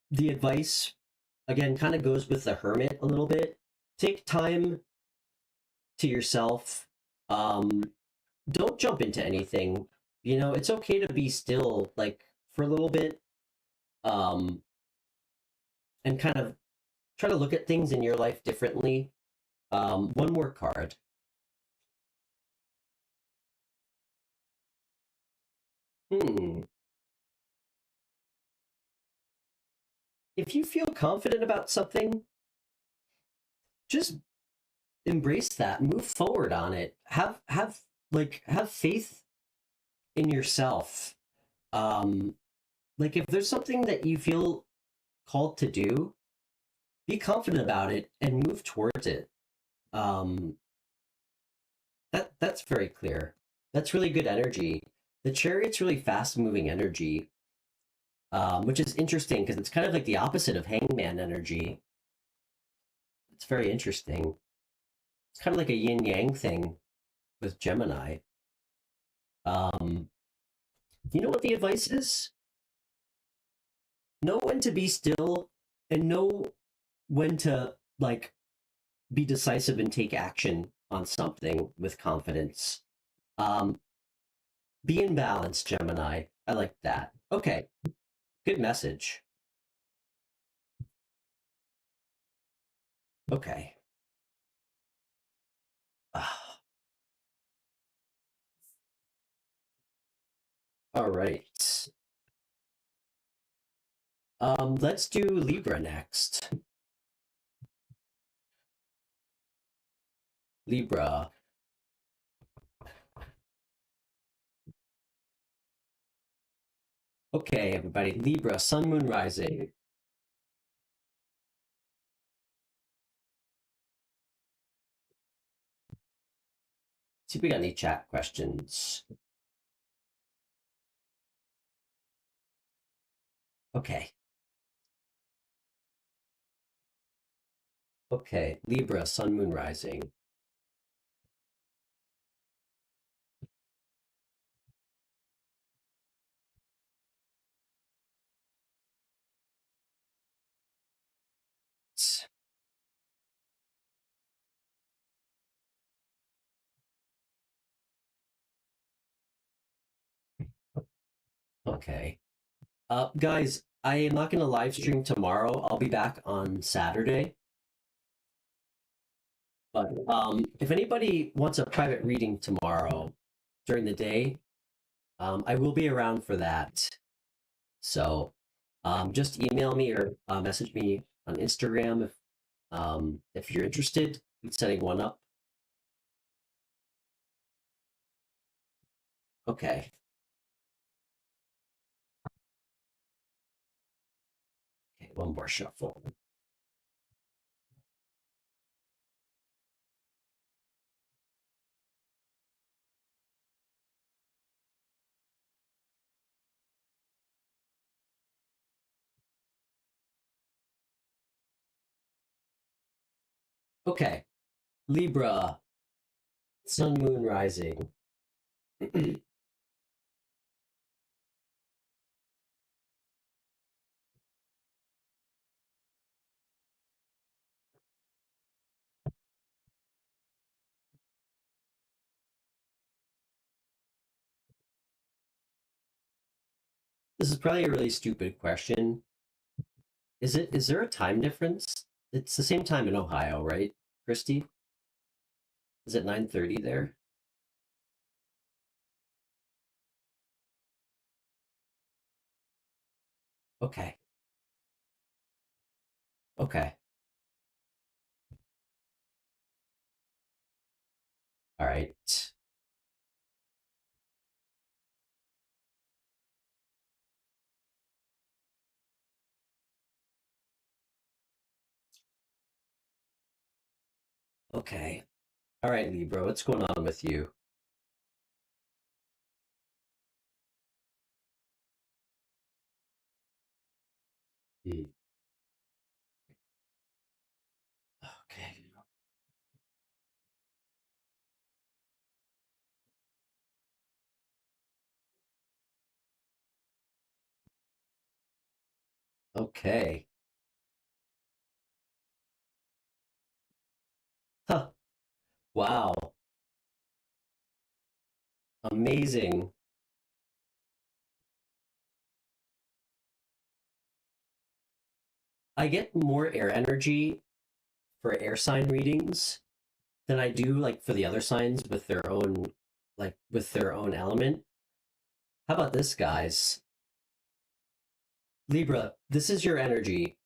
The advice again kind of goes with the Hermit a little bit. Take time to yourself. Don't jump into anything. You know, it's okay to be still, like for a little bit, um, and kind of try to look at things in your life differently. One more card. Hmm. If you feel confident about something, just embrace that. Move forward on it. Have faith in yourself. Um, like if there's something that you feel called to do, be confident about it and move towards it. Um, that's very clear. That's really good energy. The Chariot's really fast moving energy, which is interesting because it's kind of like the opposite of Hangman energy. It's very interesting. It's kind of like a yin yang thing with Gemini. Um, you know what the advice is? Know when to be still and know when to like be decisive and take action on something with confidence. Um, be in balance, Gemini. I like that. Okay, good message. Okay. All right. Let's do Libra next. Libra. Okay, everybody. Libra, Sun, Moon, Rising. See if we got any chat questions. Okay. Okay, Libra, Sun, Moon, Rising. Okay. Guys, I am not going to live stream tomorrow. I'll be back on Saturday. But if anybody wants a private reading tomorrow during the day, I will be around for that. So just email me or message me on Instagram if you're interested in setting one up. Okay. Okay, one more shuffle. Okay. Libra, sun, moon, rising. This is probably a really stupid question. Is there a time difference? It's the same time in Ohio, right, Kristi? Is it 9:30 there? Okay. Okay. All right. Okay. All right, Libra, what's going on with you? Hmm. Okay. Okay. Huh. Wow. Amazing. I get more air energy for air sign readings than I do like for the other signs with their own element. How about this, guys? Libra, this is your energy.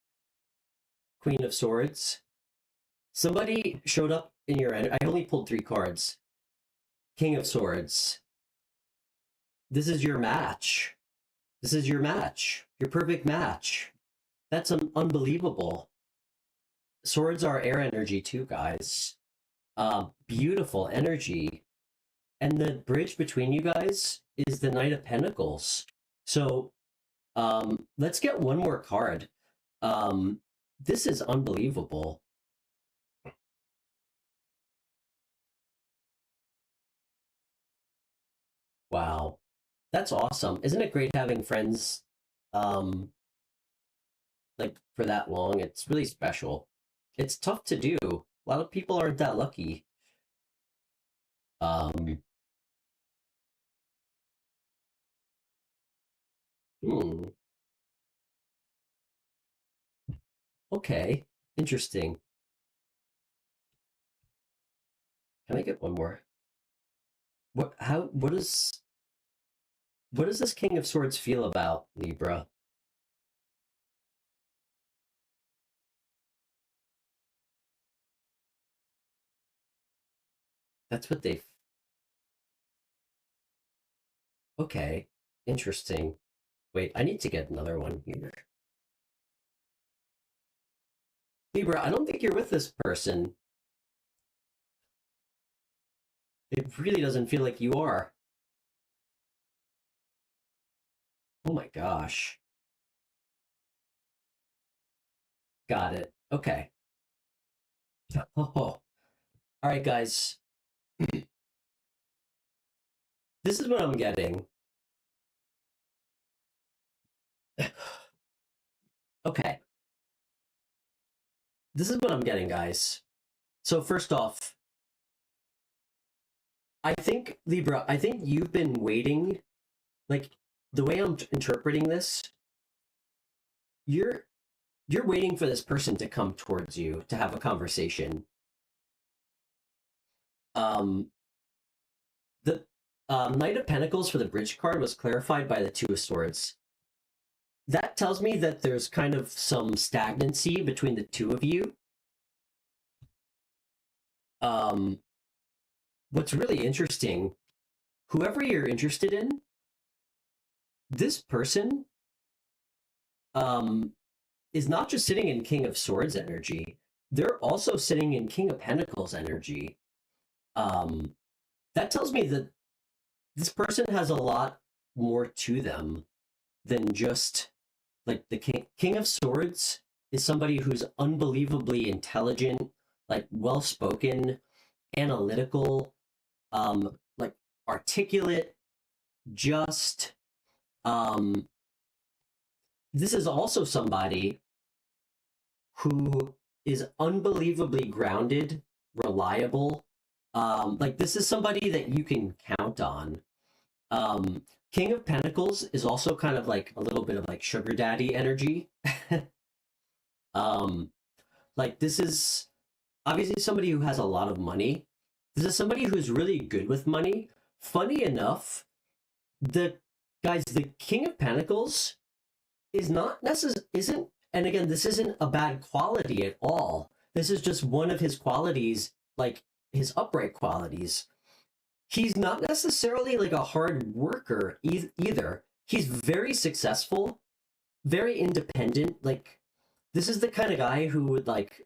Queen of Swords. Somebody showed up in your energy. I only pulled 3 cards. King of Swords. This is your match. This is your match. Your perfect match. That's unbelievable. Swords are air energy too, guys. Beautiful energy. And the bridge between you guys is the Knight of Pentacles. So let's get one more card. This is unbelievable. Wow. That's awesome. Isn't it great having friends um like for that long? It's really special. It's tough to do. A lot of people aren't that lucky. Um hmm, okay. Interesting. Can I get one more? What does this King of Swords feel about Libra? That's what they Okay. Interesting. Wait, I need to get another one here. Libra, I don't think you're with this person. It really doesn't feel like you are. Oh my gosh. Got it. Okay. Oh. All right, guys. This is what I'm getting. Okay. This is what I'm getting, guys. So first off, I think Libra, I think you've been waiting, like the way I'm interpreting this, you're waiting for this person to come towards you to have a conversation. Um the Knight of Pentacles for the bridge card was clarified by the Two of Swords. That tells me that there's kind of some stagnancy between the two of you. Um, what's really interesting, whoever you're interested in, this person is not just sitting in King of Swords energy, they're also sitting in King of Pentacles energy. That tells me that this person has a lot more to them than just like the King of Swords is somebody who's unbelievably intelligent, like well-spoken, analytical, like articulate, just. This is also somebody who is unbelievably grounded, reliable. Like this is somebody that you can count on. King of Pentacles is also kind of like a little bit of like sugar daddy energy. um, like this is obviously somebody who has a lot of money. This is somebody who's really good with money. Funny enough, the King of Pentacles is not isn't, and again, this isn't a bad quality at all. This is just one of his qualities, like his upright qualities. He's not necessarily like a hard worker either. He's very successful, very independent. Like this is the kind of guy who would like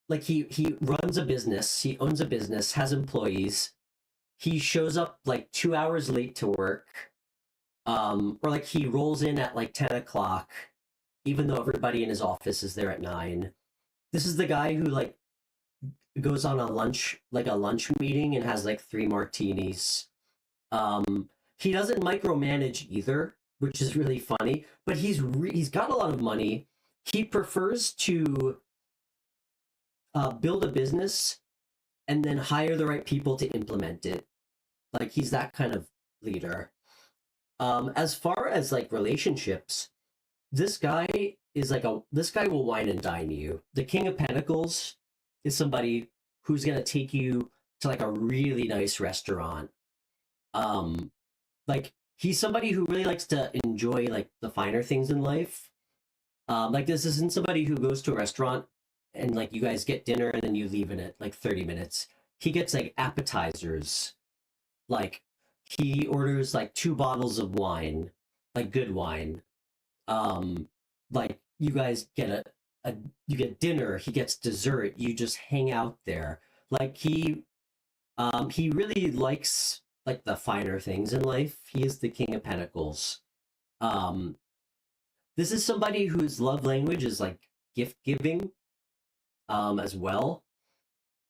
he runs a business, he owns a business, has employees. He shows up like 2 hours late to work. Or like he rolls in at like 10 o'clock, even though everybody in his office is there at 9. This is the guy who like goes on a lunch meeting and has like 3 martinis. He doesn't micromanage either, which is really funny, but he's got a lot of money. He prefers to build a business and then hire the right people to implement it. Like he's that kind of leader. As far as like relationships, this guy will wine and dine you. The King of Pentacles is somebody who's gonna take you to like a really nice restaurant. Like he's somebody who really likes to enjoy like the finer things in life. Like this isn't somebody who goes to a restaurant and like you guys get dinner and then you leave in it like 30 minutes. He gets like appetizers. Like he orders like 2 bottles of wine, like good wine. Like you guys get you get dinner, he gets dessert, you just hang out there. Like he really likes like the finer things in life. He is the King of Pentacles. This is somebody whose love language is like gift giving, as well.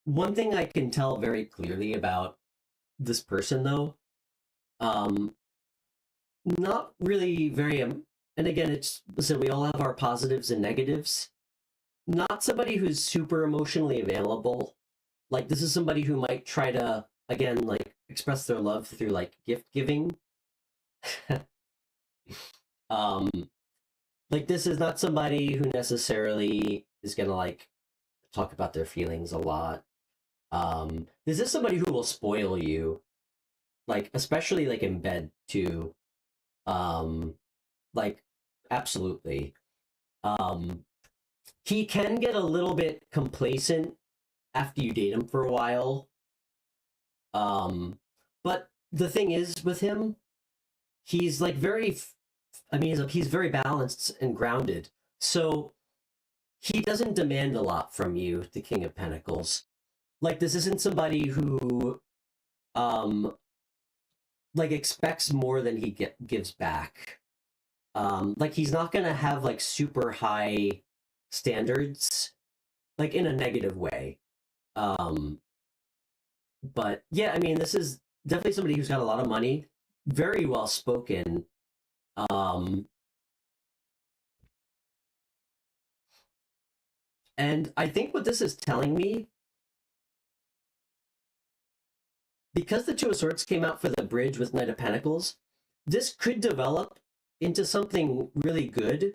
One thing I can tell very clearly about this person though, not really very, and again, listen, we all have our positives and negatives. Not somebody who's super emotionally available. Like this is somebody who might try to, again, like express their love through like gift giving. Like this is not somebody who necessarily is gonna like talk about their feelings a lot. This is somebody who will spoil you, like especially like in bed too. Like absolutely. He can get a little bit complacent after you date him for a while. But the thing is with him, he's like he's very balanced and grounded. So he doesn't demand a lot from you, the King of Pentacles. Like this isn't somebody who like expects more than he gives back. Like he's not gonna have like super high standards, like in a negative way. But yeah, I mean, this is definitely somebody who's got a lot of money, very well spoken. And I think what this is telling me, because the Two of Swords came out for the bridge with Knight of Pentacles, this could develop into something really good,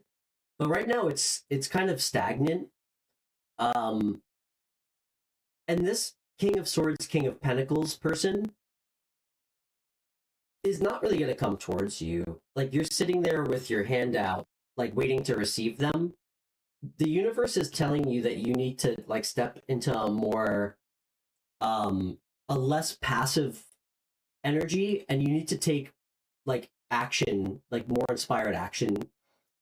but right now it's kind of stagnant. And this King of Swords, King of Pentacles person is not really going to come towards you. Like you're sitting there with your hand out, like waiting to receive them. The universe is telling you that you need to like step into a more a less passive energy, and you need to take like action, like more inspired action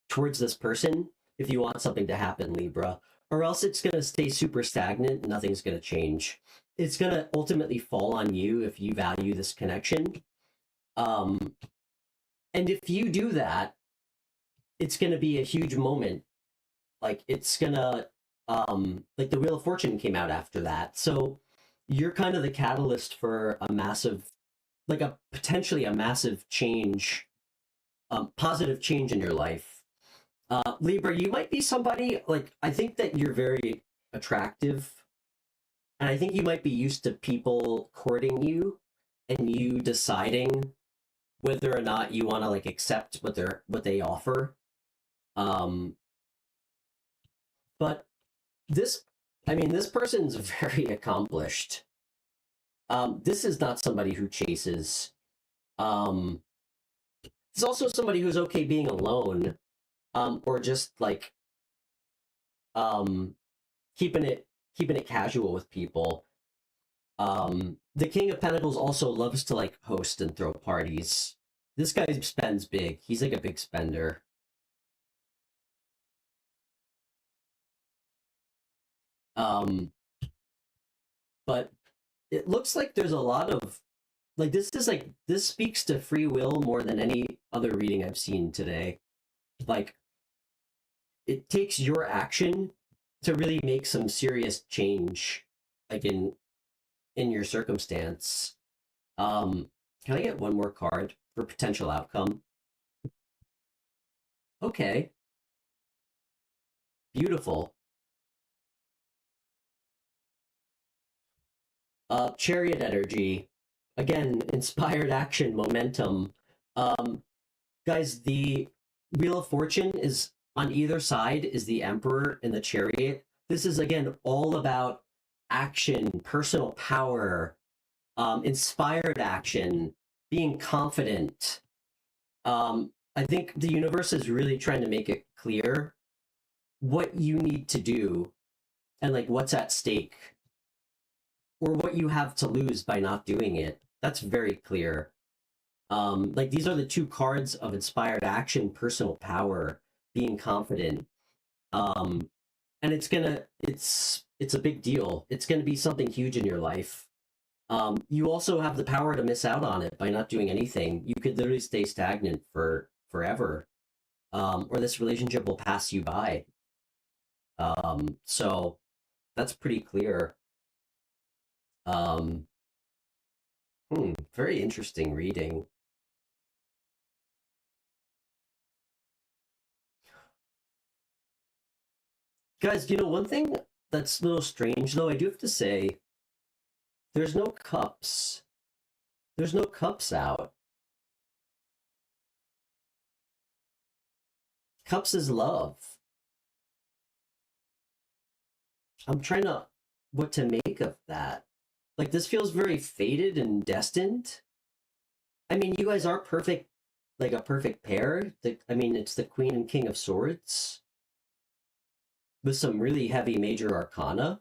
towards this person if you want something to happen, Libra, or else it's going to stay super stagnant and nothing's going to change. It's going to ultimately fall on you if you value this connection. And if you do that, it's going to be a huge moment. Like it's going to like the Wheel of Fortune came out after that. So you're kind of the catalyst for a massive, like a potentially a massive change, positive change in your life. Libra, you might be somebody like I think that you're very attractive, and I think you might be used to people courting you and you deciding whether or not you want to like accept what they offer. Um, but this, I mean, this person's very accomplished. This is not somebody who chases. Um, it's also somebody who's okay being alone, or just like um, keeping it casual with people. The King of Pentacles also loves to like host and throw parties. This guy spends big. He's like a big spender. Um, but it looks like there's a lot of like this speaks to free will more than any other reading I've seen today. Like it takes your action to really make some serious change, like in your circumstance. Can I get one more card for potential outcome? Okay, beautiful. Chariot energy, again, inspired action, momentum. Um, guys, the Wheel of Fortune is on either side is the Emperor and the Chariot. This is again all about action, personal power, inspired action, being confident. I think the universe is really trying to make it clear what you need to do and like what's at stake or what you have to lose by not doing it. That's very clear. Like these are the two cards of inspired action, personal power, being confident. Um, and it's a big deal. It's gonna be something huge in your life. You also have the power to miss out on it by not doing anything. You could literally stay stagnant for forever. Or this relationship will pass you by. So that's pretty clear. Um, Very interesting reading. Guys, you know, one thing that's a little strange, though, I do have to say, there's no cups. There's no cups out. Cups is love. I'm trying to, what to make of that. Like, this feels very fated and destined. I mean, you guys are perfect, like a perfect pair. I mean, it's the Queen and King of Swords with some really heavy major arcana.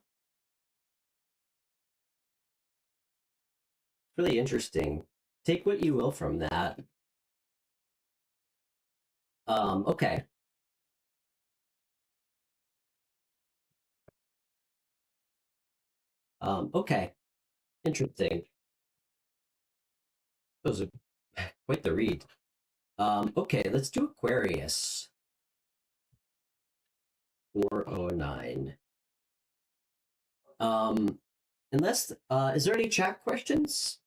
Really interesting. Take what you will from that. Okay. Okay. Interesting. Those are quite the read. Okay, let's do Aquarius. 409. Unless, is there any chat questions?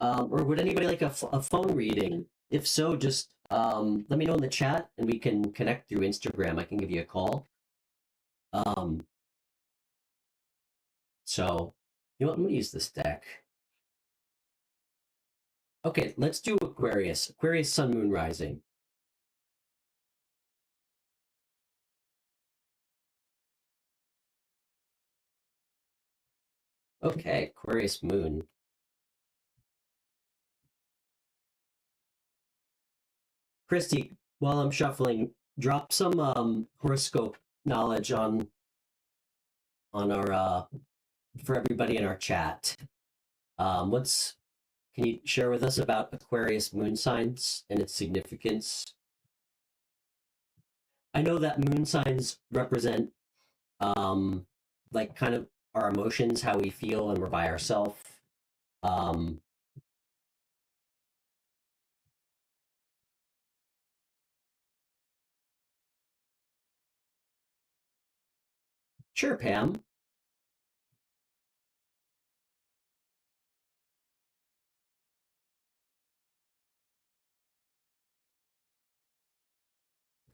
Or would anybody like a phone reading? If so, just let me know in the chat and we can connect through Instagram. I can give you a call. So, you know what? I'm gonna use this deck. Okay, let's do Aquarius. Aquarius, Sun, Moon, Rising. Okay, Aquarius, Moon. Kristi, while I'm shuffling, drop some horoscope knowledge on our for everybody in our chat. What's Can you share with us about Aquarius moon signs and its significance? I know that moon signs represent like kind of our emotions, how we feel, and we're by ourselves. Um, Sure, Pam.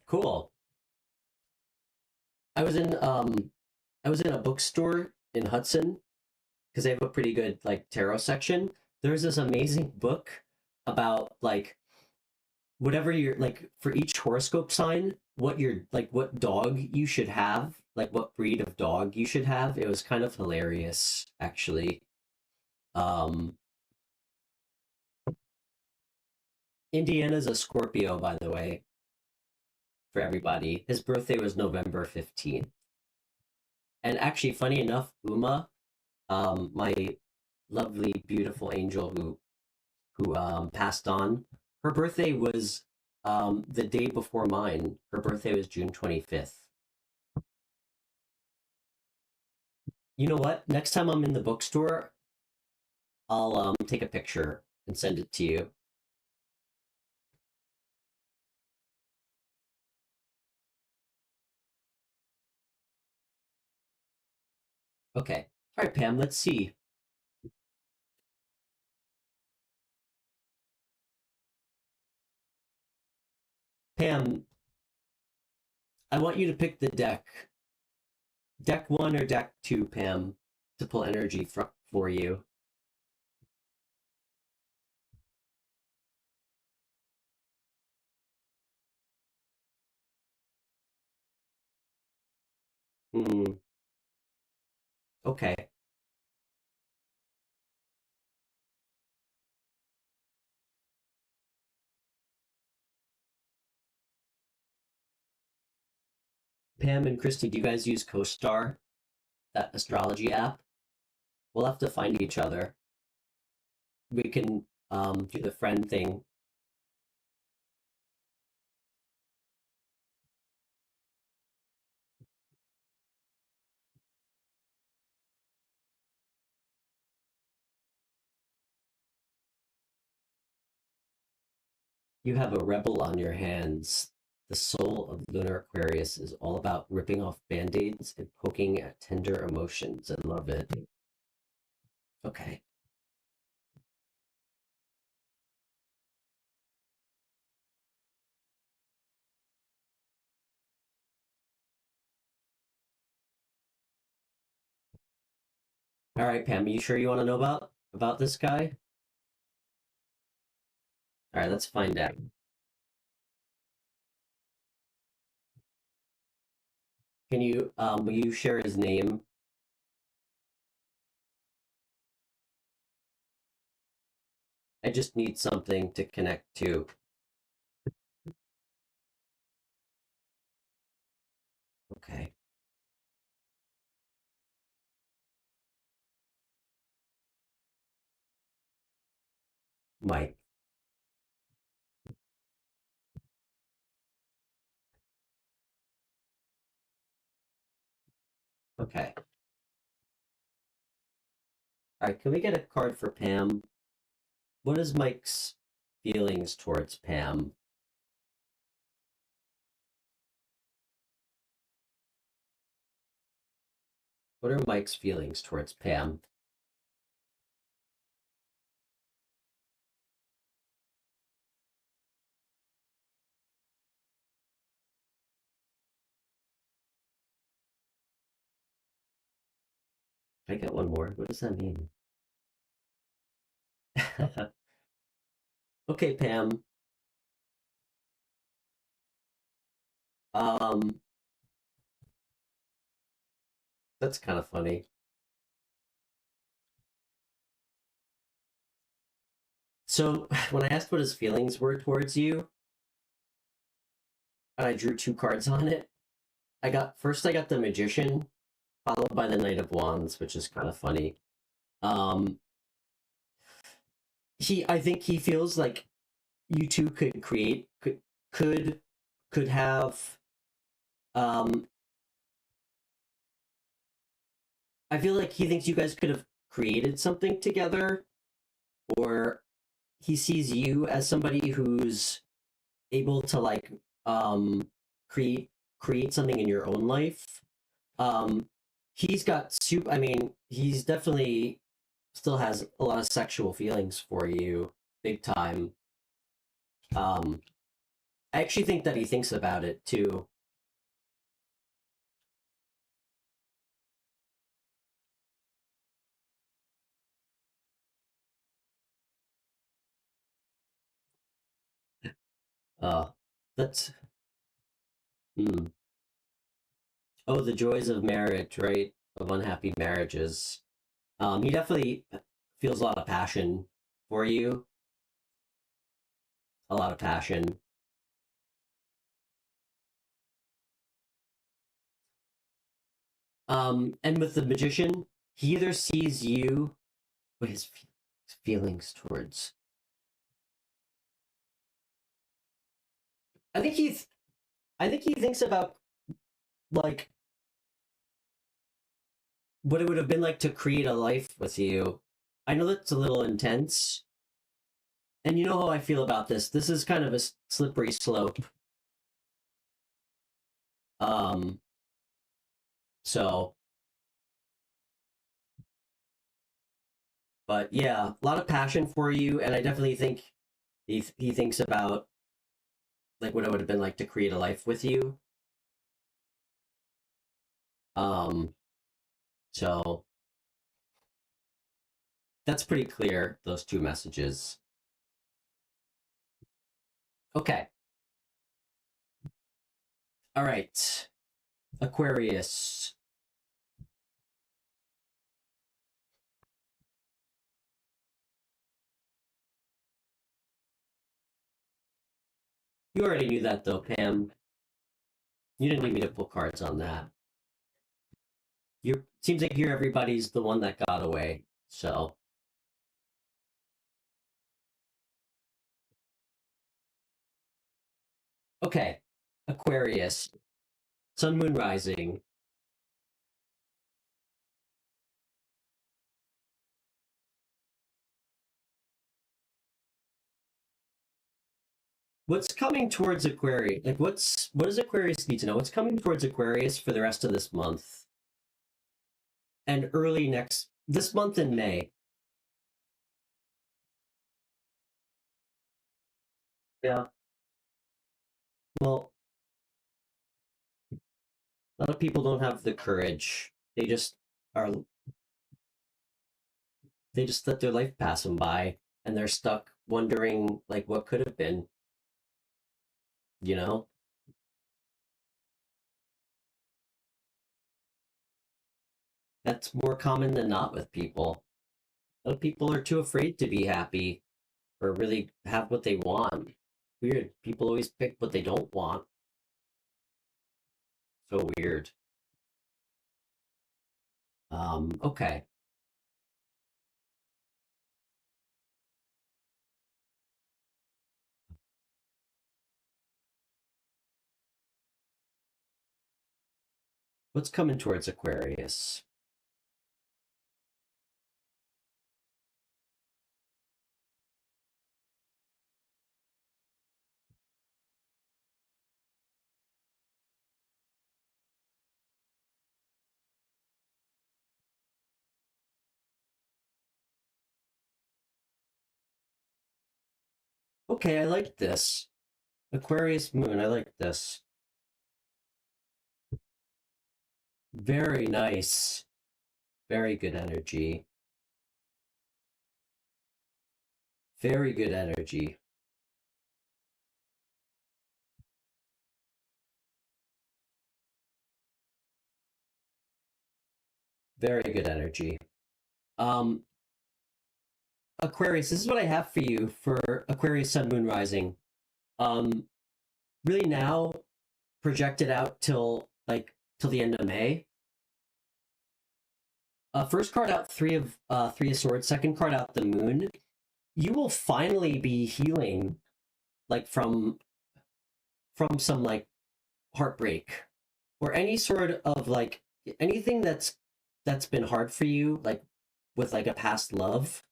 Cool. I was in a bookstore in Hudson because they have a pretty good like tarot section. There's this amazing book about like whatever you're like for each horoscope sign, what you're like what dog you should have, like what breed of dog you should have. It was kind of hilarious actually. Um Indiana's a Scorpio, by the way, for everybody. His birthday was November 15th. And actually, funny enough, Uma, my lovely, beautiful angel who passed on, her birthday was the day before mine. Her birthday was June 25th. You know what? Next time I'm in the bookstore, I'll take a picture and send it to you. Okay. All right, Pam, let's see. Pam, I want you to pick the deck. Deck 1 or deck 2, Pam, to pull energy for you. Hmm. Okay. Pam and Kristi, do you guys use CoStar, that astrology app? We'll have to find each other. We can do the friend thing. You have a rebel on your hands. The soul of lunar Aquarius is all about ripping off band-aids and poking at tender emotions. I love it. Okay. All right, Pam, are you sure you want to know about this guy? All right, let's find out. Can you will you share his name? I just need something to connect to. Okay. Mike. Okay. All right, can we get a card for Pam? What is Mike's feelings towards Pam? What are Mike's feelings towards Pam? I get one more. What does that mean? Okay, Pam. Um, that's kind of funny. So when I asked what his feelings were towards you, and I drew two cards on it, I got the Magician, followed by the Knight of Wands, which is kind of funny. Um, I think he feels like you two could could have um I feel like he thinks you guys could have created something together, or he sees you as somebody who's able to like um create something in your own life. Um he's got super. I mean, he's definitely still has a lot of sexual feelings for you, big time. I actually think that he thinks about it too. Uh, that's hmm. Oh, the joys of marriage, right? Of unhappy marriages. He definitely feels a lot of passion for you, a lot of passion. And with the magician, he either sees you, but his feelings towards. I think he's. I think he thinks about like what it would have been like to create a life with you. I know that's a little intense, and you know how I feel about this. This is kind of a slippery slope. Um, so, but yeah, a lot of passion for you, and I definitely think he thinks about like what it would have been like to create a life with you. Um, so that's pretty clear, those two messages. Okay. All right. Aquarius. You already knew that though, Pam. You didn't need me to pull cards on that. You seems like you're everybody's the one that got away. So okay. Aquarius. Sun Moon Rising. What's coming towards Aquarius? Like what does Aquarius need to know? What's coming towards Aquarius for the rest of this month? And early next this month in May. Yeah. Well, a lot of people don't have the courage. Are they just let their life pass them by and they're stuck wondering like what could have been, you know? That's more common than not with people. A lot of people are too afraid to be happy or really have what they want. Weird. People always pick what they don't want. So weird. Okay. What's coming towards Aquarius? Okay, I like this. Aquarius moon, I like this. Very nice. Very good energy. Very good energy. Very good energy. Um, Aquarius, this is what I have for you for Aquarius Sun Moon Rising. Um, really now projected out till the end of May. First card out three of swords. Second card out the moon. You will finally be healing, like from some like heartbreak or any sort of like anything that's been hard for you, like with like a past love.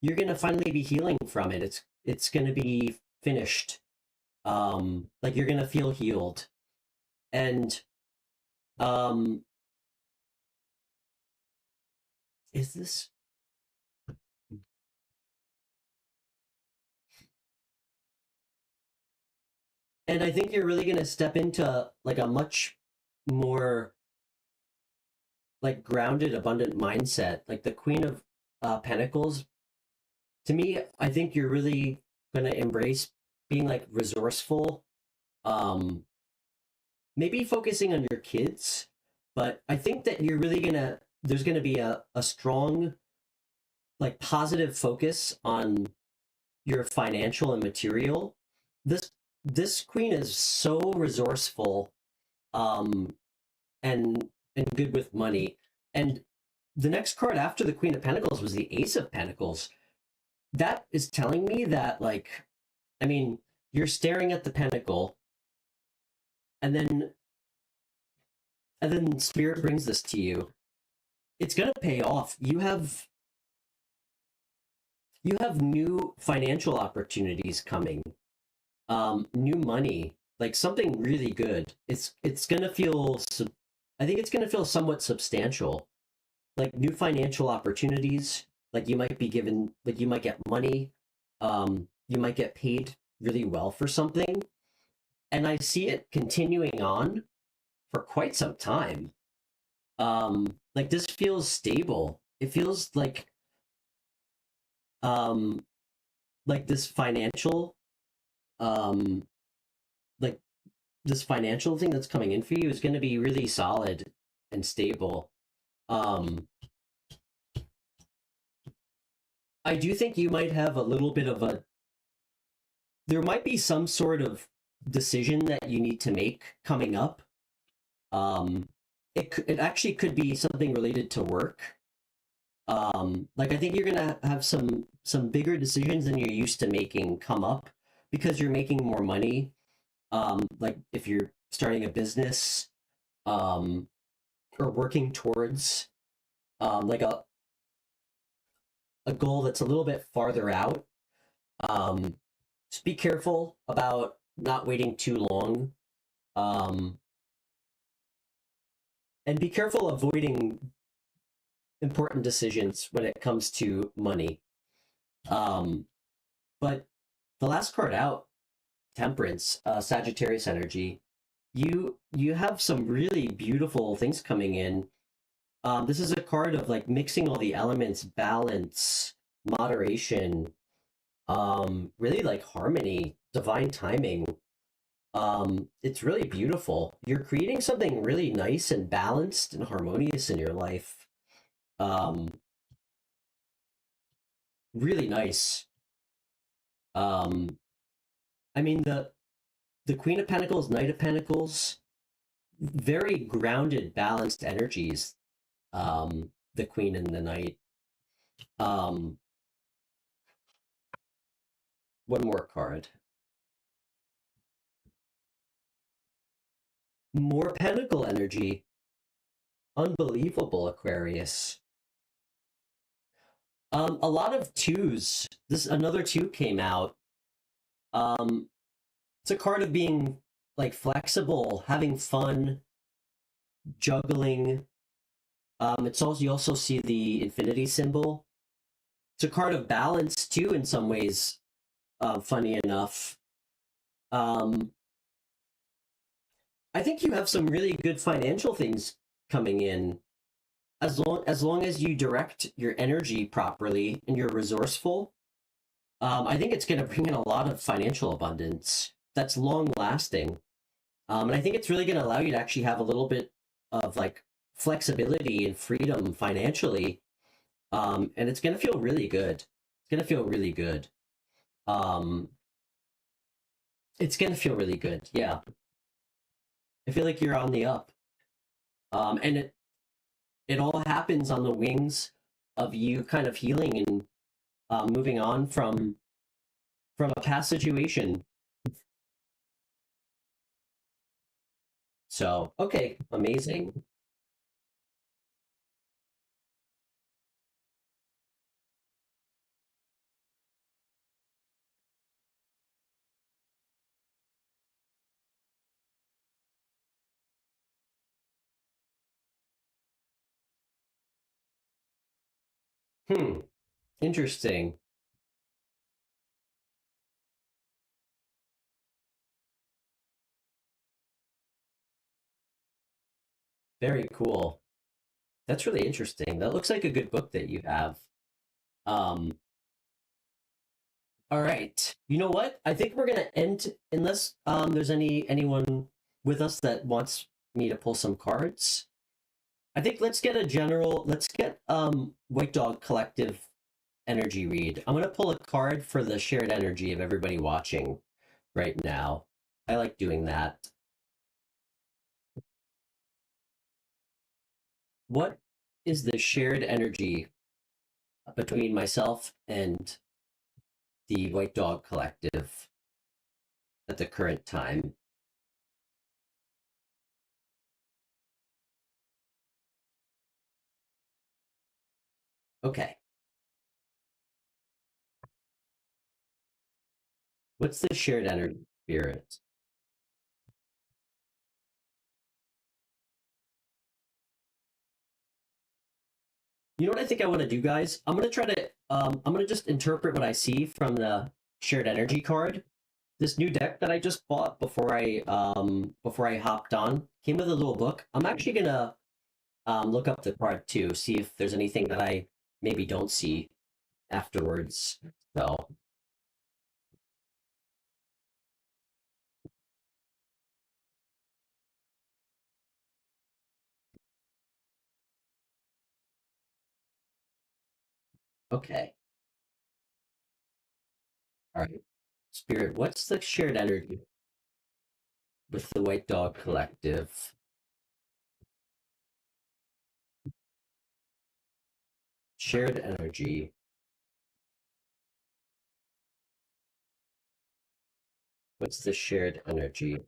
You're gonna finally be healing from it. It's gonna be finished. Like you're gonna feel healed, and um is this? And I think you're really going to step into like a much more like grounded, abundant mindset. Like the Queen of Pentacles, to me, I think you're really going to embrace being like resourceful, um, maybe focusing on your kids, but I think that you're really there's gonna be a strong, like positive focus on your financial and material. This queen is so resourceful, um, and good with money. And the next card after the Queen of Pentacles was the Ace of Pentacles. That is telling me that, like, I mean, you're staring at the pentacle, and then spirit brings this to you. It's going to pay off. You have new financial opportunities coming, new money, like something really good. It's going to feel I think it's going to feel somewhat substantial, like new financial opportunities. Like you might be given, like you might get money, you might get paid really well for something, and I see it continuing on for quite some time. Like this feels stable. It feels um like this financial um like this financial thing that's coming in for you is going to be really solid and stable. um I do think you might have a little bit of a there might be some sort of decision that you need to make coming up. It actually could be something related to work. Like I think you're gonna have some bigger decisions than you're used to making come up because you're making more money. Like if you're starting a business, um or working towards like a goal that's a little bit farther out. Just be careful about not waiting too long. um and be careful avoiding important decisions when it comes to money. um but the last card out, Temperance, Sagittarius energy, you have some really beautiful things coming in. This is a card of like mixing all the elements, balance, moderation, really like harmony, divine timing. It's really beautiful. You're creating something really nice and balanced and harmonious in your life. Um, really nice. Um, I mean the Queen of Pentacles, Knight of Pentacles, very grounded, balanced energies. The Queen and the Knight. Um, one more card. More Pentacle energy. Unbelievable, Aquarius. A lot of twos. This another two came out. Um, it's a card of being like flexible, having fun, juggling. It's also, you also see the infinity symbol. It's a card of balance too, in some ways. Funny enough. Um, I think you have some really good financial things coming in as long as you direct your energy properly and you're resourceful. I think it's going to bring in a lot of financial abundance that's long lasting. And I think it's really going to allow you to actually have a little bit of like flexibility and freedom financially. And it's going to feel really good. It's going to feel really good. Um, it's going to feel really good. Yeah. I feel like you're on the up. And it all happens on the wings of you kind of healing and moving on from a past situation. So, okay, amazing. Interesting. Very cool. That's really interesting. That looks like a good book that you have. Um, all right. You know what? I think we're gonna end unless there's anyone with us that wants me to pull some cards. I think let's get White Dog Collective energy read. I'm gonna pull a card for the shared energy of everybody watching right now. I like doing that. What is the shared energy between myself and the White Dog Collective at the current time? Okay. What's the shared energy spirit? You know what I think I want to do, guys? I'm gonna just interpret what I see from the shared energy card. This new deck that I just bought before I hopped on came with a little book. I'm actually gonna look up the card too, see if there's anything that I maybe don't see afterwards. So okay. All right. Spirit, what's the shared energy with the White Dog Collective? Shared energy. What's the shared energy?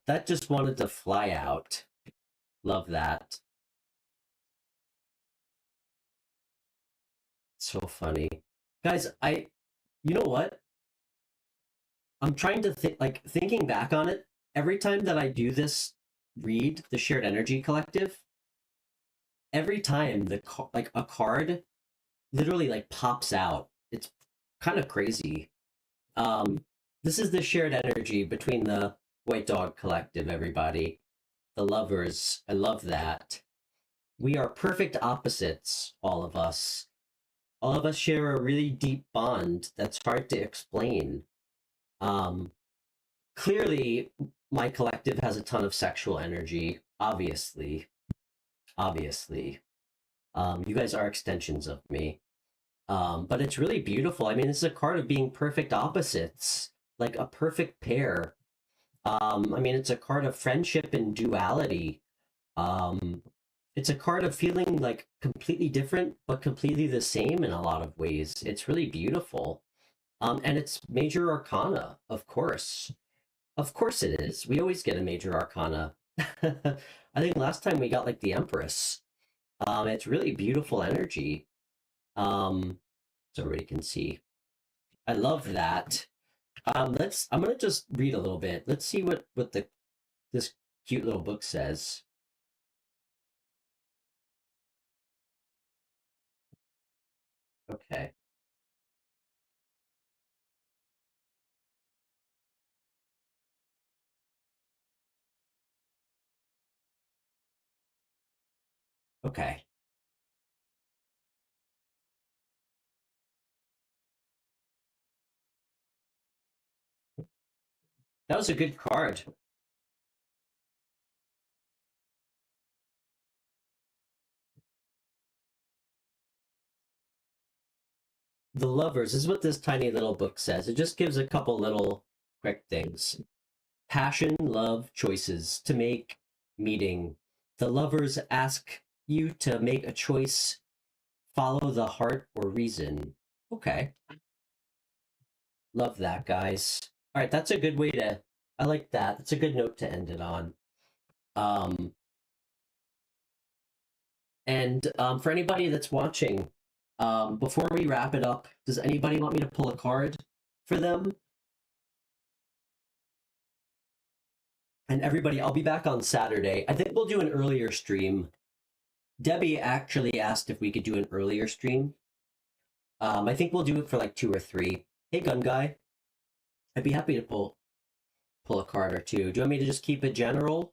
That just wanted to fly out. Love that. So funny. Guys, you know what? I'm trying to think, like, thinking back on it, every time that I do this read, the Shared Energy Collective, every time like a card literally like pops out. It's kind of crazy. Um, this is the shared energy between the White Dog Collective, everybody. The lovers. I love that. We are perfect opposites, all of us. All of us share a really deep bond that's hard to explain. Um, Clearly, my collective has a ton of sexual energy, obviously. Obviously. You guys are extensions of me. But it's really beautiful. I mean, it's a card of being perfect opposites, like a perfect pair. I mean, it's a card of friendship and duality. Um, it's a card of feeling like completely different, but completely the same in a lot of ways. It's really beautiful. And it's major arcana, of course. Of course it is. We always get a major arcana. I think last time we got like the Empress. It's really beautiful energy. Um, so everybody can see. I love that. I'm gonna just read a little bit. Let's see what the this cute little book says. Okay. Okay. That was a good card. The Lovers this is what this tiny little book says. It just gives a couple little quick things. Passion, love, choices to make, meeting. The lovers ask you to make a choice, follow the heart or reason. Okay. Love that, guys. All right, that's a good way to. I like that. That's a good note to end it on. Um, and for anybody that's watching, before we wrap it up, does anybody want me to pull a card for them? And everybody, I'll be back on Saturday. I think we'll do an earlier stream. Debbie actually asked if we could do an earlier stream. I think we'll do it for like 2 or 3. Hey, gun guy. I'd be happy to pull a card or two. Do you want me to just keep it general?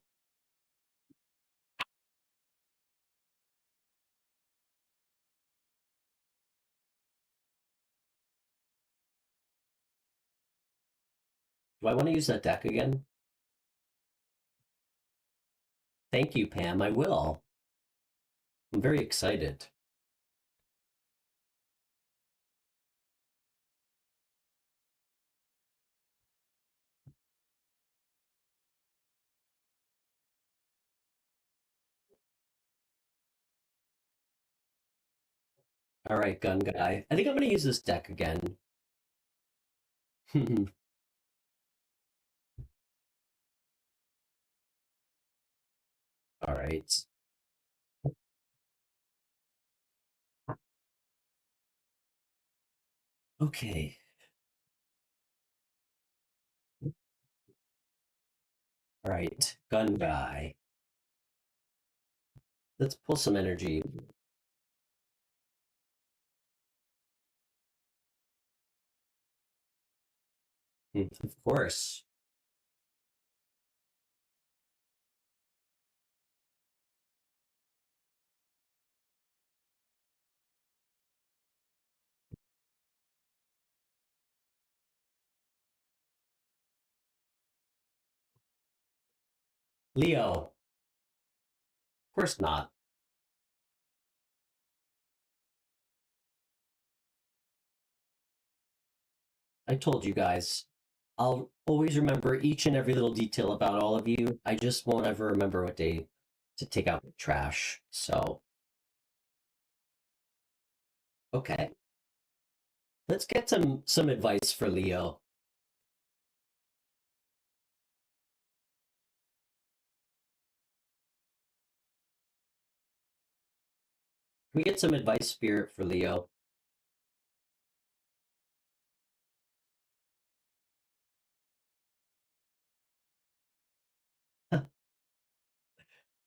Do I want to use that deck again? Thank you, Pam. I will. I'm very excited. All right, gun guy. I think I'm going to use this deck again. All right. Okay. All right, gun guy. Let's pull some energy. Of course. Leo. Of course not. I told you guys. I'll always remember each and every little detail about all of you. I just won't ever remember what day to take out the trash. So, okay. Let's get some advice for Leo. Can we get some advice, Spirit, for Leo?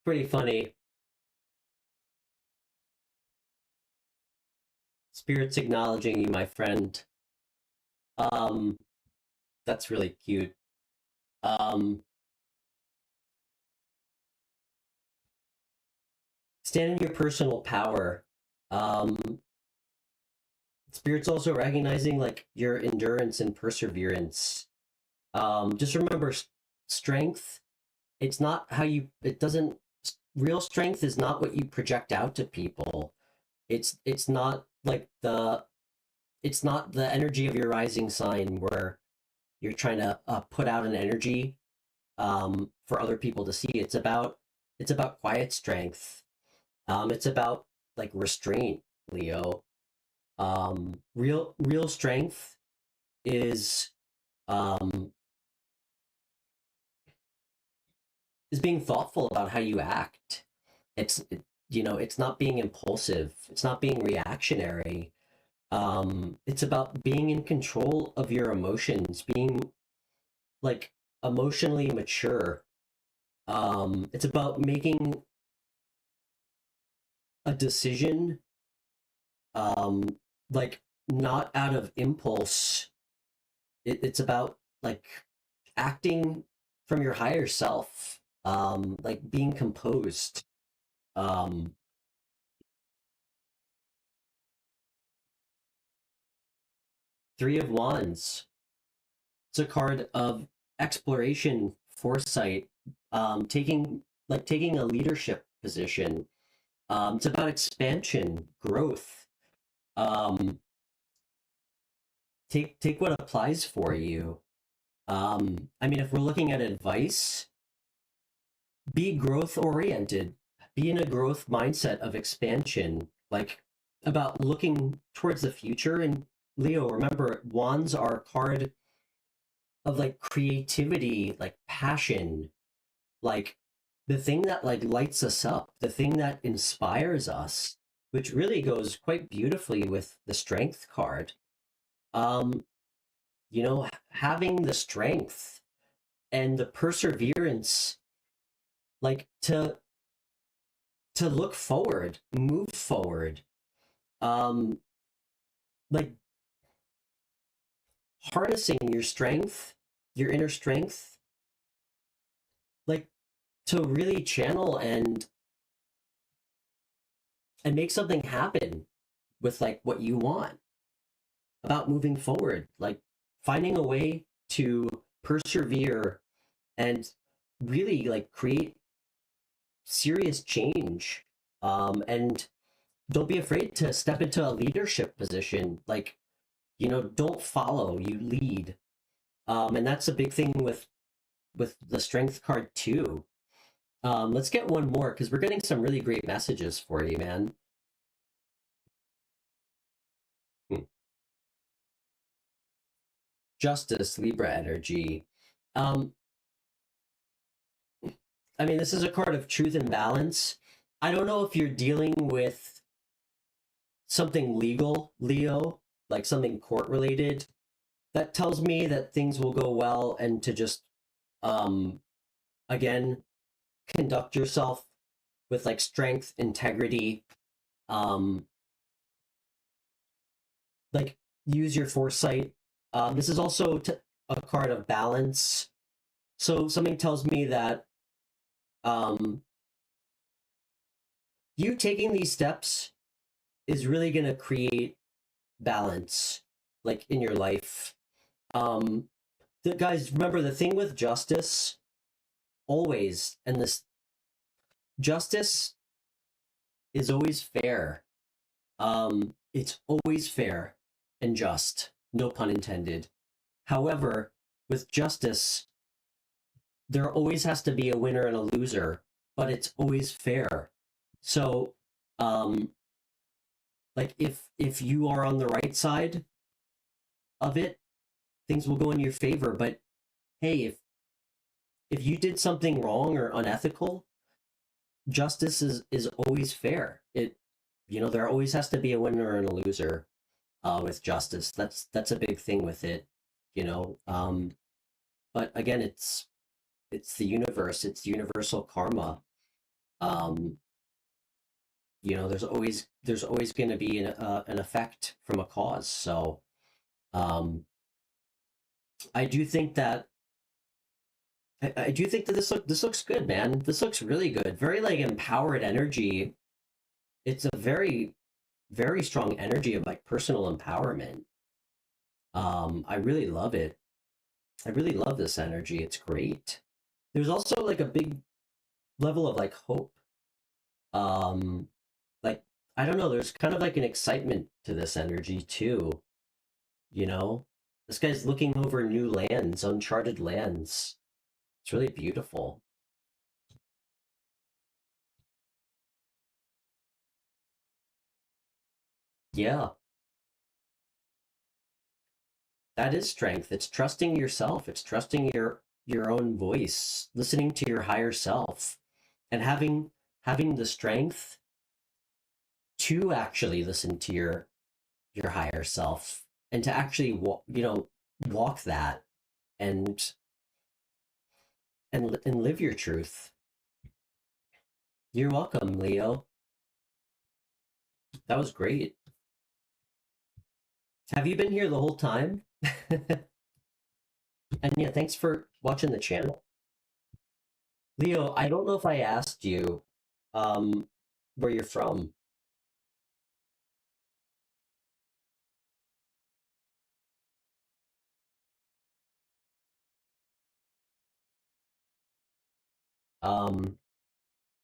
Pretty funny. Spirit's acknowledging you, my friend. Um, that's really cute. Stand in your personal power. Spirit's also recognizing like your endurance and perseverance. Just remember, strength. It's not how you. It doesn't. Real strength is not what you project out to people. It's not like the. It's not the energy of your rising sign where you're trying to put out an energy for other people to see. It's about quiet strength. It's about like restraint, Leo. Real strength is um, is being thoughtful about how you act. It's not being impulsive. It's not being reactionary. It's about being in control of your emotions, being like emotionally mature. It's about making a decision, like not out of impulse. It's about like acting from your higher self, like being composed. Um, 3 of Wands. It's a card of exploration, foresight, taking a leadership position. It's about expansion, growth. Um, take what applies for you. I mean, if we're looking at advice, be growth oriented, be in a growth mindset of expansion, like about looking towards the future. And Leo, remember, wands are a card of like creativity, like passion, like the thing that like lights us up, the thing that inspires us, which really goes quite beautifully with the strength card. Um, having the strength and the perseverance, like to look forward, move forward, like harnessing your strength, your inner strength, like to really channel and make something happen with like what you want about moving forward, like finding a way to persevere and really like create serious change. And don't be afraid to step into a leadership position. Like, you know, don't follow, you lead. And that's a big thing with the strength card too. Let's get one more because we're getting some really great messages for you, man. Justice, Libra energy. I mean, this is a card of truth and balance. I don't know if you're dealing with something legal, Leo, like something court related. That tells me that things will go well, and to just, again, conduct yourself with like strength, integrity, like use your foresight. This is also a card of balance. So something tells me that you taking these steps is really going to create balance, like in your life. Guys, remember the thing with justice, always, and this justice is always fair. It's always fair and just, no pun intended. However, with justice, there always has to be a winner and a loser, but it's always fair. So, like if you are on the right side of it, things will go in your favor. But hey, if you did something wrong or unethical, justice is always fair. It, you know, there always has to be a winner and a loser with justice. That's a big thing with it, you know. But again, it's the universe. It's universal karma. You know, there's always going to be an effect from a cause. So I do think that I do think that this looks good, man. This looks really good. Very like empowered energy. It's a very, very strong energy of like personal empowerment. I really love it. I really love this energy. It's great. There's also like a big level of like hope. Like, I don't know, there's kind of like an excitement to this energy too. You know, this guy's looking over new lands, uncharted lands. It's really beautiful. Yeah, that is strength. It's trusting yourself. It's trusting your own voice, listening to your higher self, and having the strength to actually listen to your higher self, and to actually walk that and and live your truth. You're welcome, Leo. That was great. Have you been here the whole time? And yeah, thanks for watching the channel. Leo, I don't know if I asked you where you're from.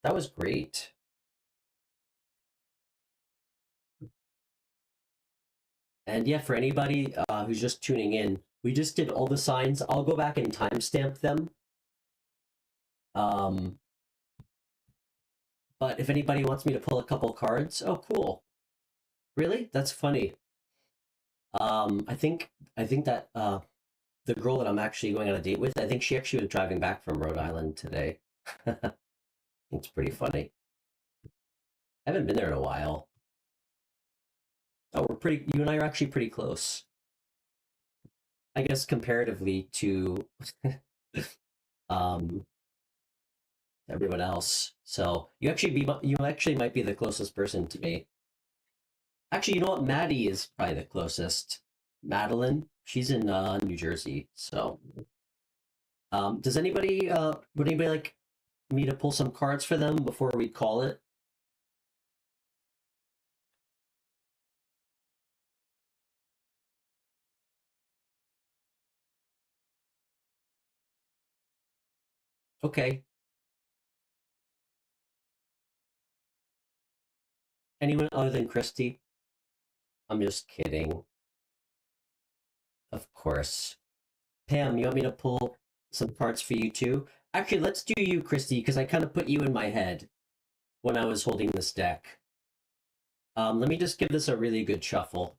That was great. And yeah, for anybody who's just tuning in, we just did all the signs. I'll go back and timestamp them. But if anybody wants me to pull a couple cards, oh, cool. Really? That's funny. I think that the girl that I'm actually going on a date with, I think she actually was driving back from Rhode Island today. It's pretty funny. I haven't been there in a while. Oh, you and I are actually pretty close. I guess comparatively to um, to everyone else. So you actually might be the closest person to me. Actually, you know what? Maddie is probably the closest. Madeline, she's in New Jersey. So, does anybody would anybody like me to pull some cards for them before we call it? Okay. Anyone other than Kristi? I'm just kidding. Of course. Pam, you want me to pull some cards for you too? Actually, let's do you, Kristi, because I kind of put you in my head when I was holding this deck. Let me just give this a really good shuffle.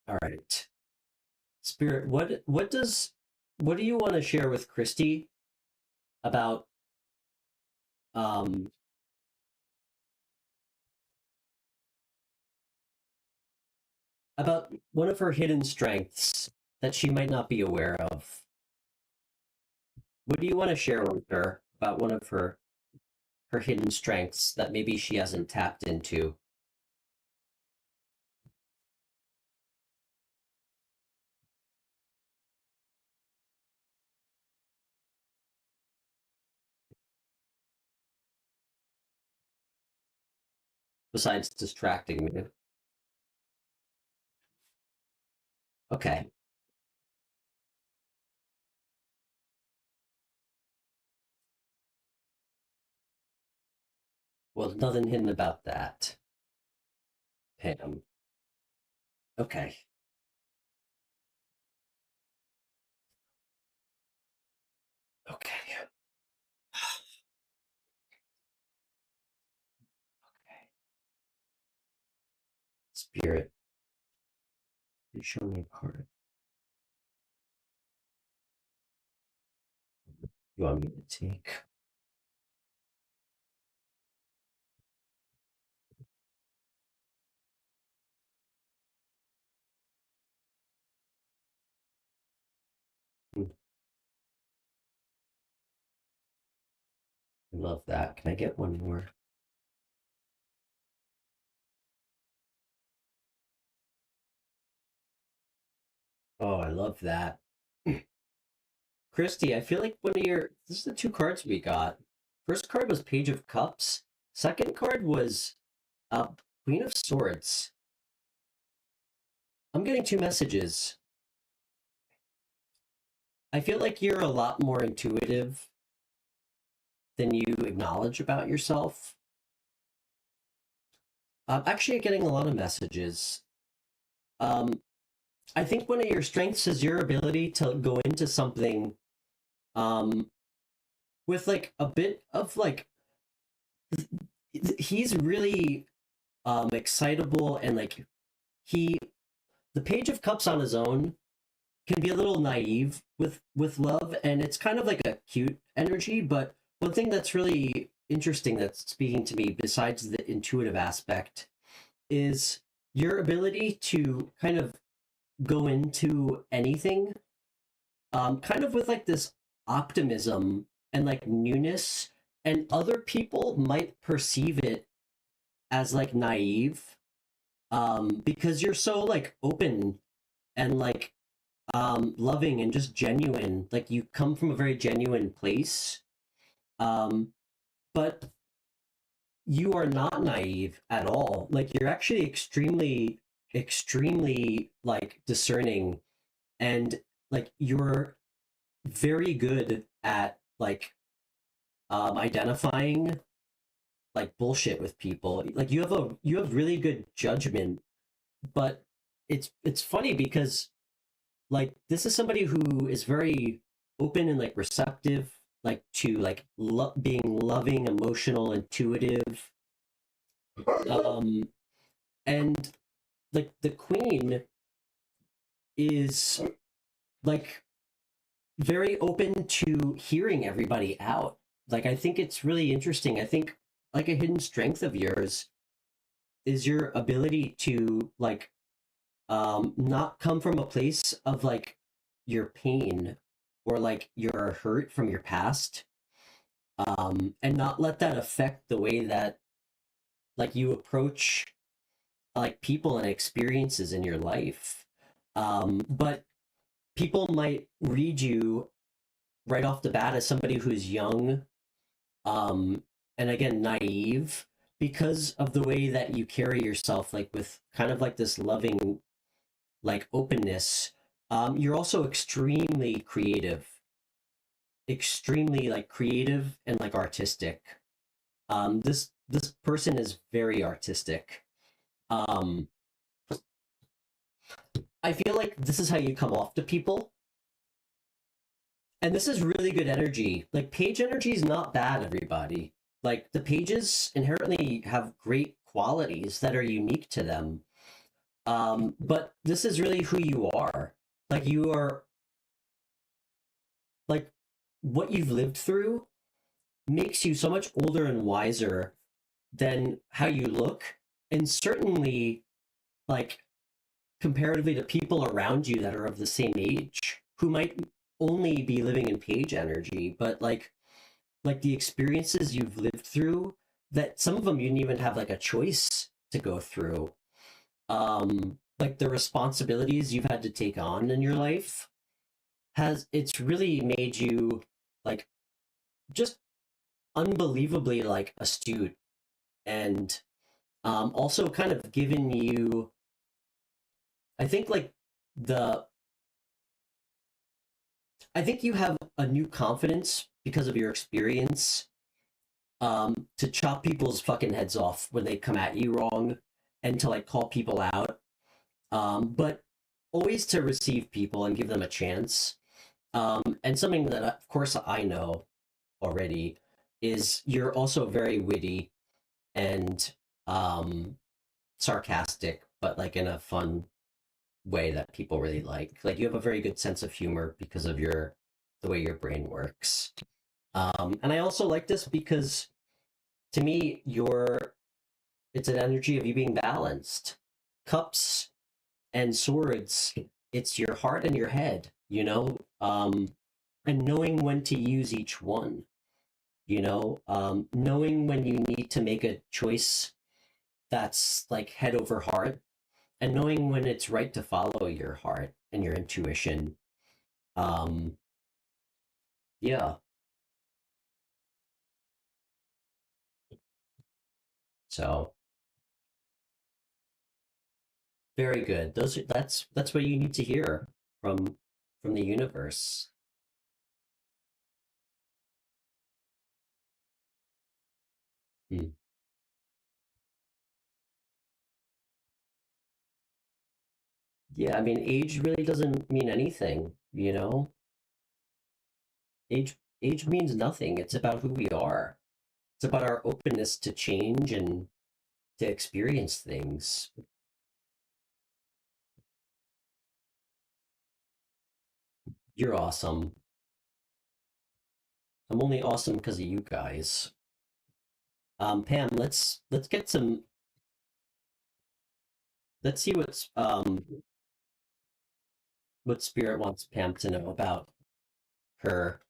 All right. Spirit, what do you want to share with Kristi about um about one of her hidden strengths that she might not be aware of? What do you want to share with her about one of her hidden strengths that maybe she hasn't tapped into? Besides distracting me. Okay. Well, nothing hidden about that, Pam. Okay. Okay. Okay. Spirit, you show me a card. You want me to take? I love that. Can I get one more? Oh, I love that. Kristi, I feel like this is the two cards we got. First card was Page of Cups. Second card was uh, Queen of Swords. I'm getting two messages. I feel like you're a lot more intuitive than you acknowledge about yourself. I'm actually getting a lot of messages. Um, I think one of your strengths is your ability to go into something um, with like a bit of like he's really excitable and like he the Page of Cups on his own can be a little naive with love, and it's kind of like a cute energy. But one thing that's really interesting that's speaking to me, besides the intuitive aspect, is your ability to kind of go into anything, kind of with like this optimism and like newness, and other people might perceive it as like naive, because you're so like open and like loving and just genuine. Like you come from a very genuine place, um but you are not naive at all. Like you're actually extremely like discerning, and like you're very good at like identifying like bullshit with people. Like you have really good judgment. But it's funny because like this is somebody who is very open and like receptive, like to like being loving, emotional, intuitive, um and like the queen is like very open to hearing everybody out. Like, I think it's really interesting. I think like a hidden strength of yours is your ability to like not come from a place of like your pain or like your hurt from your past, and not let that affect the way that like you approach like people and experiences in your life. But people might read you right off the bat as somebody who's young, um, and again naive, because of the way that you carry yourself, like with kind of like this loving like openness. You're also extremely like creative and like artistic. This person is very artistic. um I feel like this is how you come off to people, and this is really good energy. Like page energy is not bad, everybody. Like the pages inherently have great qualities that are unique to them. But this is really who you are. Like you are, like what you've lived through makes you so much older and wiser than how you look, and certainly like comparatively to people around you that are of the same age who might only be living in page energy. But like the experiences you've lived through, that some of them you didn't even have like a choice to go through, like the responsibilities you've had to take on in your life, has it's really made you like just unbelievably like astute, and also kind of given you, I think like the I think you have a new confidence because of your experience, to chop people's fucking heads off when they come at you wrong, and to like call people out, but always to receive people and give them a chance. And something that of course I know already is you're also very witty and sarcastic, but like in a fun way that people really like. Like you have a very good sense of humor because of your the way your brain works. And I also like this because to me, it's an energy of you being balanced. Cups and swords, it's your heart and your head, and knowing when to use each one, knowing when you need to make a choice that's like head over heart, and knowing when it's right to follow your heart and your intuition. Um, yeah. So very good. That's what you need to hear from from the universe. Hmm. Yeah, I mean, age really doesn't mean anything. Age means nothing. It's about who we are. It's about our openness to change and to experience things. You're awesome. I'm only awesome because of you guys. Pam, let's get some. Let's see what Spirit wants Pam to know about her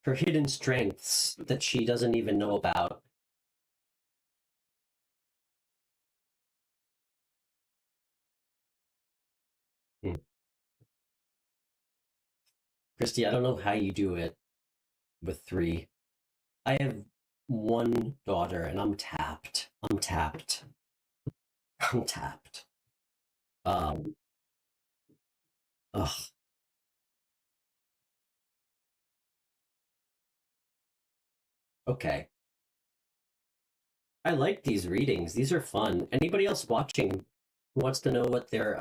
her hidden strengths that she doesn't even know about. Hmm. Kristi, I don't know how you do it with three. I have one daughter and I'm tapped. I'm tapped. I'm tapped. Um, ugh, okay. I like these readings. These are fun. Anybody else watching who wants to know what their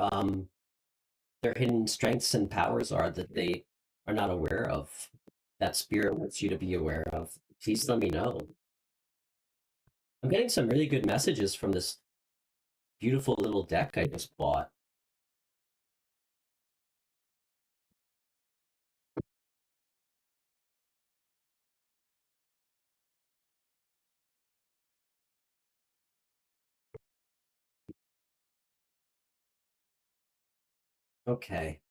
hidden strengths and powers are that they are not aware of, that Spirit wants you to be aware of, please let me know. I'm getting some really good messages from this beautiful little deck I just bought. Okay.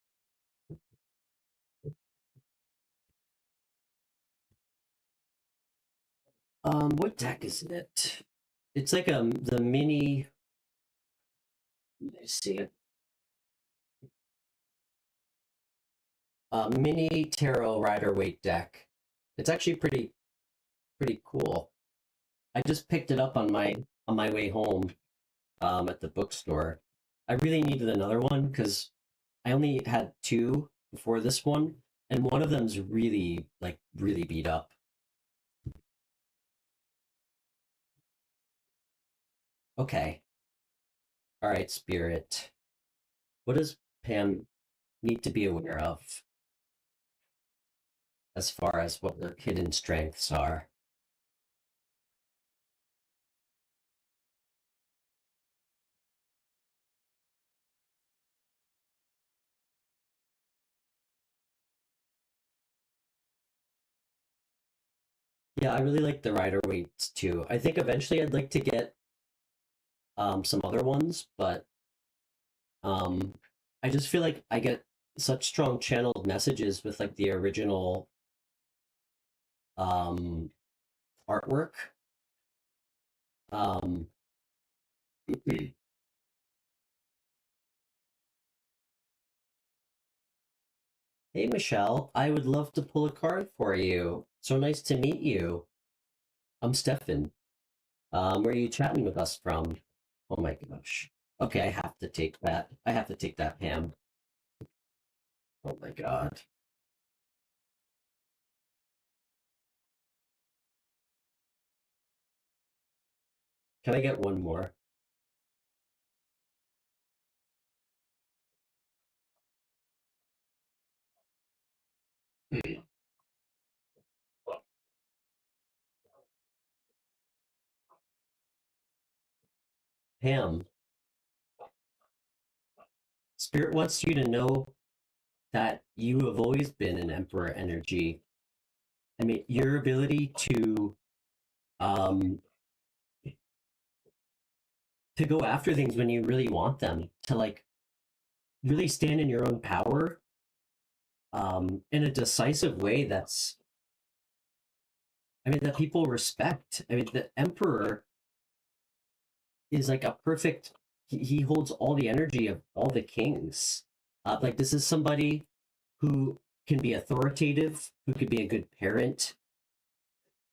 What deck is it? It's like the mini. Let me see. Mini tarot Rider-Waite deck. It's actually pretty cool. I just picked it up on my way home at the bookstore. I really needed another one because I only had two before this one, and one of them's really beat up. Okay. All right, Spirit. What does Pam need to be aware of as far as what their hidden strengths are? Yeah, I really like the Rider-Waites too. I think eventually I'd like to get some other ones, but um I just feel like I get such strong channeled messages with like the original um artwork. Um Hey Michelle, I would love to pull a card for you. So nice to meet you. I'm Stefan. Where are you chatting with us from? Oh my gosh. Okay, I have to take that. I have to take that, Pam. Oh my god. Can I get one more? Pam, Spirit wants you to know that you have always been an Emperor energy. I mean, your ability um to go after things when you really want them, to like really stand in your own power in a decisive way that's, I mean, that people respect. I mean, the Emperor is like a perfect, he holds all the energy of all the kings. Like, this is somebody who can be authoritative, who could be a good parent.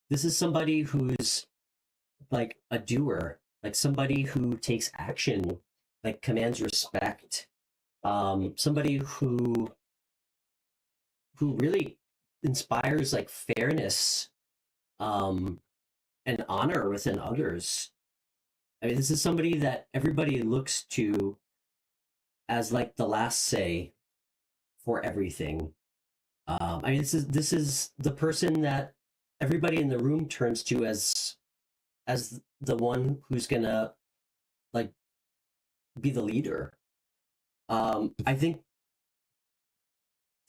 This is somebody who's like a doer, like somebody who takes action, like commands respect. Somebody who really inspires like fairness um, and honor within others. I mean, this is somebody that everybody looks to as like the last say for everything. I mean, this is the person that everybody in the room turns to as the one who's gonna like be the leader. I think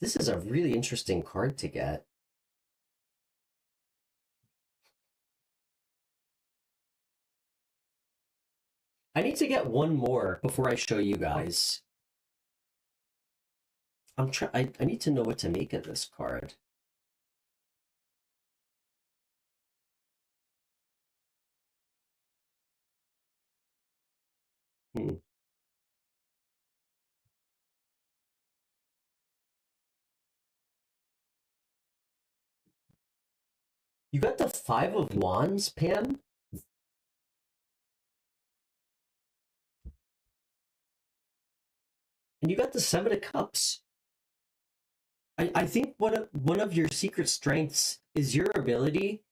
this is a really interesting card to get. I need to get one more before I show you guys. I need to know what to make of this card. Hmm. You got the Five of Wands, Pam? And you got the Seven of Cups. I think one of your secret strengths is your ability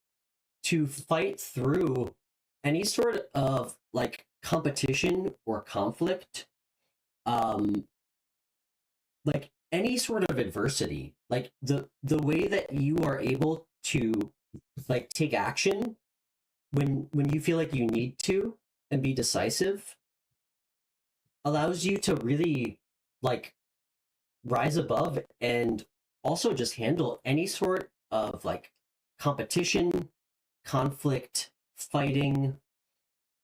to fight through any sort of like competition or conflict, um, like any sort of adversity. Like the way that you are able to like take action when you feel like you need to and be decisive allows you to really like rise above and also just handle any sort of like competition, conflict, fighting,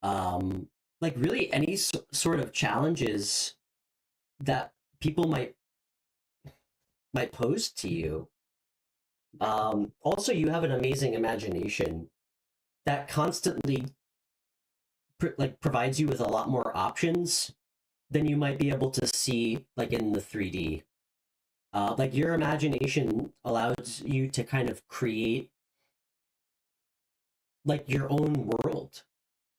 like really any sort of challenges that people might pose to you. Also, you have an amazing imagination that constantly provides you with a lot more options than you might be able to see like in the 3D. Like your imagination allows you to kind of create like your own world,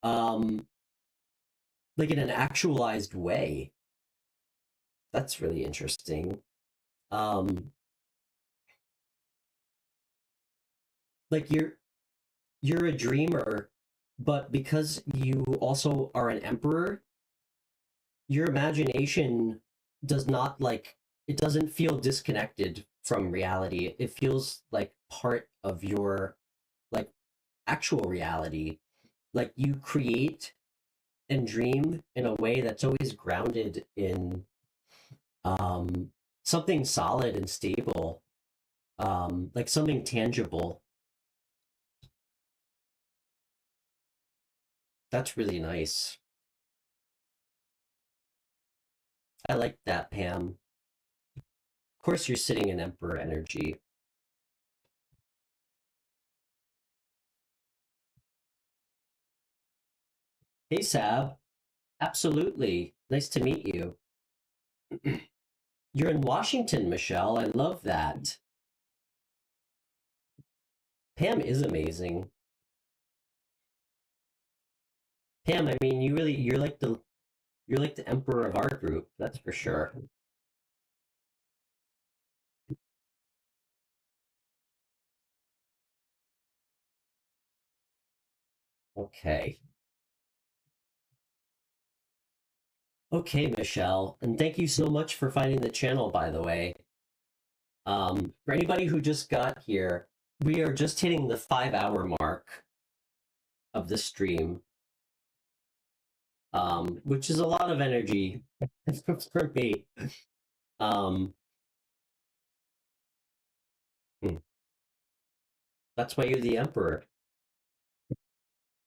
um, like in an actualized way. That's really interesting. Um, like you're a dreamer, but because you also are an emperor, your imagination does not like it doesn't feel disconnected from reality. It feels like part of your like actual reality. Like you create and dream in a way that's always grounded in um something solid and stable, like something tangible. That's really nice. I like that, Pam. Of course, you're sitting in Emperor energy. Hey, Sab. Absolutely. Nice to meet you. You're in Washington, Michelle. I love that. Pam is amazing. Pam, I mean, you're like the emperor of our group. That's for sure. Okay. Okay, Michelle. And thank you so much for finding the channel, by the way. For anybody who just got here, we are just hitting the 5 hour mark of the stream, which is a lot of energy for me. Um, hmm, that's why you're the emperor.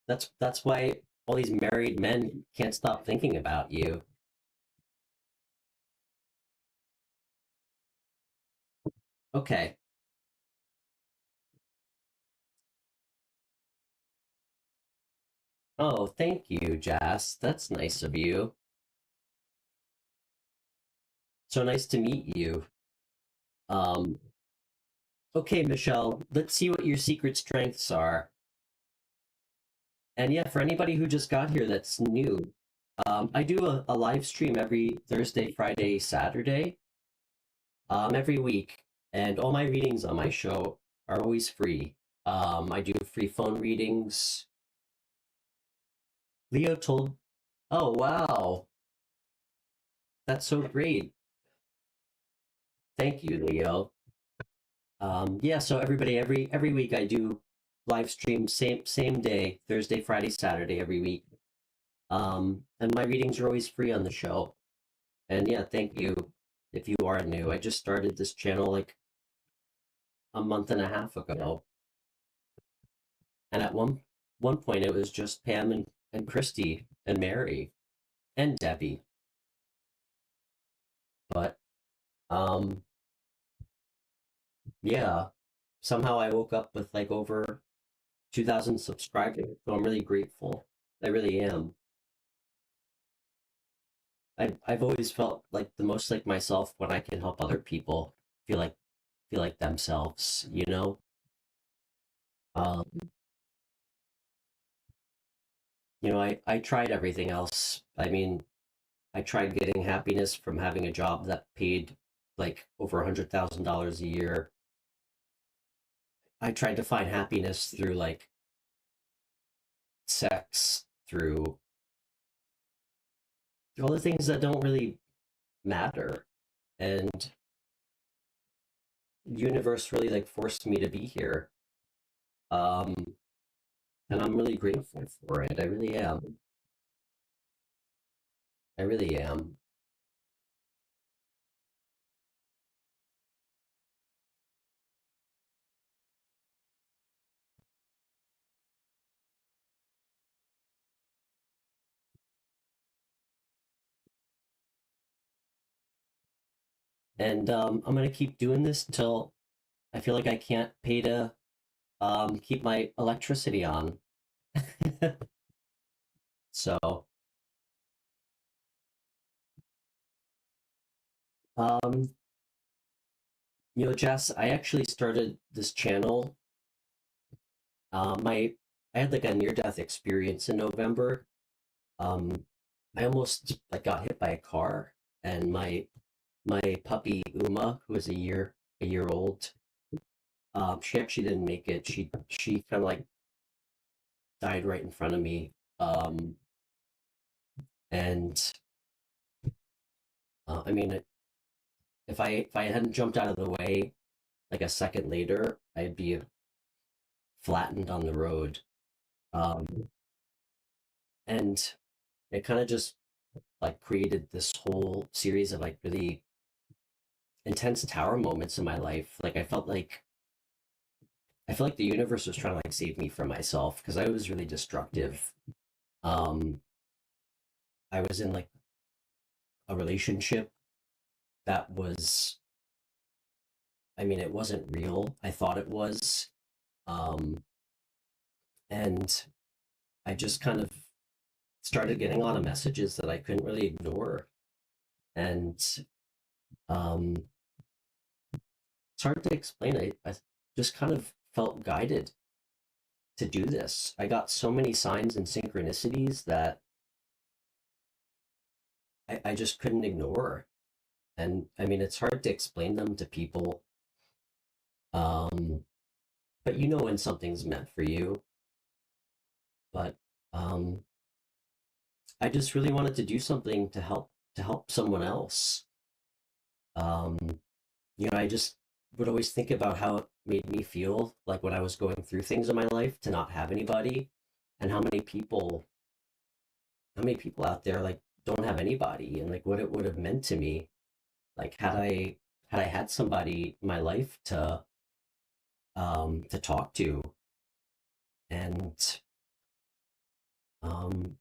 That's why all these married men can't stop thinking about you. Okay. Oh, thank you, Jas. That's nice of you. So nice to meet you. Um, okay, Michelle, let's see what your secret strengths are. And yeah, for anybody who just got here that's new, I do a live stream every Thursday, Friday, Saturday, every week. And all my readings on my show are always free. I do free phone readings. Leo told, oh, wow. That's so great. Thank you, Leo. Yeah, so everybody, every week I do live stream same day, Thursday, Friday, Saturday every week. And my readings are always free on the show. And yeah, thank you if you are new. I just started this channel like a month and a half ago. And at one point it was just Pam and Kristi and Mary and Debbie. But yeah, somehow I woke up with like over 2,000 subscribers. So I'm really grateful. I really am. I've always felt like the most like myself when I can help other people feel like feel like themselves, you know? Um, I tried everything else. I mean, I tried getting happiness from having a job that paid like over $100,000 a year. I tried to find happiness through like sex, through all the things that don't really matter. And the universe really like forced me to be here. Um, and I'm really grateful for it. I really am. I really am. And I'm gonna keep doing this until I feel like I can't pay to keep my electricity on. So, um, Jess, I actually started this channel. My I had like a near-death experience in November. Um, I almost like got hit by a car, and my puppy Uma, who is a year old, she actually didn't make it. She kind of like died right in front of me. And I mean, if I hadn't jumped out of the way like a second later, I'd be flattened on the road. Um, and it kind of just like created this whole series of like really intense tower moments in my life. Like I feel like the universe was trying to like save me from myself because I was really destructive. Um, I was in like a relationship that was, I mean, it wasn't real. I thought it was. Um, and I just kind of started getting a lot of messages that I couldn't really ignore. And um, it's hard to explain. I just kind of felt guided to do this. I got so many signs and synchronicities that I just couldn't ignore. And I mean, it's hard to explain them to people. Um, but you know when something's meant for you. But um, I just really wanted to do something to help someone else. Um, I just would always think about how it made me feel like when I was going through things in my life to not have anybody, and how many people out there like don't have anybody, and like what it would have meant to me, like had I had somebody in my life to talk to. And um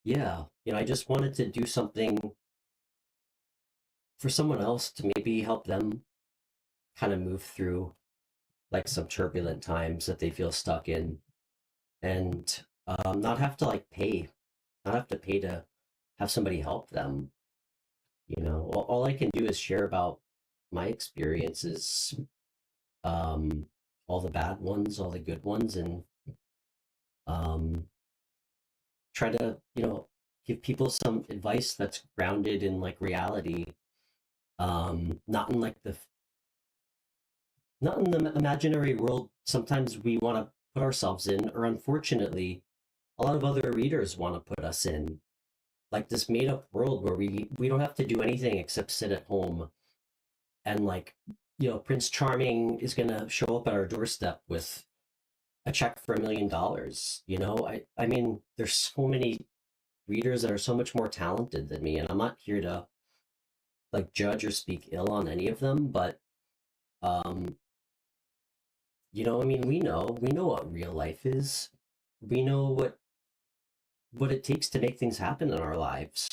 yeah, I just wanted to do something for someone else to maybe help them kind of move through like some turbulent times that they feel stuck in, and not have to like not have to pay to have somebody help them. All I can do is share about my experiences, um, all the bad ones, all the good ones, and um, try to, give people some advice that's grounded in like reality, not in like not in the imaginary world sometimes we want to put ourselves in, or unfortunately, a lot of other readers want to put us in, like this made up world where we don't have to do anything except sit at home, and like, Prince Charming is gonna show up at our doorstep with a check for $1 million. I mean, there's so many readers that are so much more talented than me, and I'm not here to like judge or speak ill on any of them, but um, I mean, we know what real life is. We know what it takes to make things happen in our lives.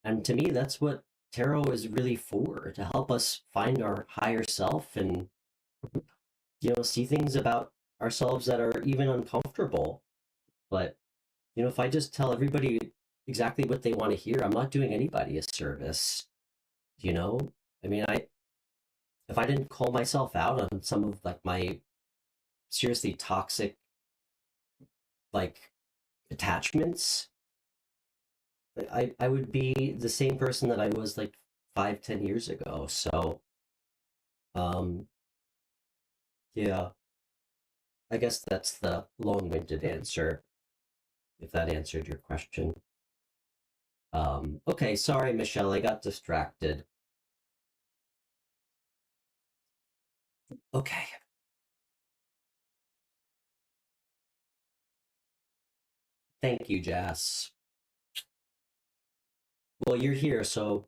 And to me, that's what tarot is really for, to help us find our higher self and, see things about ourselves that are even uncomfortable. But, if I just tell everybody exactly what they want to hear, I'm not doing anybody a service, you know? I mean, if I didn't call myself out on some of like my seriously toxic like attachments, I would be the same person that I was like 5, 10 years ago. So um yeah, I guess that's the long-winded answer, if that answered your question. Okay, sorry, Michelle, I got distracted. Okay. Thank you, Jess. Well, you're here, so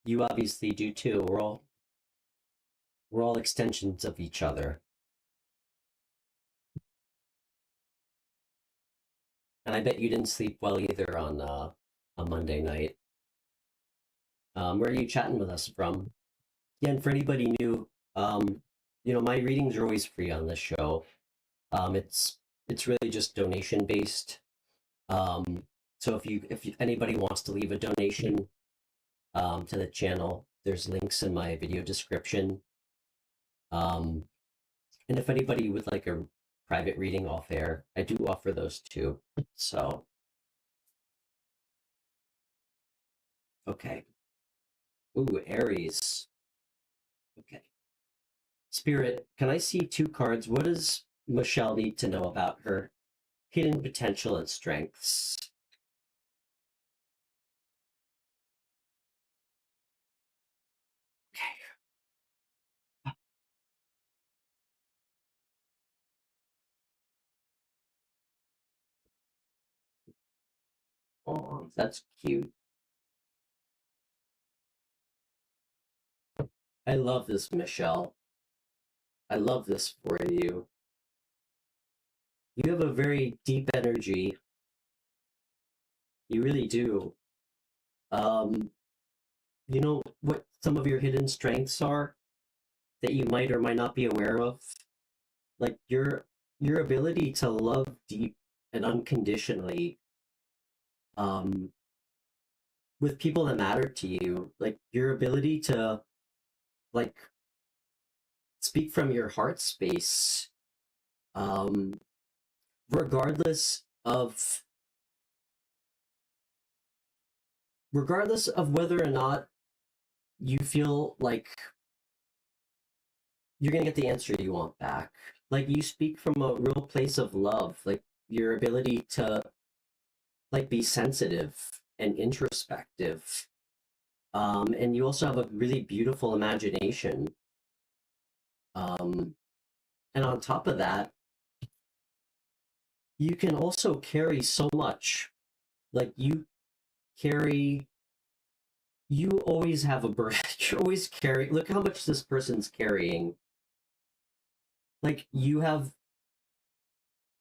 you obviously do too. We're all extensions of each other. And I bet you didn't sleep well either on Monday night. Where are you chatting with us from? Yeah, and for anybody new, my readings are always free on this show. It's really just donation based. So if anybody wants to leave a donation to the channel, there's links in my video description. And if anybody would like a private reading off air, I do offer those too. So, okay. Ooh, Aries. Okay. Spirit, can I see two cards? What does Michelle need to know about her hidden potential and strengths? Oh, that's cute. I love this, Michelle. I love this for you. You have a very deep energy. You really do. Um, you know what some of your hidden strengths are that you might or might not be aware of? Like your ability to love deep and unconditionally, um, with people that matter to you. Like your ability to like speak from your heart space, um, regardless of whether or not you feel like you're gonna get the answer you want back. Like you speak from a real place of love, like your ability to like be sensitive and introspective. And you also have a really beautiful imagination. Um, and on top of that, you can also carry so much. Like carry, you always have a burden. You're always carrying. Look how much this person's carrying. Like you have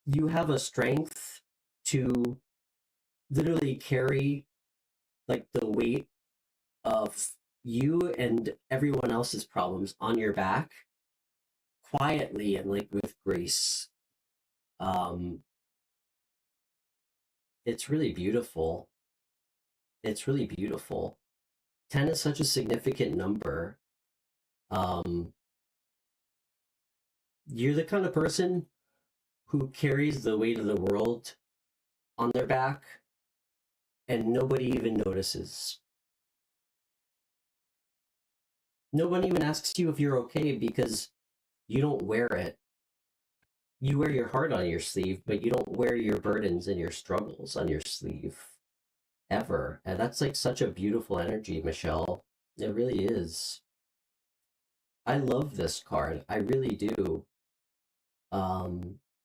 a strength to literally carry like the weight of you and everyone else's problems on your back quietly and like with grace. Um, it's really beautiful. It's really beautiful. 10 is such a significant number. Um, you're the kind of person who carries the weight of the world on their back and nobody even notices. No one even asks you if you're okay because you don't wear it. You wear your heart on your sleeve, but you don't wear your burdens and your struggles on your sleeve ever. And that's like such a beautiful energy, Michelle. It really is. I love this card. I really do.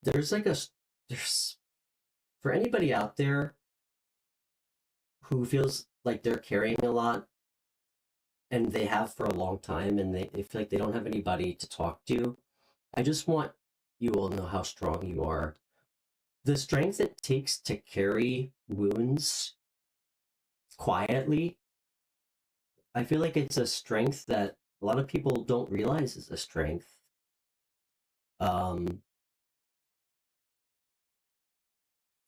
There's like there's for anybody out there who feels like they're carrying a lot and they have for a long time and they feel like they don't have anybody to talk to. I just want you all to know how strong you are. The strength it takes to carry wounds quietly, I feel like it's a strength that a lot of people don't realize is a strength. Um,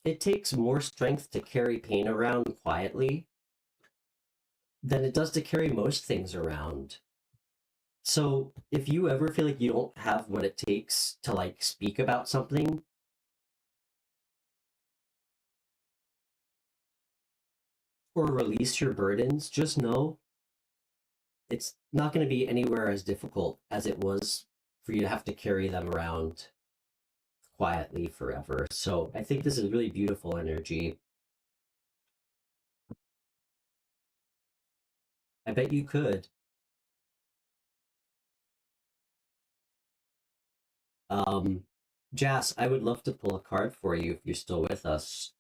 it takes more strength to carry pain around quietly than it does to carry most things around. So if you ever feel like you don't have what it takes to like speak about something, or release your burdens, just know it's not going to be anywhere as difficult as it was for you to have to carry them around quietly forever. So I think this is really beautiful energy. I bet you could. Um, Jas, I would love to pull a card for you if you're still with us.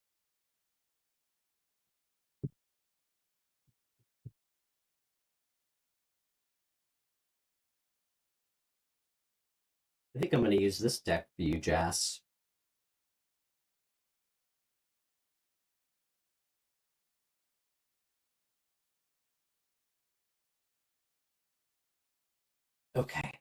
I think I'm going to use this deck for you, Jas. Okay.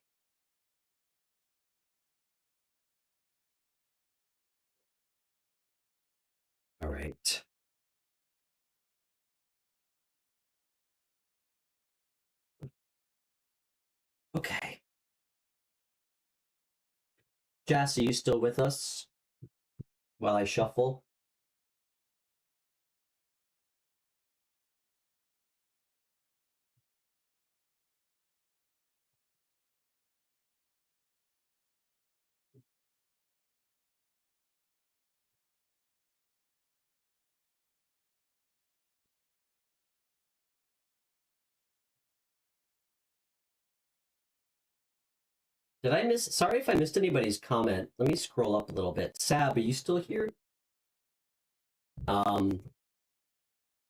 All right. Okay. Jas, are you still with us while I shuffle? Did I miss? Sorry if I missed anybody's comment. Let me scroll up a little bit. Sab, are you still here? Um,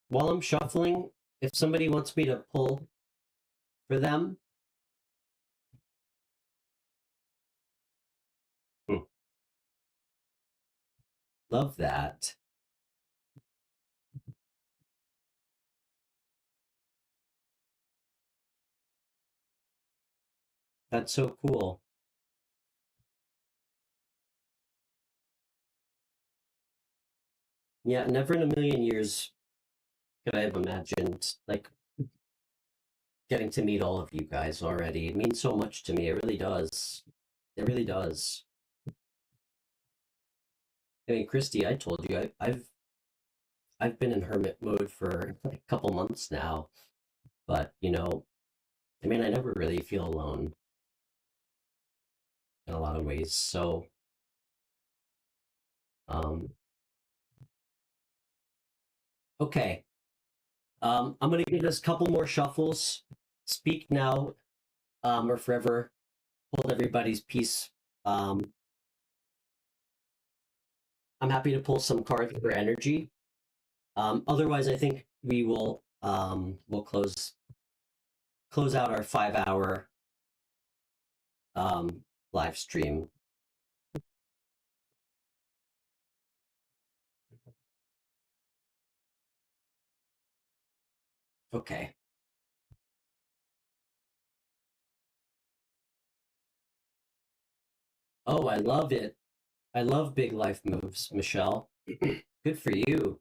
while I'm shuffling, if somebody wants me to pull for them. Love that. That's so cool. Yeah, never in a million years could I have imagined like getting to meet all of you guys already. It means so much to me. It really does. It really does. I mean, Kristi, I told you I've been in hermit mode for like a couple months now, but I mean, I never really feel alone in a lot of ways. So, um, okay, I'm gonna give us a couple more shuffles. Speak now, or forever hold everybody's peace. I'm happy to pull some cards for energy. Otherwise, I think we'll close out our 5 hour live stream. Okay. Oh, I love it. I love big life moves, Michelle. Good for you.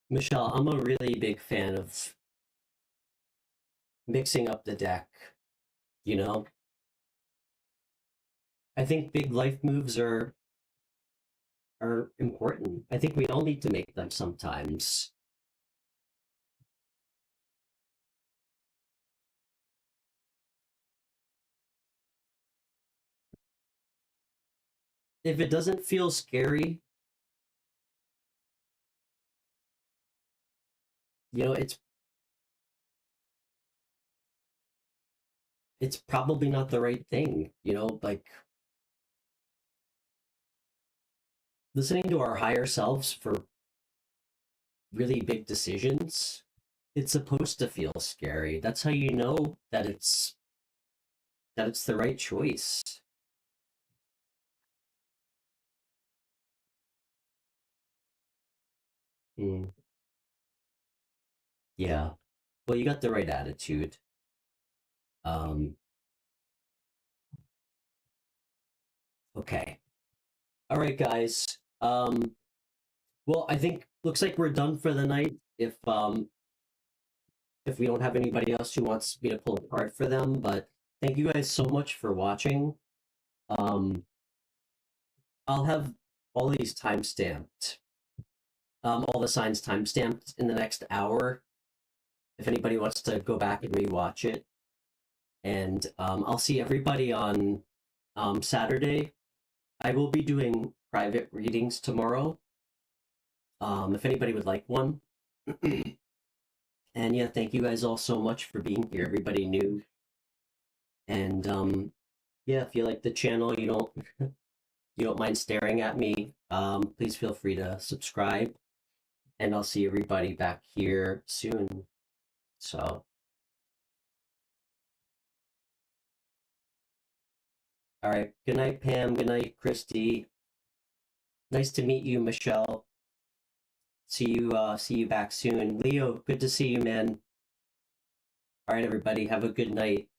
Michelle, I'm a really big fan of mixing up the deck, you know? I think big life moves are important. I think we all need to make them sometimes. If it doesn't feel scary, it's probably not the right thing, like listening to our higher selves for really big decisions. It's supposed to feel scary. That's how you know that it's the right choice. Mm, yeah. Well, you got the right attitude. Um, okay. All right, guys. Well, I think looks like we're done for the night. If we don't have anybody else who wants me to pull a card for them, but thank you guys so much for watching. Um, I'll have all these time stamped. All the signs time stamped in the next hour. If anybody wants to go back and rewatch it, and I'll see everybody on Saturday. I will be doing private readings tomorrow. If anybody would like one. And yeah, thank you guys all so much for being here. Everybody new. And yeah, if you like the channel, you don't mind staring at me, please feel free to subscribe. And I'll see everybody back here soon. So, all right. Good night, Pam. Good night, Kristi. Nice to meet you, Michelle. See you back soon. Leo, good to see you, man. All right, everybody, have a good night.